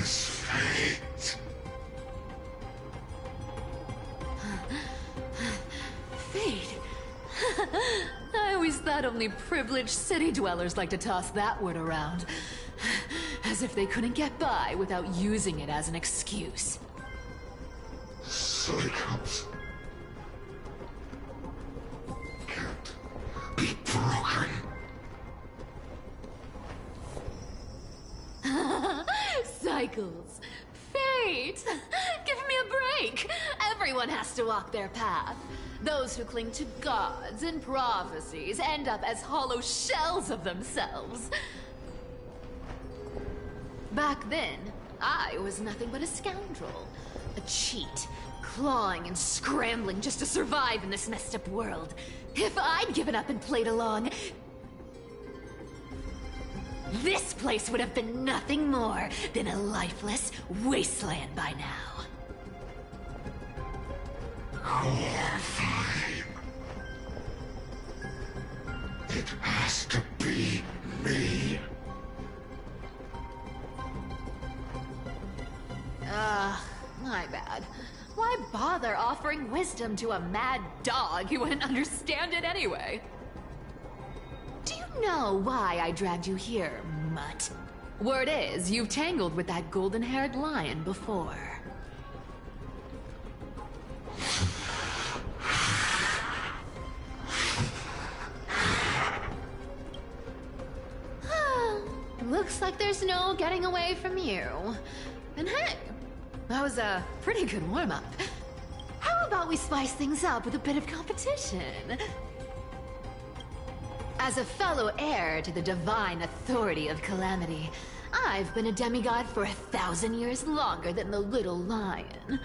is fate. Fate? I always thought only privileged city dwellers like to toss that word around. As if they couldn't get by without using it as an excuse. Cyclops can't be broken. cycles. Fate! Give me a break! Everyone has to walk their path. Those who cling to gods and prophecies end up as hollow shells of themselves. Back then, I was nothing but a scoundrel. A cheat, clawing and scrambling just to survive in this messed up world. If I'd given up and played along, this place would have been nothing more than a lifeless wasteland by now. Fine. It has to be me. My bad. Why bother offering wisdom to a mad dog who wouldn't understand it anyway? Do you know why I dragged you here, mutt? Word is, you've tangled with that golden-haired lion before. Looks like there's no getting away from you. And hey, that was a pretty good warm-up. How about we spice things up with a bit of competition? As a fellow heir to the divine authority of Calamity, I've been a demigod for 1,000 years longer than the little lion.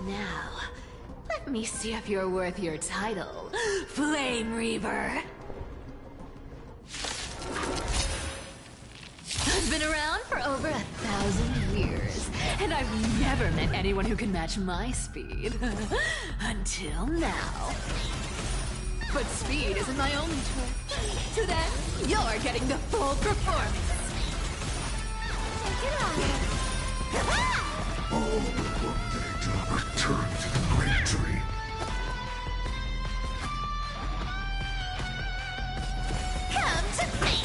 Now, let me see if you're worth your title, Flame Reaver. I've been around for over 1,000 years, and I've never met anyone who can match my speed. Until now. But speed isn't my only trick. So then, you're getting the full performance. Take it on. All but one thing to return to the Great Tree. Come to me!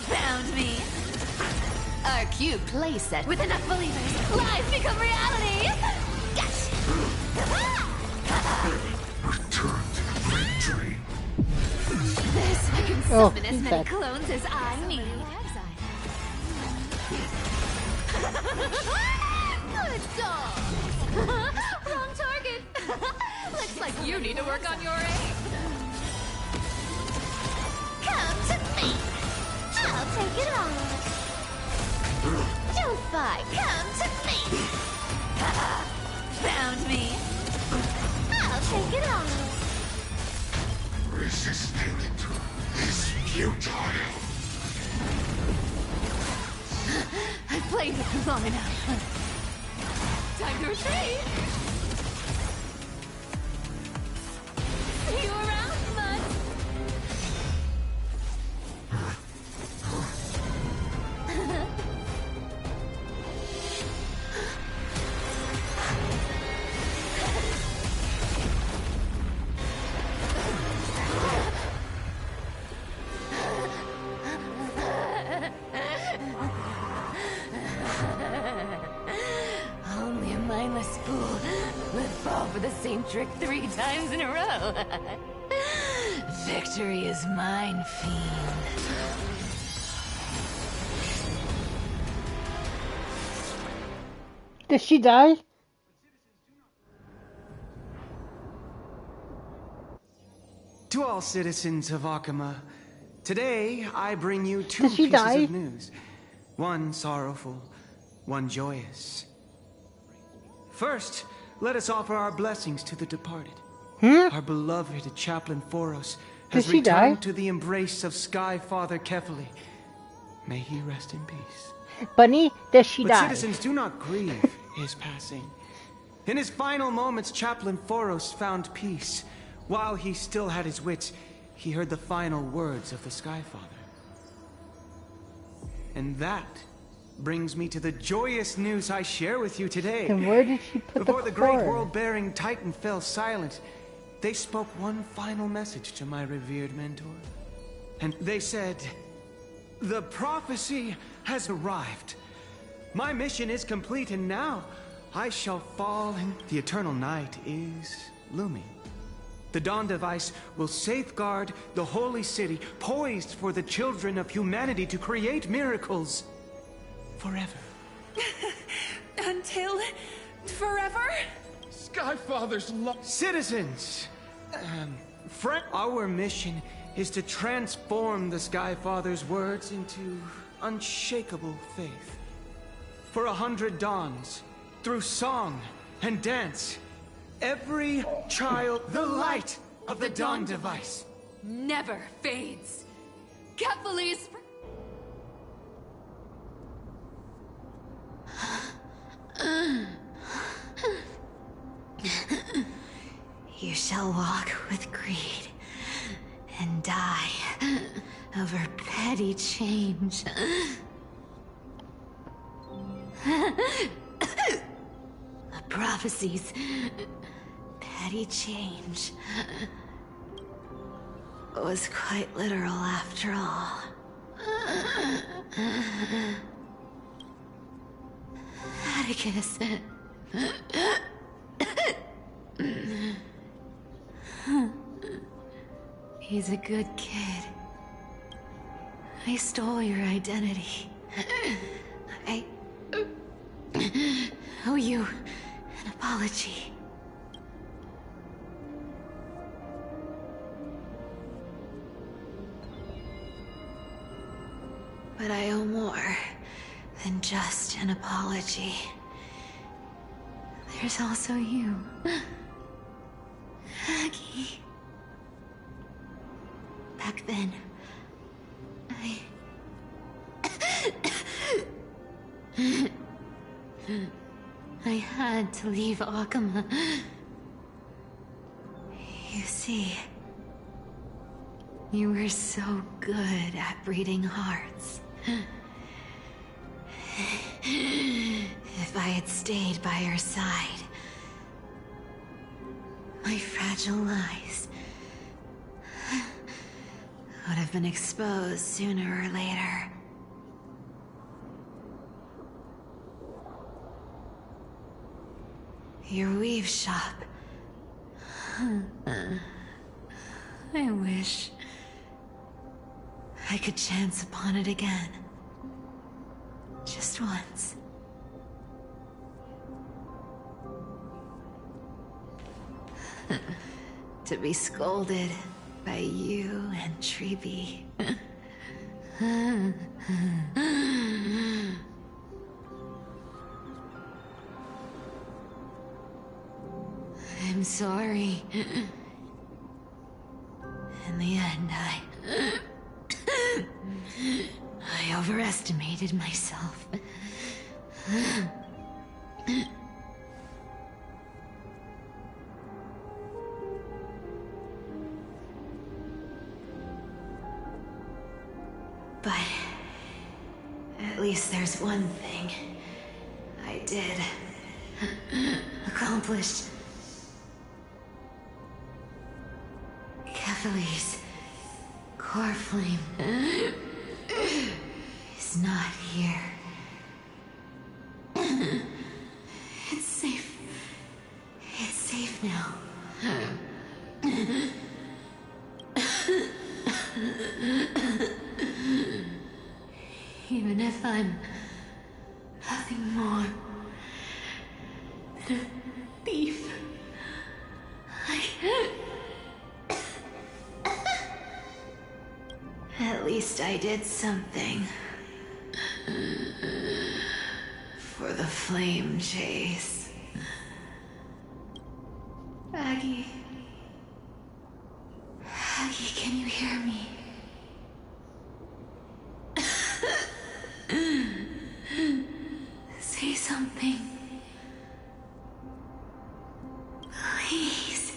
Found me. Our cube playset with enough believers, lies become reality. Gotcha. Return to the Great Tree. This I can summon as many clones as I need. Good dog. Wrong target. Looks like you need to work on your aim. Come to me. I'll take it on. Don't fight. Come to me. Found me. I'll take it on. Resisting is futile. I've played with you long enough. Time to retreat. See you around, bud. Only a mindless fool would fall for the same trick 3 times in a row. Victory is mine, fiend. Did she die? To all citizens of Akama, today I bring you 2 pieces of news. One sorrowful, one joyous. First, let us offer our blessings to the departed. Our beloved Chaplain Foros has returned to the embrace of Sky Father Kefali. May he rest in peace. Bunny, does she die? But citizens, do not grieve his passing. In his final moments, Chaplain Foros found peace. While he still had his wits, he heard the final words of the Sky Father. And that brings me to the joyous news I share with you today. And where did she put Before the the great cord? world-bearing Titan fell silent, they spoke one final message to my revered mentor. And they said, "The prophecy has arrived. My mission is complete, and now I shall fall, and the eternal night is looming. The Dawn Device will safeguard the holy city, poised for the children of humanity to create miracles. Forever. Until... forever? Skyfather's Citizens! Our mission is to transform the Skyfather's words into unshakable faith. For 100 dawns, through song and dance, every child... The light of the Dawn Device never fades. Kephalese... You shall walk with greed and die over petty change. The prophecies, petty change, was quite literal after all. Atticus. He's a good kid. I stole your identity. I owe you an apology. But I owe more than just an apology. There's also you, Aggie. Back then, I had to leave Akama. You see, you were so good at breeding hearts. If I had stayed by your side, my fragile lies would have been exposed sooner or later. Your weave shop. I wish I could chance upon it again. Just once. To be scolded by you and Treeby. I'm sorry. In the end, I overestimated myself. But at least there's one thing I did accomplish. Kephalese core flame is not here. It's safe. It's safe now. Even if I'm nothing more than a thief, at least I did something for the flame chase. Aggie. Aggie, can you hear me? Say something. Please.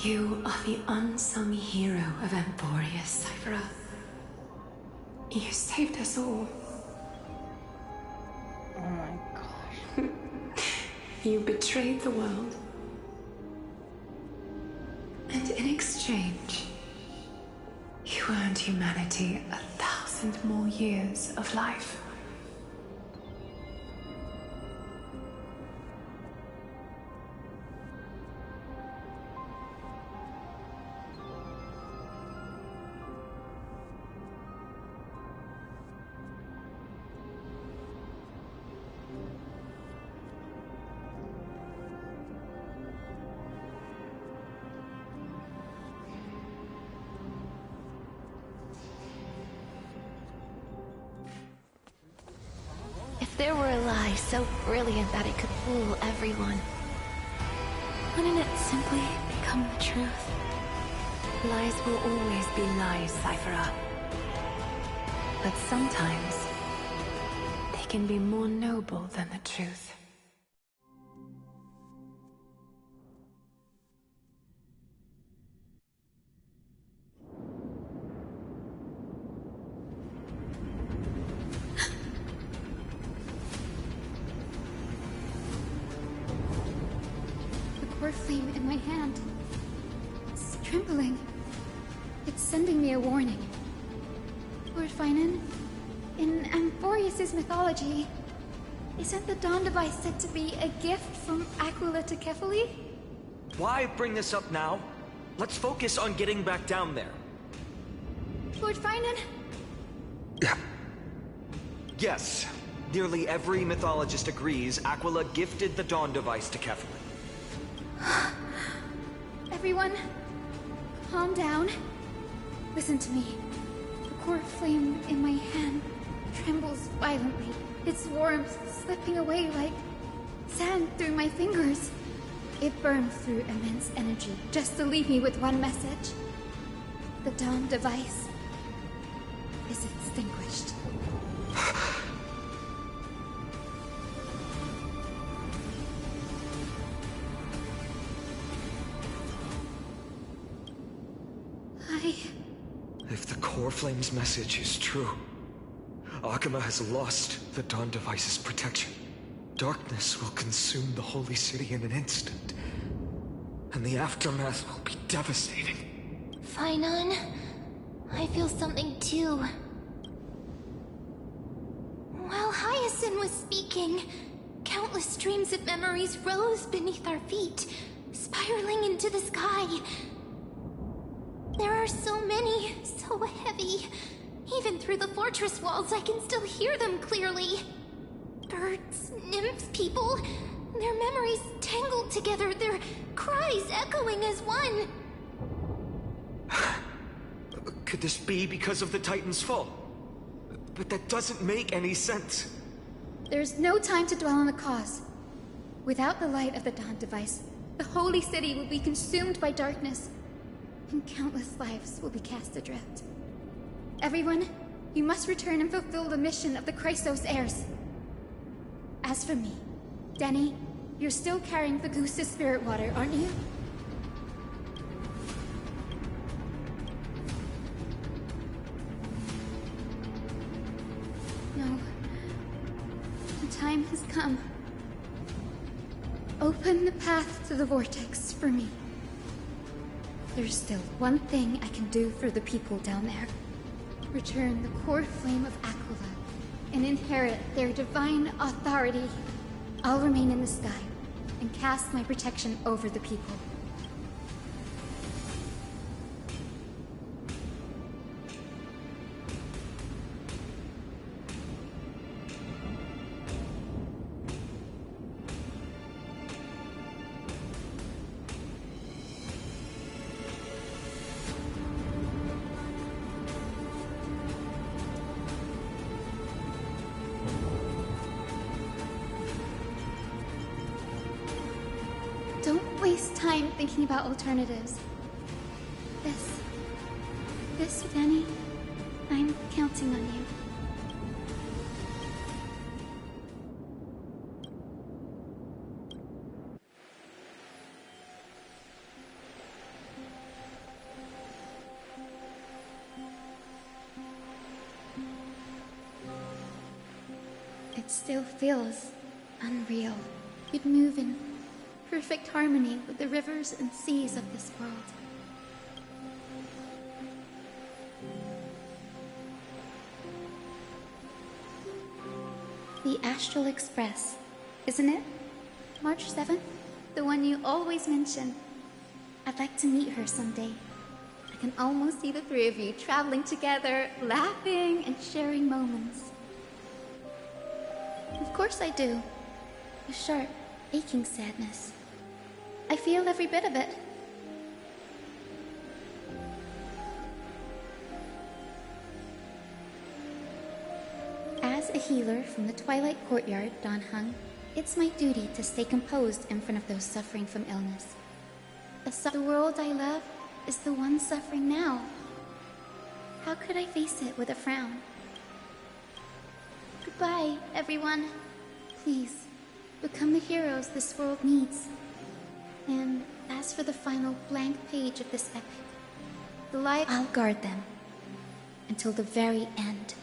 You are the unsung hero of Emporius, Cypher. You saved us all. Oh my gosh. You betrayed the world. And in exchange, you earned humanity 1,000 more years of life. If there were a lie so brilliant that it could fool everyone, wouldn't it simply become the truth? Lies will always be lies, Cyphera. But sometimes, they can be more noble than the truth. The core flame in my hand. It's trembling. It's sending me a warning. Lord Finan, in Amphorius' mythology, isn't the Dawn device said to be a gift from Aquila to Kefali? Why bring this up now? Let's focus on getting back down there. Lord Finan? Yes. Nearly every mythologist agrees Aquila gifted the Dawn device to Kefali. Everyone, calm down. Listen to me. The core flame in my hand trembles violently. Its warmth slipping away like sand through my fingers. It burns through immense energy just to leave me with one message. The Dawn device is extinguished. If the Core Flame's message is true, Akuma has lost the Dawn device's protection. Darkness will consume the Holy City in an instant, and the aftermath will be devastating. Finan, I feel something too. While Hyacinth was speaking, countless streams of memories rose beneath our feet, spiraling into the sky. There are so many, so heavy. Even through the fortress walls, I can still hear them clearly. Birds, nymphs, people, their memories tangled together, their cries echoing as one. Could this be because of the Titan's fall? But that doesn't make any sense. There's no time to dwell on the cause. Without the light of the Dawn device, the Holy City will be consumed by darkness, and countless lives will be cast adrift. Everyone, you must return and fulfill the mission of the Chrysos heirs. As for me, Denny, you're still carrying the goose's spirit water, aren't you? No. The time has come. Open the path to the vortex for me. There's still one thing I can do for the people down there. Return the core flame of Aquila and inherit their divine authority. I'll remain in the sky and cast my protection over the people. Don't waste time thinking about alternatives. This, Danny, I'm counting on you. it still feels unreal. You'd move in perfect harmony with the rivers and seas of this world. The Astral Express, isn't it? March 7th? The one you always mention. I'd like to meet her someday. I can almost see the three of you traveling together, laughing and sharing moments. Of course I do. A sharp, aching sadness. I feel every bit of it. As a healer from the Twilight Courtyard, Dan Heng, it's my duty to stay composed in front of those suffering from illness. The world I love is the one suffering now. How could I face it with a frown? Goodbye, everyone. Please, become the heroes this world needs. And as for the final blank page of this epic, I'll guard them until the very end.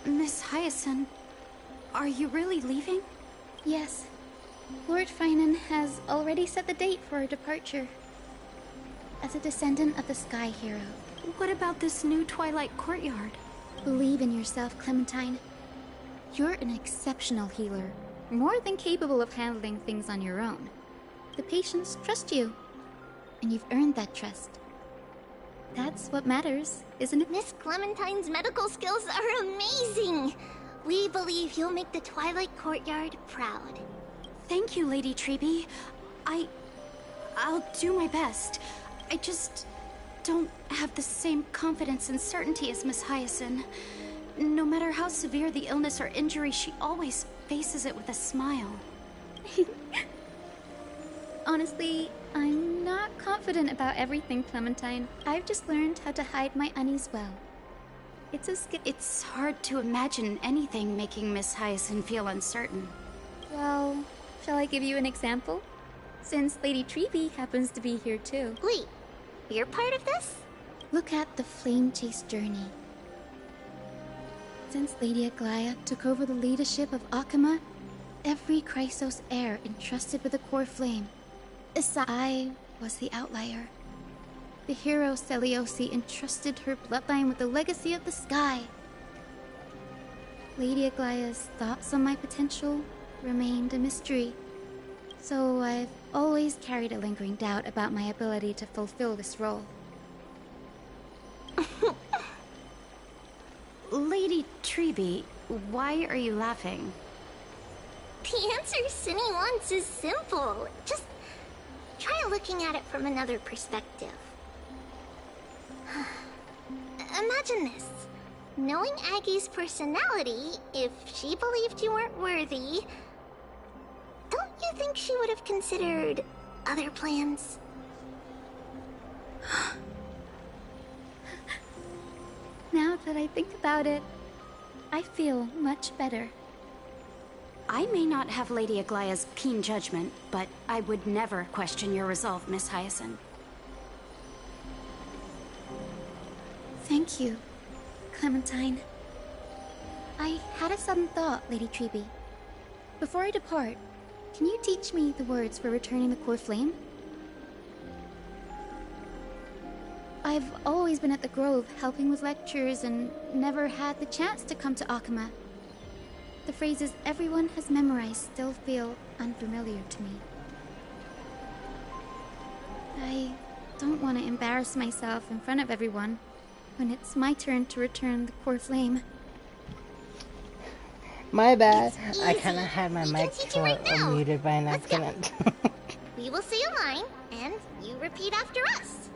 Miss Hyacinth, are you really leaving? Yes. Lord Finan has already set the date for our departure. As a descendant of the Sky Hero. What about this new Twilight Courtyard? Believe in yourself, Clementine. You're an exceptional healer, more than capable of handling things on your own. The patients trust you, and you've earned that trust. That's what matters, isn't it? Miss Clementine's medical skills are amazing! We believe you'll make the Twilight Courtyard proud. Thank you, Lady Treby. I'll do my best. I just don't have the same confidence and certainty as Miss Hyacinth. No matter how severe the illness or injury, she always faces it with a smile. Honestly, I'm not confident about everything, Clementine. I've just learned how to hide my unease well. It's a skill. It's hard to imagine anything making Miss Hyacinth feel uncertain. Well, shall I give you an example? Since Lady Treby happens to be here too. Wait, you're part of this? Look at the Flame Chase journey. Since Lady Aglaya took over the leadership of Akama, every Chrysos heir entrusted with the core flame. I was the outlier. The hero Celiosi entrusted her bloodline with the legacy of the sky. Lady Aglaya's thoughts on my potential remained a mystery, so I've always carried a lingering doubt about my ability to fulfill this role. Lady Treby, why are you laughing? The answer Cindy wants is simple. Just try looking at it from another perspective. Imagine this. Knowing Aggie's personality, if she believed you weren't worthy, don't you think she would have considered other plans? Now that I think about it, I feel much better. I may not have Lady Aglaya's keen judgment, but I would never question your resolve, Miss Hyacinth. Thank you, Clementine. I had a sudden thought, Lady Treby. Before I depart, can you teach me the words for returning the core flame? I've always been at the Grove helping with lectures and never had the chance to come to Akama. The phrases everyone has memorized still feel unfamiliar to me. I don't want to embarrass myself in front of everyone when it's my turn to return the core flame. My bad. I kind of had my mic muted by an accident. We will say a line, and you repeat after us.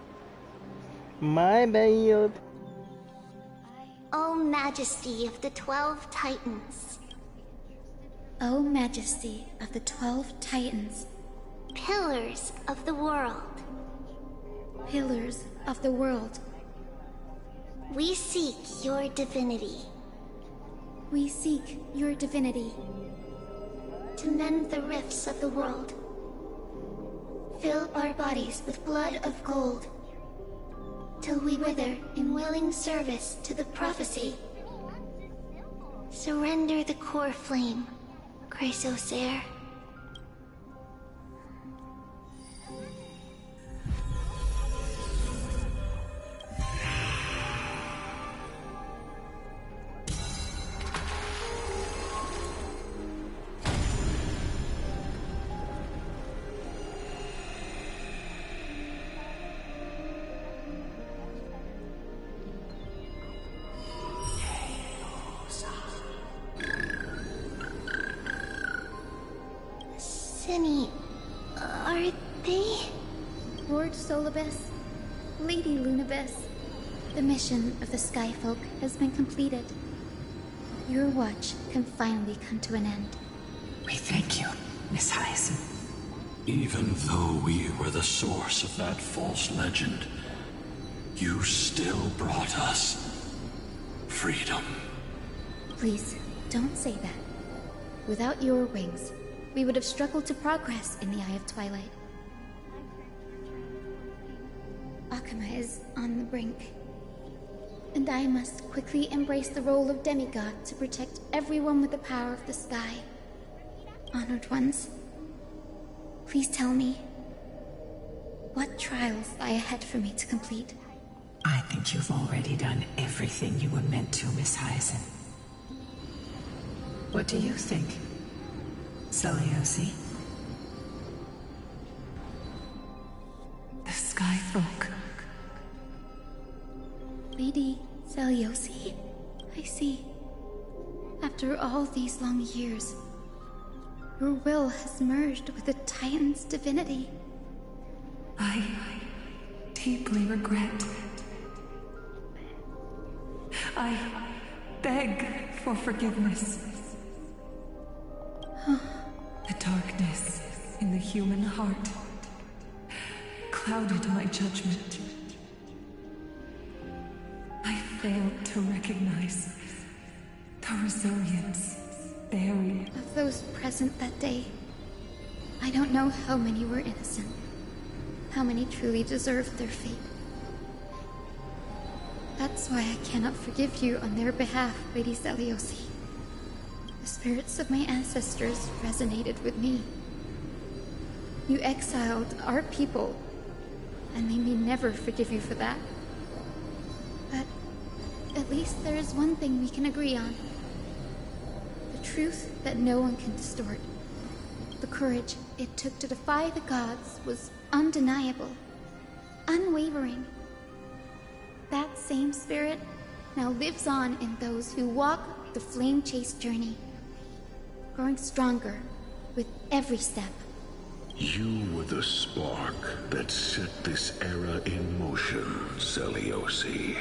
My bad. O Majesty of the 12 Titans. O Majesty of the 12 Titans. Pillars of the world. Pillars of the world. We seek your divinity. We seek your divinity. To mend the rifts of the world. Fill our bodies with blood of gold, till we wither in willing service to the prophecy. Surrender the core flame, Chrysos heir. Cinny, are they? Lord Solibus, Lady Lunibus, the mission of the Skyfolk has been completed. Your watch can finally come to an end. We thank you, Miss Hyacinth. Even though we were the source of that false legend, you still brought us freedom. Please, don't say that. Without your wings, we would have struggled to progress in the Eye of Twilight. Akama is on the brink, and I must quickly embrace the role of demigod to protect everyone with the power of the sky. Honored ones, please tell me, what trials lie ahead for me to complete? I think you've already done everything you were meant to, Miss Hyacinth. What do you think, Seliosi? The Skyfolk. Lady Seliosi, I see. After all these long years, your will has merged with the Titan's divinity. I deeply regret. I beg for forgiveness. The darkness in the human heart clouded my judgment. I failed to recognize the resilience buried. Of those present that day, I don't know how many were innocent, how many truly deserved their fate. That's why I cannot forgive you on their behalf, Lady Seliosi. The spirits of my ancestors resonated with me. You exiled our people, and they may never forgive you for that. But at least there is one thing we can agree on. The truth that no one can distort. The courage it took to defy the gods was undeniable, unwavering. That same spirit now lives on in those who walk the flame-chased journey, growing stronger with every step. You were the spark that set this era in motion, Seliosi.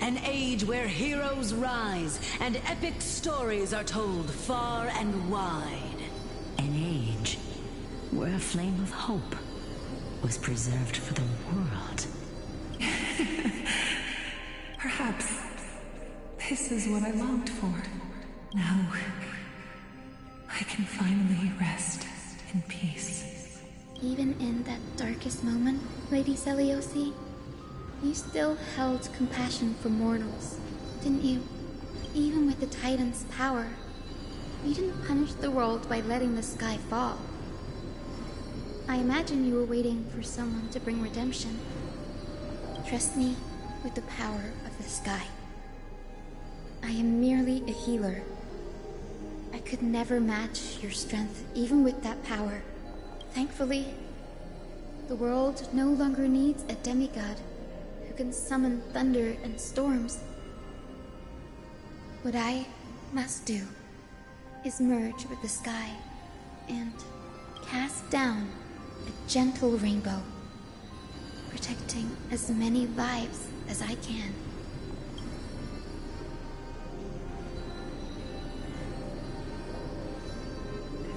An age where heroes rise and epic stories are told far and wide. An age where a flame of hope was preserved for the world. Perhaps this is what I longed for. Now, I can finally rest in peace. Even in that darkest moment, Lady Seliosi, you still held compassion for mortals, didn't you? Even with the Titan's power, you didn't punish the world by letting the sky fall. I imagine you were waiting for someone to bring redemption. Trust me with the power of the sky. I am merely a healer. I could never match your strength, even with that power. Thankfully, the world no longer needs a demigod who can summon thunder and storms. What I must do is merge with the sky and cast down a gentle rainbow, protecting as many lives as I can.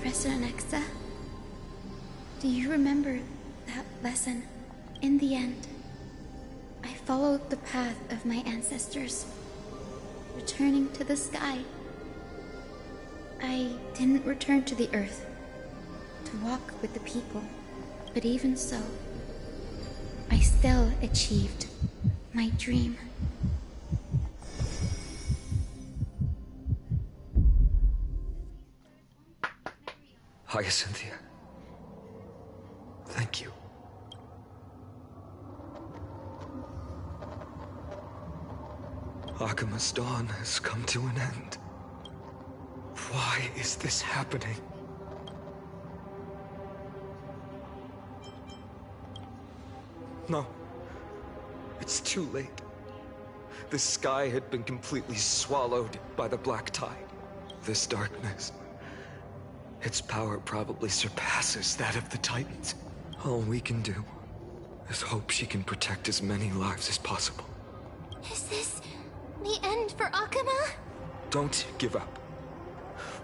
Professor Nexa, do you remember that lesson? In the end, I followed the path of my ancestors, returning to the sky. I didn't return to the earth to walk with the people. But even so, I still achieved my dream. Hyacinthia. Thank you. Akima's dawn has come to an end. Why is this happening? No. It's too late. The sky had been completely swallowed by the black tide. This darkness, its power probably surpasses that of the Titans. All we can do is hope she can protect as many lives as possible. Is this the end for Akuma? Don't give up.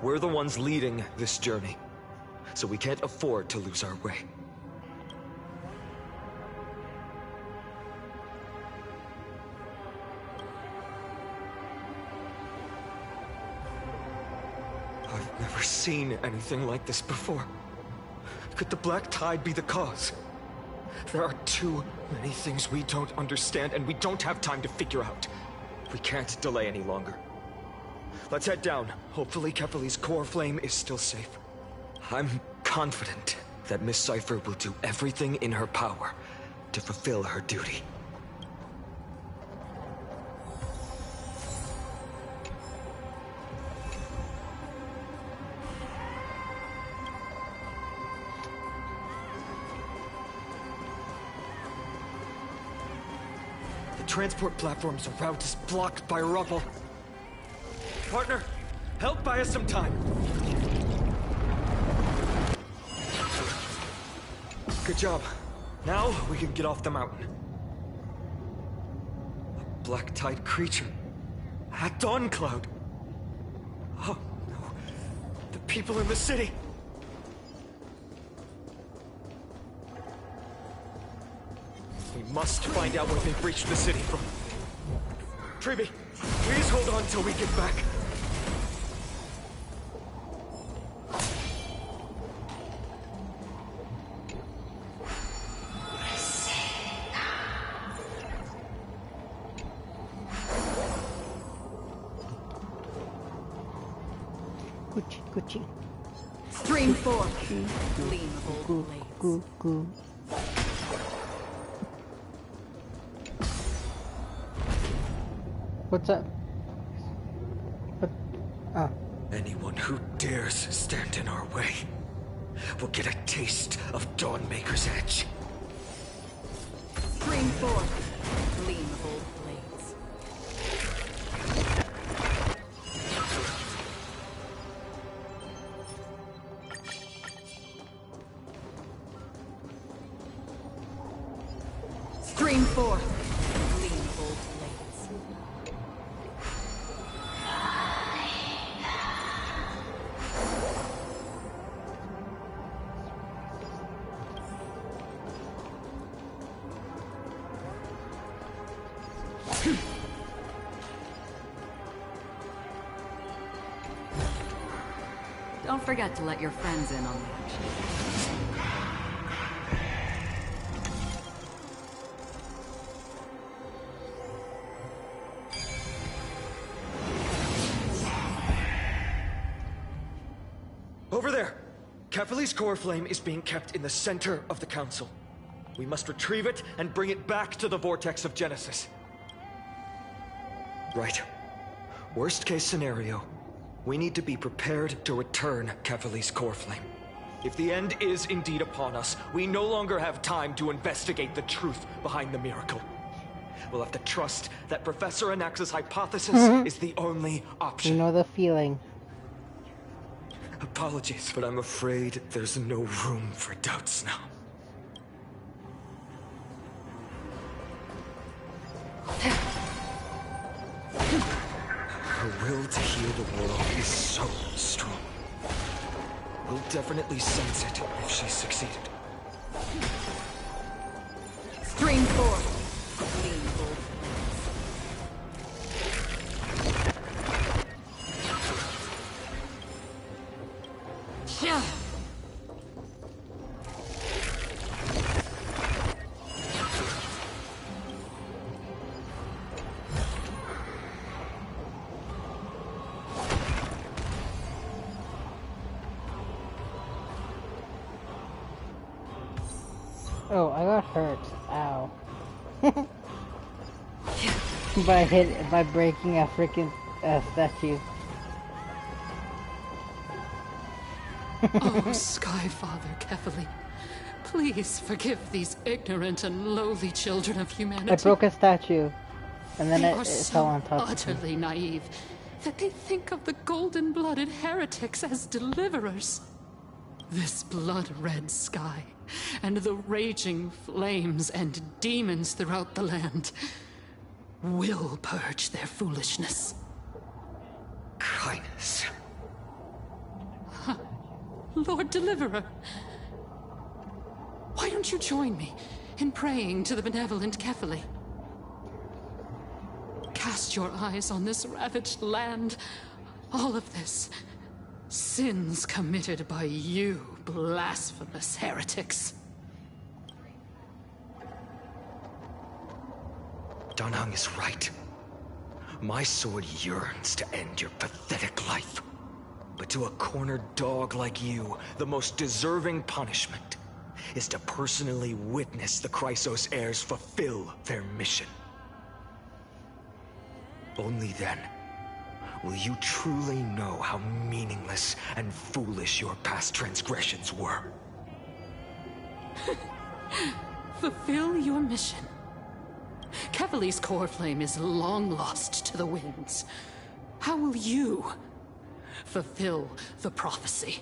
We're the ones leading this journey, so we can't afford to lose our way. I've never seen anything like this before. Could the black tide be the cause? There are too many things we don't understand, and we don't have time to figure out. We can't delay any longer. Let's head down. Hopefully Kefali's core flame is still safe. I'm confident that Miss Cypher will do everything in her power to fulfill her duty. Transport platform's route is blocked by rubble. Partner, help buy us some time. Good job. Now we can get off the mountain. A black tide creature. At Dawn Cloud. Oh no. The people in the city. We must find out where they've reached the city from. Treeby, please hold on till we get back. Gucci, Gucci. Stream 4. Gleam of old blades. What's up? What? Oh. Anyone who dares stand in our way will get a taste of Dawnmaker's edge. Stream 4. Gleam of old blades. Stream 4. Gleam of old blades. Don't forget to let your friends in on the action. Over there! Kefali's core flame is being kept in the center of the council. We must retrieve it and bring it back to the vortex of Genesis. Right. Worst case scenario, we need to be prepared to return Kefali's core flame. If the end is indeed upon us, we no longer have time to investigate the truth behind the miracle. We'll have to trust that Professor Anax's hypothesis is the only option. You know the feeling. Apologies, but I'm afraid there's no room for doubts now. Her will to heal the world is so strong. We'll definitely sense it if she's succeeded. Stream 4. Gleam of old blades. Oh, I got hurt. Ow. by breaking a freaking statue. Oh, Sky Father Kefali, please forgive these ignorant and lowly children of humanity. I broke a statue, and then it fell on top of me. Utterly naive that they think of the golden-blooded heretics as deliverers. This blood-red sky, and the raging flames and demons throughout the land will purge their foolishness. Kindness. Huh. Lord Deliverer, why don't you join me in praying to the benevolent Kefali? Cast your eyes on this ravaged land. All of this. Sins committed by you, blasphemous heretics. Danheng is right. My sword yearns to end your pathetic life. But to a cornered dog like you, the most deserving punishment is to personally witness the Chrysos heirs fulfill their mission. Only then will you truly know how meaningless and foolish your past transgressions were. Fulfill your mission. Kefali's core flame is long lost to the winds. How will you fulfill the prophecy?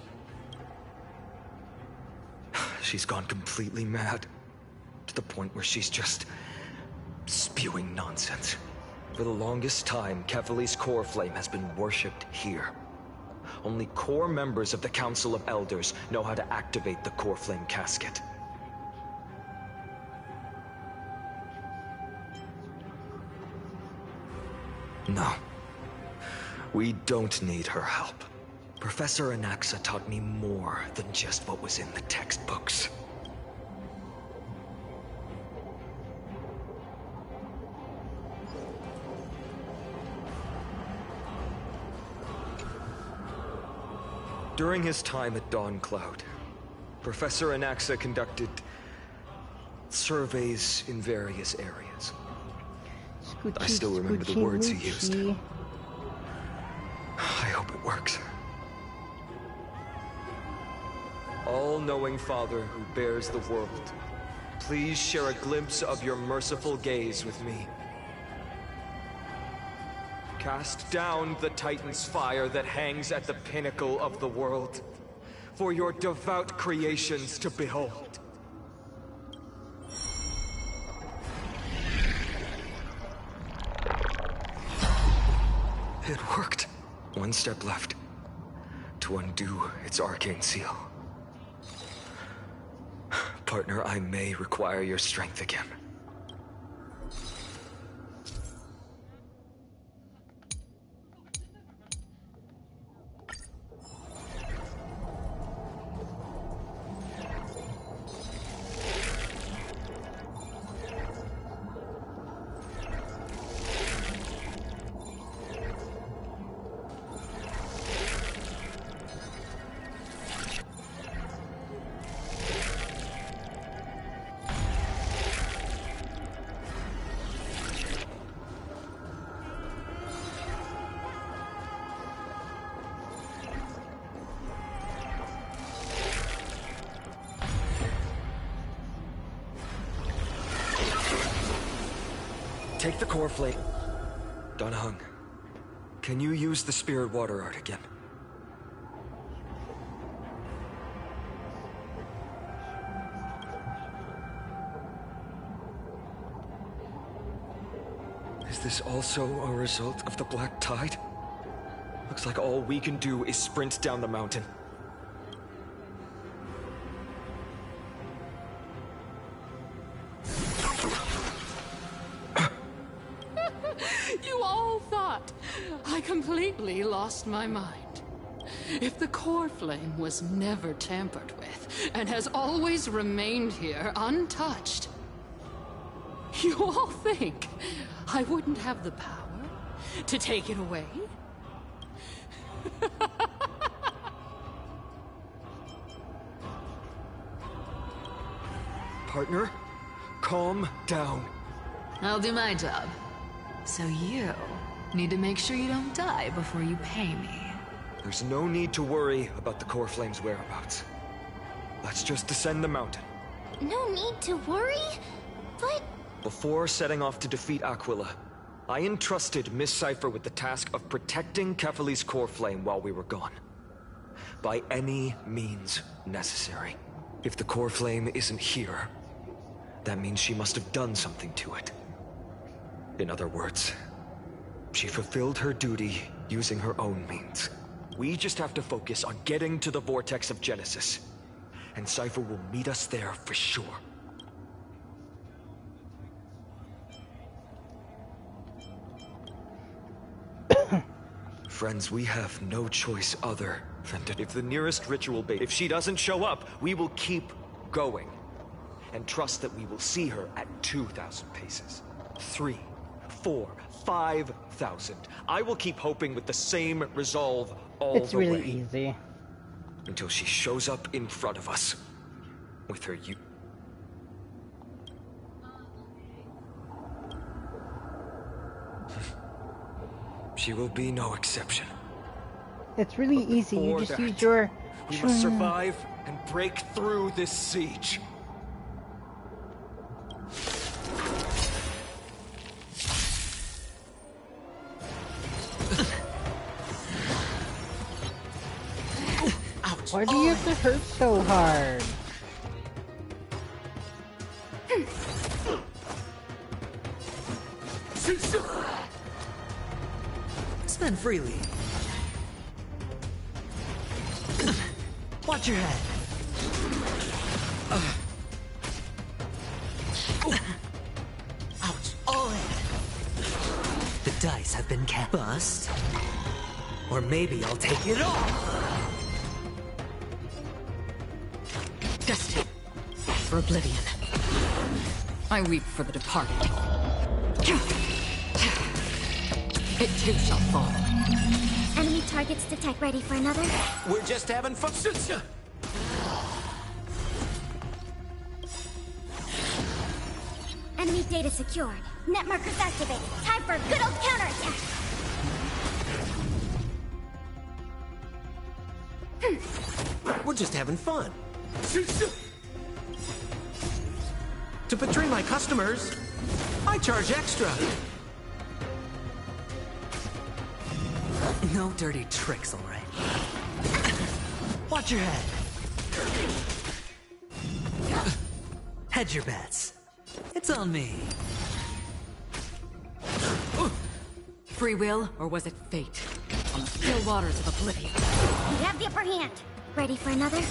She's gone completely mad. To the point where she's just spewing nonsense. For the longest time, Kefali's core flame has been worshipped here. Only core members of the Council of Elders know how to activate the core flame casket. No. We don't need her help. Professor Anaxa taught me more than just what was in the textbooks. During his time at Dawn Cloud, Professor Anaxa conducted surveys in various areas. I still remember the words he used. I hope it works. All-knowing Father who bears the world, please share a glimpse of your merciful gaze with me. Cast down the Titan's fire that hangs at the pinnacle of the world, for your devout creations to behold. It worked. One step left. To undo its arcane seal. Partner, I may require your strength again. Take the core flame. Danheng, can you use the spirit water art again? Is this also a result of the Black Tide? Looks like all we can do is sprint down the mountain. You all thought I completely lost my mind. If the core flame was never tampered with and has always remained here untouched, you all think I wouldn't have the power to take it away? partner. Calm down. I'll do my job. So you need to make sure you don't die before you pay me. There's no need to worry about the Core Flame's whereabouts. Let's just descend the mountain. No need to worry? But... Before setting off to defeat Aquila, I entrusted Miss Cipher with the task of protecting Kefali's Core Flame while we were gone. By any means necessary. If the Core Flame isn't here, that means she must have done something to it. In other words, she fulfilled her duty using her own means. We just have to focus on getting to the Vortex of Genesis, and Cipher will meet us there for sure. Friends, we have no choice other than to... If the nearest ritual base... If she doesn't show up, we will keep going. And trust that we will see her at 2,000 paces. 3, 4, 5,000. I will keep hoping with the same resolve all the way. It's really easy. Until she shows up in front of us. With her She will be no exception. It's really easy. You just use your... We must survive and break through this siege. Ouch. Why do you have to hurt so hard? Spend freely. Watch your head. Ouch. All in. The dice have been cast. Bust. Or maybe I'll take it all. Destined for oblivion. I weep for the departed. It too shall fall. Enemy targets detect. Ready for another? We're just having fun. Enemy data secured. Net markers activated. Time for a good old counterattack. We're just having fun. To betray my customers, I charge extra. No dirty tricks, all right. Watch your head. Hedge your bets. It's on me. Free will, or was it fate? On the still waters of oblivion. We have the upper hand. Ready for another?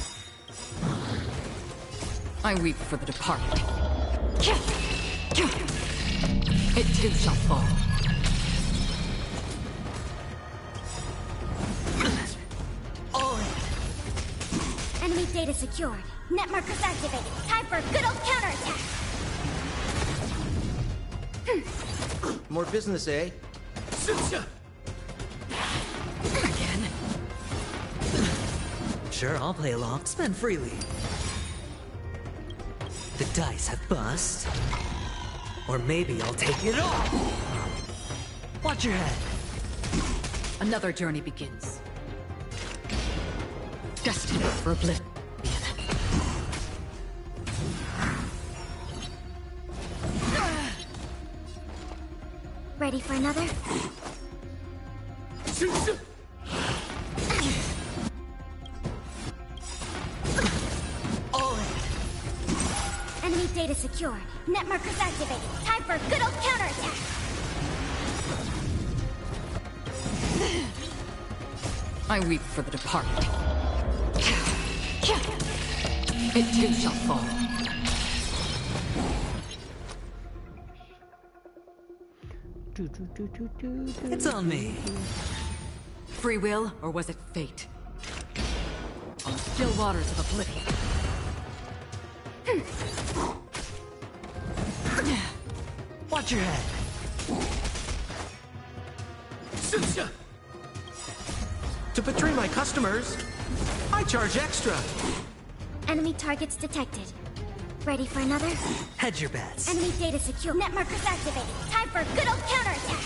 I weep for the departed. It too shall fall. All in. Enemy data secured. Net markers activated. Time for a good old counterattack. More business, eh? Again. Sure, I'll play along. Spend freely. The dice have bust. Or maybe I'll take it all. Watch your head. Another journey begins. Destined for oblivion. Ready for another? All in. Enemy data secured. Net markers activated. Time for a good old counterattack. I weep for the departed. It too shall fall. It's on me. Free will, or was it fate? On the still waters of oblivion. Watch your head. To betray my customers, I charge extra. Enemy targets detected. Ready for another? Hedge your bets. Enemy data secure. Net markers activated. Time for a good old counterattack.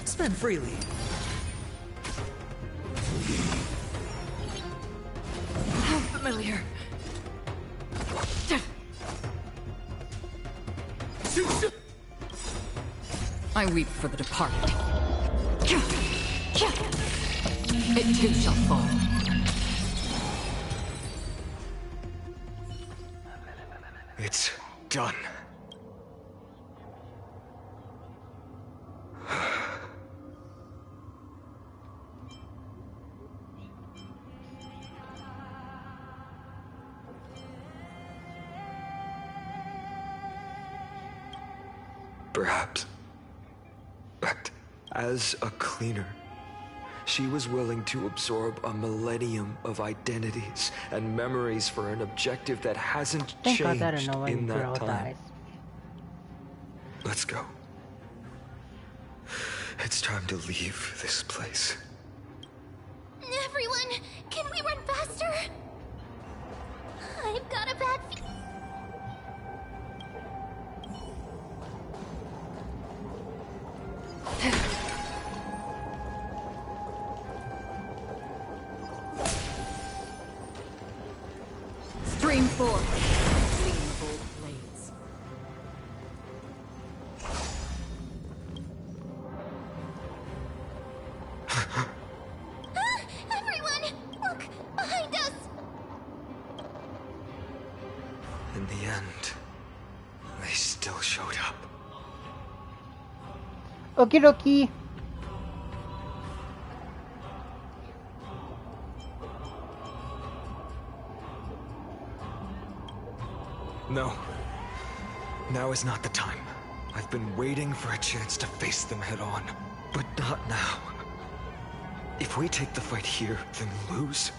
Spend freely. How familiar. I weep for the departed. It too shall fall. It's done. Perhaps. But as a cleaner, she was willing to absorb a millennium of identities and memories for an objective that hasn't changed in that time. Let's go. It's time to leave this place. Everyone, can we run faster? I've got a bad feeling. Stream 4. Gleam of old blades. Everyone, look behind us. In the end, they still showed up. Okie dokie. No. Now is not the time. I've been waiting for a chance to face them head on. But not now. If we take the fight here, then lose,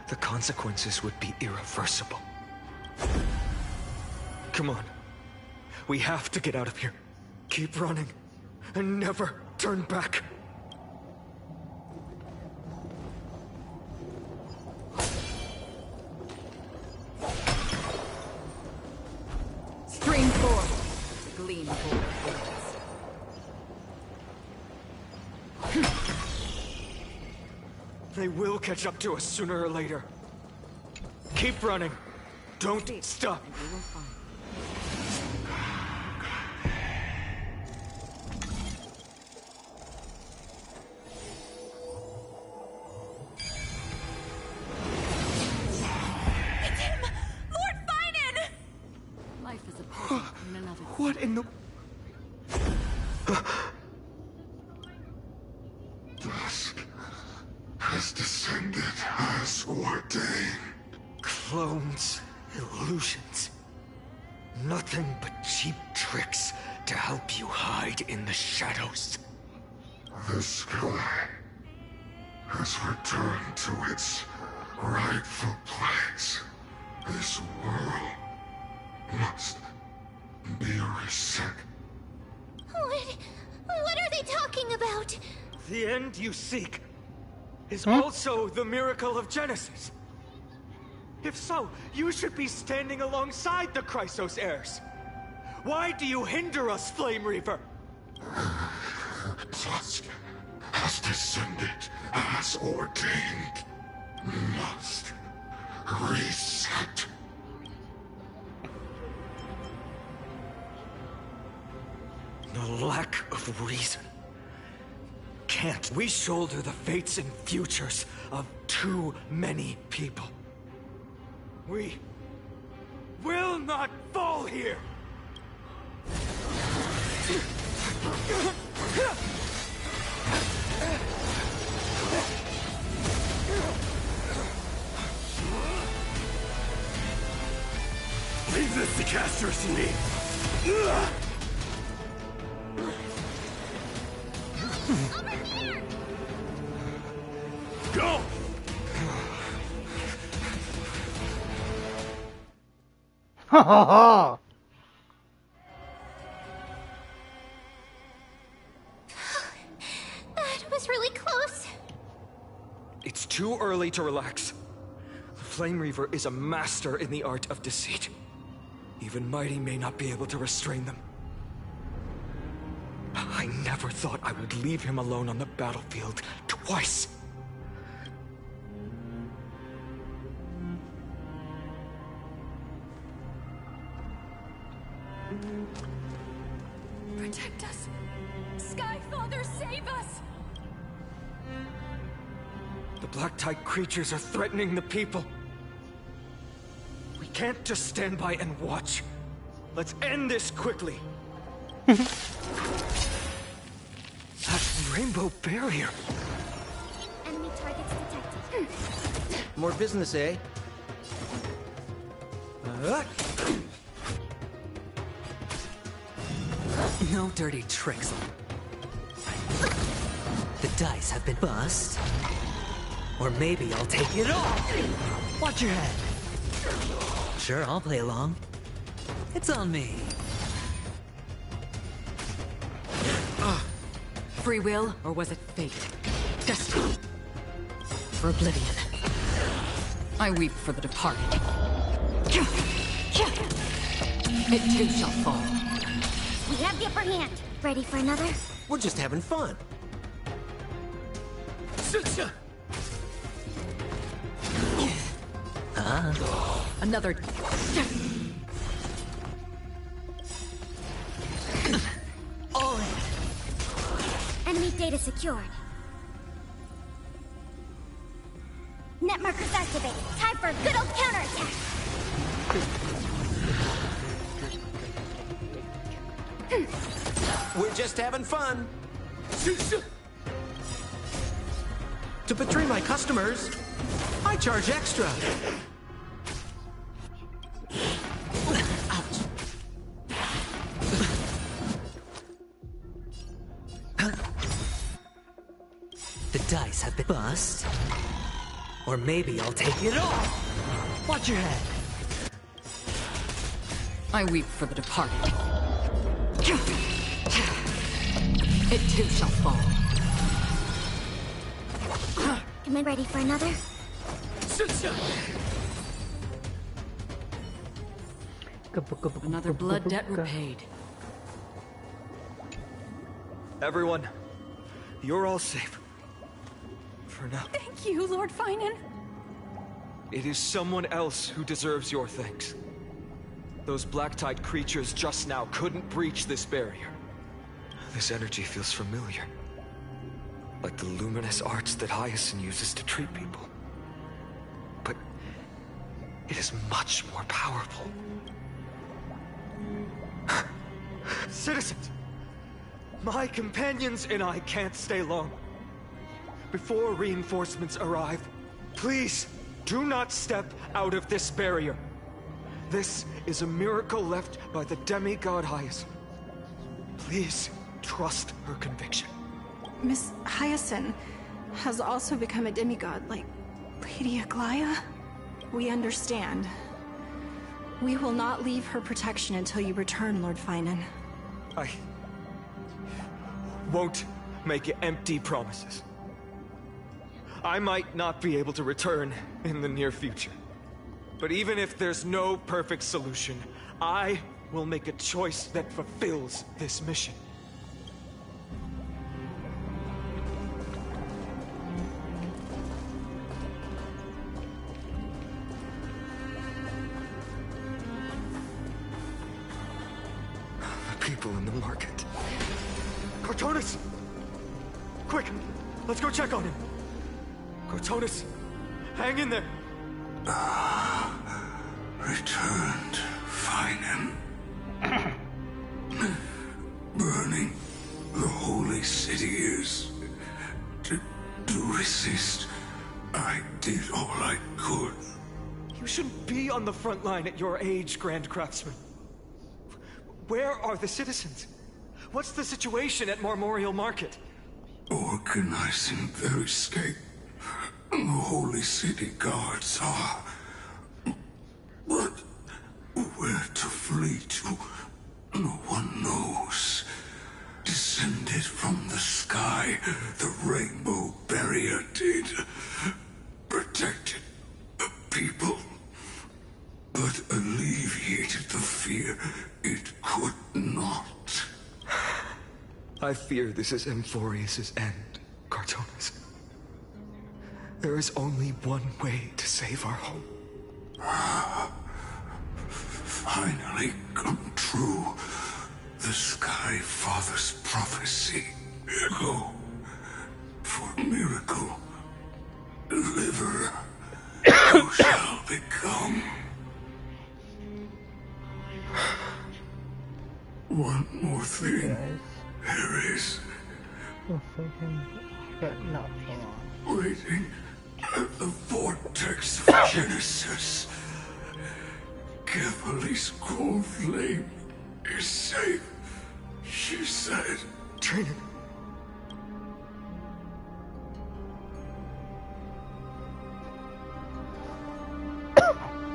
the consequences would be irreversible. Come on. We have to get out of here. Keep running. And never turn back. Stream 4. Gleam of old blades. They will catch up to us sooner or later. Keep running. Don't stop. And you will find. It's him! Lord Finan! Life is a potion in another. What in the... Dusk has descended as ordained. Clones, illusions. Nothing but cheap tricks to help you hide in the shadows. The sky has returned to its rightful place. This world must be reset. What are they talking about? The end you seek is also the miracle of Genesis. If so, you should be standing alongside the Chrysos heirs. Why do you hinder us, Flame Reaver? Dusk has descended as ordained. Must reset. The lack of reason. Can't we shoulder the fates and futures of too many people? We will not fall here! Leave this to casters and me. Go! Ha ha ha! That was really close. It's too early to relax. Flame Reaver is a master in the art of deceit. Even Mighty may not be able to restrain them. I never thought I would leave him alone on the battlefield twice. Protect us! Sky Father, save us! The Black Tide creatures are threatening the people. We can't just stand by and watch. Let's end this quickly. That rainbow barrier. Enemy targets detected. More business, eh? No dirty tricks. The dice have been bust. Or maybe I'll take it all. Watch your head. Sure, I'll play along. It's on me. Free will, or was it fate? Destiny. For oblivion. I weep for the departed. It too shall fall. We have the upper hand. Ready for another? We're just having fun. Another. All in. Enemy data secured. Net markers activated. Time for a good old counterattack. We're just having fun. To betray my customers, I charge extra. The dice have been bust. Or maybe I'll take it all. Watch your head. I weep for the departed. It too shall fall. Am I ready for another? Another blood debt repaid. Everyone, you're all safe. For now. Thank you, Lord Finan. It is someone else who deserves your thanks. Those Black Tide creatures just now couldn't breach this barrier. This energy feels familiar. Like the luminous arts that Hyacinth uses to treat people. But it is much more powerful. Citizens! My companions and I can't stay long. Before reinforcements arrive, please do not step out of this barrier. This is a miracle left by the demigod Hyacinth. Please trust her conviction. Miss Hyacinth has also become a demigod, like Lady Aglaya. We understand. We will not leave her protection until you return, Lord Finan. I won't make empty promises. I might not be able to return in the near future. But even if there's no perfect solution, I will make a choice that fulfills this mission. The people in the market. Cortonis! Quick! Let's go check on him! Cortonis! Hang in there! Returned, Finan. Burning the holy city is... To resist, I did all I could. You shouldn't be on the front line at your age, Grand Craftsman. Where are the citizens? What's the situation at Marmorial Market? Organizing their escape. The holy city guards are... But where to flee to, no one knows. Descended from the sky, the rainbow barrier did. Protected people alleviated the fear it could not. I fear this is Amphorius' end, Cartonis. There is only one way to save our home. Finally come true. The Sky Father's prophecy. Go for miracle. Deliverer. You shall become. One more thing. There is. Not for long. Waiting at the vortex of Genesis. Kevali's cold flame is safe, she said. Trinan.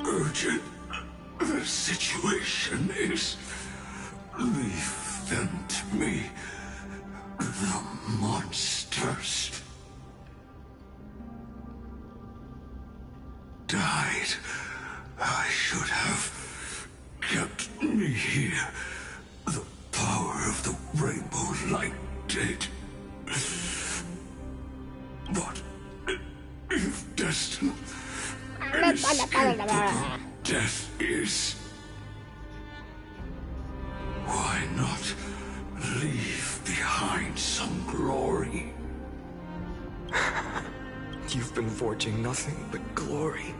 Urgent. The situation is... Leave them to me. The monsters died. I should have kept me here. The power of the rainbow light did. But if destined, inescapable death is, why not leave behind some glory? You've been forging nothing but glory.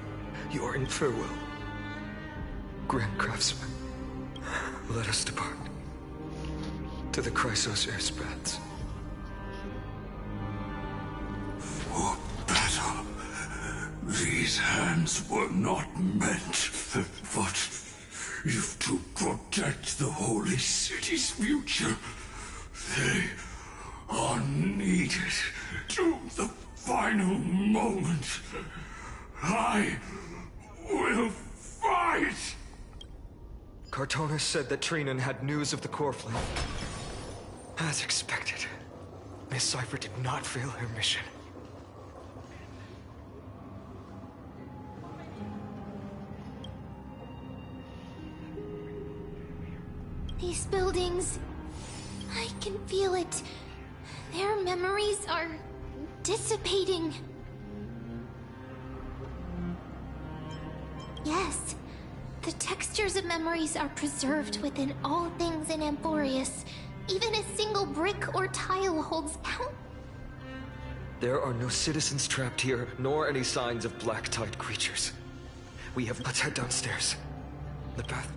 You are in farewell. Grand Craftsman, let us depart. To the Chrysos air spreads. For battle. These hands were not meant, but if to protect the Holy City's future, they are needed to the final moment. I will fight! Cartonis said that Trinan had news of the core flame. As expected, Miss Cipher did not fail her mission. These buildings... I can feel it. Their memories are... dissipating. Yes. The textures of memories are preserved within all things in Amphorius. Even a single brick or tile holds count. There are no citizens trapped here, nor any signs of black-tide creatures. Let's head downstairs. The path.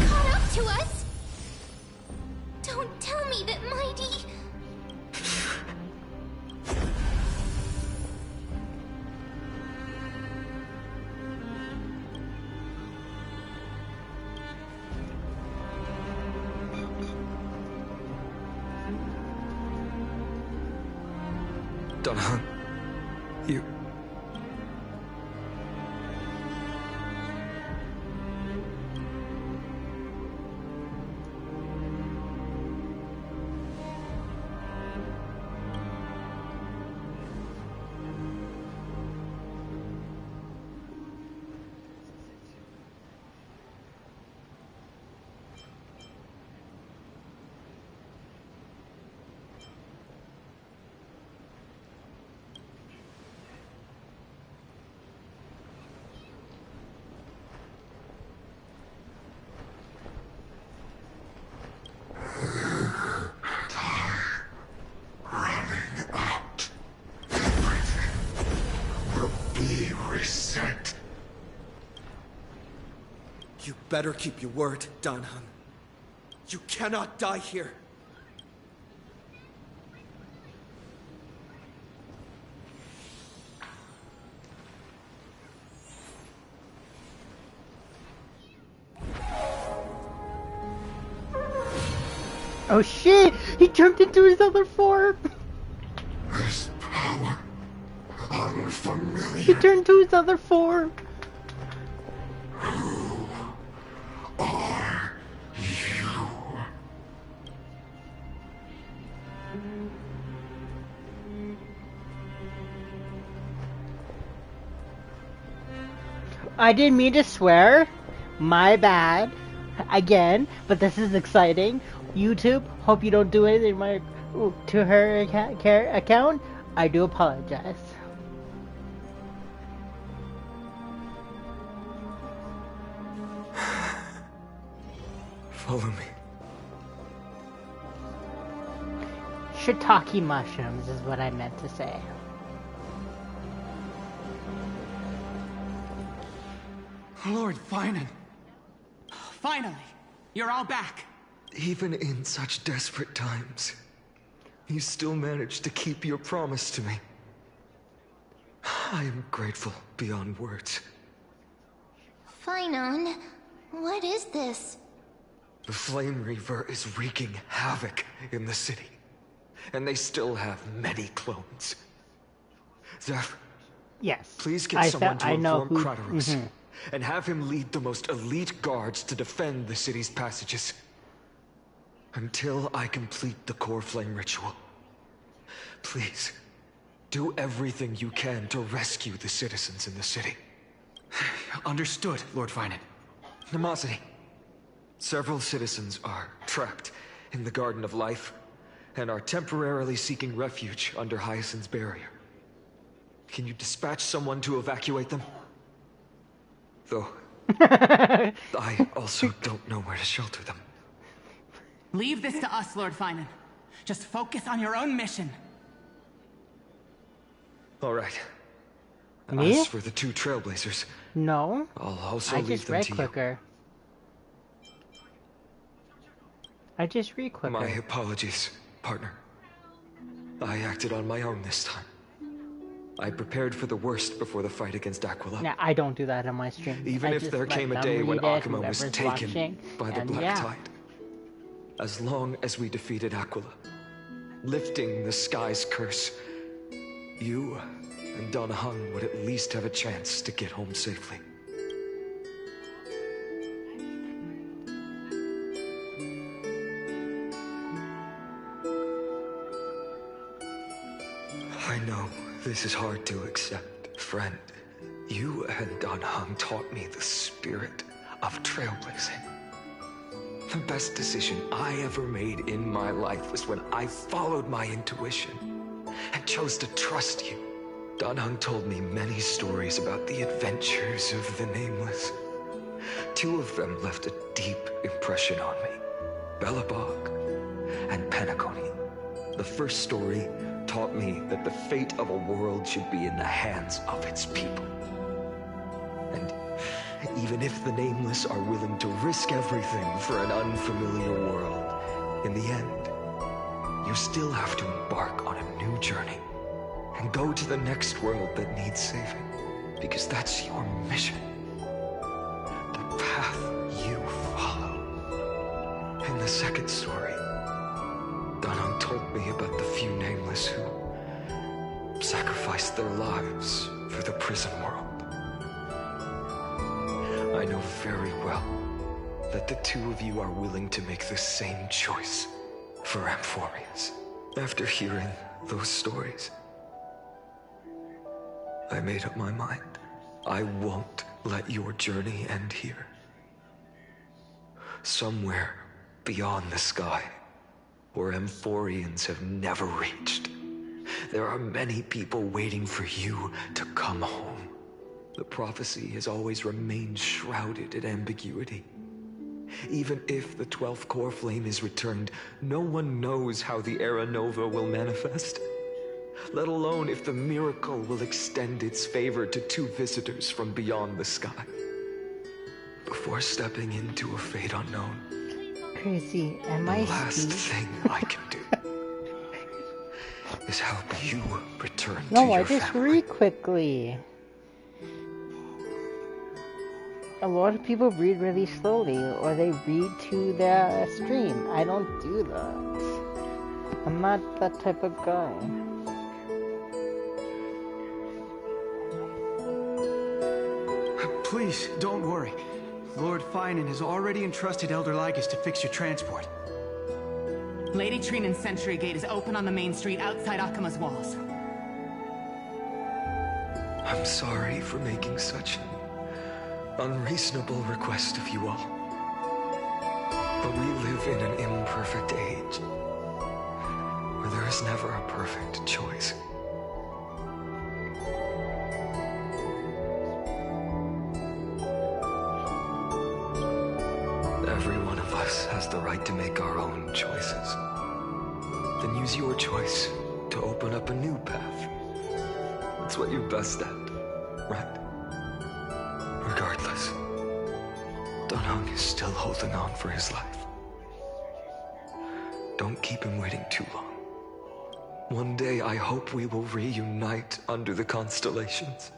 Caught up to us? Don't tell me that Mighty... Dunhan, you... You better keep your word, Danhan. You cannot die here. Oh shit! He turned into his other form! This power, unfamiliar. He turned to his other form! Who are you? I didn't mean to swear. My bad. Again, but this is exciting. YouTube, hope you don't do anything to her account. I do apologize. Follow me. Shiitake mushrooms is what I meant to say. Lord Finan. Finally, you're all back. Even in such desperate times, you still managed to keep your promise to me. I am grateful beyond words. Finan, what is this? The Flame Reaver is wreaking havoc in the city, and they still have many clones. Zeph, yes, please get someone to inform Kratos, and have him lead the most elite guards to defend the city's passages. Until I complete the core flame ritual. Please, do everything you can to rescue the citizens in the city. Understood, Lord Finan. Nemosity, several citizens are trapped in the Garden of Life and are temporarily seeking refuge under Hyacinth's barrier. Can you dispatch someone to evacuate them? Though, I also don't know where to shelter them. Leave this to us, Lord Finan. Just focus on your own mission. All right. Me? As for the two Trailblazers, no, I'll also I leave just them read to quicker. I just read quicker. My apologies, partner. I acted on my own this time. I prepared for the worst before the fight against Aquila. Now, I don't do that on my stream. Even if there came a day when Akuma was taken by the Black Tide. As long as we defeated Aquila, lifting the sky's curse, you and Donna Hung would at least have a chance to get home safely. I know this is hard to accept, friend. You and Donna Hung taught me the spirit of trailblazing. The best decision I ever made in my life was when I followed my intuition and chose to trust you. Donna Hung told me many stories about the adventures of the Nameless. Two of them left a deep impression on me. Belobog and Penacony. The first story taught me that the fate of a world should be in the hands of its people. And even if the Nameless are willing to risk everything for an unfamiliar world, in the end, you still have to embark on a new journey and go to the next world that needs saving, because that's your mission. The path you follow. In the second story, Danang told me about the few Nameless who sacrificed their lives for the prison world. I know very well that the two of you are willing to make the same choice for Amphorius. After hearing those stories, I made up my mind. I won't let your journey end here. Somewhere beyond the sky, where Amphorians have never reached, there are many people waiting for you to come home. The prophecy has always remained shrouded in ambiguity. Even if the 12th core flame is returned, no one knows how the Era Nova will manifest. Let alone if the miracle will extend its favor to two visitors from beyond the sky. Before stepping into a fate unknown, Crazy, am the I last thing I can do is help you return to No, I your just family. read quickly. A lot of people read really slowly, or they read to their stream. I don't do that. I'm not that type of guy. Please, don't worry. Lord Finan has already entrusted Elder Lygus to fix your transport. Lady Trinan's Sentry Gate is open on the main street outside Akima's walls. I'm sorry for making such an unreasonable request of you all. But we live in an imperfect age, where there is never a perfect choice. Every one of us has the right to make our own choices. Then use your choice to open up a new path. That's what you're best at, right? Regardless, Donhong is still holding on for his life. Don't keep him waiting too long. One day I hope we will reunite under the constellations.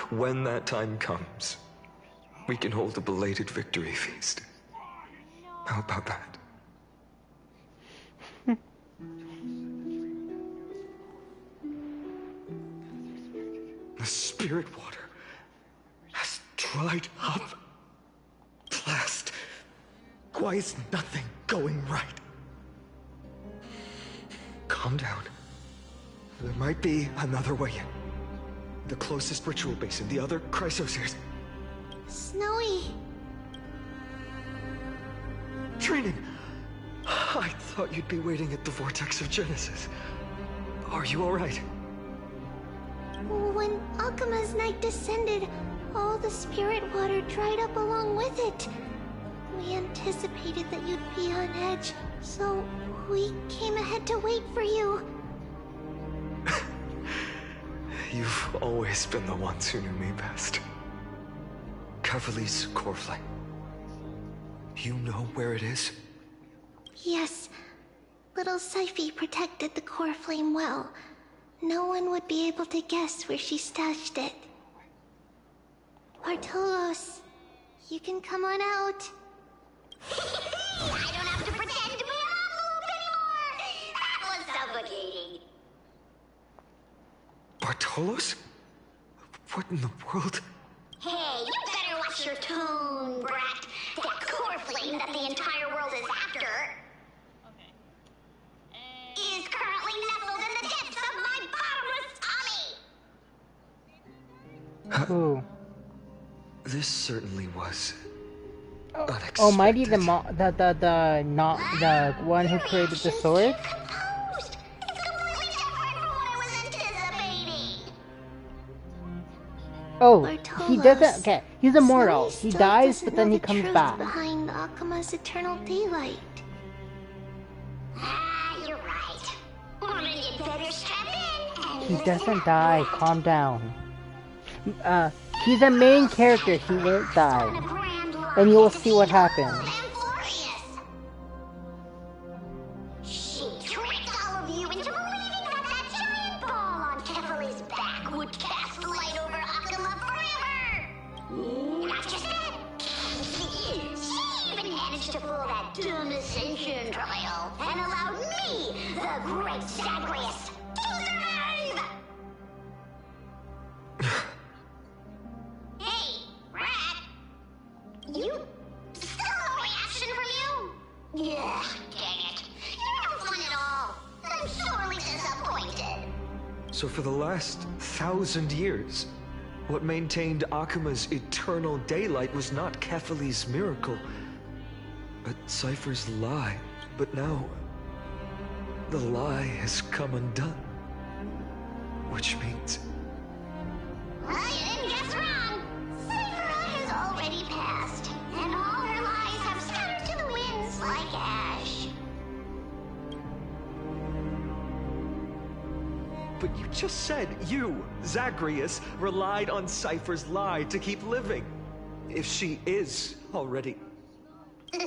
When that time comes, we can hold a belated victory feast. How about that? The spirit water has dried up. Blast. Why is nothing going right? Calm down. There might be another way in. The closest ritual basin, the other Chrysospheres. Snowy. Trinan! I thought you'd be waiting at the Vortex of Genesis. Are you alright? When Akima's night descended, all the spirit water dried up along with it. We anticipated that you'd be on edge, so we came ahead to wait for you. You've always been the ones who knew me best. Kevali's core flame. You know where it is? Yes. Little Syphi protected the core flame well. No one would be able to guess where she stashed it. Bartolos, you can come on out. I don't have to pretend to be an envelope anymore! That was suffocating. Bartolos? What in the world? Hey, you better watch your tone, brat. That core flame that the entire world is after is currently nestled in the depths of my bottomless tummy. Ooh. This certainly was unexpected. Oh, Mighty the one who created the sword? Oh, he doesn't. Okay, he's immortal. He dies, but then he comes back. Behind Akima's eternal daylight. You're right. Woman, you'd better strap in. He doesn't die. Calm down. He's a main character. He won't die, and you'll see what happens. She tricked all of you into believing that that giant ball on Kefali's back would cast light over Akima forever. Not just that. She even managed to pull that dumb ascension trial and allowed me, the great Zagreus, to survive. Hey, Rat. You still no reaction from you? Yeah, dang it. You're no fun at all. I'm sorely disappointed. So for the last 1,000 years, what maintained Akima's eternal daylight was not Kefali's miracle, but Cypher's lie. But now, the lie has come undone. Which means... Well, you didn't guess wrong. Cypher has already passed, and all her lies have scattered to the winds like ash. But you just said you, Zagreus, relied on Cypher's lie to keep living. If she is already... Guess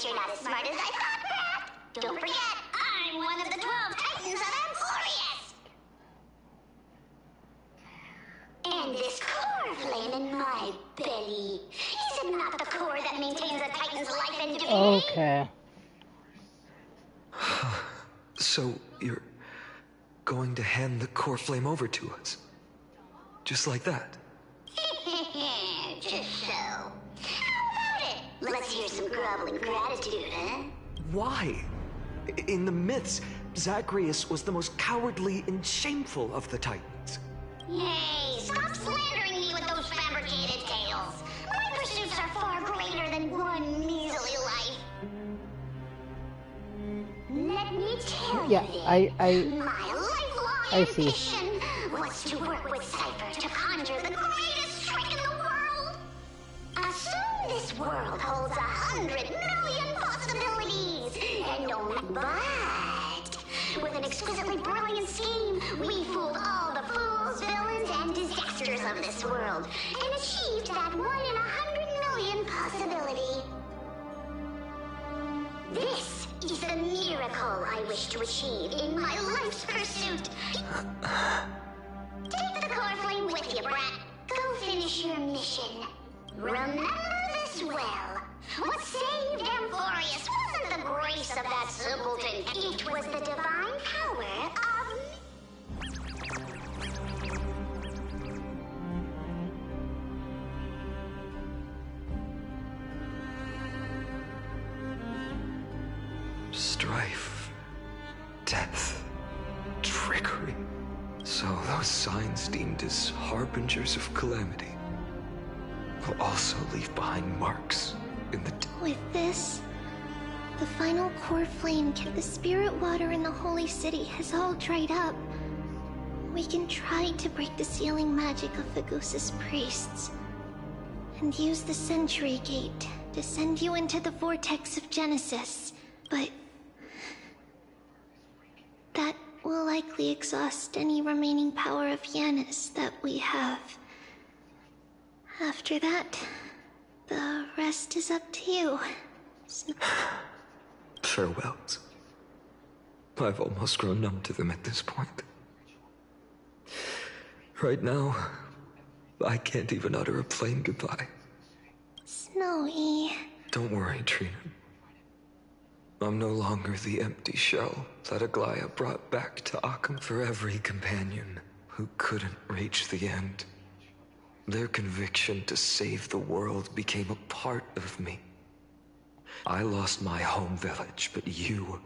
you're not as smart as I thought, Rat. Don't forget, I'm one of the 12 Titans of Amphorius. And this core core flame in my belly. Is it not the core that maintains a Titan's life and divinity? Okay. So, you're going to hand the core flame over to us? Just like that? Just so. How about it? Let's hear some groveling gratitude, huh? Why? In the myths, Zagreus was the most cowardly and shameful of the Titans. Hey, stop slandering me with those fabricated tales. My pursuits are far greater than one measly life. Let me tell Yeah, you this. I My lifelong see. ambition was to work with Cypher to conjure the greatest trick in the world. Assume this world holds 100 million possibilities, and but with an exquisitely brilliant scheme, we fooled all the fools, villains, and disasters of this world, and achieved that 1 in 100 million possibility. This is the miracle I wish to achieve in my life's pursuit. Take the core flame with you, brat. Go finish your mission. Remember this well. What saved Amphorius wasn't the grace of that simpleton. It was the divine power of... Strife, death, trickery. So those signs deemed as harbingers of calamity will also leave behind marks in the... With this, the final core flame, the spirit water in the holy city has all dried up. We can try to break the sealing magic of Fagusa's priests and use the Century Gate to send you into the vortex of Genesis, but that will likely exhaust any remaining power of Yanis that we have. After that, the rest is up to you. Farewells. I've almost grown numb to them at this point. Right now, I can't even utter a plain goodbye. Snowy. Don't worry, Trina. I'm no longer the empty shell that Aglaya brought back to Occam. For every companion who couldn't reach the end, their conviction to save the world became a part of me. I lost my home village, but you,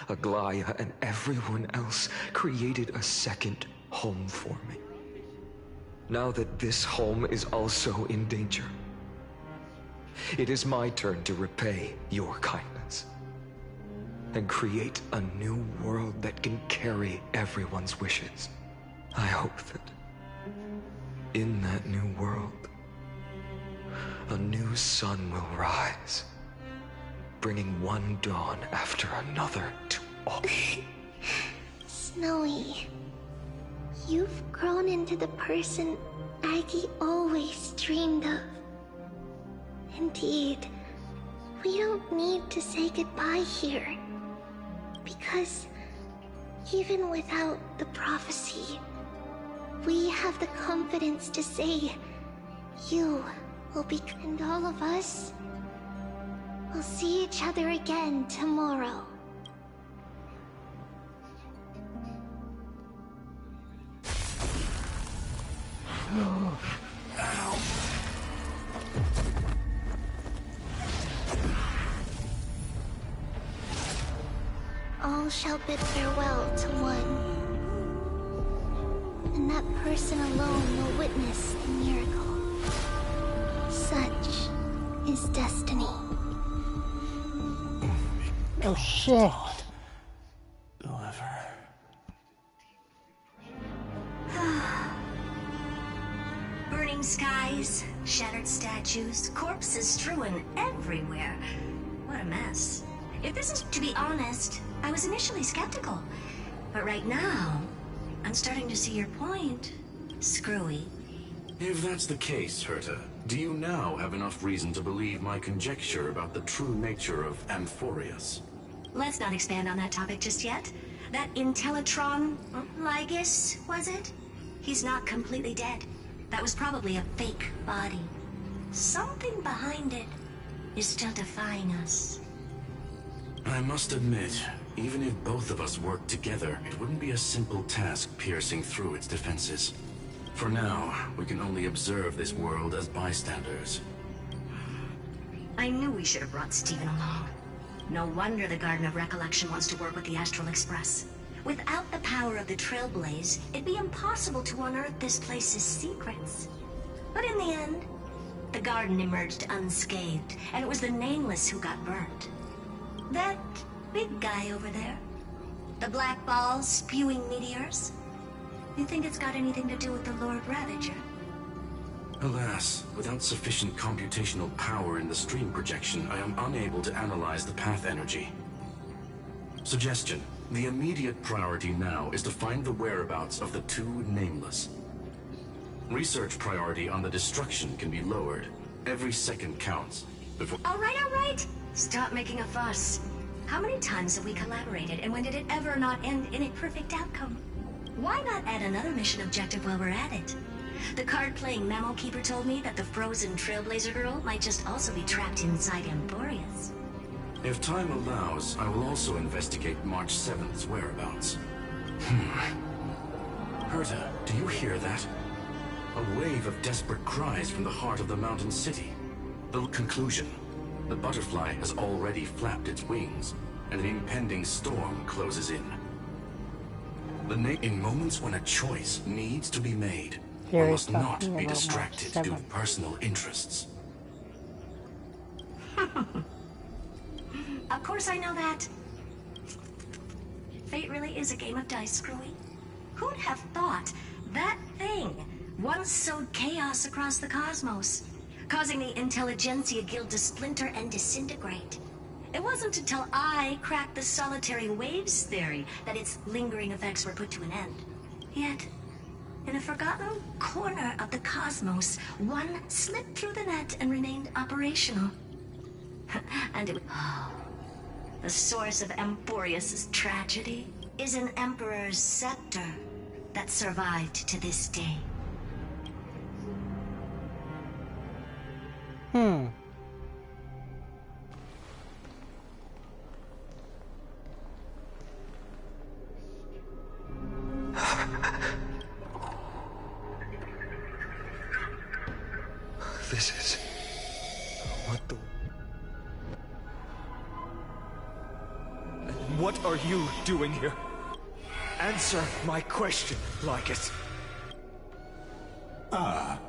Aglaya, and everyone else created a second home for me. Now that this home is also in danger, it is my turn to repay your kindness and create a new world that can carry everyone's wishes. I hope that in that new world, a new sun will rise, bringing one dawn after another to all. Snowy, you've grown into the person Aggie always dreamed of. Indeed, we don't need to say goodbye here, because even without the prophecy, we have the confidence to say you will be, and all of us will see each other again tomorrow. All shall bid farewell to one, and that person alone will witness the miracle. Such is destiny. Oh shit. Burning skies, shattered statues, corpses strewn everywhere. What a mess. If this is to be honest, I was initially skeptical. But right now, I'm starting to see your point. Screwy. If that's the case, Herta, do you now have enough reason to believe my conjecture about the true nature of Amphorius? Let's not expand on that topic just yet. That Intellitron, Lygus, was it? He's not completely dead. That was probably a fake body. Something behind it is still defying us. I must admit, even if both of us worked together, it wouldn't be a simple task piercing through its defenses. For now, we can only observe this world as bystanders. I knew we should have brought Stephen along. No wonder the Garden of Recollection wants to work with the Astral Express. Without the power of the Trailblaze, it'd be impossible to unearth this place's secrets. But in the end, the garden emerged unscathed, and it was the Nameless who got burnt. That big guy over there, the black ball spewing meteors, you think it's got anything to do with the Lord Ravager? Alas, without sufficient computational power in the stream projection, I am unable to analyze the path energy. Suggestion. The immediate priority now is to find the whereabouts of the two Nameless. Research priority on the destruction can be lowered. Every second counts. Before... All right. Stop making a fuss. How many times have we collaborated, and when did it ever not end in a perfect outcome? Why not add another mission objective while we're at it? The card-playing memo keeper told me that the frozen Trailblazer girl might just also be trapped inside Emporius. If time allows, I will also investigate March 7th's whereabouts. Herta, do you hear that? A wave of desperate cries from the heart of the mountain city. The conclusion. The butterfly has already flapped its wings, and an impending storm closes in. In moments when a choice needs to be made, one must not be distracted due to personal interests. Of course I know that. Fate really is a game of dice, Screwy. Who'd have thought that thing once sowed chaos across the cosmos, causing the Intelligentsia Guild to splinter and disintegrate? It wasn't until I cracked the solitary waves theory that its lingering effects were put to an end. Yet, in a forgotten corner of the cosmos, one slipped through the net and remained operational. And it... The source of Emporius' tragedy is an Emperor's scepter that survived to this day. This is... what the... What are you doing here? Answer my question, Lycus. Ah,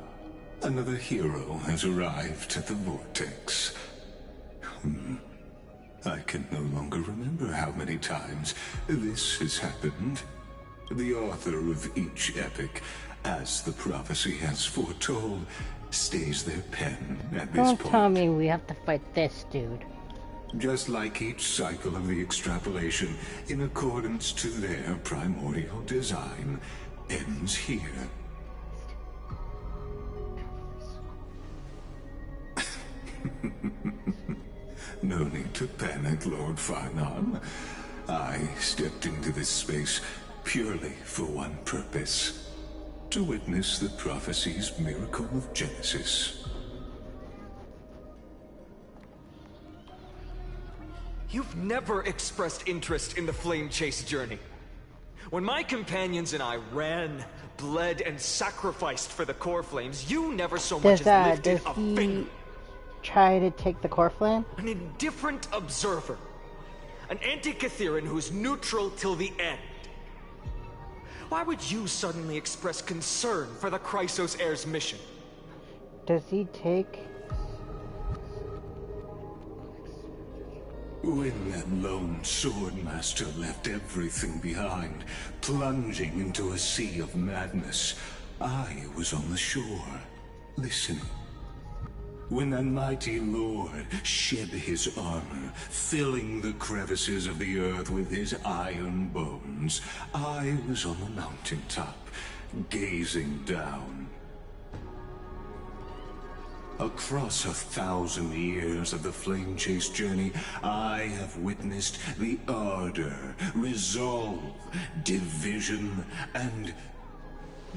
another hero has arrived at the Vortex. I can no longer remember how many times this has happened. The author of each epic, as the prophecy has foretold, stays their pen at this point. Don't tell me we have to fight this dude. Just like each cycle of the extrapolation, in accordance to their primordial design, ends here. No need to panic, Lord Farnon. I stepped into this space purely for one purpose: to witness the prophecy's miracle of Genesis. You've never expressed interest in the Flame Chase journey. When my companions and I ran, bled, and sacrificed for the Core Flames, you never so much as lifted a finger. Try to take the Core Flame? An indifferent observer. An anti-Catheran who's neutral till the end. Why would you suddenly express concern for the Chrysos Heir's mission? Does he take... When that lone swordmaster left everything behind, plunging into a sea of madness, I was on the shore, listening. When that mighty lord shed his armor, filling the crevices of the earth with his iron bones, I was on the mountaintop, gazing down. Across 1,000 years of the Flame Chase journey, I have witnessed the ardor, resolve, division, and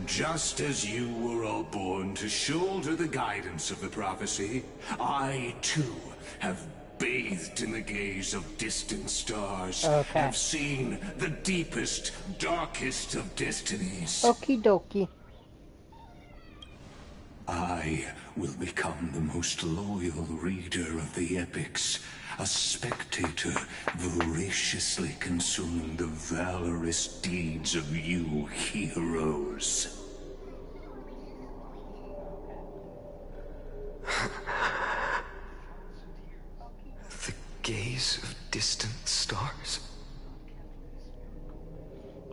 Just as you were all born to shoulder the guidance of the prophecy, I too have bathed in the gaze of distant stars, have seen the deepest, darkest of destinies. Okie dokie. I will become the most loyal reader of the epics, a spectator voraciously consuming the valorous deeds of you heroes. The gaze of distant stars.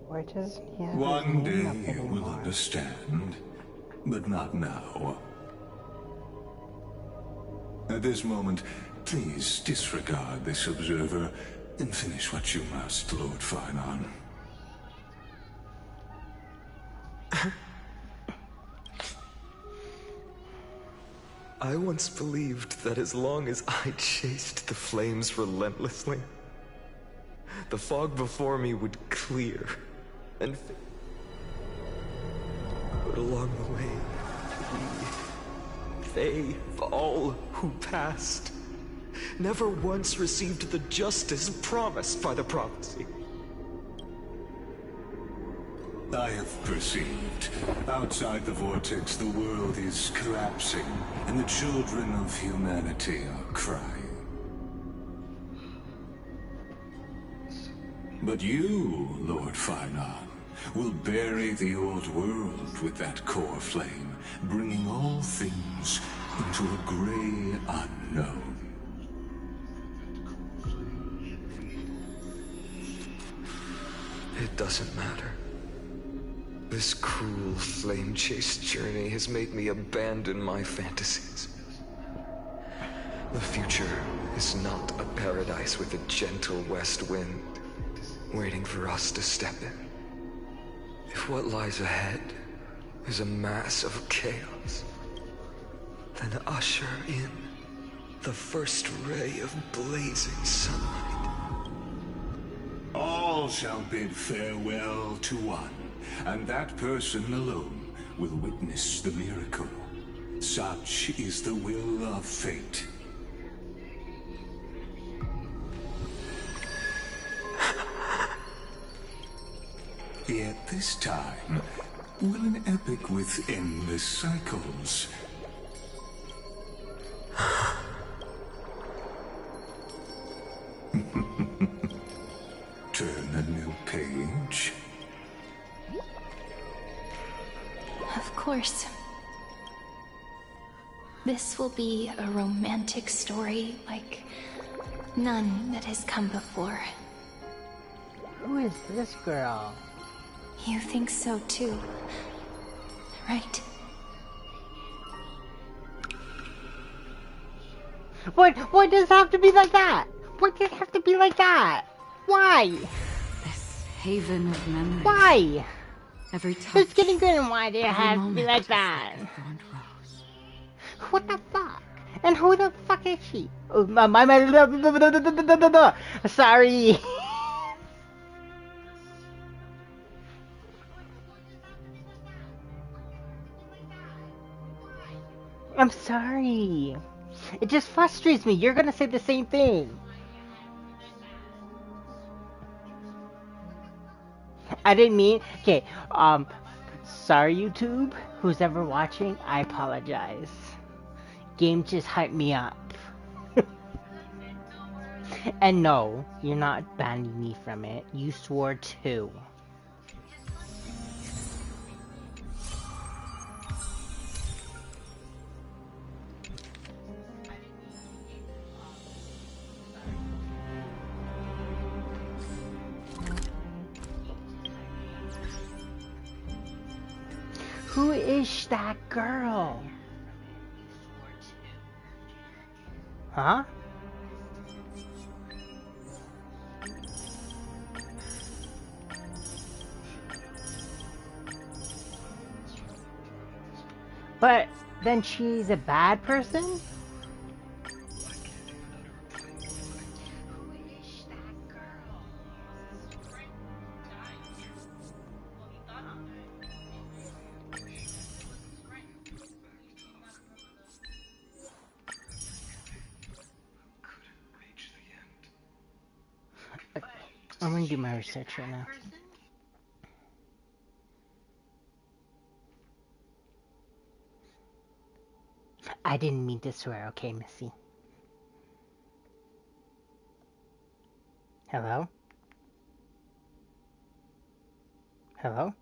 Why doesn't he have One day you will understand, but not now. At this moment, please disregard this observer and finish what you must, Lord Farnon. I once believed that as long as I chased the flames relentlessly, the fog before me would clear and but along the way, they, all who passed, never once received the justice promised by the prophecy. I have perceived. Outside the vortex, the world is collapsing, and the children of humanity are crying. But you, Lord Farnon, will bury the old world with that core flame, bringing all things into a gray unknown. It doesn't matter. This cruel flame-chased journey has made me abandon my fantasies. The future is not a paradise with a gentle west wind, waiting for us to step in. If what lies ahead is a mass of chaos, then usher in the first ray of blazing sunlight. All shall bid farewell to one, and that person alone will witness the miracle. Such is the will of fate. Yet this time, will an epic with endless cycles turn a new page? Of course. This will be a romantic story like none that has come before. Who is this girl? You think so too, right? Why does it have to be like that? Why does it have to be like that? Why? This haven of memories. Why? Every touch. It's getting good, and why did it have to be like that? What the fuck? And who the fuck is she? Oh, sorry. I'm sorry. It just frustrates me. You're gonna say the same thing. I didn't mean... Okay, sorry YouTube. Who's ever watching, I apologize. Game just hyped me up. And no, you're not banning me from it. You swore too. Who is that girl? Huh? But then she's a bad person? I'm gonna do my research right now. I didn't mean to swear, okay, Missy? Hello? Hello?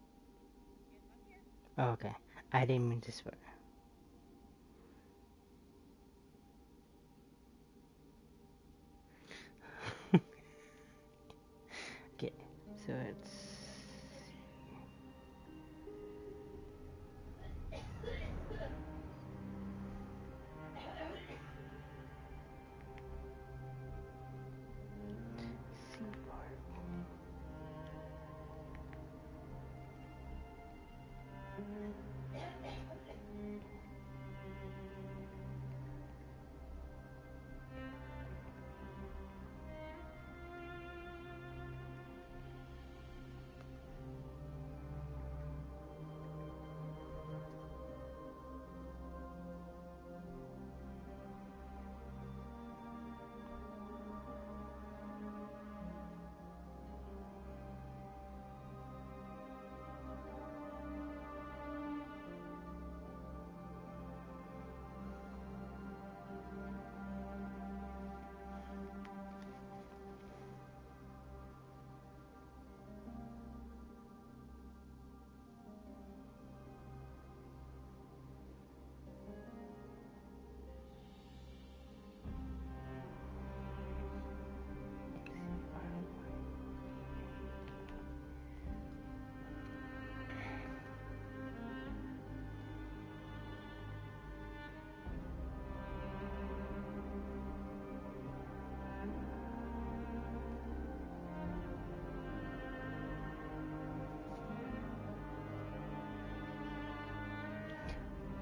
Oh, okay. I didn't mean to swear. Okay, so it's...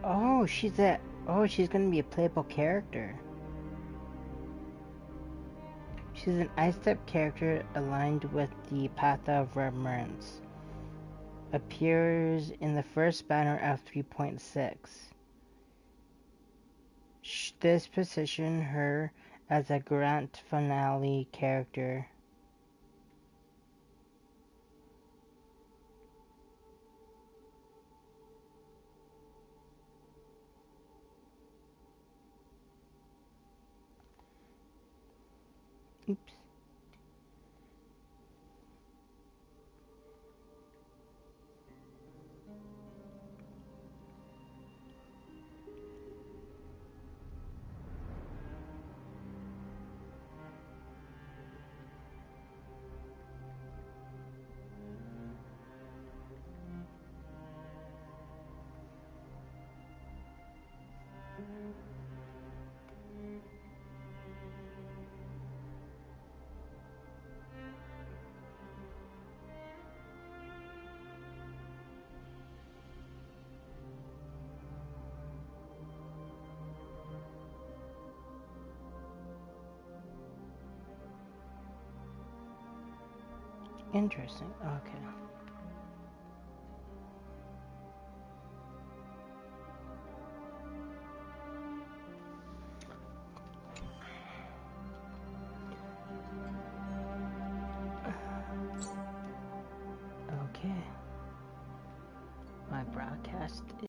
Oh, she's gonna be a playable character. She's an ice-type character aligned with the Path of Remembrance. Appears in the first banner of 3.6. This positions her as a grand finale character. Oops. Interesting. Okay. Okay. My broadcast